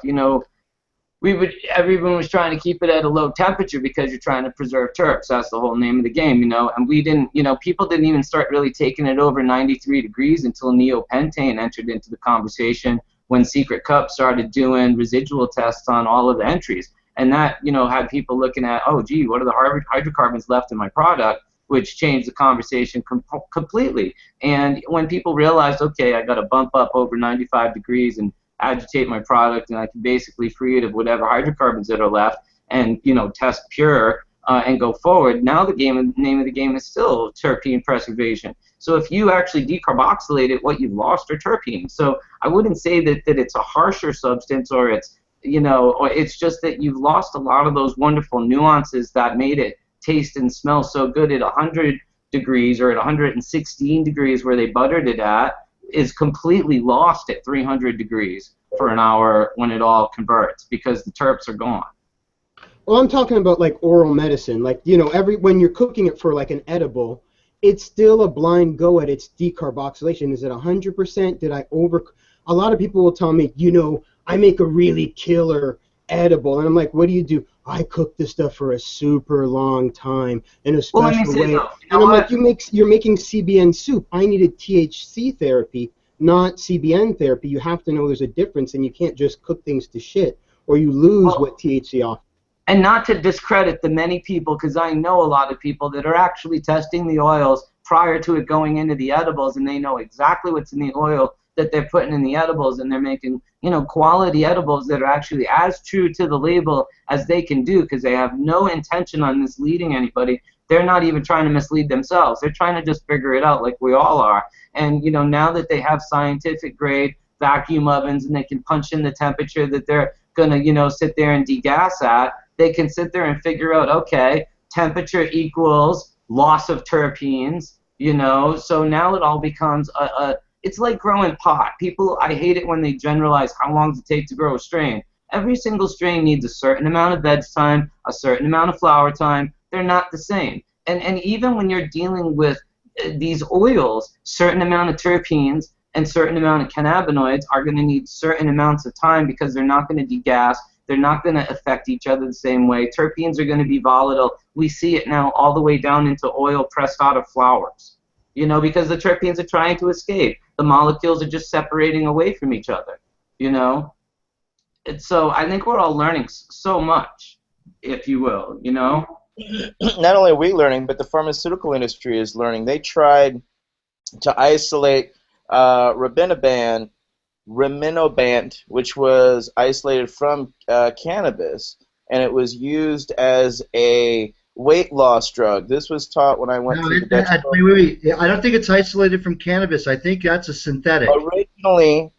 K: everyone was trying to keep it at a low temperature because you're trying to preserve terps. That's the whole name of the game, and we didn't, people didn't even start really taking it over 93 degrees until neopentane entered into the conversation, when Secret Cup started doing residual tests on all of the entries. And that, had people looking at, oh, gee, what are the hydrocarbons left in my product, which changed the conversation completely. And when people realized, okay, I got to bump up over 95 degrees and agitate my product, and I can basically free it of whatever hydrocarbons that are left and, test pure and go forward, now the name of the game is still terpene preservation. So if you actually decarboxylate it, what you've lost are terpenes. So I wouldn't say that it's a harsher substance, or it's, or it's just that you've lost a lot of those wonderful nuances that made it taste and smell so good at 100
M: degrees or at 116 degrees where they buttered it at is completely lost at 300 degrees for an hour when it all converts because the terps are gone.
F: Well, I'm talking about like oral medicine. Like, you know, when you're cooking it for like an edible, it's still a blind go at its decarboxylation. Is it 100%? Did I over? A lot of people will tell me, you know, I make a really killer edible, and I'm like, what do? I cook this stuff for a super long time in a special way.
M: Though,
F: and I'm like, you're making CBN soup. I needed THC therapy, not CBN therapy. You have to know there's a difference, and you can't just cook things to shit, or you lose what THC offers.
M: And not to discredit the many people, because I know a lot of people that are actually testing the oils prior to it going into the edibles, and they know exactly what's in the oil that they're putting in the edibles, and they're making, you know, quality edibles that are actually as true to the label as they can do, because they have no intention on misleading anybody. They're not even trying to mislead themselves. They're trying to just figure it out like we all are. And, you know, now that they have scientific grade vacuum ovens and they can punch in the temperature that they're going to, you know, sit there and degas at, they can sit there and figure out, okay, temperature equals loss of terpenes, you know, so now it all becomes it's like growing pot. People, I hate it when they generalize how long does it take to grow a strain. Every single strain needs a certain amount of veg time, a certain amount of flower time. They're not the same. And even when you're dealing with these oils, certain amount of terpenes and certain amount of cannabinoids are going to need certain amounts of time because they're not going to degas. They're not going to affect each other the same way. Terpenes are going to be volatile. We see it now all the way down into oil pressed out of flowers, you know, because the terpenes are trying to escape. The molecules are just separating away from each other, you know. So I think we're all learning so much, if you will, you know.
C: Not only are we learning, but the pharmaceutical industry is learning. They tried to isolate Rimonabant, which was isolated from cannabis, and it was used as a weight loss drug. This was taught when I went to the Dutch.
G: Wait. I don't think it's isolated from cannabis. I think that's a synthetic.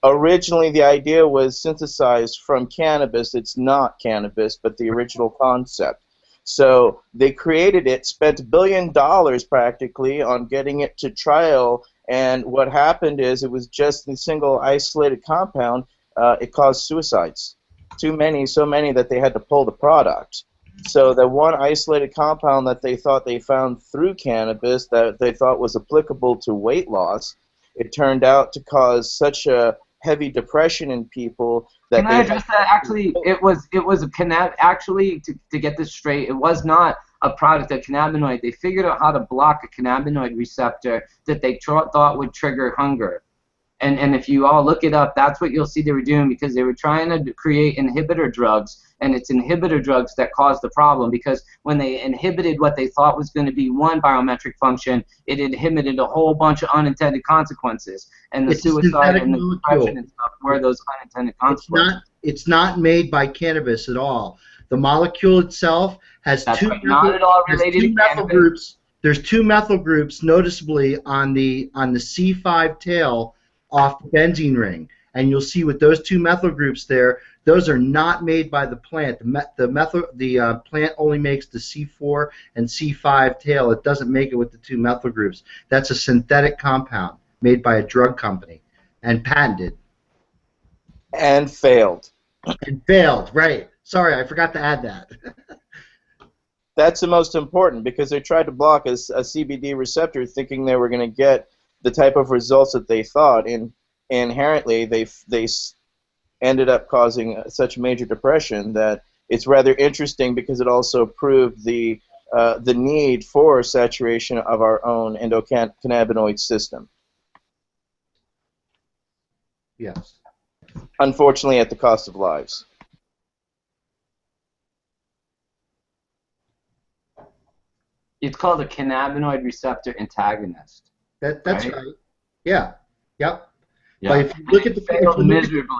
C: Originally, the idea was synthesized from cannabis. It's not cannabis, but the original concept. So they created it, spent $1 billion practically on getting it to trial. And what happened is it was just a single isolated compound. It caused suicides. So many that they had to pull the product. So the one isolated compound that they thought they found through cannabis that they thought was applicable to weight loss, it turned out to cause such a heavy depression in people that.
M: Can I address that? Actually, it was a actually to get this straight, it was not a product of cannabinoid. They figured out how to block a cannabinoid receptor that they thought would trigger hunger. And if you all look it up, that's what you'll see they were doing, because they were trying to create inhibitor drugs, and it's inhibitor drugs that caused the problem, because when they inhibited what they thought was going to be one biometric function, it inhibited a whole bunch of unintended consequences. And the suicide and the depression and stuff were those unintended consequences.
G: It's not made by cannabis at all. The molecule itself has
M: not at all related to
G: methyl groups. There's two methyl groups noticeably on the C5 tail off the benzene ring, and you'll see with those two methyl groups there, those are not made by the plant. The plant only makes the C4 and C5 tail. It doesn't make it with the two methyl groups. That's a synthetic compound made by a drug company and patented.
C: And failed.
G: And failed, right. Sorry, I forgot to add that.
C: That's the most important, because they tried to block a CBD receptor thinking they were going to get the type of results that they thought, and inherently they ended up causing such major depression that it's rather interesting, because it also proved the need for saturation of our own endocannabinoid system.
G: Yes.
C: Unfortunately, at the cost of lives.
M: It's called a cannabinoid receptor antagonist.
G: That's right. Yeah. Yep.
M: Yeah.
G: But if you look at the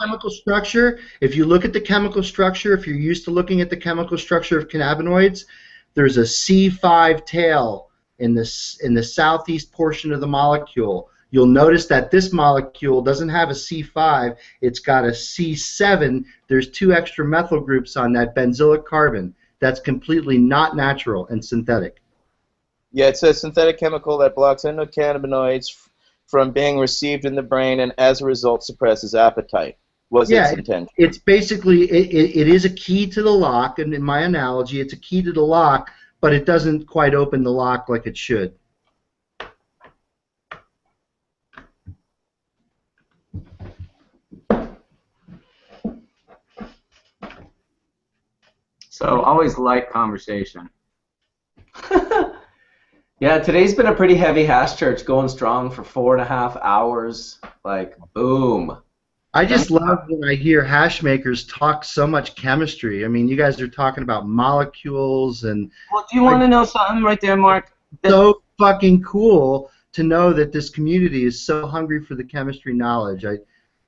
G: chemical structure, if you're used to looking at the chemical structure of cannabinoids, there's a C5 tail in the southeast portion of the molecule. You'll notice that this molecule doesn't have a C5, it's got a C7. There's two extra methyl groups on that benzylic carbon. That's completely not natural and synthetic.
C: Yeah, it says synthetic chemical that blocks endocannabinoids from being received in the brain and as a result suppresses appetite. Was its intention?
G: It's basically, it is a key to the lock, and in my analogy, it's a key to the lock, but it doesn't quite open the lock like it should.
K: So always light conversation.
A: Yeah, today's been a pretty heavy hash church, going strong for 4.5 hours. Like, boom.
G: I just love when I hear hash makers talk so much chemistry. I mean, you guys are talking about molecules and...
M: Well, do you want to know something right there, Mark?
G: So fucking cool to know that this community is so hungry for the chemistry knowledge.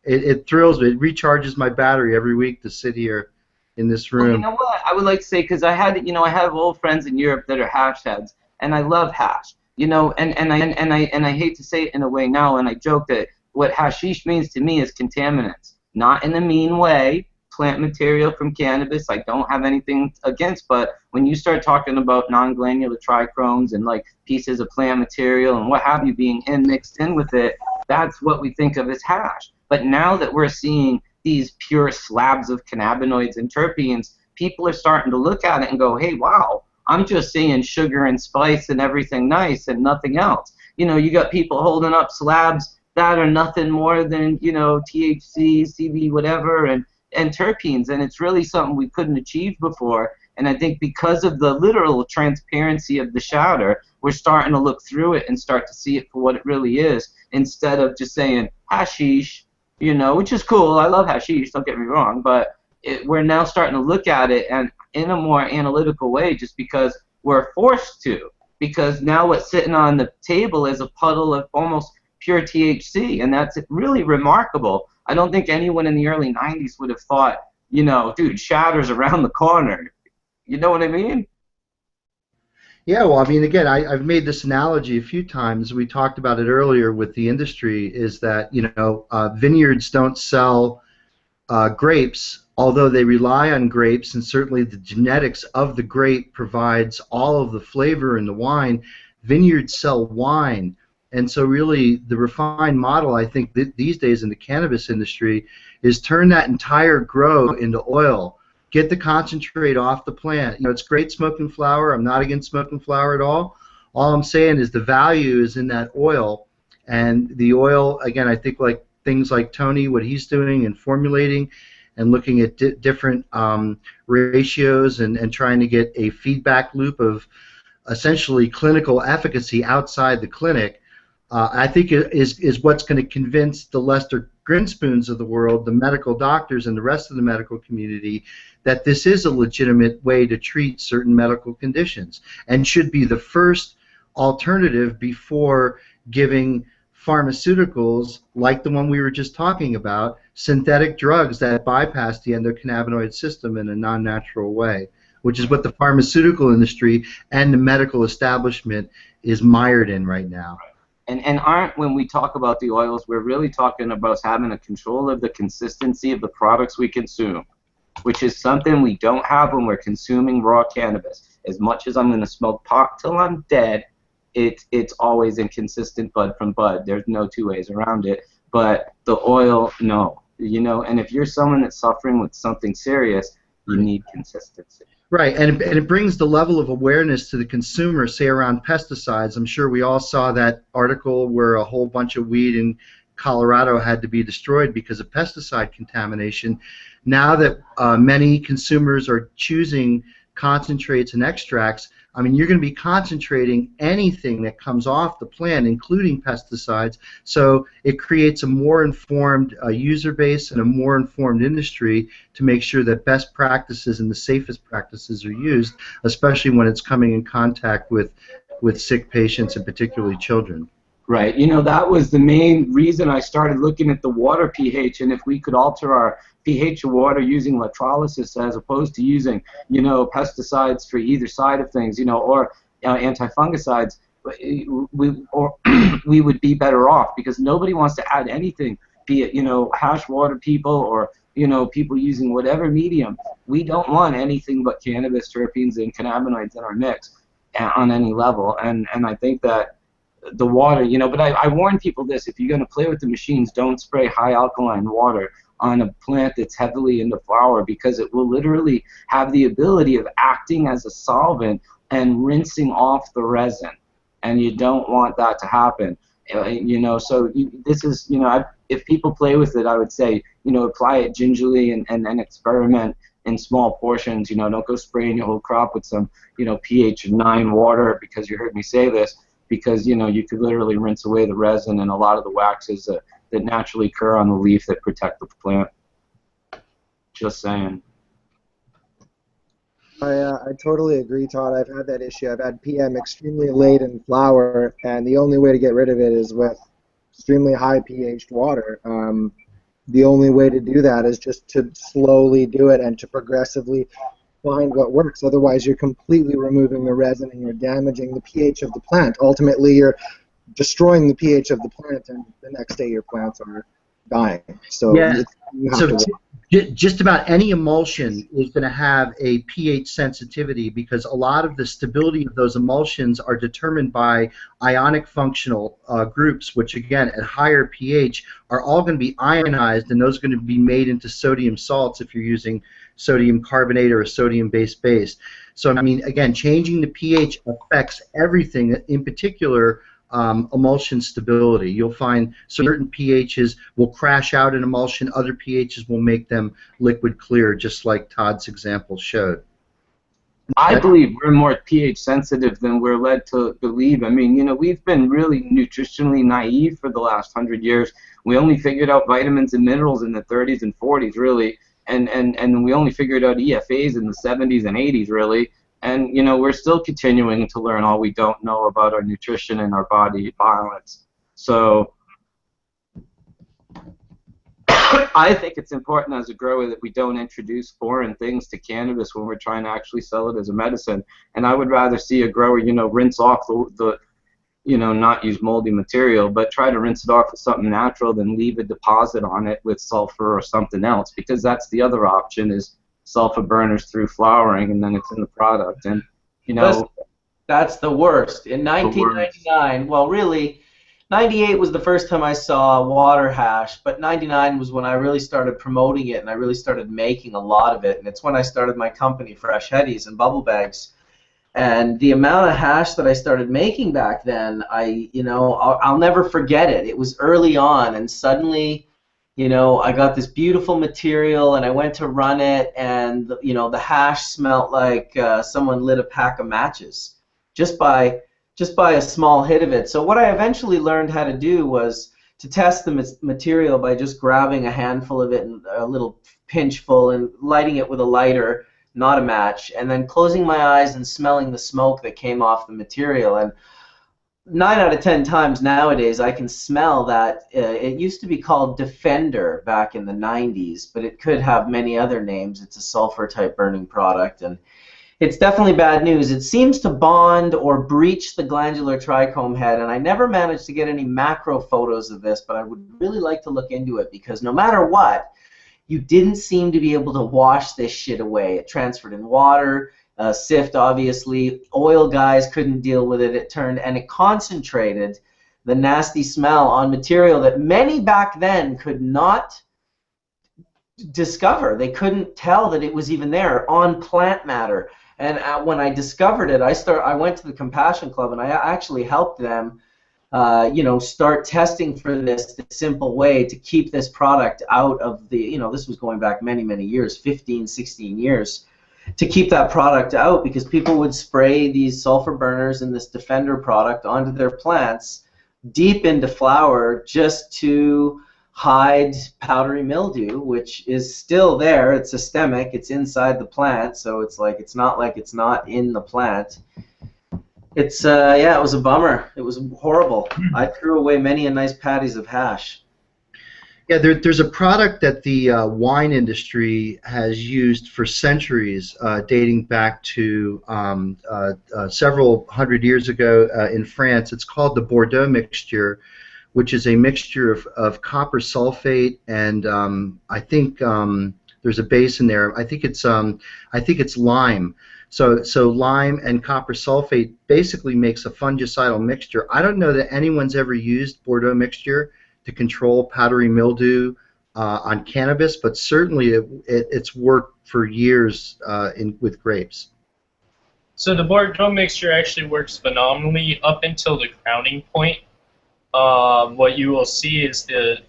G: It thrills me. It recharges my battery every week to sit here in this room.
M: Well, you know what? I would like to say, because I have old friends in Europe that are hash heads, and I love hash. You know, and I hate to say it in a way now, and I joke that what hashish means to me is contaminants, not in a mean way. Plant material from cannabis, I don't have anything against, but when you start talking about non-granular trichromes and like pieces of plant material and what have you being mixed in with it, that's what we think of as hash. But now that we're seeing these pure slabs of cannabinoids and terpenes, people are starting to look at it and go, hey, wow, I'm just seeing sugar and spice and everything nice and nothing else. You know, you got people holding up slabs that are nothing more than, you know, THC, CB, whatever, and terpenes, and it's really something we couldn't achieve before. And I think because of the literal transparency of the shatter, we're starting to look through it and start to see it for what it really is, instead of just saying hashish, you know, which is cool. I love hashish, don't get me wrong, but we're now starting to look at it and in a more analytical way, just because we're forced to. Because now what's sitting on the table is a puddle of almost pure THC, and that's really remarkable. I don't think anyone in the early 90s would have thought, you know, dude, shatter's around the corner. You know what I mean?
G: Yeah, well, I mean, again, I've made this analogy a few times. We talked about it earlier with the industry, is that, you know, vineyards don't sell grapes, although they rely on grapes, and certainly the genetics of the grape provides all of the flavor in the wine. Vineyards sell wine. And so really the refined model, I think, these days in the cannabis industry is turn that entire grow into oil. Get the concentrate off the plant. You know, it's great smoking flower. I'm not against smoking flower at all. All I'm saying is the value is in that oil. And the oil, again, I think like things like Tony, what he's doing and formulating and looking at different ratios and trying to get a feedback loop of essentially clinical efficacy outside the clinic, I think is what's going to convince the Lester Grinspoons of the world, the medical doctors and the rest of the medical community, that this is a legitimate way to treat certain medical conditions and should be the first alternative before giving pharmaceuticals like the one we were just talking about, synthetic drugs that bypass the endocannabinoid system in a non-natural way, which is what the pharmaceutical industry and the medical establishment is mired in right now.
M: And aren't, when we talk about the oils, we're really talking about having a control of the consistency of the products we consume, which is something we don't have when we're consuming raw cannabis. As much as I'm going to smoke pot till I'm dead, it's always inconsistent bud from bud. There's no two ways around it. But the oil, no. You know, and if you're someone that's suffering with something serious, you need consistency.
G: Right, and it brings the level of awareness to the consumer, say around pesticides. I'm sure we all saw that article where a whole bunch of weed in Colorado had to be destroyed because of pesticide contamination. Now that many consumers are choosing concentrates and extracts, I mean, you're going to be concentrating anything that comes off the plant, including pesticides, so it creates a more informed user base and a more informed industry to make sure that best practices and the safest practices are used, especially when it's coming in contact with sick patients and particularly children.
M: Right. You know, that was the main reason I started looking at the water pH, and if we could alter our pH of water using electrolysis as opposed to using, you know, pesticides for either side of things, you know, or anti-fungicides, we would be better off, because nobody wants to add anything, be it, you know, hash water people or, you know, people using whatever medium. We don't want anything but cannabis, terpenes, and cannabinoids in our mix. on any level. And I think that the water, but I warn people this: if you're going to play with the machines, don't spray high alkaline water on a plant that's heavily into flower, because it will literally have the ability of acting as a solvent and rinsing off the resin, and you don't want that to happen. So this is, if people play with it, I would say, apply it gingerly and experiment in small portions. Don't go spraying your whole crop with some, pH of 9 water, because you heard me say this, because, you could literally rinse away the resin and a lot of the waxes that naturally occur on the leaf that protect the plant. Just saying.
Q: I totally agree, Todd. I've had that issue. I've had PM extremely late in flower, and the only way to get rid of it is with extremely high pH water. The only way to do that is just to slowly do it and to progressively find what works. Otherwise, you're completely removing the resin and you're damaging the pH of the plant. Ultimately, you're destroying the pH of the plant, and the next day your plants are dying. So,
G: yeah.
Q: you have to
G: Just about any emulsion is going to have a pH sensitivity, because a lot of the stability of those emulsions are determined by ionic functional groups, which again at higher pH are all going to be ionized, and those are going to be made into sodium salts if you're using sodium carbonate or a sodium-based base. So I mean, again, changing the pH affects everything, in particular emulsion stability. You'll find certain pHs will crash out an emulsion, other pHs will make them liquid clear, just like Todd's example showed.
M: I believe we're more pH sensitive than we're led to believe. I mean, we've been really nutritionally naive for the last 100 years. We only figured out vitamins and minerals in the 30s and 40s, really, and we only figured out EFAs in the 70s and 80s, really. And, we're still continuing to learn all we don't know about our nutrition and our body balance. So I think it's important as a grower that we don't introduce foreign things to cannabis when we're trying to actually sell it as a medicine. And I would rather see a grower, rinse off the not use moldy material, but try to rinse it off with something natural than leave a deposit on it with sulfur or something else, because that's the other option, is sulfur burners through flowering, and then it's in the product. And
A: that's the worst. In 1999, well, really, 98 was the first time I saw water hash, but 99 was when I really started promoting it, and I really started making a lot of it. And it's when I started my company, Fresh Headies and Bubble Bags. And the amount of hash that I started making back then, I'll never forget it. It was early on, and suddenly, I got this beautiful material, and I went to run it, and the hash smelled like someone lit a pack of matches just by a small hit of it. So what I eventually learned how to do was to test the material by just grabbing a handful of it, and a little pinch full, and lighting it with a lighter, not a match, and then closing my eyes and smelling the smoke that came off the material. And 9 out of 10 times nowadays I can smell that. It used to be called Defender back in the 90s, but it could have many other names. It's a sulfur type burning product, and it's definitely bad news. It seems to bond or breach the glandular trichome head, and I never managed to get any macro photos of this, but I would really like to look into it, because no matter what, you didn't seem to be able to wash this shit away. It transferred in water, sift, obviously. Oil guys couldn't deal with it. And it concentrated the nasty smell on material that many back then could not discover. They couldn't tell that it was even there on plant matter. And when I discovered it, I went to the Compassion Club, and I actually helped them start testing for this simple way to keep this product out of the, this was going back many, many years, 15, 16 years, to keep that product out, because people would spray these sulfur burners and this Defender product onto their plants deep into flower just to hide powdery mildew, which is still there. It's systemic. It's inside the plant, so it's not in the plant. It's it was a bummer. It was horrible. I threw away many a nice patties of hash.
G: Yeah, there's a product that the wine industry has used for centuries, dating back to several hundred years ago in France. It's called the Bordeaux mixture, which is a mixture of copper sulfate and I think There's a base in there. I think it's lime. So lime and copper sulfate basically makes a fungicidal mixture. I don't know that anyone's ever used Bordeaux mixture to control powdery mildew on cannabis, but certainly it's worked for years with grapes.
P: So the Bordeaux mixture actually works phenomenally up until the crowning point. What you will see is the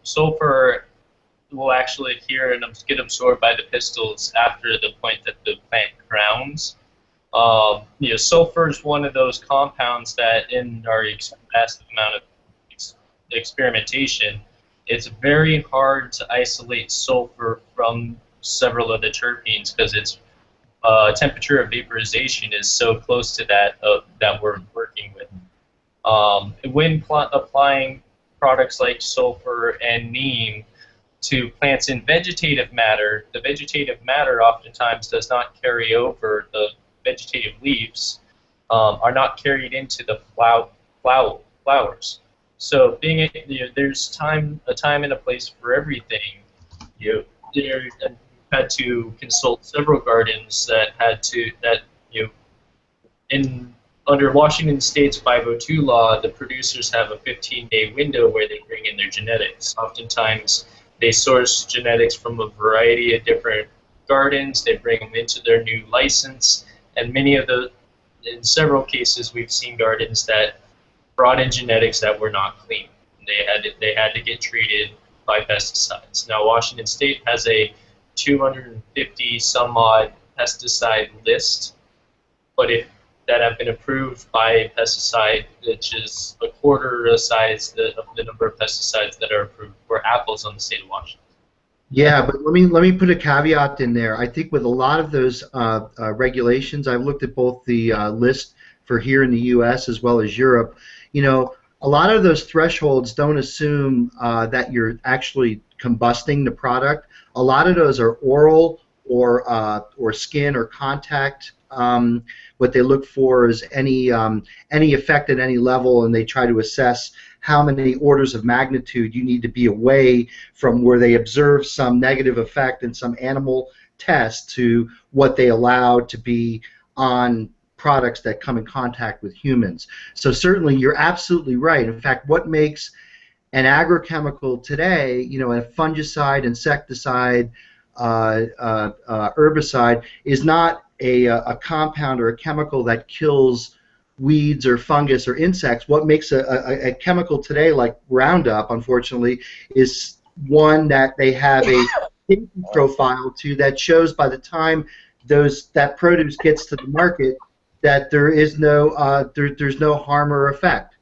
P: sulfur will actually adhere and get absorbed by the pistils after the point that the plant crowns. Sulfur is one of those compounds that in our massive amount of experimentation, it's very hard to isolate sulfur from several of the terpenes because its temperature of vaporization is so close to that that we're working with. When applying products like sulfur and neem to plants in vegetative matter, the vegetative matter oftentimes does not carry over. The vegetative leaves are not carried into the flowers. So there's a time and a place for everything. Had to consult several gardens under Washington State's 502 law, the producers have a 15-day window where they bring in their genetics. Oftentimes, they source genetics from a variety of different gardens. They bring them into their new license, and in several cases, we've seen gardens that brought in genetics that were not clean. They had to get treated by pesticides. Now, Washington State has a 250 some odd pesticide list, but if that have been approved by pesticide, which is a quarter the size of the number of pesticides that are approved for apples on the state of Washington.
G: Yeah, but let me put a caveat in there. I think with a lot of those regulations, I've looked at both the list for here in the U.S. as well as Europe. A lot of those thresholds don't assume that you're actually combusting the product. A lot of those are oral or skin or contact. What they look for is any effect at any level, and they try to assess how many orders of magnitude you need to be away from where they observe some negative effect in some animal test to what they allow to be on products that come in contact with humans. So certainly you're absolutely right. In fact, what makes an agrochemical today, a fungicide, insecticide, herbicide, is not a compound or a chemical that kills weeds or fungus or insects. What makes a chemical today, like Roundup, unfortunately, is one that they have a safety profile to that shows by the time that produce gets to the market that there is there's no harm or effect.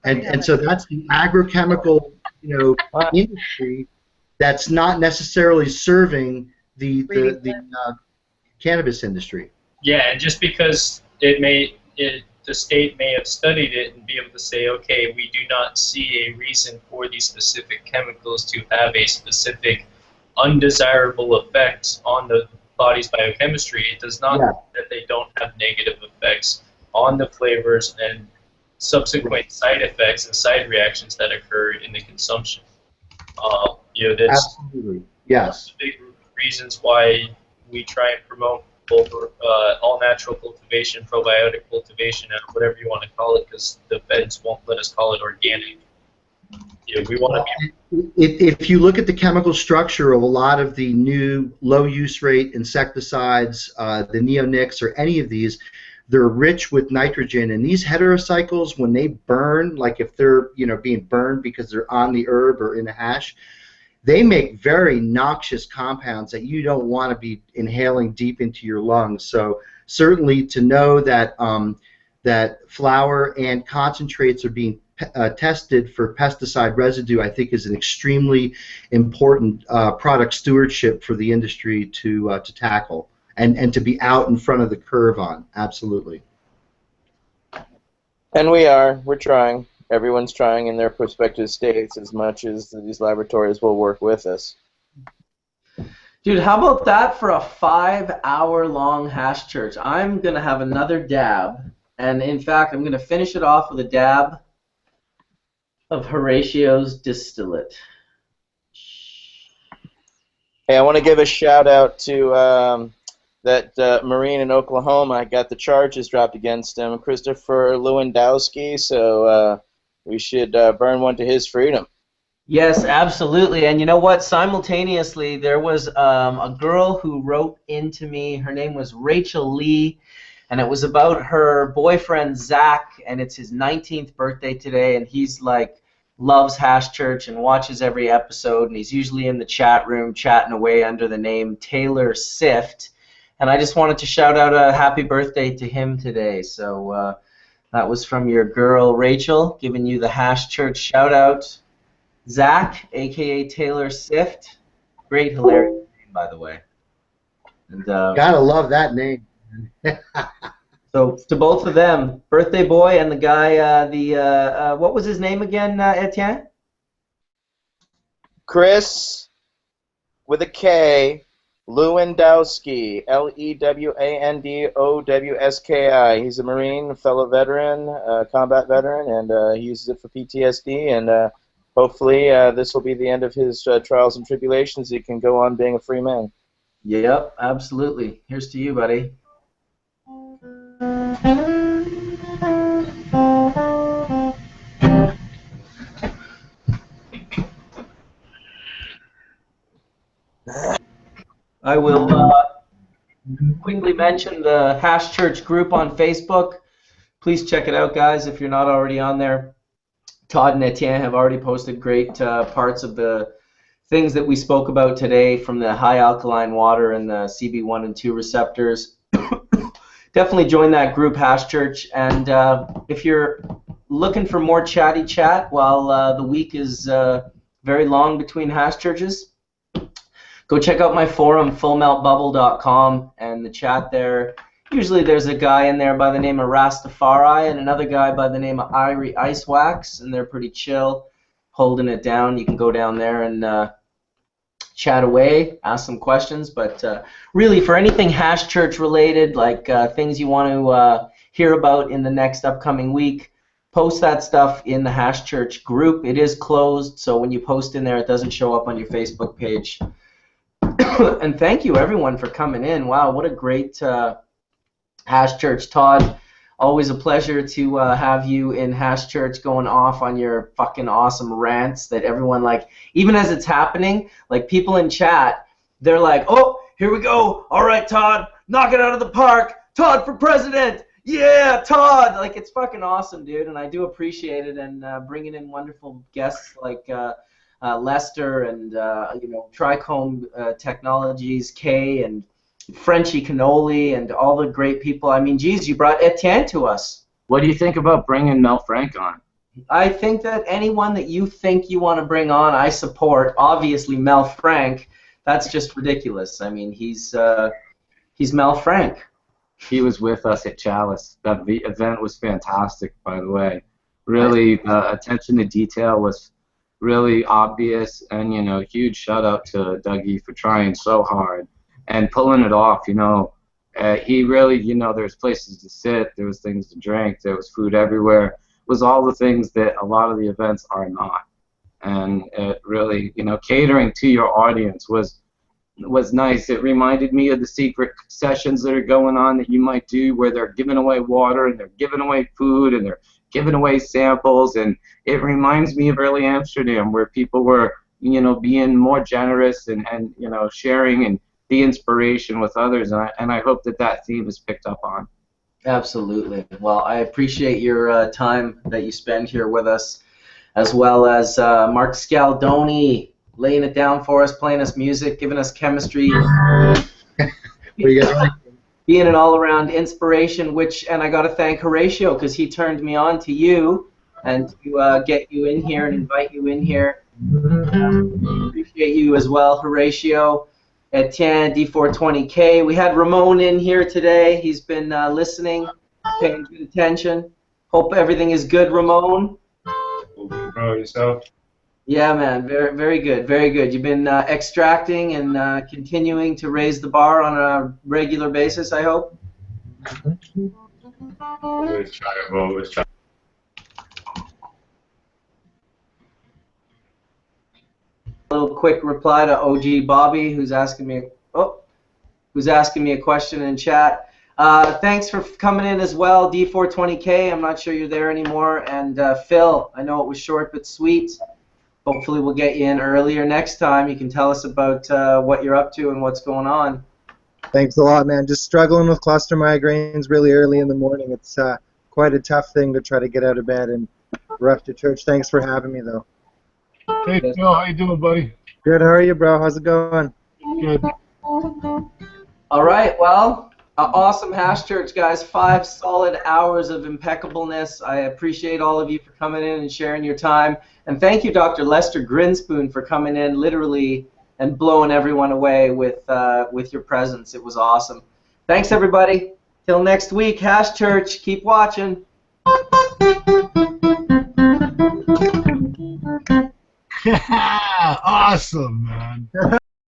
G: And so that's the agrochemical industry that's not necessarily serving the cannabis industry.
P: Yeah, and just because the state may have studied it and be able to say, okay, we do not see a reason for these specific chemicals to have a specific undesirable effect on the body's biochemistry, it does not mean that they don't have negative effects on the flavors and subsequent side effects and side reactions that occur in the consumption. That's
G: absolutely, yes.
P: One of the big reasons why we try and promote both all-natural cultivation, probiotic cultivation, and whatever you want to call it, because the feds won't let us call it organic. We want to be.
G: If you look at the chemical structure of a lot of the new low-use rate insecticides, the neonics, or any of these, they're rich with nitrogen, and these heterocycles, when they burn, like if they're being burned because they're on the herb or in a hash, they make very noxious compounds that you don't want to be inhaling deep into your lungs. So certainly to know that that flour and concentrates are being tested for pesticide residue, I think is an extremely important product stewardship for the industry to tackle and to be out in front of the curve on. Absolutely.
C: And we're trying. Everyone's trying in their prospective states as much as these laboratories will work with us.
A: Dude, how about that for a 5-hour-long hash church? I'm going to have another dab, and in fact, I'm going to finish it off with a dab of Horatio's distillate.
C: Hey, I want to give a shout out to that Marine in Oklahoma. I got the charges dropped against him, Christopher Lewandowski. So we should burn one to his freedom.
A: Yes, absolutely. And you know what? Simultaneously, there was a girl who wrote into me. Her name was Rachel Lee, and it was about her boyfriend, Zach, and it's his 19th birthday today, and he's like loves Hash Church and watches every episode, and he's usually in the chat room chatting away under the name Taylor Sift. And I just wanted to shout out a happy birthday to him today. So that was from your girl, Rachel, giving you the Hash Church shout out. Zach, a.k.a. Taylor Sift. Great, hilarious name, by the way. And,
G: Gotta love that name.
A: so to both of them, birthday boy and the guy, what was his name again, Etienne?
C: Chris, with a K, Lewandowski, Lewandowski. He's a Marine, a fellow veteran, combat veteran, and he uses it for PTSD, and hopefully this will be the end of his trials and tribulations. He can go on being a free man.
A: Yep, absolutely. Here's to you, buddy. I will quickly mention the Hash Church group on Facebook. Please check it out, guys, if you're not already on there. Todd and Etienne have already posted great parts of the things that we spoke about today, from the high alkaline water and the CB1 and 2 receptors. Definitely join that group, Hash Church. And if you're looking for more chatty chat while the week is very long between Hash Churches, go check out my forum, fullmeltbubble.com, and the chat there. Usually there's a guy in there by the name of Rastafari and another guy by the name of Irie Icewax, and they're pretty chill, holding it down. You can go down there and chat away, ask some questions. But really, for anything Hash Church related, like things you want to hear about in the next upcoming week, post that stuff in the Hash Church group. It is closed, so when you post in there, it doesn't show up on your Facebook page. And thank you, everyone, for coming in. Wow, what a great Hash Church. Todd, always a pleasure to have you in Hash Church going off on your fucking awesome rants that everyone, like, even as it's happening, like, people in chat, they're like, oh, here we go. All right, Todd, knock it out of the park. Todd for president. Yeah, Todd. Like, it's fucking awesome, dude, and I do appreciate it, and bringing in wonderful guests like Lester and, Trichome Technologies, Kay, and Frenchy Cannoli, and all the great people. I mean, geez, you brought Etienne to us.
K: What do you think about bringing Mel Frank on?
A: I think that anyone that you think you want to bring on, I support. Obviously, Mel Frank, that's just ridiculous. I mean, he's Mel Frank.
K: He was with us at Chalice. That event was fantastic, by the way. Really, attention to detail was really obvious, and, huge shout out to Dougie for trying so hard and pulling it off. He really, there's places to sit, there was things to drink, there was food everywhere. It was all the things that a lot of the events are not. And it really, catering to your audience was nice. It reminded me of the secret sessions that are going on that you might do, where they're giving away water and they're giving away food and they're giving away samples. And it reminds me of early Amsterdam, where people were, being more generous and sharing and the inspiration with others, and I hope that theme is picked up on.
A: Absolutely. Well, I appreciate your time that you spend here with us, as well as Mark Scialdone laying it down for us, playing us music, giving us chemistry, being an all-around inspiration. And I got to thank Horatio, because he turned me on to you and to get you in here and invite you in here. Appreciate you as well, Horatio. Etienne, D420K. We had Ramon in here today. He's been listening, paying good attention. Hope everything is good, Ramon.
R: Bro, yourself?
A: Yeah, man. Very, very good. Very good. You've been extracting and continuing to raise the bar on a regular basis, I hope?
R: Always try, bro. Always try.
A: little quick reply to OG Bobby, who's asking me a question in chat. Thanks for coming in as well, D420K. I'm not sure you're there anymore. And Phil, I know it was short but sweet. Hopefully we'll get you in earlier next time. You can tell us about what you're up to and what's going on.
Q: Thanks a lot, man. Just struggling with cluster migraines really early in the morning. It's quite a tough thing to try to get out of bed and rough to church. Thanks for having me, though.
E: Hey, Phil, how you doing, buddy?
Q: Good. How are you, bro? How's it going?
E: Good.
A: All right, well, awesome Hash Church, guys. 5 solid hours of impeccableness. I appreciate all of you for coming in and sharing your time. And thank you, Dr. Lester Grinspoon, for coming in literally and blowing everyone away with your presence. It was awesome. Thanks, everybody. Till next week, Hash Church. Keep watching.
E: Awesome, man.